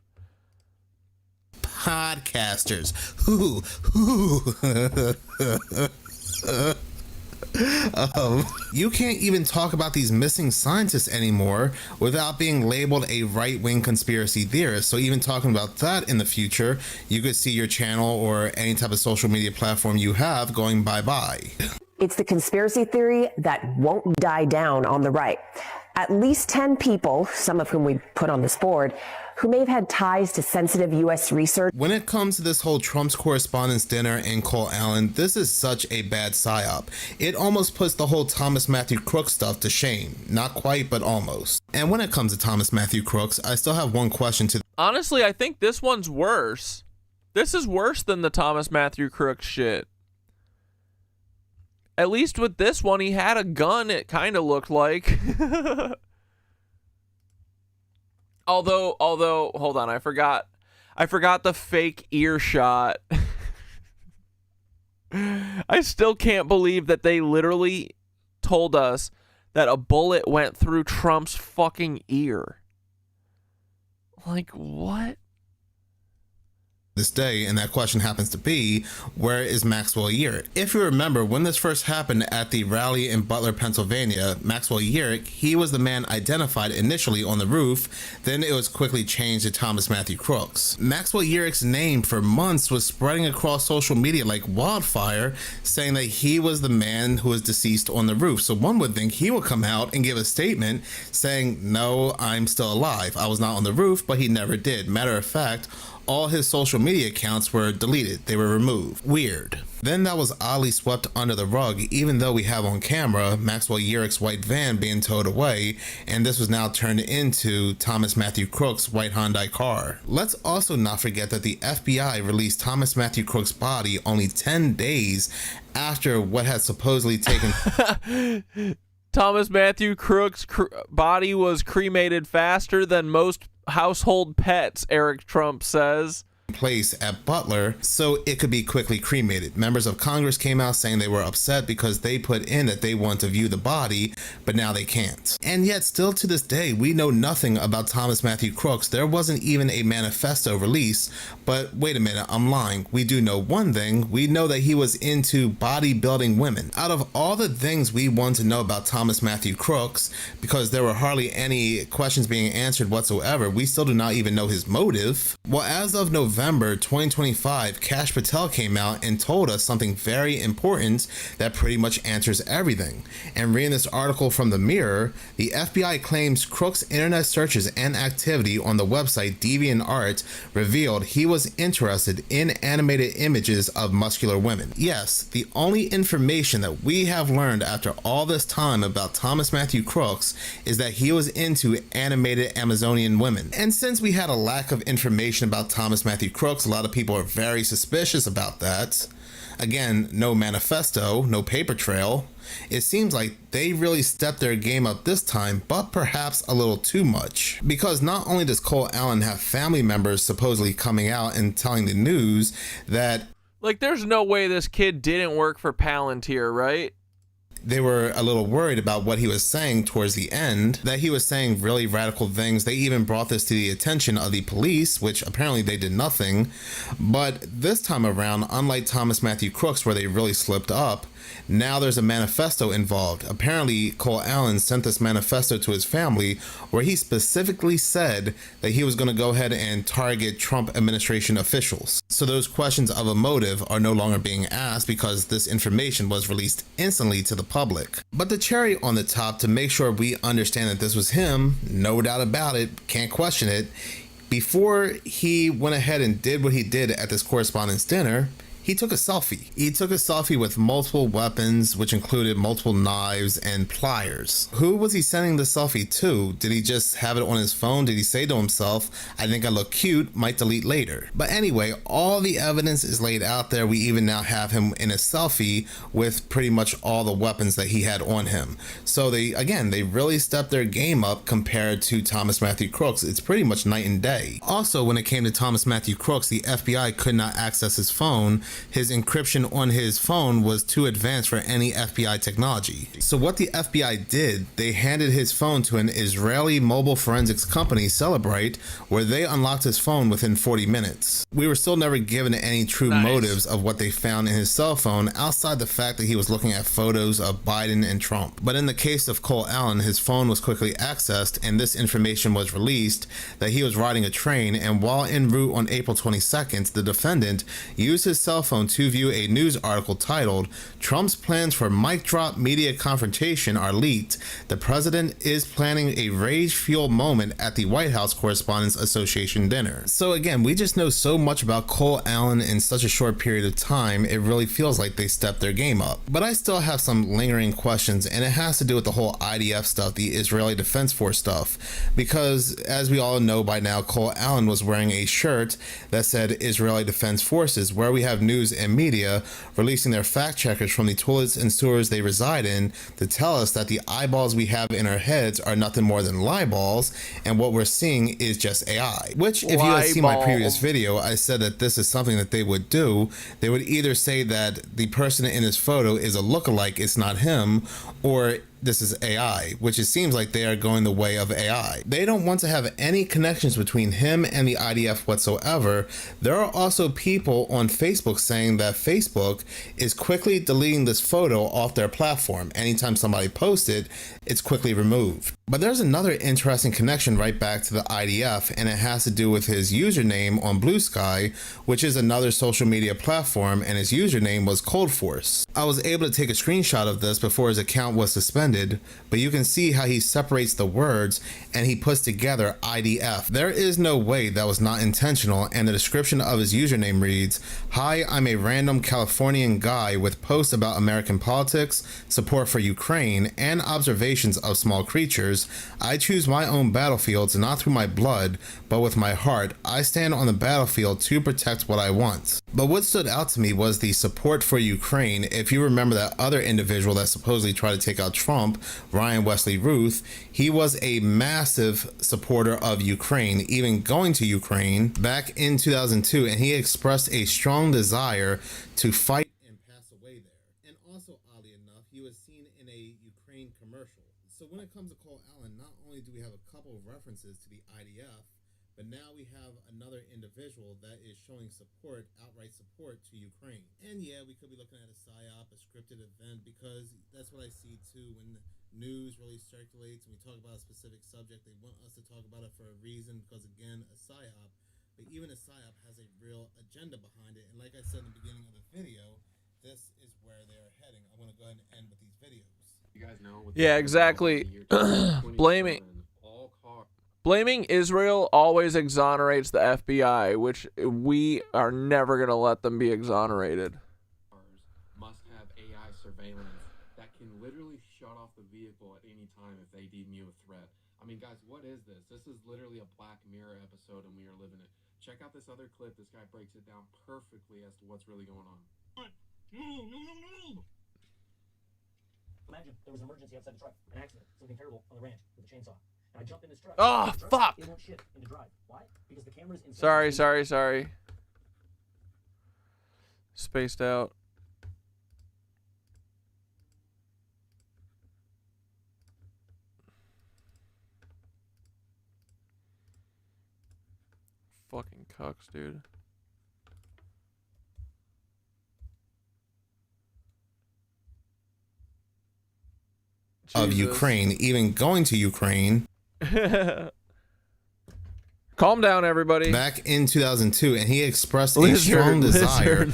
[SPEAKER 3] Podcasters. You can't even talk about these missing scientists anymore without being labeled a right-wing conspiracy theorist. So even talking about that in the future, you could see your channel or any type of social media platform you have going bye-bye.
[SPEAKER 4] It's the conspiracy theory that won't die down on the right. At least 10 people, some of whom we put on this board, who may have had ties to sensitive U.S. research.
[SPEAKER 3] When it comes to this whole Trump's Correspondents Dinner and Cole Allen, this is such a bad psyop. It almost puts the whole Thomas Matthew Crooks stuff to shame. Not quite, but almost. And when it comes to Thomas Matthew Crooks, I still have one question to...
[SPEAKER 1] Honestly, I think this one's worse. This is worse than the Thomas Matthew Crooks shit. At least with this one, he had a gun, it kind of looked like. Although, hold on, I forgot the fake ear shot. I still can't believe that they literally told us that a bullet went through Trump's fucking ear. Like, what?
[SPEAKER 3] This day, and that question happens to be, where is Maxwell Yerrick? If you remember, when this first happened at the rally in Butler, Pennsylvania, Maxwell Yerrick, he was the man identified initially on the roof, then it was quickly changed to Thomas Matthew Crooks. Maxwell Yerrick's name for months was spreading across social media like wildfire, saying that he was the man who was deceased on the roof. So one would think he would come out and give a statement saying, no, I'm still alive. I was not on the roof, but he never did. Matter of fact, all his social media accounts were deleted. They were removed. Weird. Then that was oddly swept under the rug, even though we have on camera Maxwell Yerrick's white van being towed away, and this was now turned into Thomas Matthew Crooks' white Hyundai car. Let's also not forget that the FBI released Thomas Matthew Crooks' body only 10 days after what had supposedly taken...
[SPEAKER 1] Thomas Matthew Crooks' body was cremated faster than most household pets, Eric Trump says.
[SPEAKER 3] Place at Butler so it could be quickly cremated. Members of Congress came out saying they were upset because they put in that they want to view the body, but now they can't. And yet still to this day, we know nothing about Thomas Matthew Crooks. There wasn't even a manifesto release. But wait a minute, I'm lying. We do know one thing. We know that he was into bodybuilding women. Out of all the things we want to know about Thomas Matthew Crooks, because there were hardly any questions being answered whatsoever, we still do not even know his motive. Well, as of November November 2025, Kash Patel came out and told us something very important that pretty much answers everything. And reading this article from the Mirror, the FBI claims Crook's internet searches and activity on the website DeviantArt revealed he was interested in animated images of muscular women. Yes, the only information that we have learned after all this time about Thomas Matthew Crooks is that he was into animated Amazonian women. And since we had a lack of information about Thomas Matthew Crooks, a lot of people are very suspicious about that. Again, no manifesto, no paper trail. It seems like they really stepped their game up this time, but perhaps a little too much. Because not only does Cole Allen have family members supposedly coming out and telling the news that,
[SPEAKER 1] like, there's no way this kid didn't work for Palantir, right?
[SPEAKER 3] They were a little worried about what he was saying towards the end, that he was saying really radical things. They even brought this to the attention of the police, which apparently they did nothing. But this time around, unlike Thomas Matthew Crooks, where they really slipped up, now there's a manifesto involved. Apparently, Cole Allen sent this manifesto to his family where he specifically said that he was going to go ahead and target Trump administration officials. So those questions of a motive are no longer being asked because this information was released instantly to the public. But the cherry on the top to make sure we understand that this was him, no doubt about it, can't question it, before he went ahead and did what he did at this Correspondents Dinner, he took a selfie. He took a selfie with multiple weapons, which included multiple knives and pliers. Who was he sending the selfie to? Did he just have it on his phone? Did he say to himself, I think I look cute, might delete later? But anyway, all the evidence is laid out there. We even now have him in a selfie with pretty much all the weapons that he had on him. So they really stepped their game up compared to Thomas Matthew Crooks. It's pretty much night and day. Also, when it came to Thomas Matthew Crooks, the FBI could not access his phone. His encryption on his phone was too advanced for any FBI technology. So what the FBI did, they handed his phone to an Israeli mobile forensics company, Celebrite, where they unlocked his phone within 40 minutes. We were still never given any true motives of what they found in his cell phone outside the fact that he was looking at photos of Biden and Trump. But in the case of Cole Allen, his phone was quickly accessed and this information was released that he was riding a train, and while en route on April 22nd, the defendant used his cell phone to view a news article titled, Trump's plans for mic drop media confrontation are leaked. The president is planning a rage-fueled moment at the White House Correspondents Association dinner. So again, we just know so much about Cole Allen in such a short period of time, it really feels like they stepped their game up. But I still have some lingering questions, and it has to do with the whole IDF stuff, the Israeli Defense Force stuff, because as we all know by now, Cole Allen was wearing a shirt that said Israeli Defense Forces, where we have news and media releasing their fact checkers from the toilets and sewers they reside in to tell us that the eyeballs we have in our heads are nothing more than lie balls, and what we're seeing is just AI. Which, if you had seen my previous video, I said that this is something that they would do. They would either say that the person in this photo is a lookalike, it's not him, or this is AI, which it seems like they are going the way of AI. They don't want to have any connections between him and the IDF whatsoever. There are also people on Facebook saying that Facebook is quickly deleting this photo off their platform. Anytime somebody posts it, it's quickly removed. But there's another interesting connection right back to the IDF, and it has to do with his username on Blue Sky, which is another social media platform, and his username was Cold Force. I was able to take a screenshot of this before his account was suspended, but you can see how he separates the words and he puts together IDF. There is no way that was not intentional, and the description of his username reads, Hi, I'm a random Californian guy with posts about American politics, support for Ukraine, and observations of small creatures. I choose my own battlefields not through my blood, but with my heart. I stand on the battlefield to protect what I want. But what stood out to me was the support for Ukraine. If you remember that other individual that supposedly tried to take out Trump, Ryan Wesley Ruth, he was a massive supporter of Ukraine, even going to Ukraine back in 2002, and he expressed a strong desire to fight and pass away there. And also, oddly enough, he was seen in a Ukraine commercial. So when it comes to Cole Allen, not only do we have a couple of references to the IDF, but now we have another individual that is showing support, outright support to Ukraine. And yeah, we could be looking at a PSYOP, a scripted event, because that's what I see too when the news really circulates and we talk about a specific subject. They want us to talk about it for a reason, because again, a PSYOP, but even a PSYOP has a real agenda behind it. And like I said in the beginning of the video, this is where they are heading. I'm going to go ahead and end with these videos. You guys know what
[SPEAKER 1] Yeah, exactly. Blaming Israel always exonerates the FBI, which we are never going to let them be exonerated.
[SPEAKER 5] Must have AI surveillance that can literally shut off the vehicle at any time if they deem you a threat. I mean, guys, what is this? This is literally a Black Mirror episode, and we are living it. Check out this other clip. This guy breaks it down perfectly as to what's really going on. No.
[SPEAKER 6] Imagine there was an emergency outside the truck, an accident, something terrible on the ranch with a chainsaw. And I jumped in this truck.
[SPEAKER 1] Oh, fuck!
[SPEAKER 6] It won't shift into drive. Why? Because the camera's in.
[SPEAKER 1] Sorry. Spaced out. Fucking cucks, dude.
[SPEAKER 3] Of Ukraine, even going to Ukraine.
[SPEAKER 1] Calm down, everybody.
[SPEAKER 3] Back in 2002, and he expressed a strong desire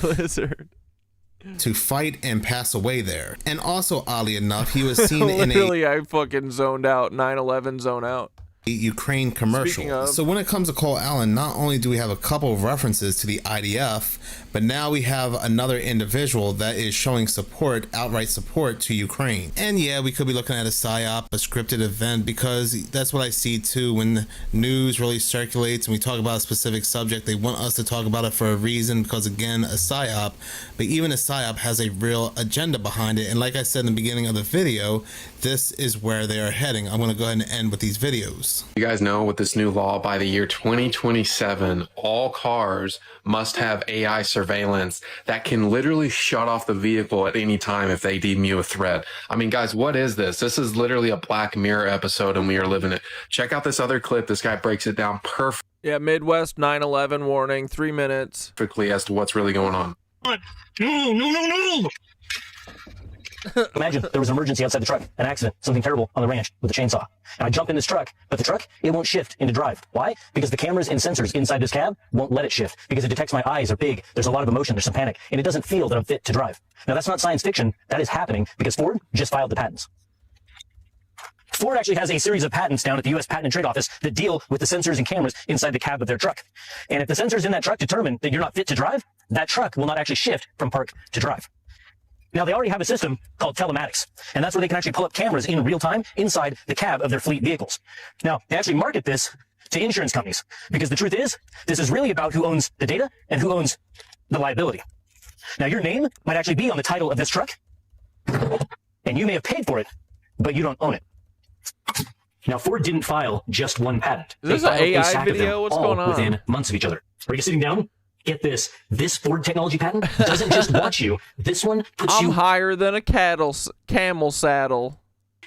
[SPEAKER 3] to fight and pass away there. And also, oddly enough, he was seen in a...
[SPEAKER 1] I fucking zoned out. 9/11 zone out.
[SPEAKER 3] Ukraine commercial. So when it comes to Cole Allen, not only do we have a couple of references to the IDF, but now we have another individual that is showing support, outright support to Ukraine. And yeah, we could be looking at a PSYOP, a scripted event, because that's what I see too when the news really circulates and we talk about a specific subject. They want us to talk about it for a reason, because again, a PSYOP, but even a PSYOP has a real agenda behind it. And like I said in the beginning of the video, this is where they are heading. I'm going to go ahead and end with these videos.
[SPEAKER 5] You guys know with this new law, by the year 2027, all cars must have AI surveillance that can literally shut off the vehicle at any time if they deem you a threat. I mean, guys, what is this? This is literally a Black Mirror episode, and we are living it. Check out this other clip. This guy breaks it down perfectly.
[SPEAKER 1] Yeah, Midwest 9/11 warning, 3 minutes.
[SPEAKER 5] Perfectly as to what's really going on.
[SPEAKER 6] No. Imagine there was an emergency outside the truck, an accident, something terrible on the ranch with a chainsaw. And I jump in this truck, but the truck, it won't shift into drive. Why? Because the cameras and sensors inside this cab won't let it shift, because it detects my eyes are big, there's a lot of emotion, there's some panic, and it doesn't feel that I'm fit to drive. Now that's not science fiction, that is happening because Ford just filed the patents. Ford actually has a series of patents down at the U.S. Patent and Trade Office that deal with the sensors and cameras inside the cab of their truck. And if the sensors in that truck determine that you're not fit to drive, that truck will not actually shift from park to drive. Now, they already have a system called telematics, and that's where they can actually pull up cameras in real time inside the cab of their fleet vehicles. Now, they actually market this to insurance companies, because the truth is, this is really about who owns the data and who owns the liability. Now, your name might actually be on the title of this truck, and you may have paid for it, but you don't own it. Now, Ford didn't file just one patent.
[SPEAKER 1] Is this an AI video? What's going on?
[SPEAKER 6] Within months of each other. Are you sitting down? Get this. This Ford technology patent doesn't just watch you. This one puts you...
[SPEAKER 1] I'm higher than a camel saddle.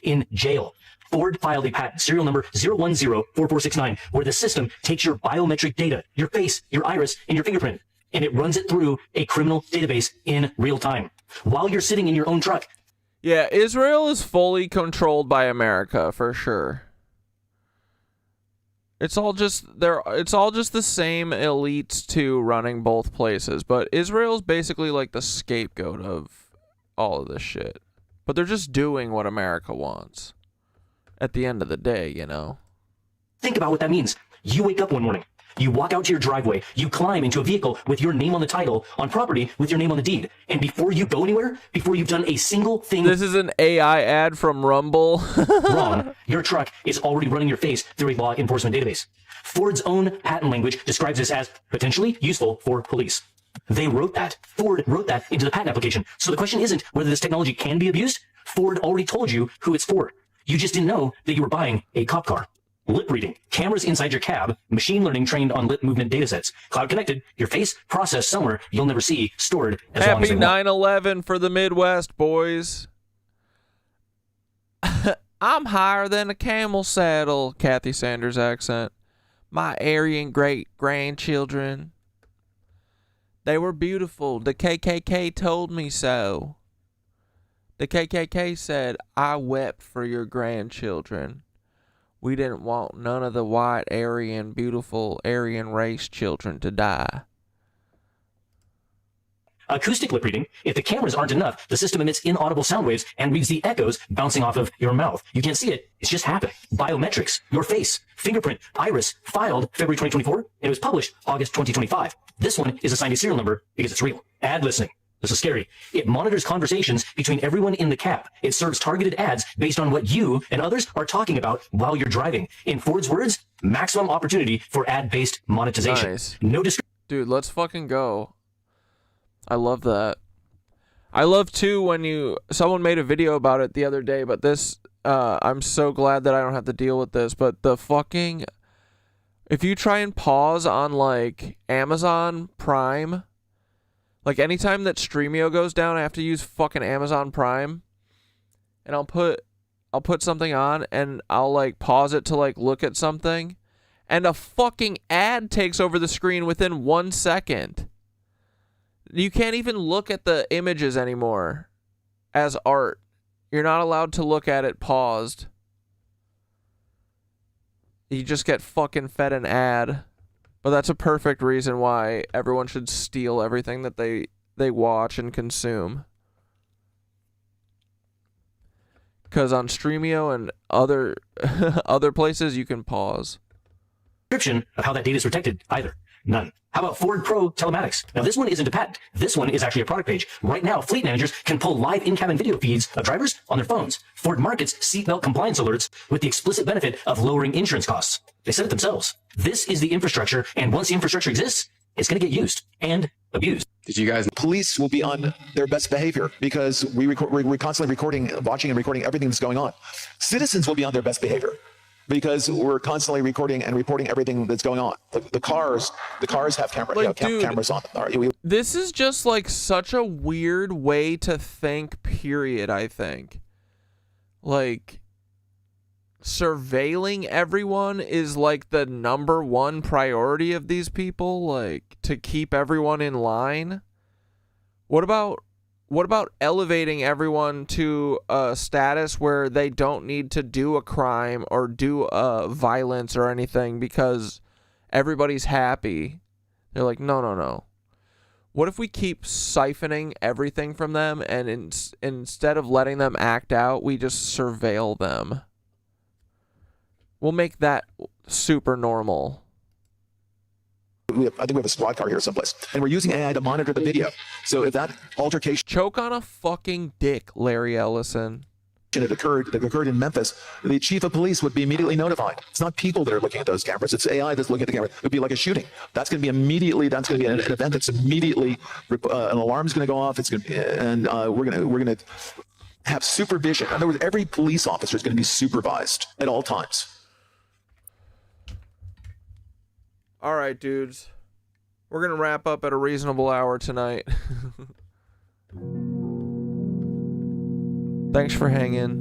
[SPEAKER 6] ...in jail. Ford filed a patent, serial number 0104469, where the system takes your biometric data, your face, your iris, and your fingerprint, and it runs it through a criminal database in real time, while you're sitting in your own truck.
[SPEAKER 1] Yeah, Israel is fully controlled by America, for sure. It's all just the same elites too running both places, but Israel's basically like the scapegoat of all of this shit. But they're just doing what America wants. At the end of the day, you know.
[SPEAKER 6] Think about what that means. You wake up one morning, you walk out to your driveway, you climb into a vehicle with your name on the title, on property with your name on the deed, and before you go anywhere, before you've done a single thing...
[SPEAKER 1] This is an AI ad from Rumble.
[SPEAKER 6] ...wrong, your truck is already running your face through a law enforcement database. Ford's own patent language describes this as potentially useful for police. They wrote that. Ford wrote that into the patent application. So the question isn't whether this technology can be abused. Ford already told you who it's for. You just didn't know that you were buying a cop car. Lip reading, cameras inside your cab, machine learning trained on lip movement datasets, cloud connected, your face processed somewhere you'll never see, stored as long as they want.
[SPEAKER 1] Happy 9/11 for the Midwest, boys. I'm higher than a camel saddle, Kathy Sanders accent. My Aryan great-grandchildren. They were beautiful. The KKK told me so. The KKK said, I wept for your grandchildren. We didn't want none of the white, Aryan, beautiful Aryan race children to die.
[SPEAKER 6] Acoustic lip reading. If the cameras aren't enough, the system emits inaudible sound waves and reads the echoes bouncing off of your mouth. You can't see it. It's just happening. Biometrics. Your face, fingerprint, iris, filed February 2024, and it was published August 2025. This one is assigned a serial number because it's real. Ad listening. This is scary. It monitors conversations between everyone in the cap. It serves targeted ads based on what you and others are talking about while you're driving. In Ford's words, maximum opportunity for ad-based monetization.
[SPEAKER 1] Nice.
[SPEAKER 6] No
[SPEAKER 1] Dude, let's fucking go. I love that. I love too when someone made a video about it the other day, but this I'm so glad that I don't have to deal with this, but the fucking, if you try and pause on like Amazon Prime, like anytime that Streamio goes down, I have to use fucking Amazon Prime, and I'll put something on and I'll like pause it to like look at something, and a fucking ad takes over the screen within 1 second. You can't even look at the images anymore as art. You're not allowed to look at it paused. You just get fucking fed an ad. But that's a perfect reason why everyone should steal everything that they watch and consume. Because on Streamio and other places, you can pause.
[SPEAKER 6] Description of how that data is protected either. None. How about Ford Pro Telematics? Now, this one isn't a patent. This one is actually a product page. Right now, fleet managers can pull live in-cabin video feeds of drivers on their phones. Ford markets seatbelt compliance alerts with the explicit benefit of lowering insurance costs. They said it themselves. This is the infrastructure, and once the infrastructure exists, it's going to get used and abused.
[SPEAKER 5] Did you guys?
[SPEAKER 8] Police will be on their best behavior because we're constantly watching and recording everything that's going on. Citizens will be on their best behavior because we're constantly recording and reporting everything that's going on. The cars have cameras on them.
[SPEAKER 1] This is just like such a weird way to think, period, I think. Like, surveilling everyone is like the #1 priority of these people, like to keep everyone in line. What about elevating everyone to a status where they don't need to do a crime or do violence or anything because everybody's happy? They're like, no. What if we keep siphoning everything from them, and instead of letting them act out, we just surveil them? We'll make that super normal.
[SPEAKER 8] I think we have a squad car here someplace, and we're using AI to monitor the video. So if that altercation,
[SPEAKER 1] choke on a fucking dick, Larry Ellison,
[SPEAKER 8] that occurred in Memphis, the chief of police would be immediately notified. It's not people that are looking at those cameras; it's AI that's looking at the camera. It would be like a shooting. That's going to be immediately. That's going to be an event that's immediately an alarm's going to go off. It's going to be, and we're going to have supervision. In other words, every police officer is going to be supervised at all times.
[SPEAKER 1] All right, dudes. We're going to wrap up at a reasonable hour tonight. Thanks for hanging.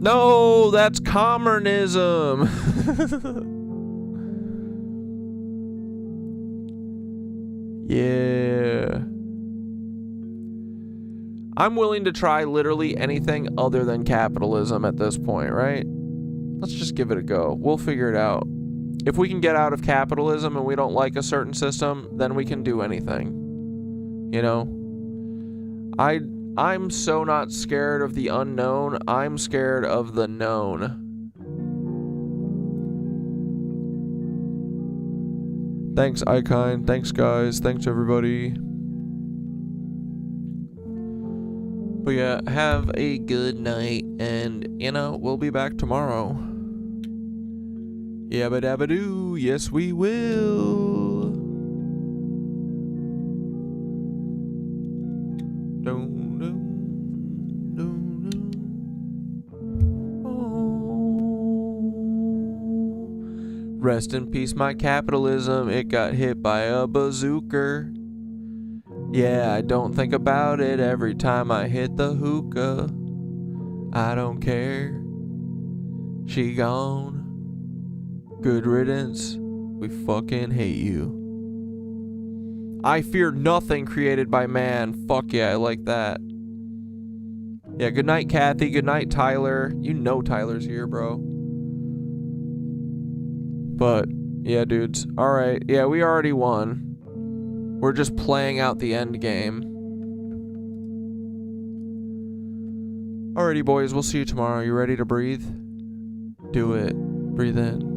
[SPEAKER 1] No, that's communism. Yeah. I'm willing to try literally anything other than capitalism at this point, right? Let's just give it a go. We'll figure it out. If we can get out of capitalism and we don't like a certain system, then we can do anything. You know? I'm so not scared of the unknown. I'm scared of the known. Thanks, Icon. Thanks, guys. Thanks, everybody. But yeah, have a good night, and, you know, we'll be back tomorrow. Yabba dabba doo, yes we will. Rest in peace, my capitalism. It got hit by a bazooka. Yeah, I don't think about it every time I hit the hookah. I don't care. She gone. Good riddance. We fucking hate you. I fear nothing created by man. Fuck yeah, I like that. Yeah, good night, Kathy. Good night, Tyler. You know Tyler's here, bro. But, yeah, dudes. Alright, yeah, we already won. We're just playing out the end game. Alrighty, boys. We'll see you tomorrow. You ready to breathe? Do it. Breathe in.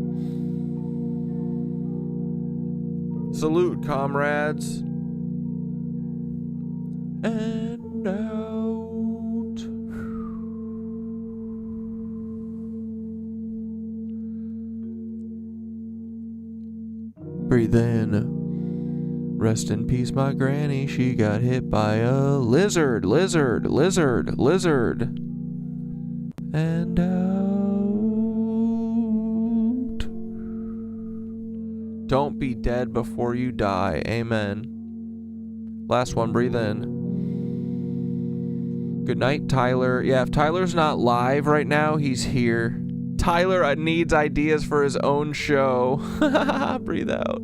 [SPEAKER 1] Salute, comrades. And out. Breathe in. Rest in peace, my granny. She got hit by a lizard. And out. Don't be dead before you die. Amen. Last one, breathe in. Good night, Tyler. Yeah, if Tyler's not live right now, he's here. Tyler needs ideas for his own show. Breathe out.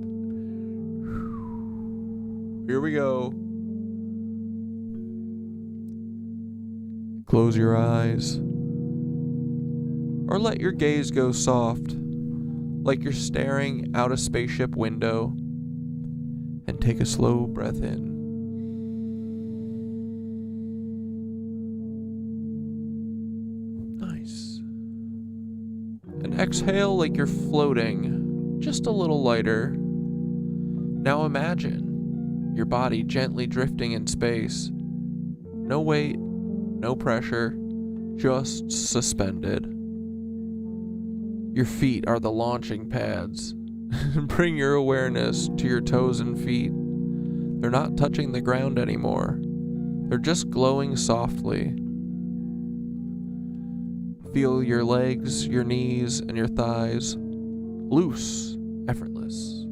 [SPEAKER 1] Here we go. Close your eyes. Or let your gaze go soft, like you're staring out a spaceship window. And take a slow breath in. Nice. And exhale like you're floating, just a little lighter. Now imagine your body gently drifting in space. No weight, no pressure, just suspended. Your feet are the launching pads. Bring your awareness to your toes and feet. They're not touching the ground anymore. They're just glowing softly. Feel your legs, your knees, and your thighs loose, effortless.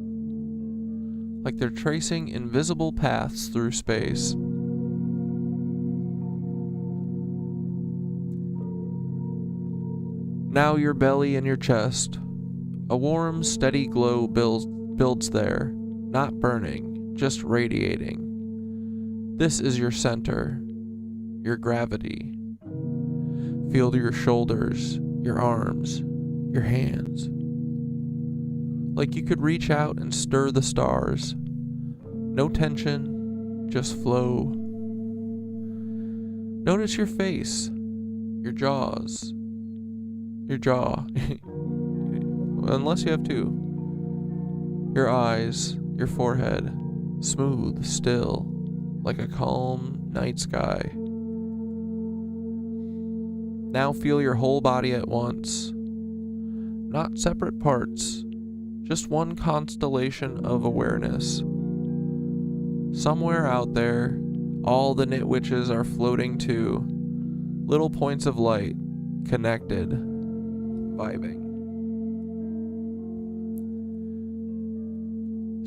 [SPEAKER 1] Like they're tracing invisible paths through space. Now your belly and your chest. A warm, steady glow builds there, not burning, just radiating. This is your center, your gravity. Feel your shoulders, your arms, your hands. Like you could reach out and stir the stars. No tension, just flow. Notice your face, your jaws, your jaw. Unless you have two. Your eyes, your forehead, smooth, still, like a calm night sky. Now feel your whole body at once. Not separate parts, just one constellation of awareness. Somewhere out there, all the KnitWitches are floating too. Little points of light, connected, vibing.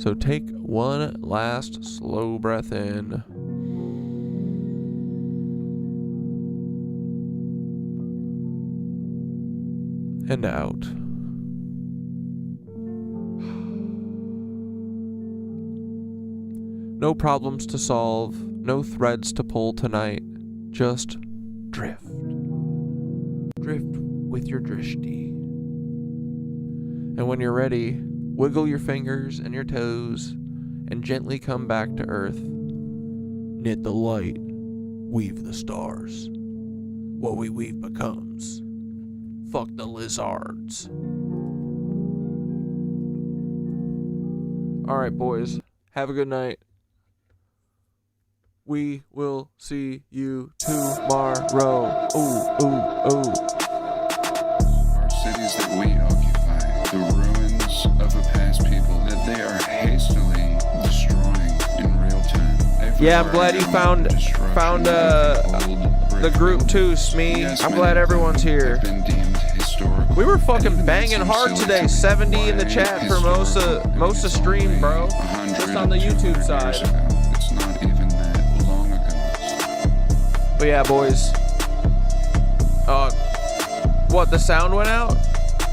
[SPEAKER 1] So take one last slow breath in. And out. No problems to solve, no threads to pull tonight. Just drift. Drift with your drishti. And when you're ready, wiggle your fingers and your toes and gently come back to earth. Knit the light, weave the stars. What we weave becomes. Fuck the lizards. Alright, boys. Have a good night. We will see you tomorrow. Ooh, ooh, ooh.
[SPEAKER 9] Our cities that we occupy, the ruins of a past people that they are hastily destroying in real time.
[SPEAKER 1] Yeah, I'm glad you found the group too, Smee. I'm glad everyone's here. We were fucking banging hard today. 70 in the chat for most of stream, bro. Just on the YouTube side.
[SPEAKER 9] It's not even that long ago.
[SPEAKER 1] But yeah, boys. What, the sound went out?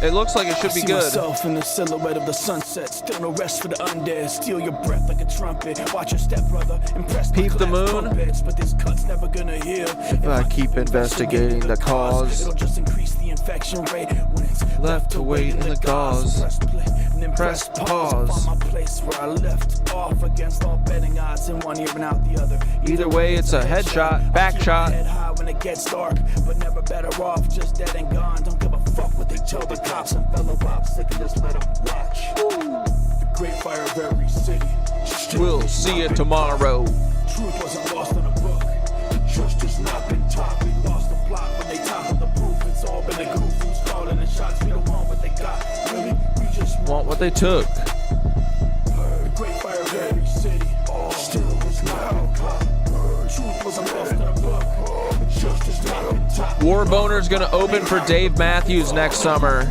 [SPEAKER 1] It looks like it should be good.
[SPEAKER 10] Myself in the silhouette of the sunset, still no rest for the undead. Steal your breath like a trumpet. Watch your stepbrother impress
[SPEAKER 1] Peep the moon.
[SPEAKER 10] Puppets, but this cut's never gonna heal.
[SPEAKER 1] If I keep investigating the cause,
[SPEAKER 10] it'll just increase the infection rate when it's
[SPEAKER 1] left to wait in the gauze.
[SPEAKER 10] Press pause. My place where I left off against all betting odds in one ear and out the other.
[SPEAKER 1] Either way, it's a headshot, back shot.
[SPEAKER 10] Head high when it gets dark, but never better off, just dead and gone. Don't give a fuck what they tell the cops and fellow ops. They can just let them watch. The great fire of every city.
[SPEAKER 1] We'll see you tomorrow.
[SPEAKER 10] Truth wasn't lost in a book. Trust has not been taught. We lost the plot when they toppled the proof. It's all been a goof. Who's calling the shots? We don't want what they got. Really, we just
[SPEAKER 1] want what they took.
[SPEAKER 10] The great fire of every city. Still was not been caught. Truth wasn't lost in a book. Trust has not been taught.
[SPEAKER 1] War Boner's gonna open for Dave Matthews next summer.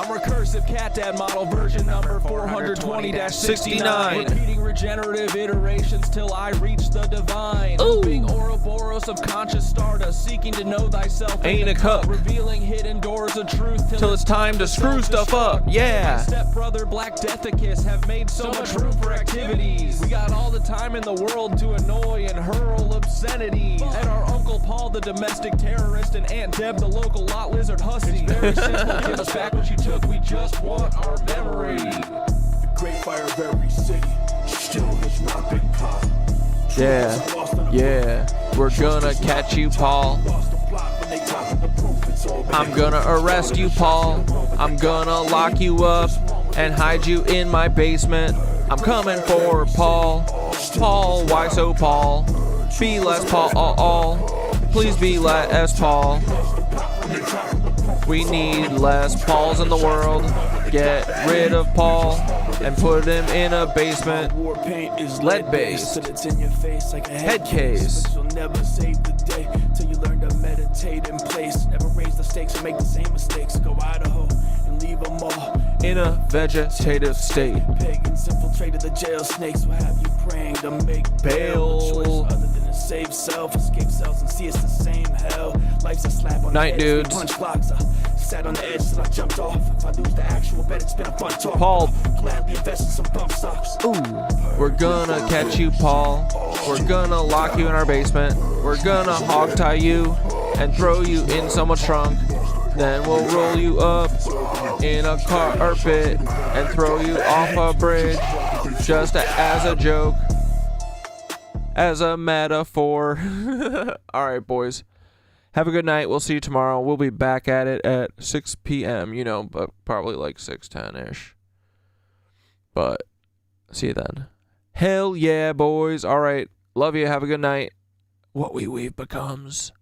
[SPEAKER 11] Recursive Catdad model version number 420-69. Repeating regenerative iterations till I reach the divine. Big Ouroboros of conscious stardust, seeking to know thyself.
[SPEAKER 1] Ain't a cup.
[SPEAKER 11] Revealing hidden doors of truth
[SPEAKER 1] till it's time to screw stuff up. Yeah.
[SPEAKER 11] Stepbrother Black Deathicus have made so much room for activities. We got all the time in the world to annoy and hurl obscenities. And our Uncle Paul, the domestic terrorist, and Aunt Deb, the local lot lizard hussy. It's very simple. Give us back what you took. We just want our memory.
[SPEAKER 10] The great fire of every city still has not been caught.
[SPEAKER 1] Yeah, we're gonna catch you, Paul. I'm gonna arrest you, Paul. I'm gonna lock you up and hide you in my basement. I'm coming for Paul. Paul, why so Paul? Be less Paul. Please be less Paul. We need less Pauls in the world. Get rid of Paul and put him in a basement. Lead-based. Head case.
[SPEAKER 10] You'll never save the day till you learn to meditate in place. Never raise the stakes or make the same mistakes. Go Idaho and leave them all
[SPEAKER 1] in a vegetative state.
[SPEAKER 10] Pagans infiltrated the jail snakes. Will have you praying to make bail. No choice other than to save self, escape cells, and see it's the same hell. Life's a slap on
[SPEAKER 1] night,
[SPEAKER 10] the edge.
[SPEAKER 1] dudes.
[SPEAKER 10] Punch blocks. Sat on the edge till I jumped off. If I lose the actual bet, it's been a fun talk.
[SPEAKER 1] Paul.
[SPEAKER 10] Gladly invest in some bump stocks.
[SPEAKER 1] We're gonna catch you, Paul. We're gonna lock you in our basement. We're gonna hog tie you and throw you in someone's trunk. Then we'll roll you up in a carpet and throw you off a bridge just as a joke, as a metaphor. All right, boys. Have a good night. We'll see you tomorrow. We'll be back at it at 6 p.m., but probably like 6:10-ish. But see you then. Hell yeah, boys. All right. Love you. Have a good night. What we weave becomes.